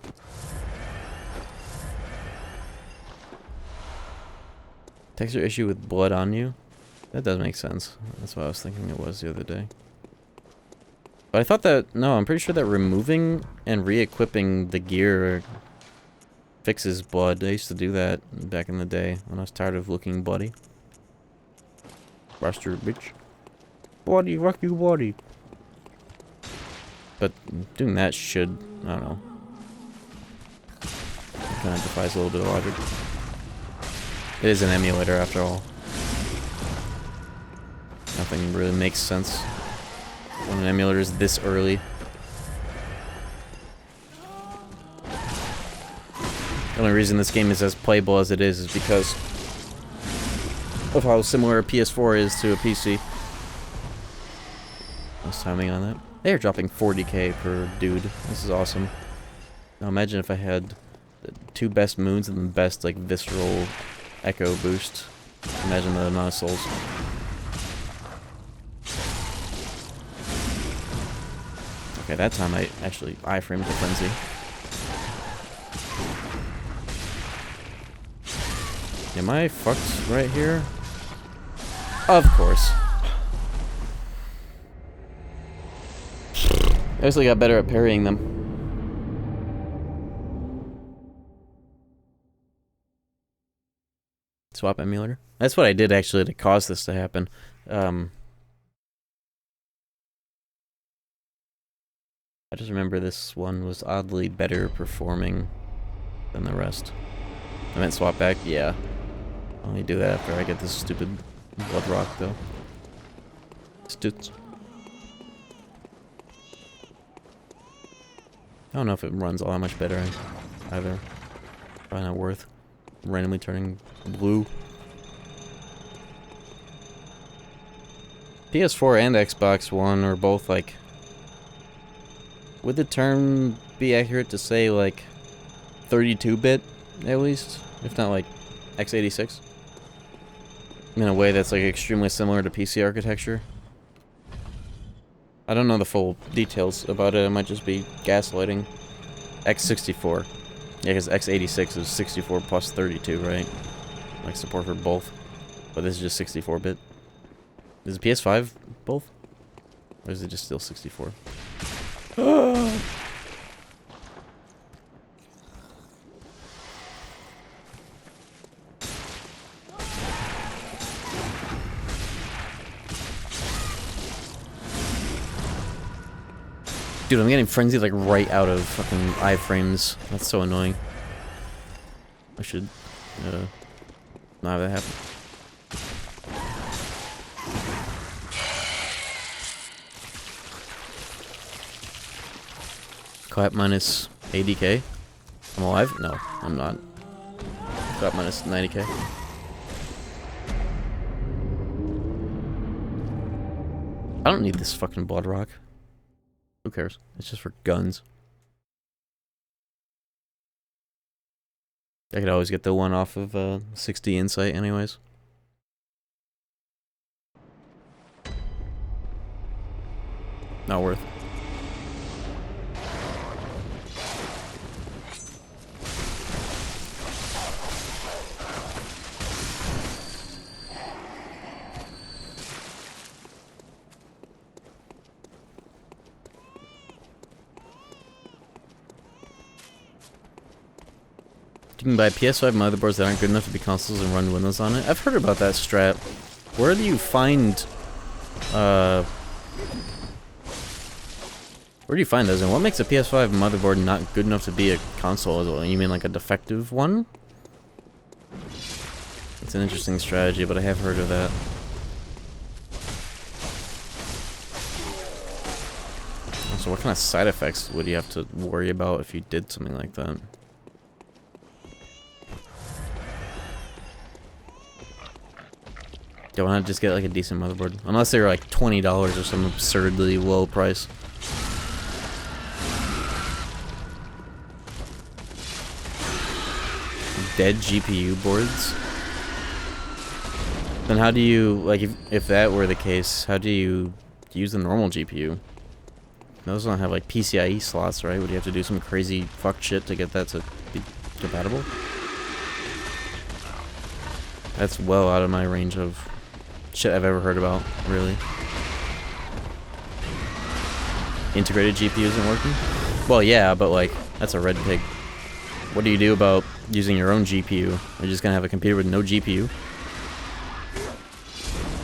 Texture issue with blood on you? That does make sense. That's what I was thinking it was the other day. But I thought that... No, I'm pretty sure that removing and re-equipping the gear fixes blood. I used to do that back in the day when I was tired of looking bloody. Bastard bitch. Bloody, rock you bloody. But doing that should... I don't know. Kind of defies a little bit of logic. It is an emulator after all. Nothing really makes sense when an emulator is this early. The only reason this game is as playable as it is because of how similar a PS4 is to a PC. Nice timing on that. They're dropping 40k per dude. This is awesome. Now imagine if I had the 2 best moons and the best like visceral echo boost. Imagine the amount of souls. Okay, that time I actually iframed the frenzy. Am I fucked right here? Of course. I actually got better at parrying them. Swap emulator. That's what I did actually to cause this to happen. I just remember this one was oddly better performing than the rest. I meant swap back? Yeah. I'll only do that after I get this stupid blood rock, though. Stoots. I don't know if it runs all that much better either. Probably not worth randomly turning blue. PS4 and Xbox One are both like... Would the term be accurate to say like 32-bit at least? If not like x86? In a way that's like extremely similar to PC architecture. I don't know the full details about it. It might just be gaslighting. X64. Yeah, because x86 is 64 plus 32, right? Like support for both. But this is just 64-bit. Is the PS5 both? Or is it just still 64? Dude, I'm getting frenzied like right out of fucking iframes. That's so annoying. I should not have that happen. Clap minus 80k. I'm alive? No, I'm not. Clap minus 90k. I don't need this fucking blood rock. Who cares? It's just for guns. I could always get the one off of 60 insight anyways. Not worth. can buy PS5 motherboards that aren't good enough to be consoles and run Windows on it. I've heard about that strat. Where do you find, where do you find those, and what makes a PS5 motherboard not good enough to be a console as well? You mean like a defective one? It's an interesting strategy, but I have heard of that. So what kind of side effects would you have to worry about if you did something like that? Do I want to just get like a decent motherboard? Unless they were like $20 or some absurdly low price. Dead GPU boards? Then how do you, like, if that were the case, how do you use the normal GPU? Those don't have like PCIe slots, right? Would you have to do some crazy fuck shit to get that to be compatible? That's well out of my range of shit I've ever heard about, really. Integrated GPU isn't working? Well, yeah, but like, that's a red pig. What do you do about using your own GPU? Are you just gonna have a computer with no GPU?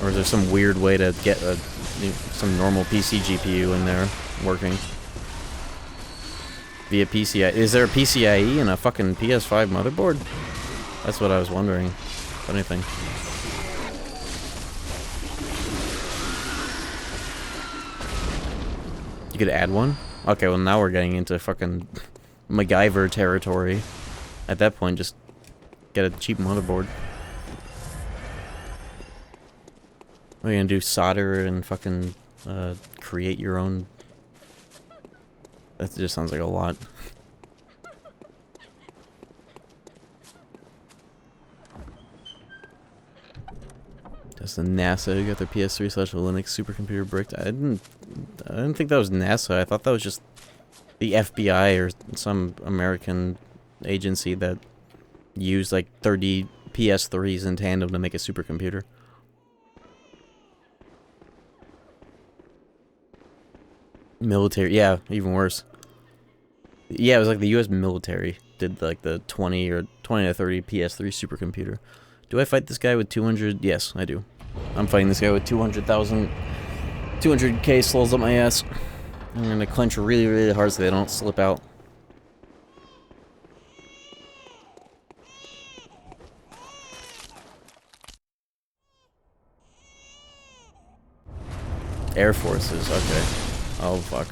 Or is there some weird way to get some normal PC GPU in there working? Via PCIe. Is there a PCIe in a fucking PS5 motherboard? That's what I was wondering. If anything. You could add one? Okay, well now we're getting into fucking MacGyver territory. At that point, just get a cheap motherboard. What are you gonna do? Solder and fucking create your own? That just sounds like a lot. That's the NASA who got their PS3/Linux supercomputer bricked. I didn't think that was NASA. I thought that was just the FBI or some American agency that used like 30 PS3s in tandem to make a supercomputer. Military, yeah, even worse. Yeah, it was like the U.S. military did like the 20 to 30 PS3 supercomputer. Do I fight this guy with 200? Yes, I do. I'm fighting this guy with 200,000, 200k souls up my ass. I'm gonna clench really, really hard so they don't slip out. Air Forces, okay. Oh, fuck.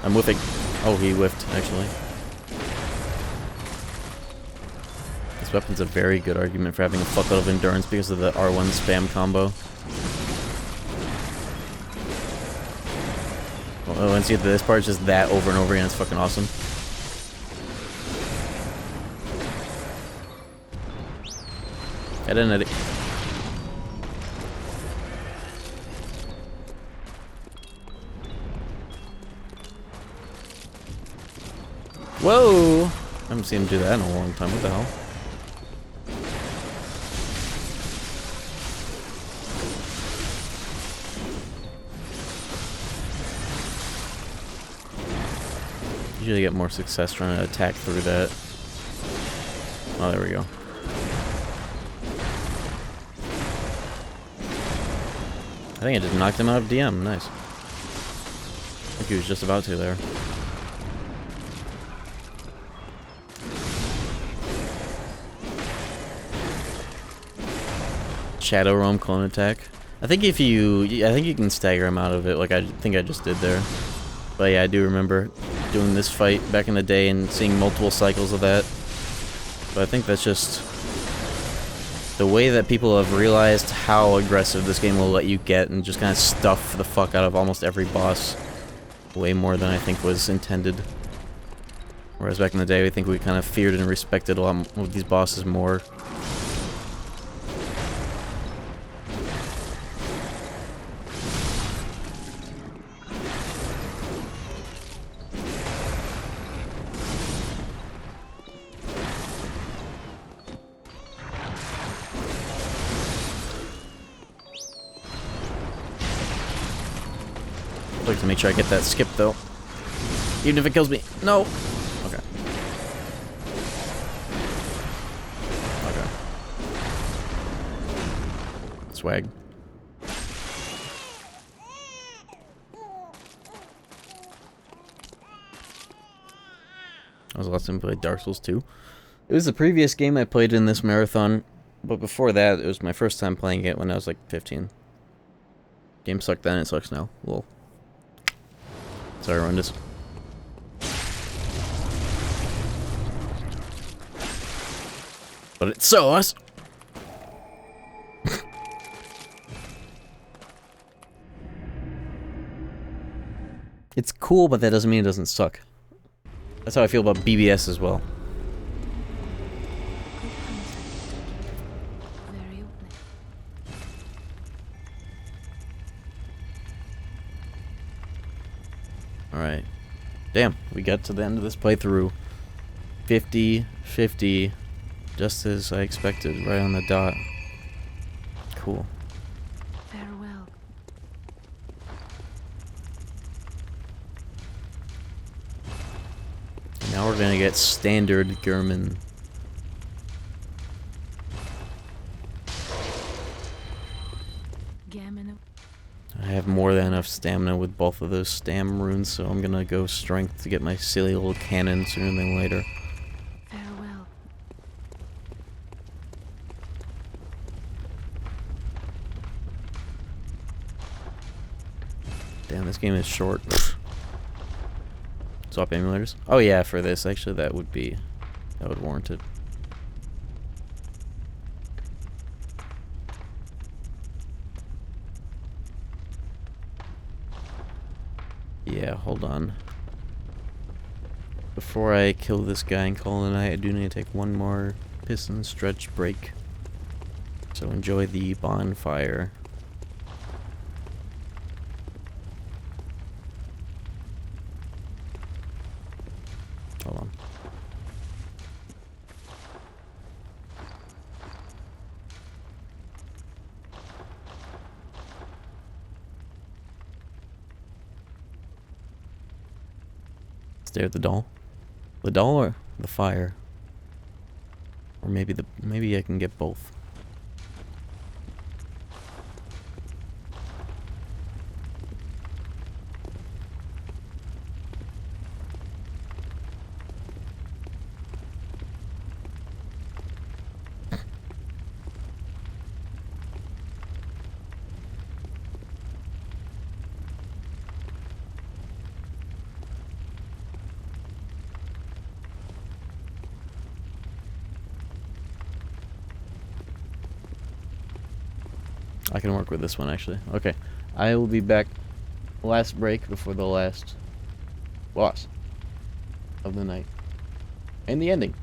I'm whiffing. Oh, he whiffed, actually. This weapon's a very good argument for having a fuckload of endurance because of the R1 spam combo. Well, once you get to this part, it's just that over and over again. It's fucking awesome. I didn't edit. Whoa! I haven't seen him do that in a long time. What the hell? Usually get more success trying to attack through that. Oh, there we go. I think I just knocked him out of DM. Nice. I think he was just about to there. Shadow Roam clone attack. I think if you, I think you can stagger him out of it, like I think I just did there. But yeah, I do remember doing this fight back in the day and seeing multiple cycles of that. But I think that's just the way that people have realized how aggressive this game will let you get and just kind of stuff the fuck out of almost every boss. Way more than I think was intended. Whereas back in the day, I think we kind of feared and respected a lot of these bosses more. click to make sure I get that skip, though. Even if it kills me. No! Okay. Okay. Swag. I was last time I played Dark Souls 2. It was the previous game I played in this marathon, but before that, it was my first time playing it when I was like 15. Game sucked then, it sucks now. Lol. Sorry, Rundus. But it's sauce! It's cool, but that doesn't mean it doesn't suck. That's how I feel about BBS as well. Very opening. Alright. Damn, we got to the end of this playthrough. 50-50. Just as I expected, right on the dot. Cool. Farewell. Now we're gonna get standard German. Gammon. I have more than enough stamina with both of those stam runes, so I'm gonna go strength to get my silly little cannon sooner than later. Farewell. Damn, this game is short. Swap emulators? Oh yeah, for this, actually that would warrant it. Yeah, hold on. Before I kill this guy and call it a night, I do need to take one more piston stretch break. So enjoy the bonfire. Hold on. Stare at the doll. The doll or the fire? Or maybe I can get both. I can work with this one, actually. Okay. I will be back. Last break before the last boss of the night. And the ending.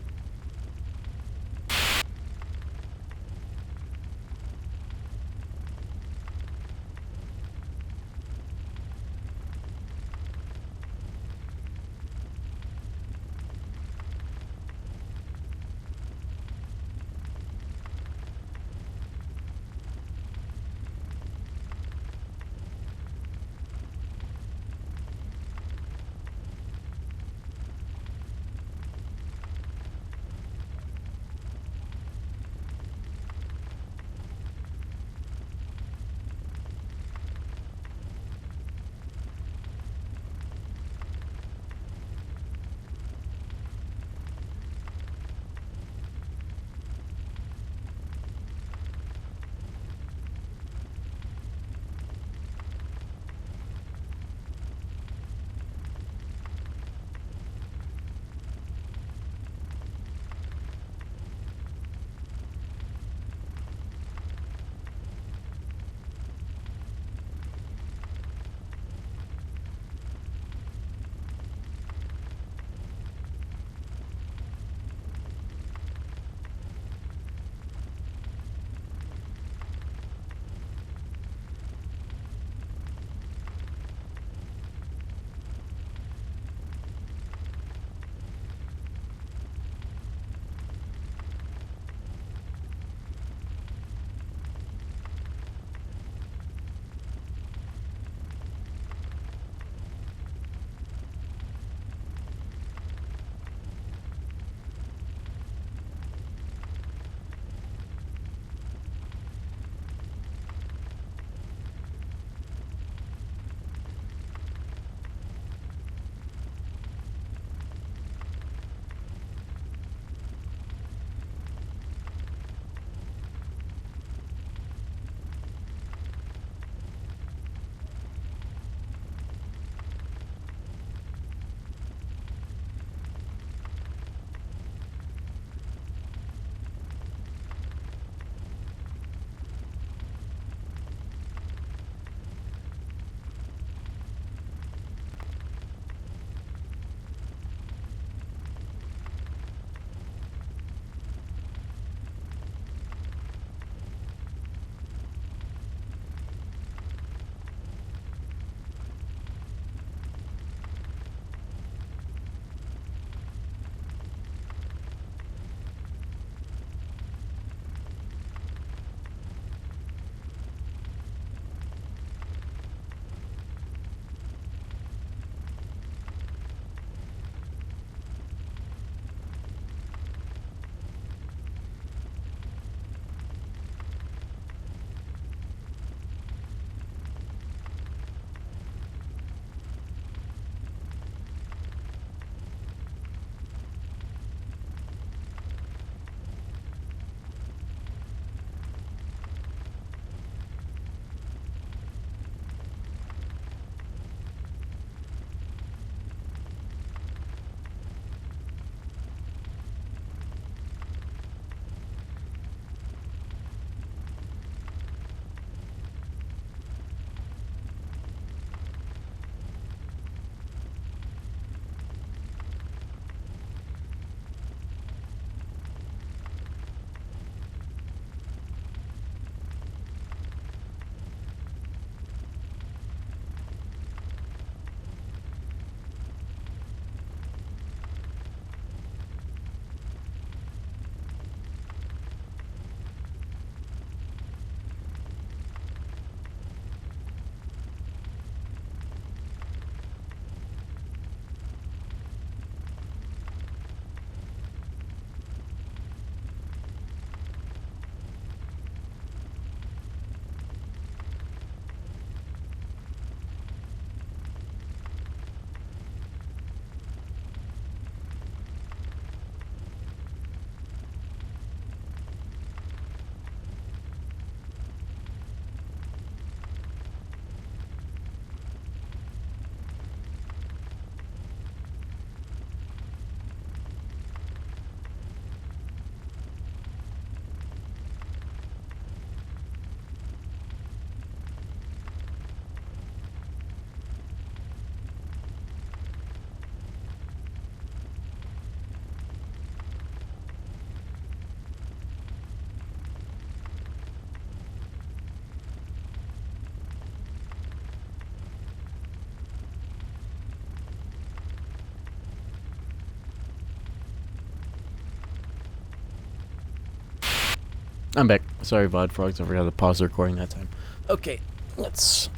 I'm back. Sorry, VOD Frogs. I forgot to pause the recording that time. Okay, let's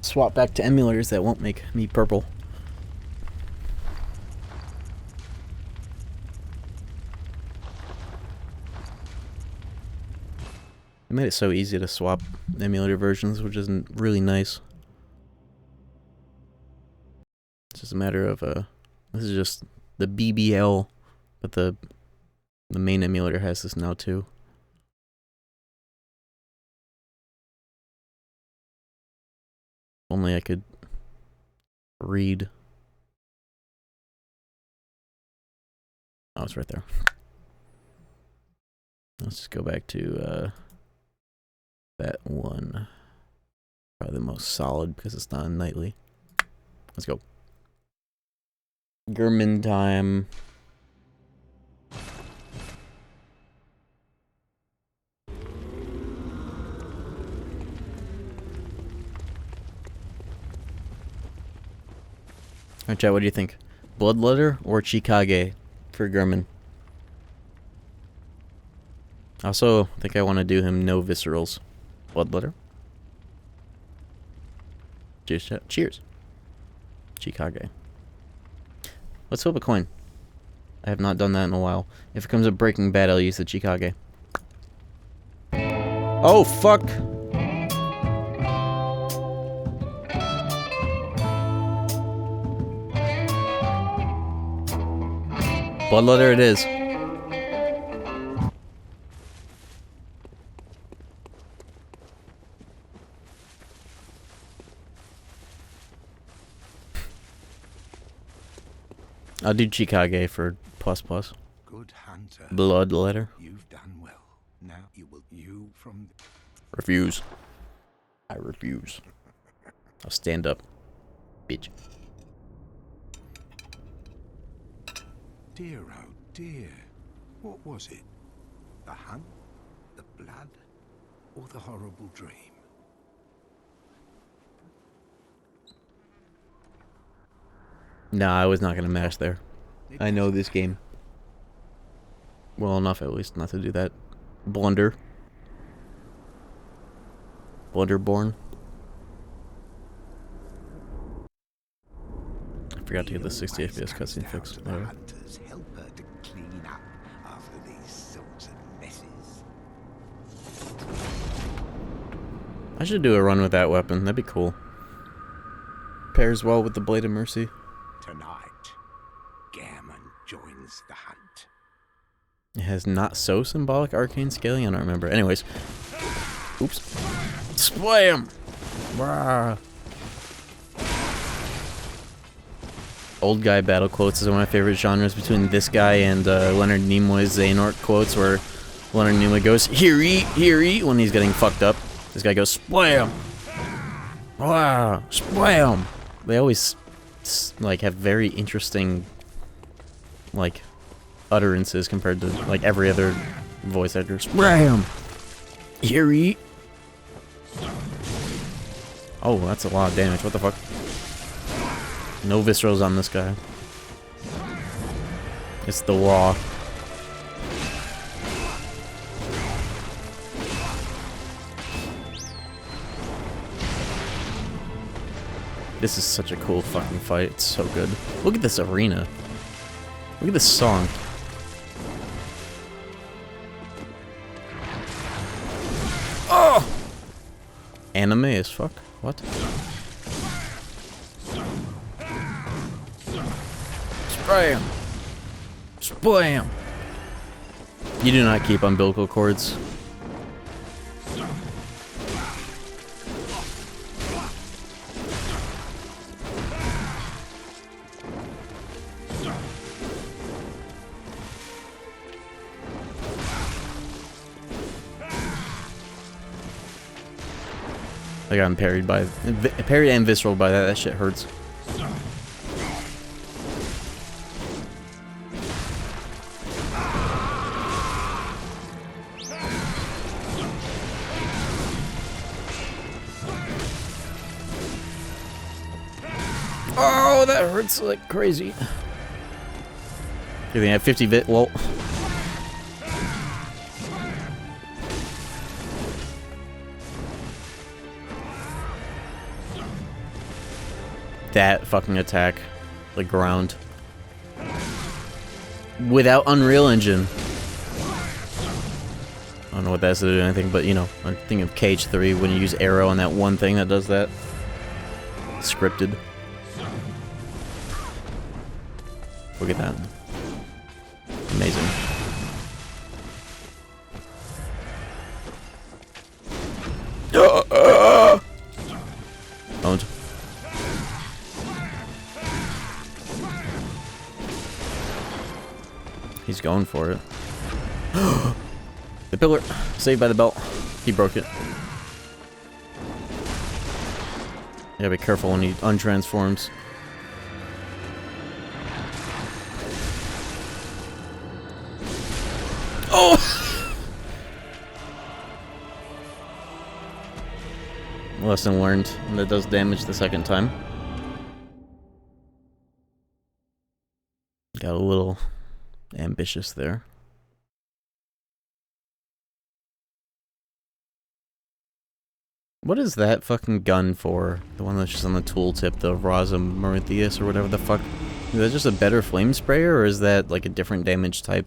swap back to emulators that won't make me purple. They made it so easy to swap emulator versions, which isn't really nice. It's just a matter of this is just the BBL, but the main emulator has this now too. Only I could read. Oh, it's right there. Let's just go back to that one. Probably the most solid because it's not nightly. Let's go. German time. Alright, chat, what do you think? Bloodletter or Chikage for German? Also, I think I want to do him no viscerals. Bloodletter. Cheers, chat. Cheers. Chikage. Let's flip a coin. I have not done that in a while. If it comes up Breaking Bad, I'll use the Chikage. Oh, fuck! Bloodletter it is. I'll do Chikage for ++. Good hunter. Bloodletter. You've done well. Now you from Refuse. I refuse. I'll stand up. Bitch. Dear, oh dear. What was it? The hunt? The blood? Or the horrible dream? Nah, I was not gonna mash there. I know this game well enough, at least, not to do that blunder. Bloodborne. I forgot to get the 60 FPS cutscene fixed. Hunters help her to clean up after these sorts of messes. I should do a run with that weapon. That'd be cool. Pairs well with the Blade of Mercy. Tonight, Gammon joins the hunt. It has not so symbolic arcane scaling. I don't remember. Anyways. Oops. Splam! Brah. Old guy battle quotes is one of my favorite genres between this guy and Leonard Nimoy's Xehanort quotes, where Leonard Nimoy goes, here eat, when he's getting fucked up. This guy goes, splam! Wow, splam! They always, like, have very interesting, like, utterances compared to, like, every other voice actor. Splam! Here eat! Oh, that's a lot of damage. What the fuck? No viscerals on this guy. It's the raw. This is such a cool fucking fight. It's so good. Look at this arena. Look at this song. Oh! Anime as fuck. What? Spam! Splam! You do not keep umbilical cords. I got parried by parried and visceral by that. That shit hurts. Oh, that hurts like crazy. You think I have 50 bit? Well, that fucking attack. Like ground. Without Unreal Engine. I don't know what that has to do with anything, but you know, I'm thinking of KH3 when you use arrow on that one thing that does that. Scripted. Look at that. Amazing. Don't. He's going for it. The pillar. Saved by the belt. He broke it. You gotta be careful when he untransforms. Oh! Lesson learned. That does damage the second time. Got a little ambitious there. What is that fucking gun for? The one that's just on the tooltip, the Raza Marithias or whatever the fuck. Is that just a better flame sprayer, or is that like a different damage type?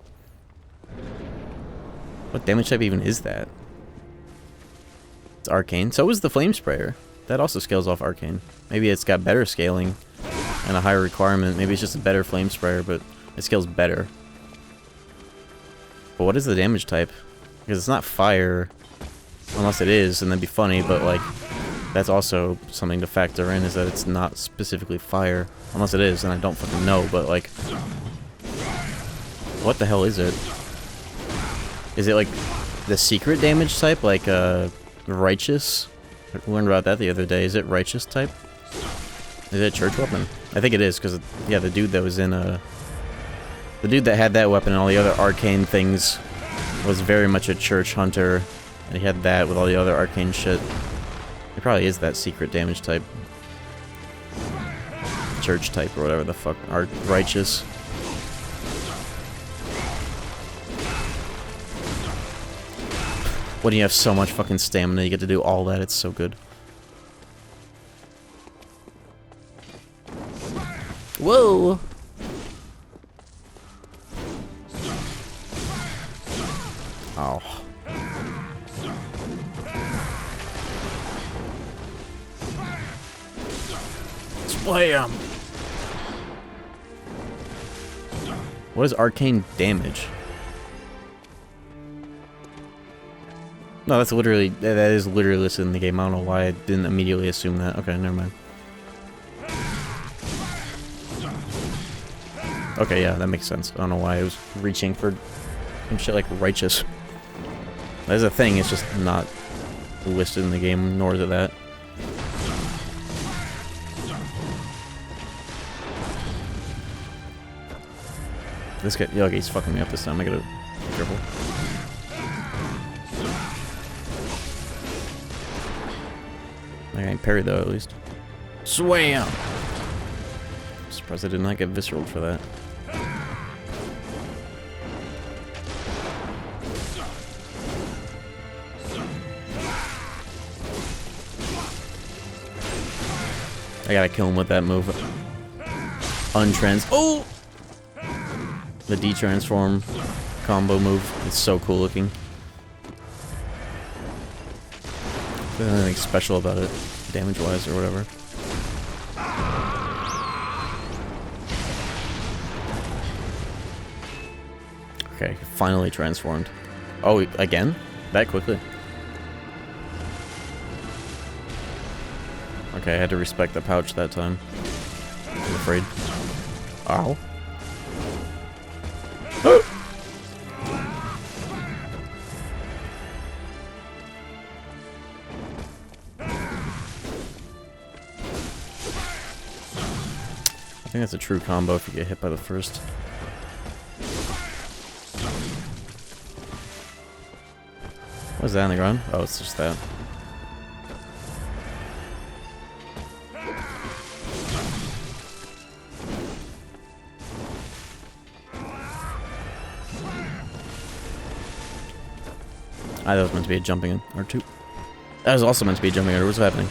What damage type even is that? It's arcane. So is the flame sprayer. That also scales off arcane. Maybe it's got better scaling and a higher requirement. Maybe it's just a better flame sprayer, but it scales better. But what is the damage type? Because it's not fire. Unless it is, and that'd be funny, but like, that's also something to factor in, is that it's not specifically fire. Unless it is, and I don't fucking know, but like, what the hell is it? Is it like the secret damage type, like righteous? I learned about that the other day. Is it righteous type? Is it a church weapon? I think it is, because, yeah, the dude that was in the dude that had that weapon and all the other arcane things was very much a church hunter. And he had that with all the other arcane shit. It probably is that secret damage type. Church type or whatever the fuck. Righteous. When you have so much fucking stamina, you get to do all that. It's so good. Whoa! Oh. Slam! What is arcane damage? No, that is literally listed in the game. I don't know why I didn't immediately assume that. Okay, never mind. Okay, yeah, that makes sense. I don't know why I was reaching for some shit like righteous. That's a thing, it's just not listed in the game, nor is it that. This guy, yeah, okay, he's fucking me up this time. I gotta be careful. I ain't parried though, at least. Swam! Surprised I did not get visceraled for that. I gotta kill him with that move. Oh! The D-transform combo move. It's so cool looking. There's nothing special about it, damage-wise or whatever. Okay, finally transformed. Oh, again? That quickly? Okay, I had to respect the pouch that time. I'm afraid. Ow. I think that's a true combo if you get hit by the first. What is that on the ground? Oh, it's just that. That was meant to be a jumping in, or two. That was also meant to be a jumping in, what's happening?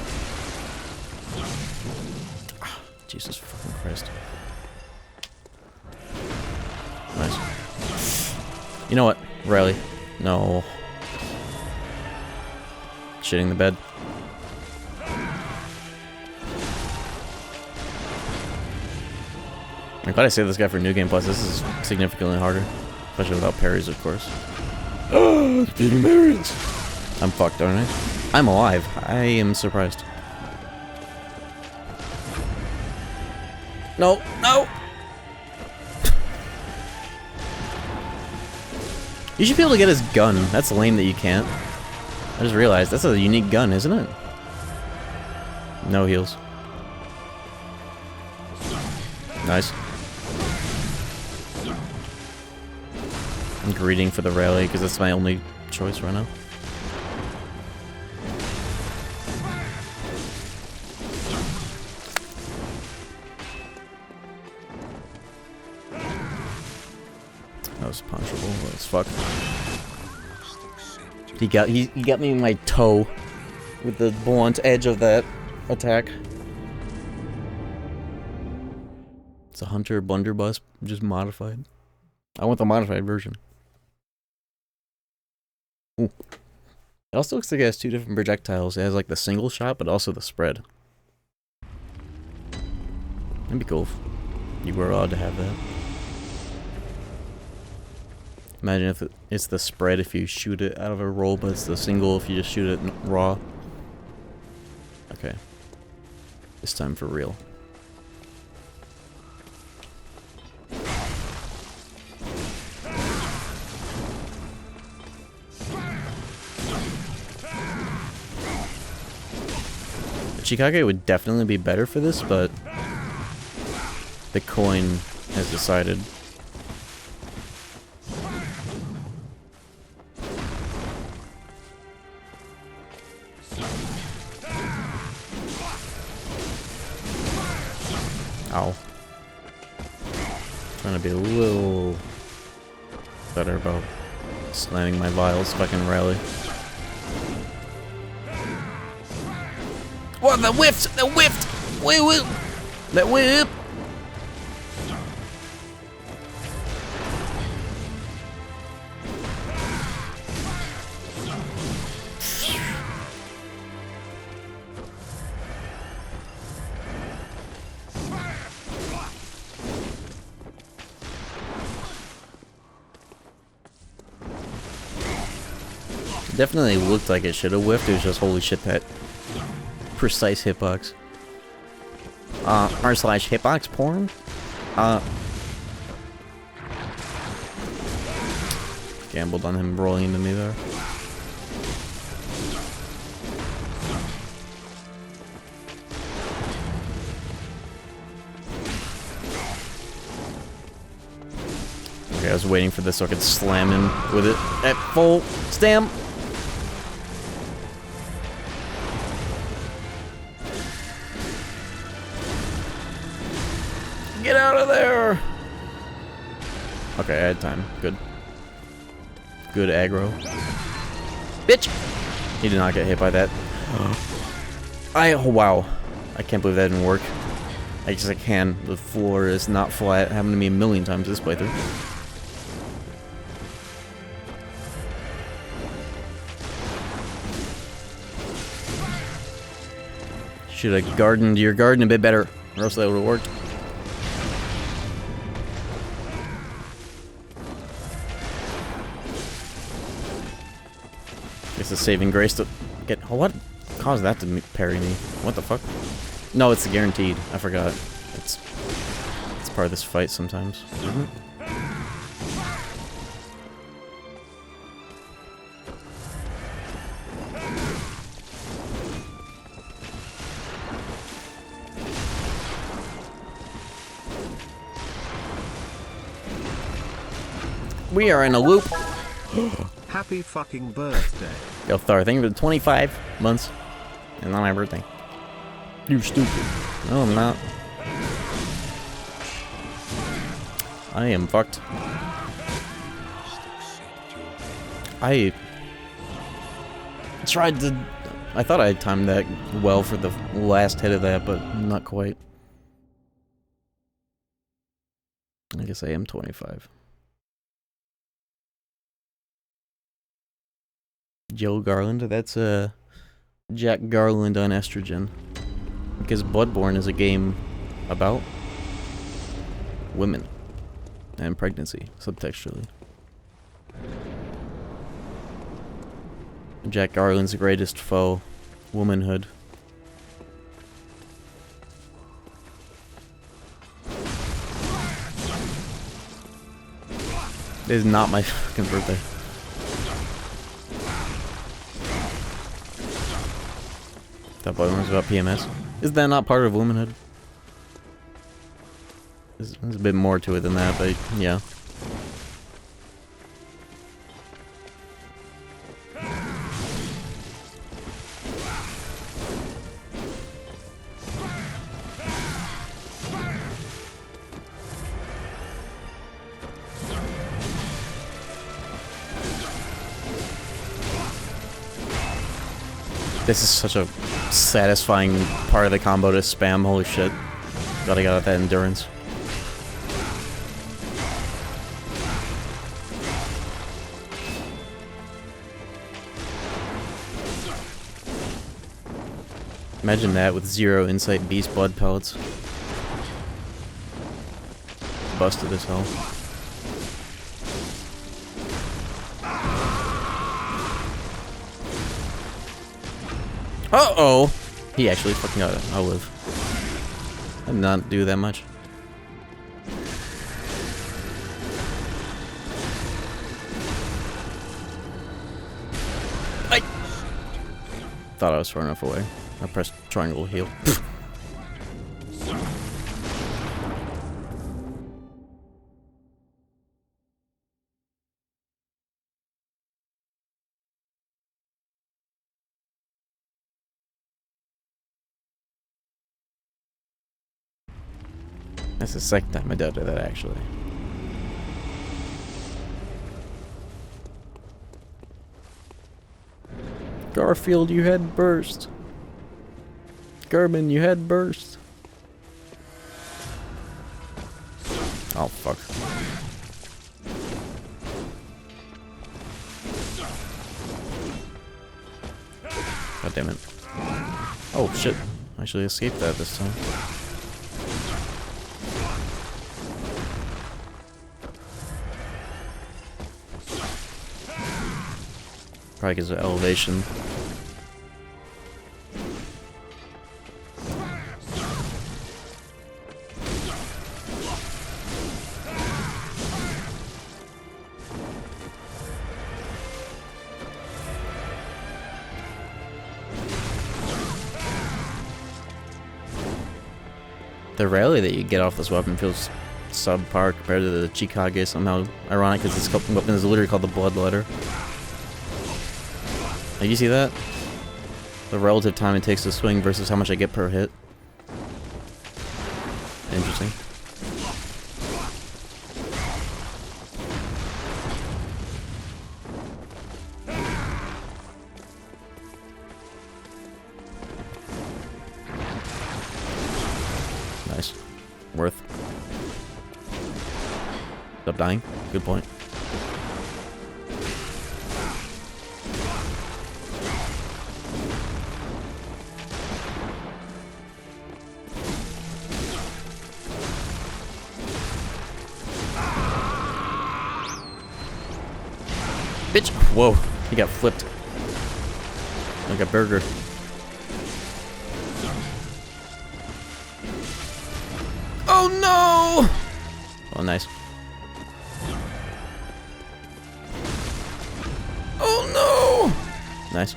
You know what? Riley. No. Shitting the bed. I'm glad I saved this guy for New Game Plus. This is significantly harder. Especially without parries, of course. Oh, speaking parries! I'm fucked, aren't I? I'm alive. I am surprised. No! No! You should be able to get his gun. That's lame that you can't. I just realized that's a unique gun, isn't it? No heals. Nice. I'm greeting for the rally because that's my only choice right now. That was punchable as fuck. He got me in my toe with the blunt edge of that attack. It's a Hunter blunderbuss, just modified. I want the modified version. Ooh. It also looks like it has two different projectiles. It has like the single shot, but also the spread. That'd be cool if you were allowed to have that. Imagine if it's the spread if you shoot it out of a roll, but it's the single if you just shoot it raw. Okay. This time for real. Chikage would definitely be better for this, but the coin has decided. Ow. Trying to be a little better about slamming my vials if I can rally. What, the whiffed! The whiffed! Whip! That whip! Definitely looked like it should have whiffed. It was just holy shit that precise hitbox. r/hitbox porn? Gambled on him rolling into me there. Okay, I was waiting for this so I could slam him with it at full stamp. Get out of there! Okay, I had time. Good. Good aggro. Bitch! He did not get hit by that. Oh, wow. I can't believe that didn't work. I can. The floor is not flat. It happened to me a million times this playthrough. Should have gardened your garden a bit better, or else that would have worked. It's a saving grace to get. What caused that to parry me? What the fuck? No, it's guaranteed. I forgot. It's part of this fight sometimes. We are in a loop. Happy fucking birthday. Yo, Thar, thank you for the 25 months. And not my birthday. You're stupid. No, I'm not. I am fucked. I tried to... I thought I timed that well for the last hit of that, but not quite. I guess I am 25. Joe Garland. That's Jack Garland on estrogen. Because Bloodborne is a game about women and pregnancy, subtextually. Jack Garland's greatest foe, womanhood. It is not my fucking birthday. That Bloodborne was about PMS. Is that not part of womanhood? There's a bit more to it than that, but yeah. This is such a satisfying part of the combo to spam, holy shit. Gotta get out that endurance. Imagine that with 0 insight beast blood pellets. Busted as hell. Uh-oh! He actually fucking got it. I'll live. I did not do that much. I thought I was far enough away. I pressed triangle heal. That's the second time I dealt with that, actually. Garfield, you had burst. Garmin, you had burst. Oh, fuck. God damn it. Oh, shit. I actually escaped that this time. Probably because of elevation. The rally that you get off this weapon feels subpar compared to the Chikage. Somehow ironic because this weapon is literally called the Bloodletter. You see that? The relative time it takes to swing versus how much I get per hit. Interesting. Nice. Worth. Stop dying. Good point. Bitch! Whoa, he got flipped. Like a burger. Oh no! Oh, nice. Oh no! Nice.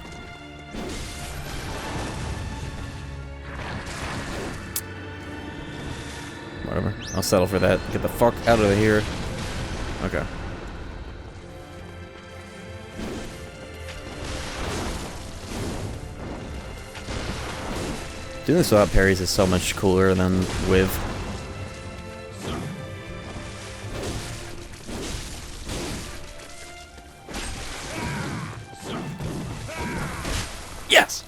Whatever. I'll settle for that. Get the fuck out of here. Okay. Doing this without parries is so much cooler than with. Yes!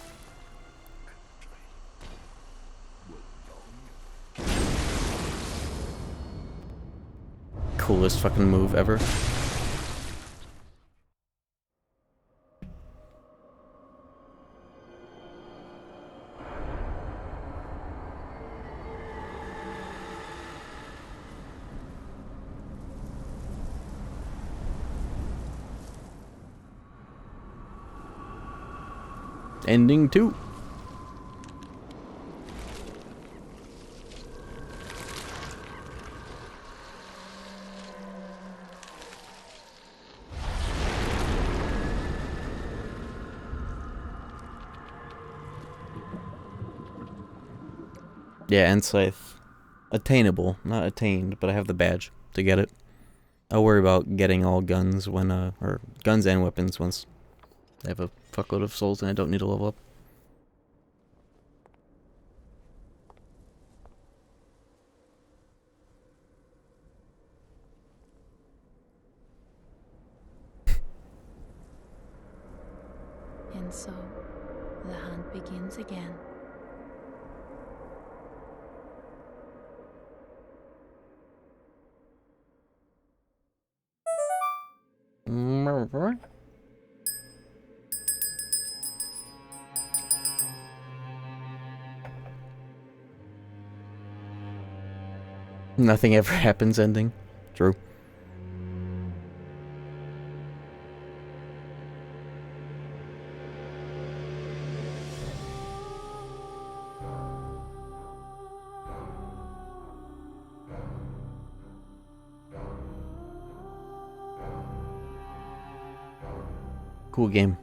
Coolest fucking move ever. Ending 2. Yeah, and Scythe. Attainable. Not attained, but I have the badge to get it. I'll worry about getting all guns when, or guns and weapons once I have a fuckload of souls and I don't need to level up. And so, the hunt begins again. Nothing ever happens ending. True. Cool game.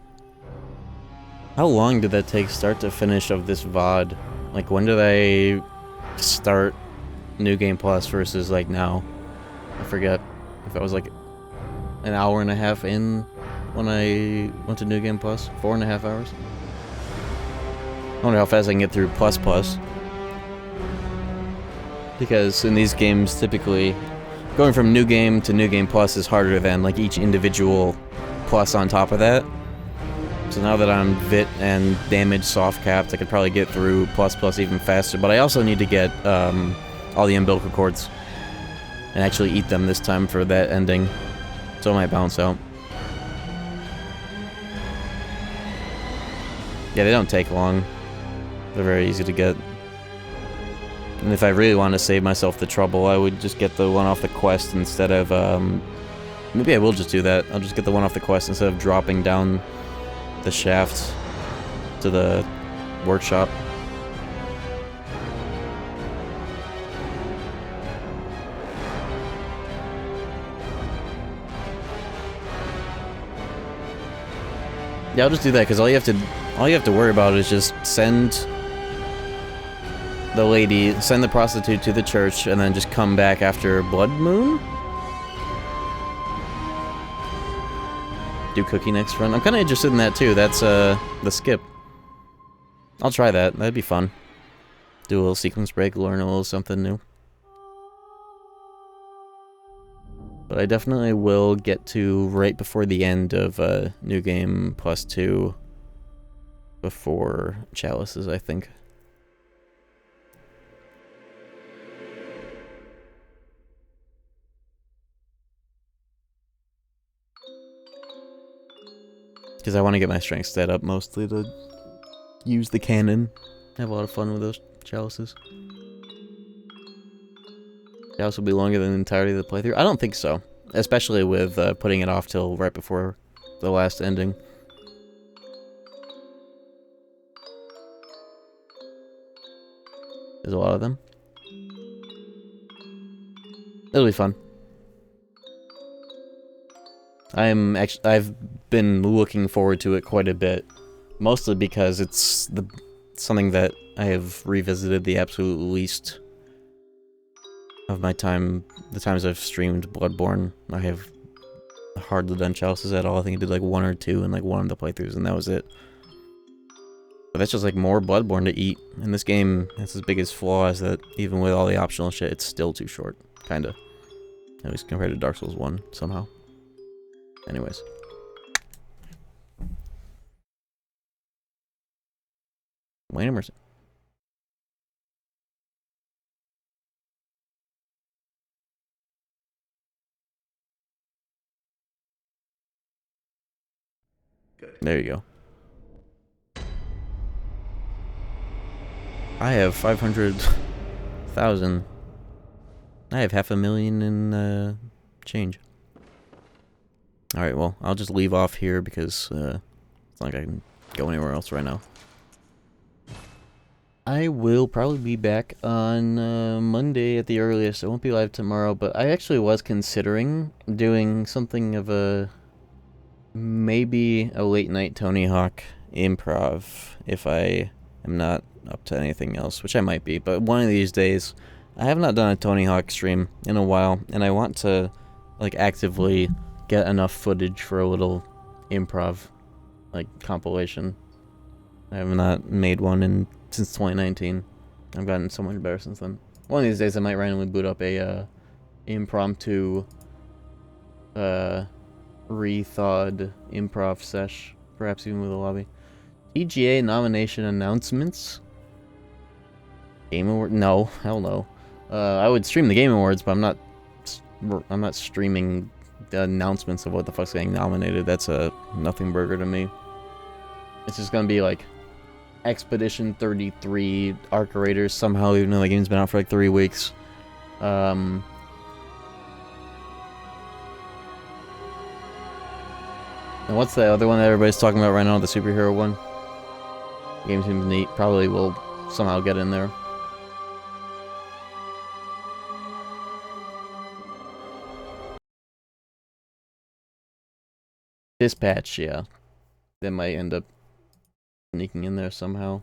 How long did that take start to finish of this VOD? Like, when did I start New Game Plus versus, like, now? I forget if it was, like, an hour and a half in when I went to New Game Plus. 4.5 hours. I wonder how fast I can get through Plus Plus. Because in these games, typically, going from New Game to New Game Plus is harder than, like, each individual plus on top of that. So now that I'm Vit and damage soft capped, I could probably get through plus even faster. But I also need to get all the umbilical cords and actually eat them this time for that ending. So it might bounce out. Yeah, they don't take long. They're very easy to get. And if I really want to save myself the trouble, I would just get the one off the quest instead of maybe I will just do that. I'll just get the one off the quest instead of dropping down the shaft to the workshop. Yeah, I'll just do that because all you have to worry about is just send the prostitute to the church and then just come back after Blood Moon. Do cookie next run. I'm kind of interested in that too. That's the skip. I'll try that. That'd be fun. Do a little sequence break, learn a little something new. But I definitely will get to right before the end of New Game Plus 2 before Chalices, I think. Because I want to get my strength stat up mostly to use the cannon. Have a lot of fun with those chalices. Chalice will be longer than the entirety of the playthrough? I don't think so. Especially with putting it off till right before the last ending. There's a lot of them. It'll be fun. I've been looking forward to it quite a bit, mostly because it's something that I have revisited the absolute least of my time. The times I've streamed Bloodborne, I have hardly done chalices at all. I think I did like 1 or 2 in like one of the playthroughs, and that was it. But that's just like more Bloodborne to eat. And this game has its biggest flaw is that even with all the optional shit, it's still too short, kinda. At least compared to Dark Souls 1 somehow. Anyways. Wayne Emerson. Good. There you go. I have 500,000. I have 500,000 in change. Alright, well, I'll just leave off here because it's not like I can go anywhere else right now. I will probably be back on Monday at the earliest. I won't be live tomorrow, but I actually was considering doing something of a... maybe a late night Tony Hawk improv if I am not up to anything else, which I might be, but one of these days. I have not done a Tony Hawk stream in a while, and I want to like actively get enough footage for a little improv like compilation. I have not made one since 2019. I've gotten so much better since then. One of these days I might randomly boot up a impromptu rethawed improv sesh, perhaps even with a lobby. TGA nomination announcements? Game Award? No, hell no. I would stream the Game Awards, but I'm not streaming the announcements of what the fuck's getting nominated. That's a nothing burger to me. It's just gonna be like Expedition 33 Arc Raiders somehow, even though the game's been out for like 3 weeks. And what's the other one that everybody's talking about right now? The superhero one? The game seems neat. Probably will somehow get in there. Dispatch, yeah. That might end up sneaking in there somehow.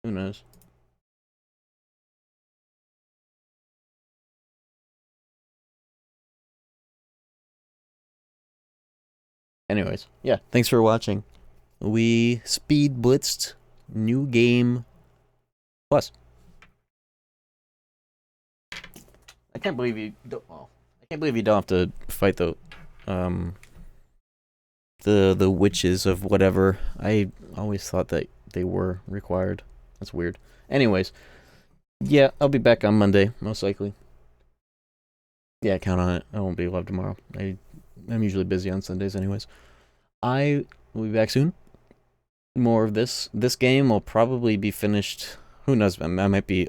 Who knows? Anyways, yeah, thanks for watching. We speed blitzed New Game Plus. I can't believe you don't. Well, I can't believe you don't have to fight the witches of whatever. I always thought that they were required. That's weird. Anyways, yeah, I'll be back on Monday, most likely. Yeah, count on it. I won't be live tomorrow. I'm usually busy on Sundays anyways. I will be back soon. More of this. This game will probably be finished. Who knows? I might be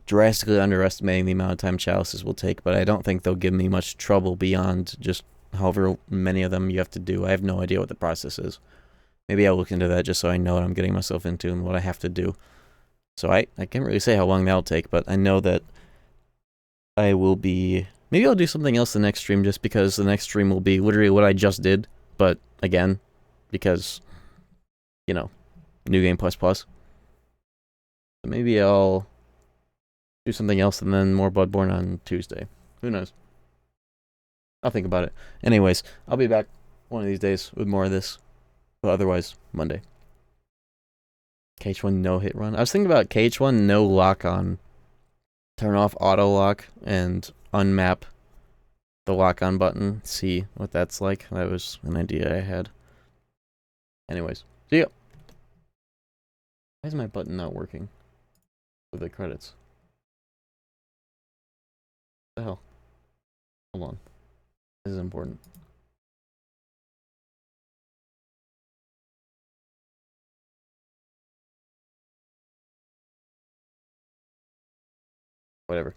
drastically underestimating the amount of time chalices will take, but I don't think they'll give me much trouble beyond just however many of them you have to do. I have no idea what the process is. Maybe I'll look into that just so I know what I'm getting myself into and what I have to do. So I can't really say how long that'll take, but I know that I will be... Maybe I'll do something else the next stream just because the next stream will be literally what I just did, but again, because, you know, New Game Plus Plus. So maybe I'll do something else and then more Bloodborne on Tuesday. Who knows? I'll think about it. Anyways, I'll be back one of these days with more of this. But otherwise, Monday. KH1 no hit run. I was thinking about KH1 no lock on. Turn off auto lock and unmap the lock on button. See what that's like. That was an idea I had. Anyways, see ya. Why is my button not working with the credits? What the hell? Hold on. This is important. Whatever.